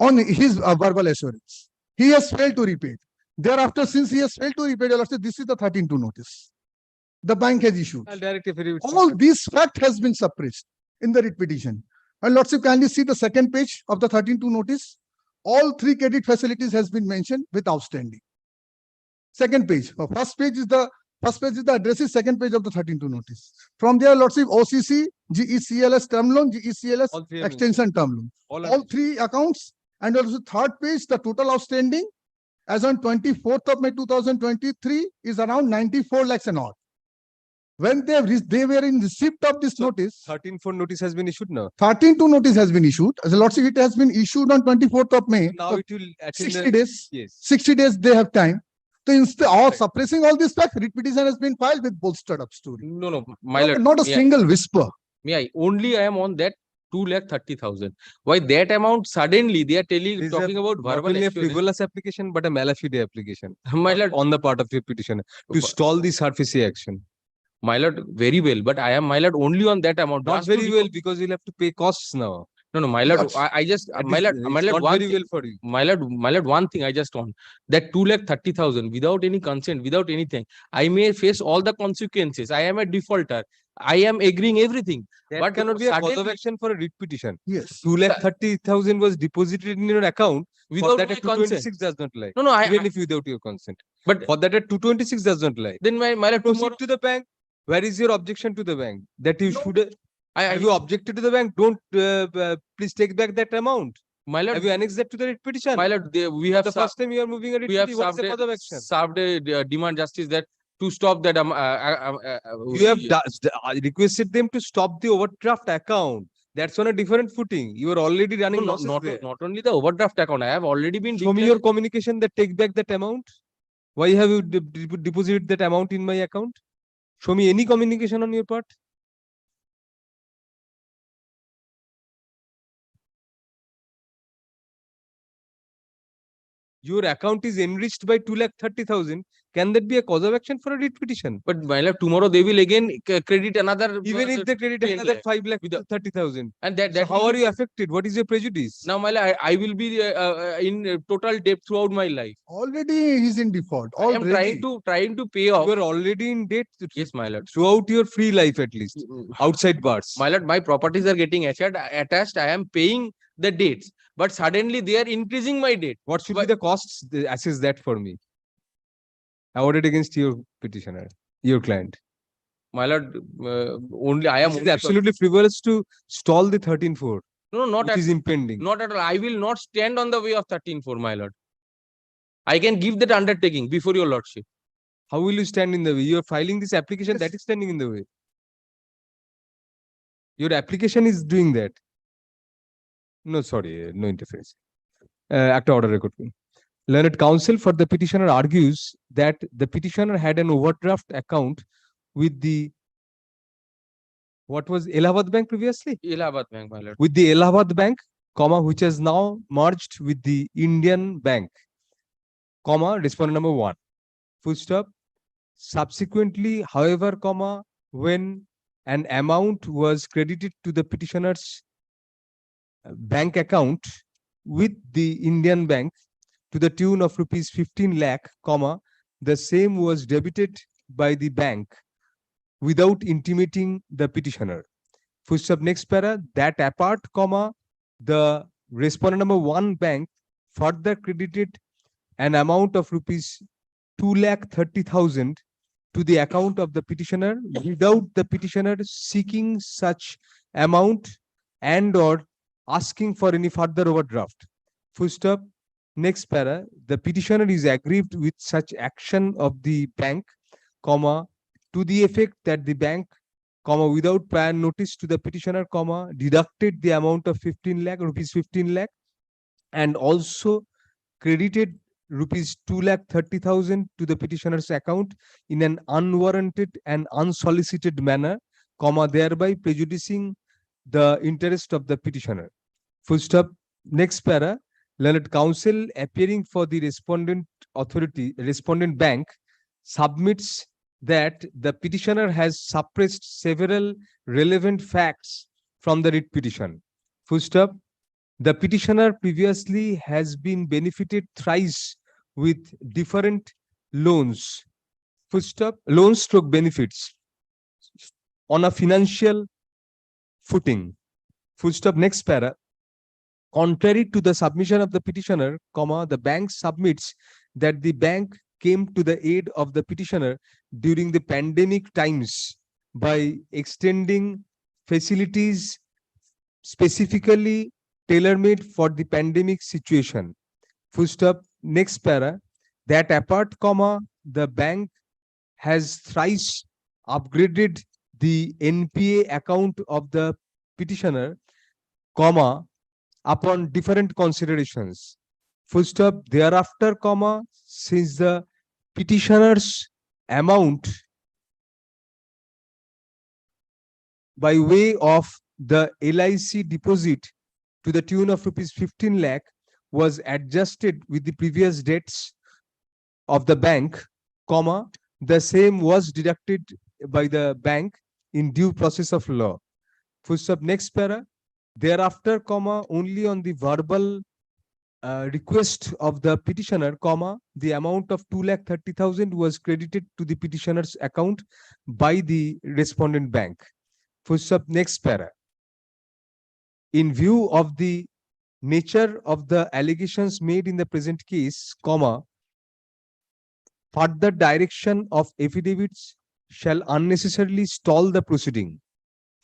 S18: on his verbal assurance. He has failed to repay. Thereafter, since he has failed to repay, this is the 13-2 notice the bank has issued. All these fact has been suppressed in the writ petition. And Lordship, kindly see the second page of the 13-2 notice. All 3 credit facilities has been mentioned with outstanding. Second page. First page is the addresses, second page of the 13-2 notice. From there, Lordship, OCC, GECLS term loan, GECLS extension term loan. All 3 accounts. And also third page, the total outstanding as on 24th of May 2023 is around 94 lakhs and odd. When they were in receipt of this notice,
S2: 13-4 notice has been issued now.
S18: 13-2 notice has been issued. As a Lordship, it has been issued on 24th of May.
S2: Now it will
S18: 60 days.
S2: Yes.
S18: 60 days they have time. So instead of suppressing all this fact, writ petition has been filed with bolstered up story.
S17: No, my lord.
S18: Not a single whisper.
S17: I am on that 2,30,000. Why that amount suddenly they are talking about verbal
S2: a
S17: assurance.
S2: frivolous application, but a malafide application.
S17: My lord,
S2: on the part of your petitioner to stall the SARFAESI action.
S17: My lord, very well, but I am, my lord, only on that amount.
S2: Not very well, because you'll have to pay costs now.
S17: No, my lord, I just, my lord,
S2: not very well for you.
S17: My lord, one thing I just want, that 2,30,000 without any consent, without anything, I may face all the consequences. I am a defaulter. I am agreeing everything.
S2: That
S17: but
S2: cannot be a cause of action for a writ petition.
S18: Yes.
S2: 2,30,000 was deposited in your account.
S17: Without
S2: that
S17: my
S2: at 226 does not lie.
S17: No,
S2: even if without your consent.
S17: But
S2: for that at 226 does not lie.
S17: Then my lord,
S2: Proceed to the bank. Where is your objection to the bank? That you should. Have you objected to the bank? Don't please take back that amount.
S17: My lord,
S2: have you annexed that to the writ petition?
S17: My lord, we have
S2: the first time you are moving a writ petition. What's the cause of action?
S17: Served a demand justice that to stop that.
S2: You have requested them to stop the overdraft account. That's on a different footing. You are already running losses there.
S17: Not only the overdraft account. I have already been.
S2: Show me your communication that take back that amount. Why have you deposited that amount in my account? Show me any communication on your part. Your account is enriched by 2,30,000. Can that be a cause of action for a writ petition?
S17: But my lord, tomorrow they will again credit another.
S2: Even if they credit another 5,30,000.
S17: And that
S2: so how are you affected? What is your prejudice?
S17: Now, my lord, I will be in total debt throughout my life.
S18: Already he's in default. Already.
S17: I am trying to pay off.
S2: You are already in debt.
S17: Yes, my lord.
S2: Throughout your free life, at least outside bars.
S17: My lord, my properties are getting attached. I am paying the dates, but suddenly they are increasing my debt.
S2: What should be the costs? Assess that for me. awarded against your petitioner, your client.
S17: My lord, only I am.
S2: It is absolutely frivolous to stall the 13-4.
S17: No, not
S2: which
S17: at
S2: is impending.
S17: Not at all. I will not stand on the way of 13-4, my lord. I can give that undertaking before your lordship.
S2: How will you stand in the way? You are filing this application, that is standing in the way. Your application is doing that. No, sorry, no interference. Act order record. Learned counsel for the petitioner argues that the petitioner had an overdraft account with the what was Allahabad Bank previously?
S17: Allahabad Bank, my lord.
S2: With the Allahabad Bank, comma, which has now merged with the Indian Bank, comma, respondent number 1. Full stop. Subsequently, however, comma, when an amount was credited to the petitioner's bank account with the Indian Bank to the tune of rupees 15 lakh, comma, the same was debited by the bank without intimating the petitioner. Full stop. Next para, that apart, comma, the respondent number 1 bank further credited an amount of rupees 2,30,000 to the account of the petitioner without the petitioner seeking such amount and or asking for any further overdraft. Full stop. Next para, the petitioner is aggrieved with such action of the bank, comma, to the effect that the bank, comma, without prior notice to the petitioner, comma, deducted the amount of 15 lakh, rupees 15 lakh, and also credited rupees 2,30,000 to the petitioner's account in an unwarranted and unsolicited manner, comma, thereby prejudicing the interest of the petitioner. Full stop. Next para, learned counsel appearing for the respondent bank submits that the petitioner has suppressed several relevant facts from the writ petition. Full stop. The petitioner previously has been benefited thrice with different loans. Full stop. Loans stroke benefits on a financial footing. Full stop. Next para. Contrary to the submission of the petitioner, comma, the bank submits that the bank came to the aid of the petitioner during the pandemic times by extending facilities specifically tailor-made for the pandemic situation. Full stop. Next para, that apart, comma, the bank has thrice upgraded the NPA account of the petitioner, comma, upon different considerations. Full stop. Thereafter, comma, since the petitioner's amount by way of the LIC deposit to the tune of rupees 15 lakh was adjusted with the previous dates of the bank, comma, the same was deducted by the bank in due process of law. Full stop. Next para. Thereafter, comma, only on the verbal request of the petitioner, comma, the amount of 2,30,000 was credited to the petitioner's account by the respondent bank. Full stop. Next para. In view of the nature of the allegations made in the present case, comma, further direction of affidavits shall unnecessarily stall the proceeding.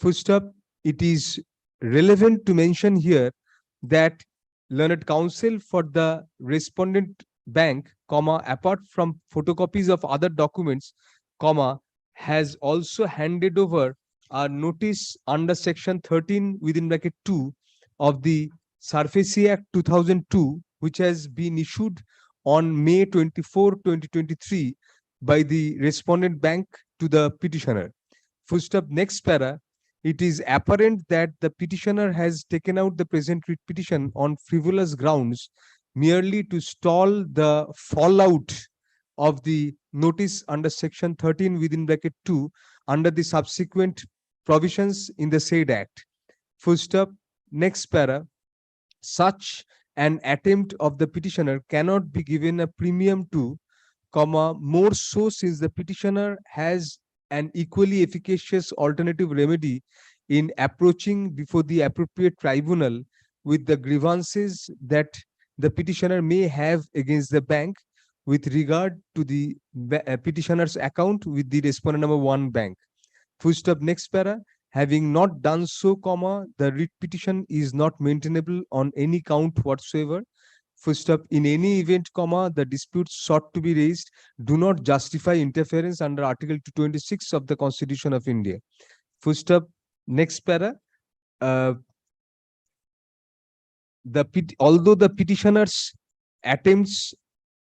S2: Full stop. It is relevant to mention here that learned counsel for the respondent bank, comma, apart from photocopies of other documents, comma, has also handed over a notice under section 13 within bracket 2 of the SABYASACHI Act 2002, which has been issued on May 24, 2023 by the respondent bank to the petitioner. Full stop. Next para. It is apparent that the petitioner has taken out the present writ petition on frivolous grounds merely to stall the fallout of the notice under section 13 within bracket 2 under the subsequent provisions in the said act. Full stop. Next para. Such an attempt of the petitioner cannot be given a premium to, comma, more so since the petitioner has an equally efficacious alternative remedy in approaching before the appropriate tribunal with the grievances that the petitioner may have against the bank with regard to the petitioner's account with the respondent number 1 bank. Full stop, next para. Having not done so, comma, the writ petition is not maintainable on any count whatsoever. Full stop, in any event, comma, the disputes sought to be raised do not justify interference under Article 226 of the Constitution of India. Full stop, next para. Although the petitioner's attempts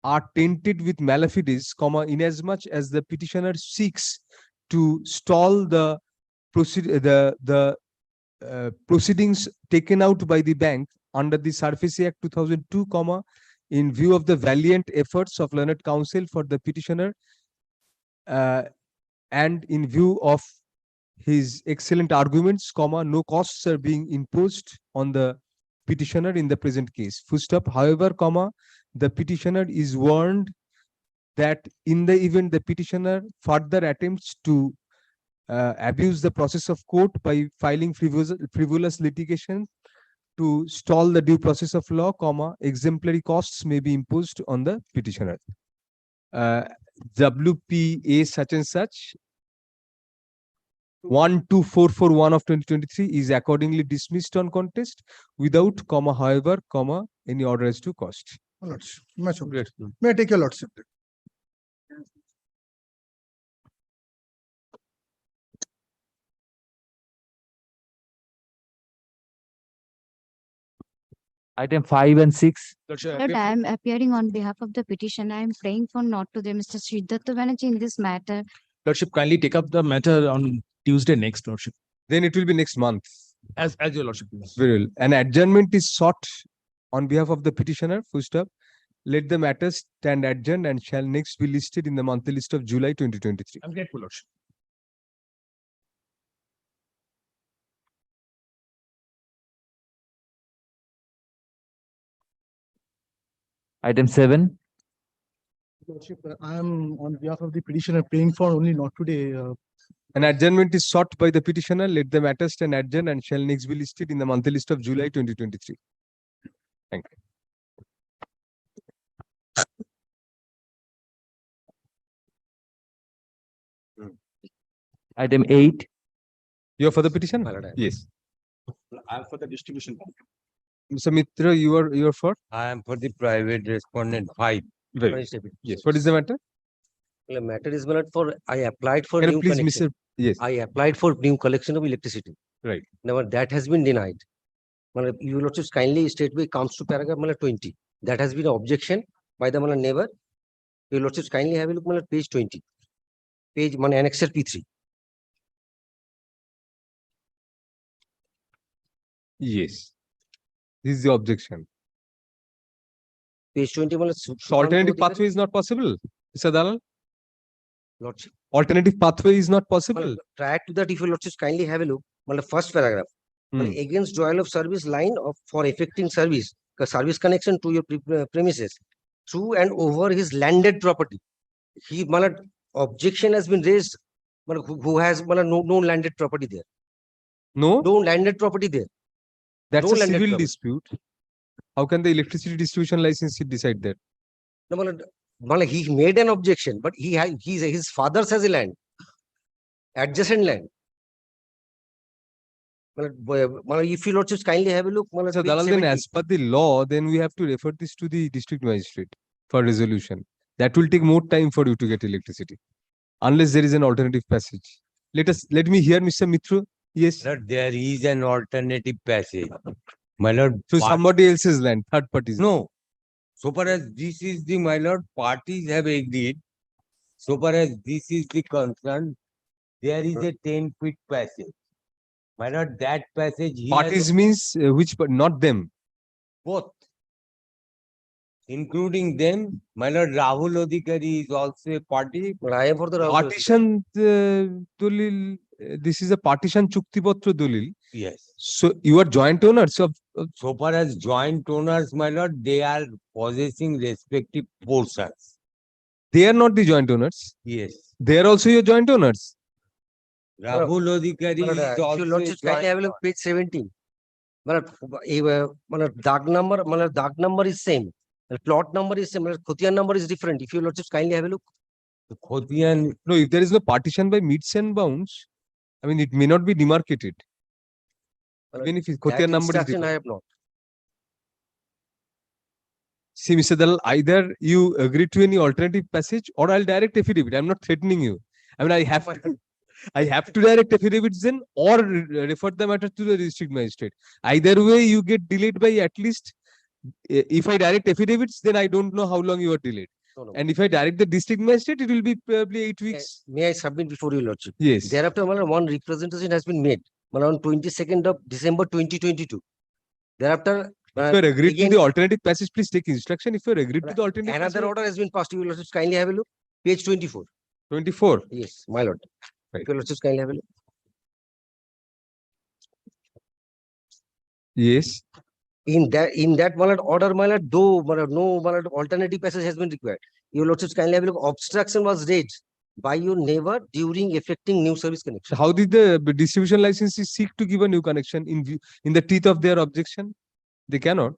S2: are tainted with malafidis, comma, inasmuch as the petitioner seeks to stall the proceedings taken out by the bank under the SARFAESI Act 2002, comma, in view of the valiant efforts of learned counsel for the petitioner and in view of his excellent arguments, comma, no costs are being imposed on the petitioner in the present case. Full stop. However, comma, the petitioner is warned that in the event the petitioner further attempts to abuse the process of court by filing frivolous litigation to stall the due process of law, comma, exemplary costs may be imposed on the petitioner. WPA such and such 12441 of 2023 is accordingly dismissed on contest without, comma, however, comma, any order as to cost.
S18: Lordship, much obliged. May I take your lordship?
S16: Item 5 and 6.
S19: Lord, I am appearing on behalf of the petition. I am praying for not to the Mr. Sridatta Banerjee in this matter.
S17: Lordship, kindly take up the matter on Tuesday next, Lordship.
S2: Then it will be next month.
S17: As your Lordship please.
S2: Very well. An adjournment is sought on behalf of the petitioner. Full stop. Let the matter stand adjourned and shall next be listed in the monthly list of July 2023.
S17: I'm grateful, Lordship.
S16: Item 7.
S14: Lordship, I am on behalf of the petitioner praying for only not today.
S2: An adjournment is sought by the petitioner. Let the matter stand adjourned and shall next be listed in the monthly list of July 2023. Thank you.
S16: Item 8.
S2: You are for the petition? Yes.
S5: I am for the distribution.
S2: Mr. Mitra, you are for?
S20: I am for the private respondent 5.
S2: Very good. Yes. What is the matter?
S20: The matter is not for, I applied for
S2: Can you
S20: new
S2: please,
S20: connection.
S2: Mr. Yes.
S20: I applied for new collection of electricity.
S2: Right.
S20: Now that has been denied. You Lordship kindly state by comes to paragraph 20. That has been an objection by the neighbor. You Lordship kindly have a look at page 20. Page annexure P3.
S2: Yes. This is the objection.
S20: Page 20.
S2: So alternative pathway is not possible, Mr. Dalal?
S20: Lordship.
S2: Alternative pathway is not possible.
S20: Prior to that, if you Lordship kindly have a look, first paragraph. Against drawal of service line for effecting service connection to your premises through and over his landed property. He objection has been raised. Who has no landed property there?
S2: No
S20: landed property there.
S2: That's
S20: No
S2: a
S20: landed
S2: civil
S20: property.
S2: dispute. How can the electricity distribution licensee decide that?
S20: No, he made an objection, but his father's has a land, adjacent land. If you Lordship kindly have a look.
S2: So Dalal, then as per the law, then we have to refer this to the district magistrate for resolution. That will take more time for you to get electricity, unless there is an alternative passage. Let me hear Mr. Mitra. Yes.
S20: Sir, there is an alternative passage. My lord.
S2: So somebody else's land, third parties.
S20: No. So far as this is the, my lord, parties have agreed. So far as this is the concern, there is a 10-feet passage. My lord, that passage here.
S2: Parties means which, but not them.
S20: Both. Including them, my lord, Rahul Adhikari is also a party. But I am for the Rahul
S2: Partition Dalil. This is a partition Chuktipatra Dalil.
S20: Yes.
S2: So you are joint owners of.
S20: So far as joint owners, my lord, they are possessing respective portions.
S2: They are not the joint owners.
S20: Yes.
S2: They are also your joint owners.
S20: Rahul Adhikari is also. Lordship, can I have a look page 17? Dag number is same. The plot number is similar, Khotian number is different. If your lordships kindly have a look.
S2: Khotian, no, if there is no partition by meets and bounds, I mean, it may not be demarcated. Even if
S20: That
S2: Khotian number is
S20: instruction I
S2: different.
S20: have not.
S2: See, Mr. Dalal, either you agree to any alternative passage or I'll direct affidavit. I'm not threatening you. I mean, I have to direct affidavits then or refer the matter to the district magistrate. Either way, you get delayed by at least, if I direct affidavits, then I don't know how long you are delayed.
S20: No.
S2: And if I direct the district magistrate, it will be probably 8 weeks.
S20: May I submit before your lordship?
S2: Yes.
S20: Thereafter, one representation has been made on 22nd of December 2022. Thereafter,
S2: If you are agreed to the alternative passage, please take instruction. If you are agreed to the alternative
S20: another
S2: passage,
S20: order has been passed. Your lordships kindly have a look. Page 24.
S2: 24.
S20: Yes, my lord.
S2: Right.
S20: If your lordships kindly have a look.
S2: Yes.
S20: In that my lord, order, my lord, though my lord, no my lord, alternative passage has been required. Your lordships kindly have a look. Obstruction was raised by your neighbor during effecting new service connection.
S2: How did the distribution licenses seek to give a new connection in the teeth of their objection? They cannot.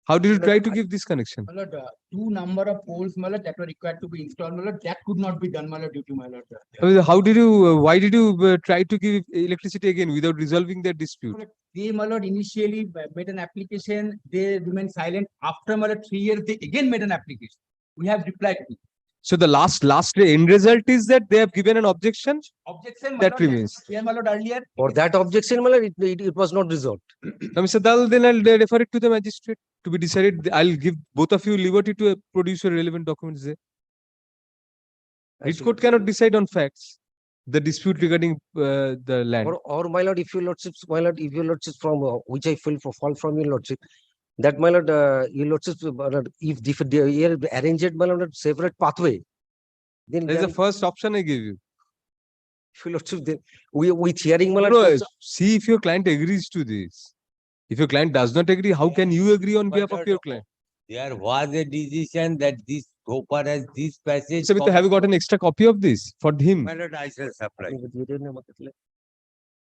S2: How did you try to give this connection?
S21: My lord, two number of poles, my lord, that were required to be installed, my lord, that could not be done, my lord, due to my lord.
S2: How did you, why did you try to give electricity again without resolving their dispute?
S21: They, my lord, initially made an application, they remained silent. After, my lord, 3 years, they again made an application. We have replied to.
S2: So the last end result is that they have given an objection.
S21: Objection, my
S2: That
S21: lord,
S2: remains.
S21: yeah, my lord, earlier.
S20: For that objection, my lord, it was not resolved.
S2: Now, Mr. Dal, then I'll refer it to the magistrate to be decided. I'll give both of you liberty to produce your relevant documents there. Rich court cannot decide on facts. The dispute regarding the land.
S20: Or my lord, if your lordships, my lord, if your lordships from which I fall from your lordship, that my lord, your lordships, my lord, if they arranged my lord separate pathway, then
S2: There's the first option I gave you.
S20: if your lordship, then with hearing my lord.
S2: No, see if your client agrees to this. If your client does not agree, how can you agree on behalf of your client?
S22: There was a decision that this so far as this passage.
S2: So, have you got an extra copy of this for him?
S22: My lord, I shall supply.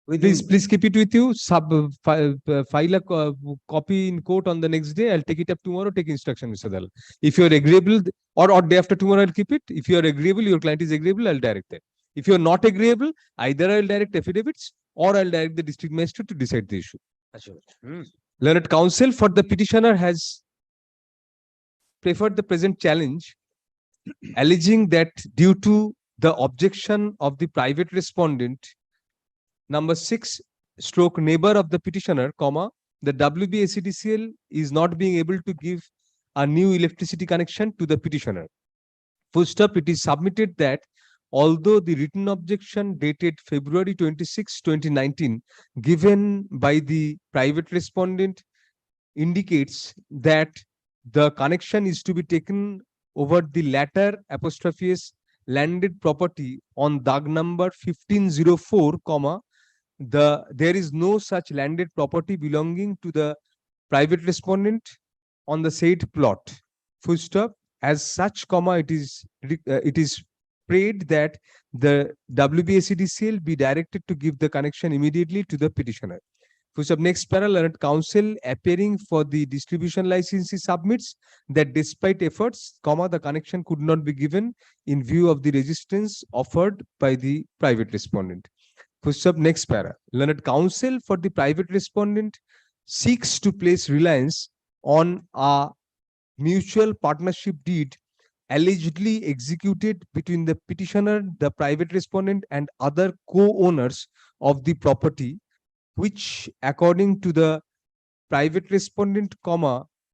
S2: Please keep it with you. File a copy in court on the next day. I'll take it up tomorrow. Take instruction, Mr. Dal. If you're agreeable, or day after tomorrow, I'll keep it. If you're agreeable, your client is agreeable, I'll direct it. If you're not agreeable, either I'll direct affidavits or I'll direct the district magistrate to decide the issue. Learned counsel for the petitioner has preferred the present challenge, alleging that due to the objection of the private respondent, number 6 / neighbor of the petitioner, the WBACDCL is not being able to give a new electricity connection to the petitioner. Full stop, it is submitted that although the written objection dated February 26, 2019, given by the private respondent indicates that the connection is to be taken over the latter ' landed property on DAG number 1504, there is no such landed property belonging to the private respondent on the said plot. Full stop. As such, it is prayed that the WBACDCL be directed to give the connection immediately to the petitioner. Full stop. Next parallel, counsel appearing for the distribution licensee submits that despite efforts, the connection could not be given in view of the resistance offered by the private respondent. Full stop. Next para. Learned counsel for the private respondent seeks to place reliance on a mutual partnership deed allegedly executed between the petitioner, the private respondent, and other co-owners of the property, which according to the private respondent,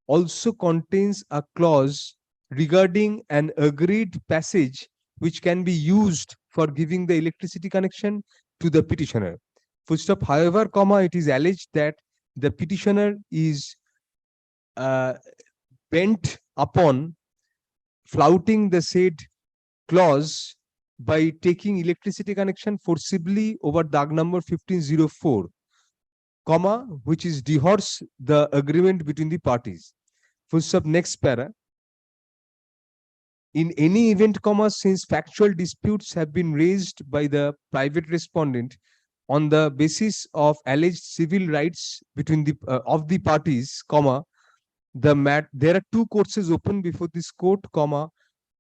S2: also contains a clause regarding an agreed passage which can be used for giving the electricity connection to the petitioner. Full stop. However, it is alleged that the petitioner is bent upon flouting the said clause by taking electricity connection forcibly over DAG number 1504, which is dehors the agreement between the parties. Full stop. Next para. In any event, since factual disputes have been raised by the private respondent on the basis of alleged civil rights between the of the parties, there are two courses open before this court, comma,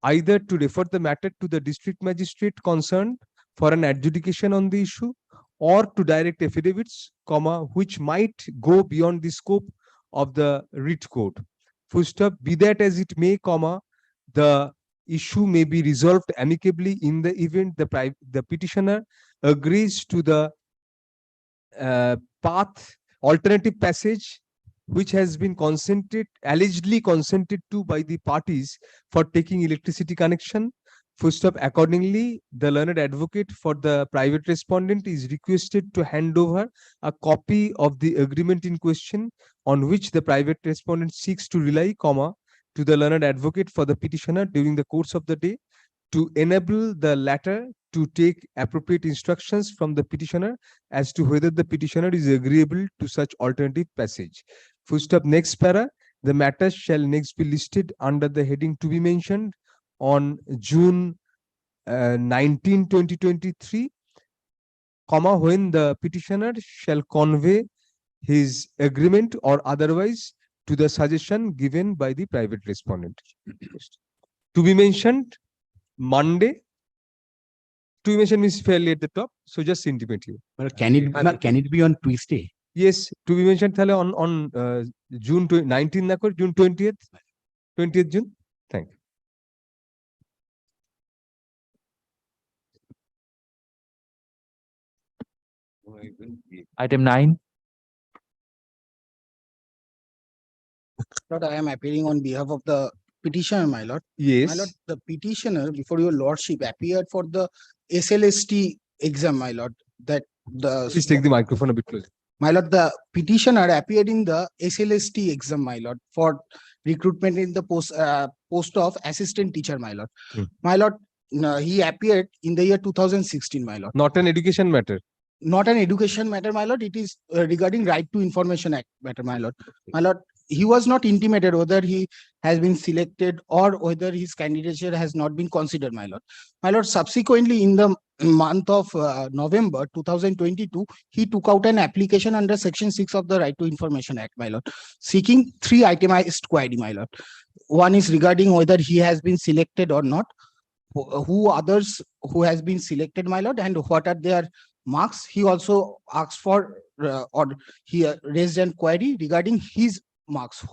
S2: either to refer the matter to the district magistrate concerned for an adjudication on the issue, or to direct affidavits, comma, which might go beyond the scope of the writ court. Full stop. Be that as it may, comma, the issue may be resolved amicably in the event the petitioner agrees to the alternative passage which has been allegedly consented to by the parties for taking electricity connection. Full stop. Accordingly, the learned advocate for the private respondent is requested to hand over a copy of the agreement in question on which the private respondent seeks to rely, comma, to the learned advocate for the petitioner during the course of the day, to enable the latter to take appropriate instructions from the petitioner as to whether the petitioner is agreeable to such alternative passage. Full stop. Next para. The matters shall next be listed under the heading to be mentioned on June 19, 2023, comma, when the petitioner shall convey his agreement or otherwise to the suggestion given by the private respondent. To be mentioned Monday. To be mentioned means fairly at the top, so just intimate you.
S6: Can it be on Tuesday?
S2: Yes, to be mentioned on June 19 na kor, June 20th June. Thank you.
S16: Item 9.
S13: Lord, I am appearing on behalf of the petitioner, my lord.
S2: Yes.
S13: My lord, the petitioner before your lordship appeared for the SLST exam, my lord.
S2: Please take the microphone a bit closer.
S13: My lord, the petitioner appeared in the SLST exam, my lord, for recruitment in the post of assistant teacher, my lord. My lord, he appeared in the year 2016, my lord.
S2: Not an education matter.
S13: Not an education matter, my lord. It is regarding Right to Information Act matter, my lord. My lord, he was not intimated whether he has been selected or whether his candidature has not been considered, my lord. My lord, subsequently in the month of November 2022, he took out an application under Section 6 of the Right to Information Act, my lord, seeking 3 itemized query, my lord. One is regarding whether he has been selected or not, who others who has been selected, my lord, and what are their marks. He also asked for or he raised an query regarding his marks,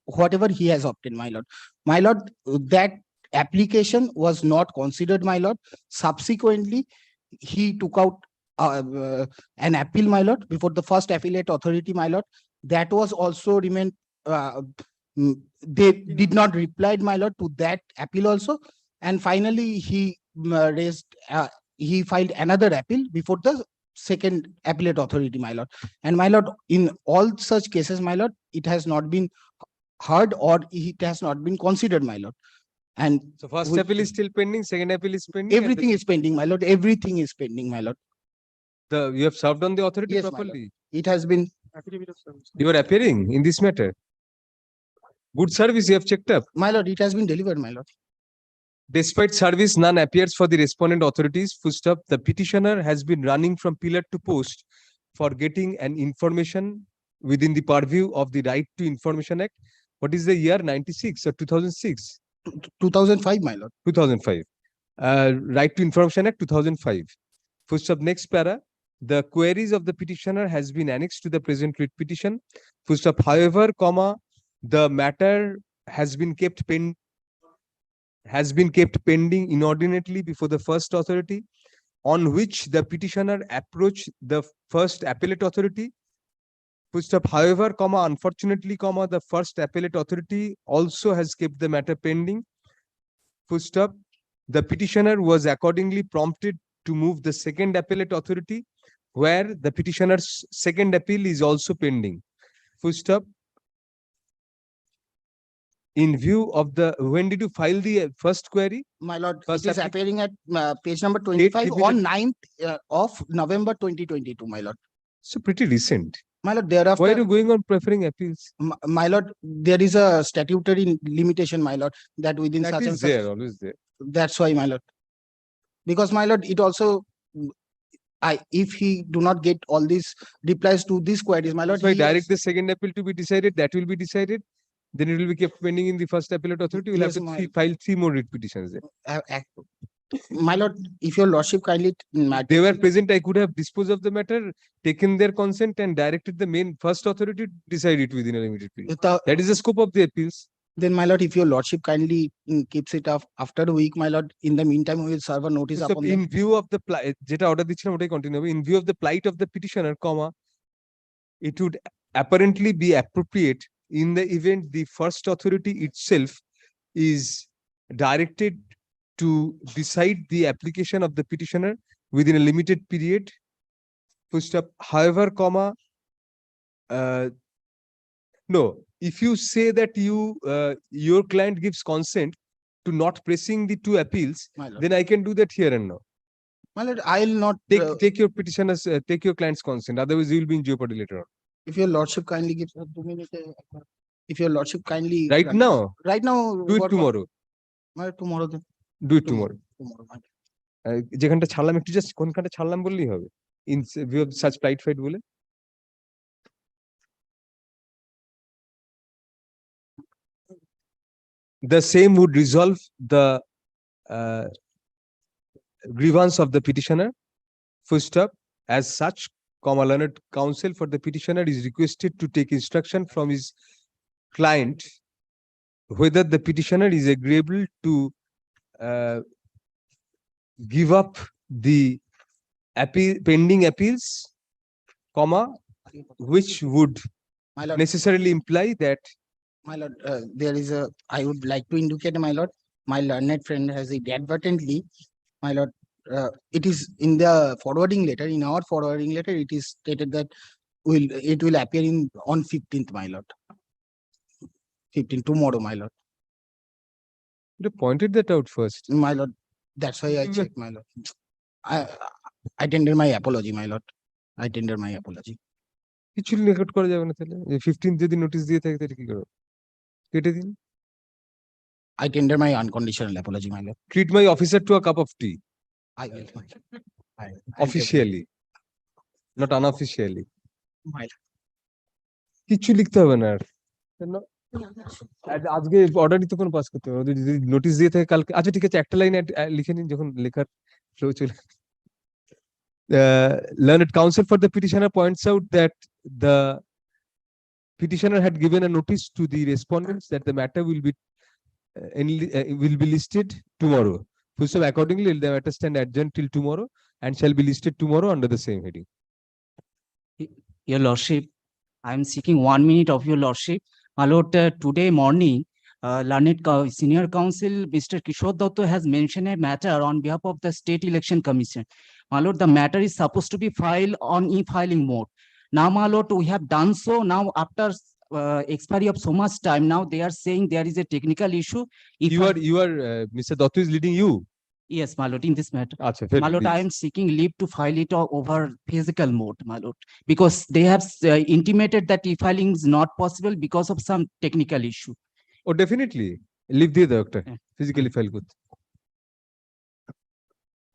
S13: whatever he has obtained, my lord. My lord, that application was not considered, my lord. Subsequently, he took out an appeal, my lord, before the first appellate authority, my lord. That was also remained. They did not reply, my lord, to that appeal also. And finally, he he filed another appeal before the second appellate authority, my lord. And my lord, in all such cases, my lord, it has not been heard or it has not been considered, my lord. And
S2: so first appeal is still pending, second appeal is pending.
S13: Everything is pending, my lord. Everything is pending, my lord.
S2: You have served on the authority
S13: Yes,
S2: properly.
S13: It has been.
S2: You are appearing in this matter. Good service you have checked up.
S13: My lord, it has been delivered, my lord.
S2: Despite service, none appears for the respondent authorities. Full stop. The petitioner has been running from pillar to post for getting an information within the purview of the Right to Information Act. What is the year? 96 or 2006?
S13: 2005, my lord.
S2: 2005. Right to Information Act 2005. Full stop. Next para. The queries of the petitioner has been annexed to the present writ petition. Full stop. However, comma, the matter has been kept pending inordinately before the first authority, on which the petitioner approached the first appellate authority. Full stop. However, comma, unfortunately, comma, the first appellate authority also has kept the matter pending. Full stop. The petitioner was accordingly prompted to move the second appellate authority, where the petitioner's second appeal is also pending. Full stop. In view of the, when did you file the first query?
S13: My lord,
S2: First
S13: it is appearing at page number 25 on 9th of November 2022, my lord.
S2: So pretty recent.
S13: My lord, thereafter.
S2: Why are you going on preferring appeals?
S13: My lord, there is a statutory limitation, my lord, that within
S2: that
S13: such
S2: is
S13: and such.
S2: there, always there.
S13: That's why, my lord. Because, my lord, it also, if he do not get all these replies to these queries, my lord.
S2: If I direct the second appeal to be decided, that will be decided. then it will be kept pending in the first appellate authority. We'll have
S3: Yes,
S2: to
S3: my-
S2: file 3 more writ petitions there.
S3: My lord, if your lordship kindly.
S2: They were present, I could have disposed of the matter, taken their consent and directed the main first authority to decide it within a limited period. That is the scope of the appeals.
S3: Then, my lord, if your lordship kindly keeps it up after a week, my lord, in the meantime, we will serve a notice
S2: So
S3: upon
S2: in
S3: them.
S2: view of the যেটা order দিচ্ছিলাম ওটাই continue হবে. In view of the plight of the petitioner, comma, it would apparently be appropriate in the event the first authority itself is directed to decide the application of the petitioner within a limited period. Full stop. However, comma, no, if you say that your client gives consent to not pressing the 2 appeals,
S3: My lord.
S2: then I can do that here and now.
S3: My lord, I'll not.
S2: Take your petitioners, take your client's consent. Otherwise, you will be in jeopardy later on.
S3: If your lordship kindly gives. 2 minutes, if your lordship kindly.
S2: Right now?
S3: Right now.
S2: Do it
S3: what-
S2: tomorrow.
S3: My lord, tomorrow then.
S2: Do it tomorrow.
S3: Tomorrow, my lord.
S2: যেখানটা ছাড়লাম একটু just কোনখানটা ছাড়লাম বললেই হবে in view of such plight fight বলে the same would resolve the grievance of the petitioner. Full stop. As such, comma, learned counsel for the petitioner is requested to take instruction from his client whether the petitioner is agreeable to give up the pending appeals, comma, which would
S3: My lord.
S2: necessarily imply that
S3: My lord, there is a, I would like to indicate, my lord, my learned friend has inadvertently, my lord, it is in the forwarding letter, in our forwarding letter, it is stated that it will appear on 15th, my lord. 15th, tomorrow, my lord.
S2: you pointed that out first.
S3: My lord, that's why I checked, my lord. I tender my apology, my lord. I tender my apology.
S2: কিছু record করা যাবে না তাহলে 15 যদি notice দিয়ে থাকে তাহলে কি করব কেটে দিন
S3: I tender my unconditional apology, my lord.
S2: treat my officer to a cup of tea
S3: I will.
S2: officially not unofficially
S3: My lord.
S2: কিছু লিখতে হবে না আর কেন? আজকে অর্ডারই তো কোনো পাস করতে হবে না। যদি নোটিশ দিয়ে থাকে কালকে আচ্ছা ঠিক আছে একটা লাইন লিখে নিন যখন লেখার ফ্লো চলে learned counsel for the petitioner points out that the petitioner had given a notice to the respondents that the matter will be listed tomorrow. So accordingly, the matter stand adjourned till tomorrow and shall be listed tomorrow under the same heading.
S6: Your lordship, I am seeking 1 minute of your lordship. My lord, today morning, senior counsel, Mr. Kishore Datta has mentioned a matter on behalf of the State Election Commission. My lord, the matter is supposed to be filed on e-filing mode. Now, my lord, we have done so. Now, after expiry of so much time, now they are saying there is a technical issue. If
S2: Mr. Datta is leading you.
S6: Yes, my lord, in this matter.
S2: Achha, fair,
S6: My lord, I
S2: please.
S6: am seeking leave to file it over physical mode, my lord, because they have intimated that e-filing is not possible because of some technical issue.
S2: Oh, definitely. Leave the doctor. Physically file করতে।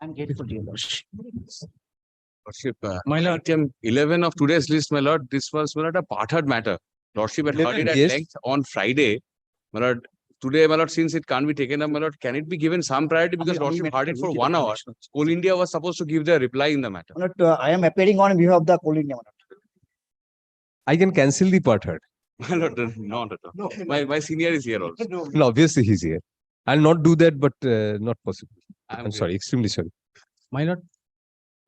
S6: I'm grateful to your lordship.
S5: Lordship, my lord, item 11 of today's list, my lord, this was, my lord, a parted matter. Lordship had heard it at
S2: yes.
S5: length on Friday. My lord, today, my lord, since it can't be taken up, my lord, can it be given some priority because lordship heard it for 1 hour? Coal India was supposed to give their reply in the matter.
S7: I am appearing on behalf of the Coal India.
S2: I can cancel the part heard.
S5: My lord, not at all. My senior is here also.
S2: No, obviously he's here. I'll not do that, but not possible. I'm sorry, extremely sorry.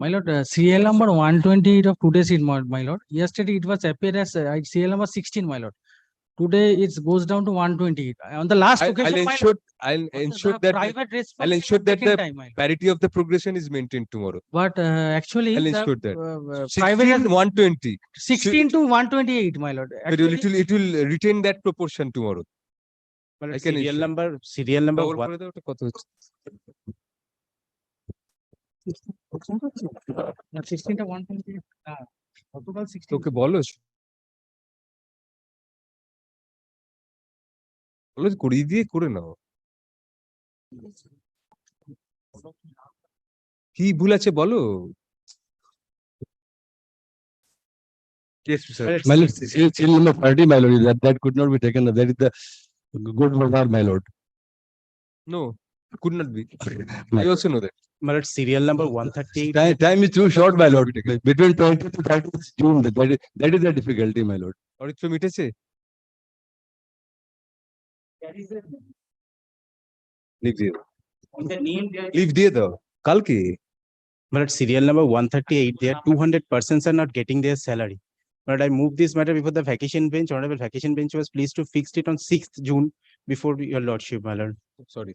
S23: My lord, serial number 128 of today's sheet, my lord. Yesterday it was appeared as serial number 16, my lord. Today it goes down to 128. On the last occasion,
S2: I'll ensure that the
S23: time, my lord.
S2: parity of the progression is maintained tomorrow.
S23: But actually,
S2: I'll
S23: the,
S2: ensure that.
S23: private
S2: 16, 120.
S23: 16 to 128, my lord.
S2: It will retain that proportion tomorrow. I can
S6: serial
S2: ensure.
S6: number
S2: Double
S6: one.
S2: করে দাও, ওটা কত হচ্ছে?
S23: 16 to 128. গতকাল 16
S2: তোকে বলো বলো করিয়ে দিয়ে করে নাও কি ভুল আছে বলো Yes, sir.
S6: Well, it's-
S2: My lord, serial number 30, my lord, that could not be taken up. That is the good one, my lord.
S17: No, could not be. I also know that.
S6: My lord, serial number 138.
S2: Time is too short, my lord. Between 20 to 30 June, that is the difficulty, my lord.
S17: और इसमें मीठे से
S2: लिख दिए
S6: On the name there.
S2: लिख दिए तो कल की
S6: But serial number 138, there 200 persons are not getting their salary. But I moved this matter before the vacation bench. Honorable vacation bench was pleased to fix it on 6th June before your lordship, my lord.
S17: sorry.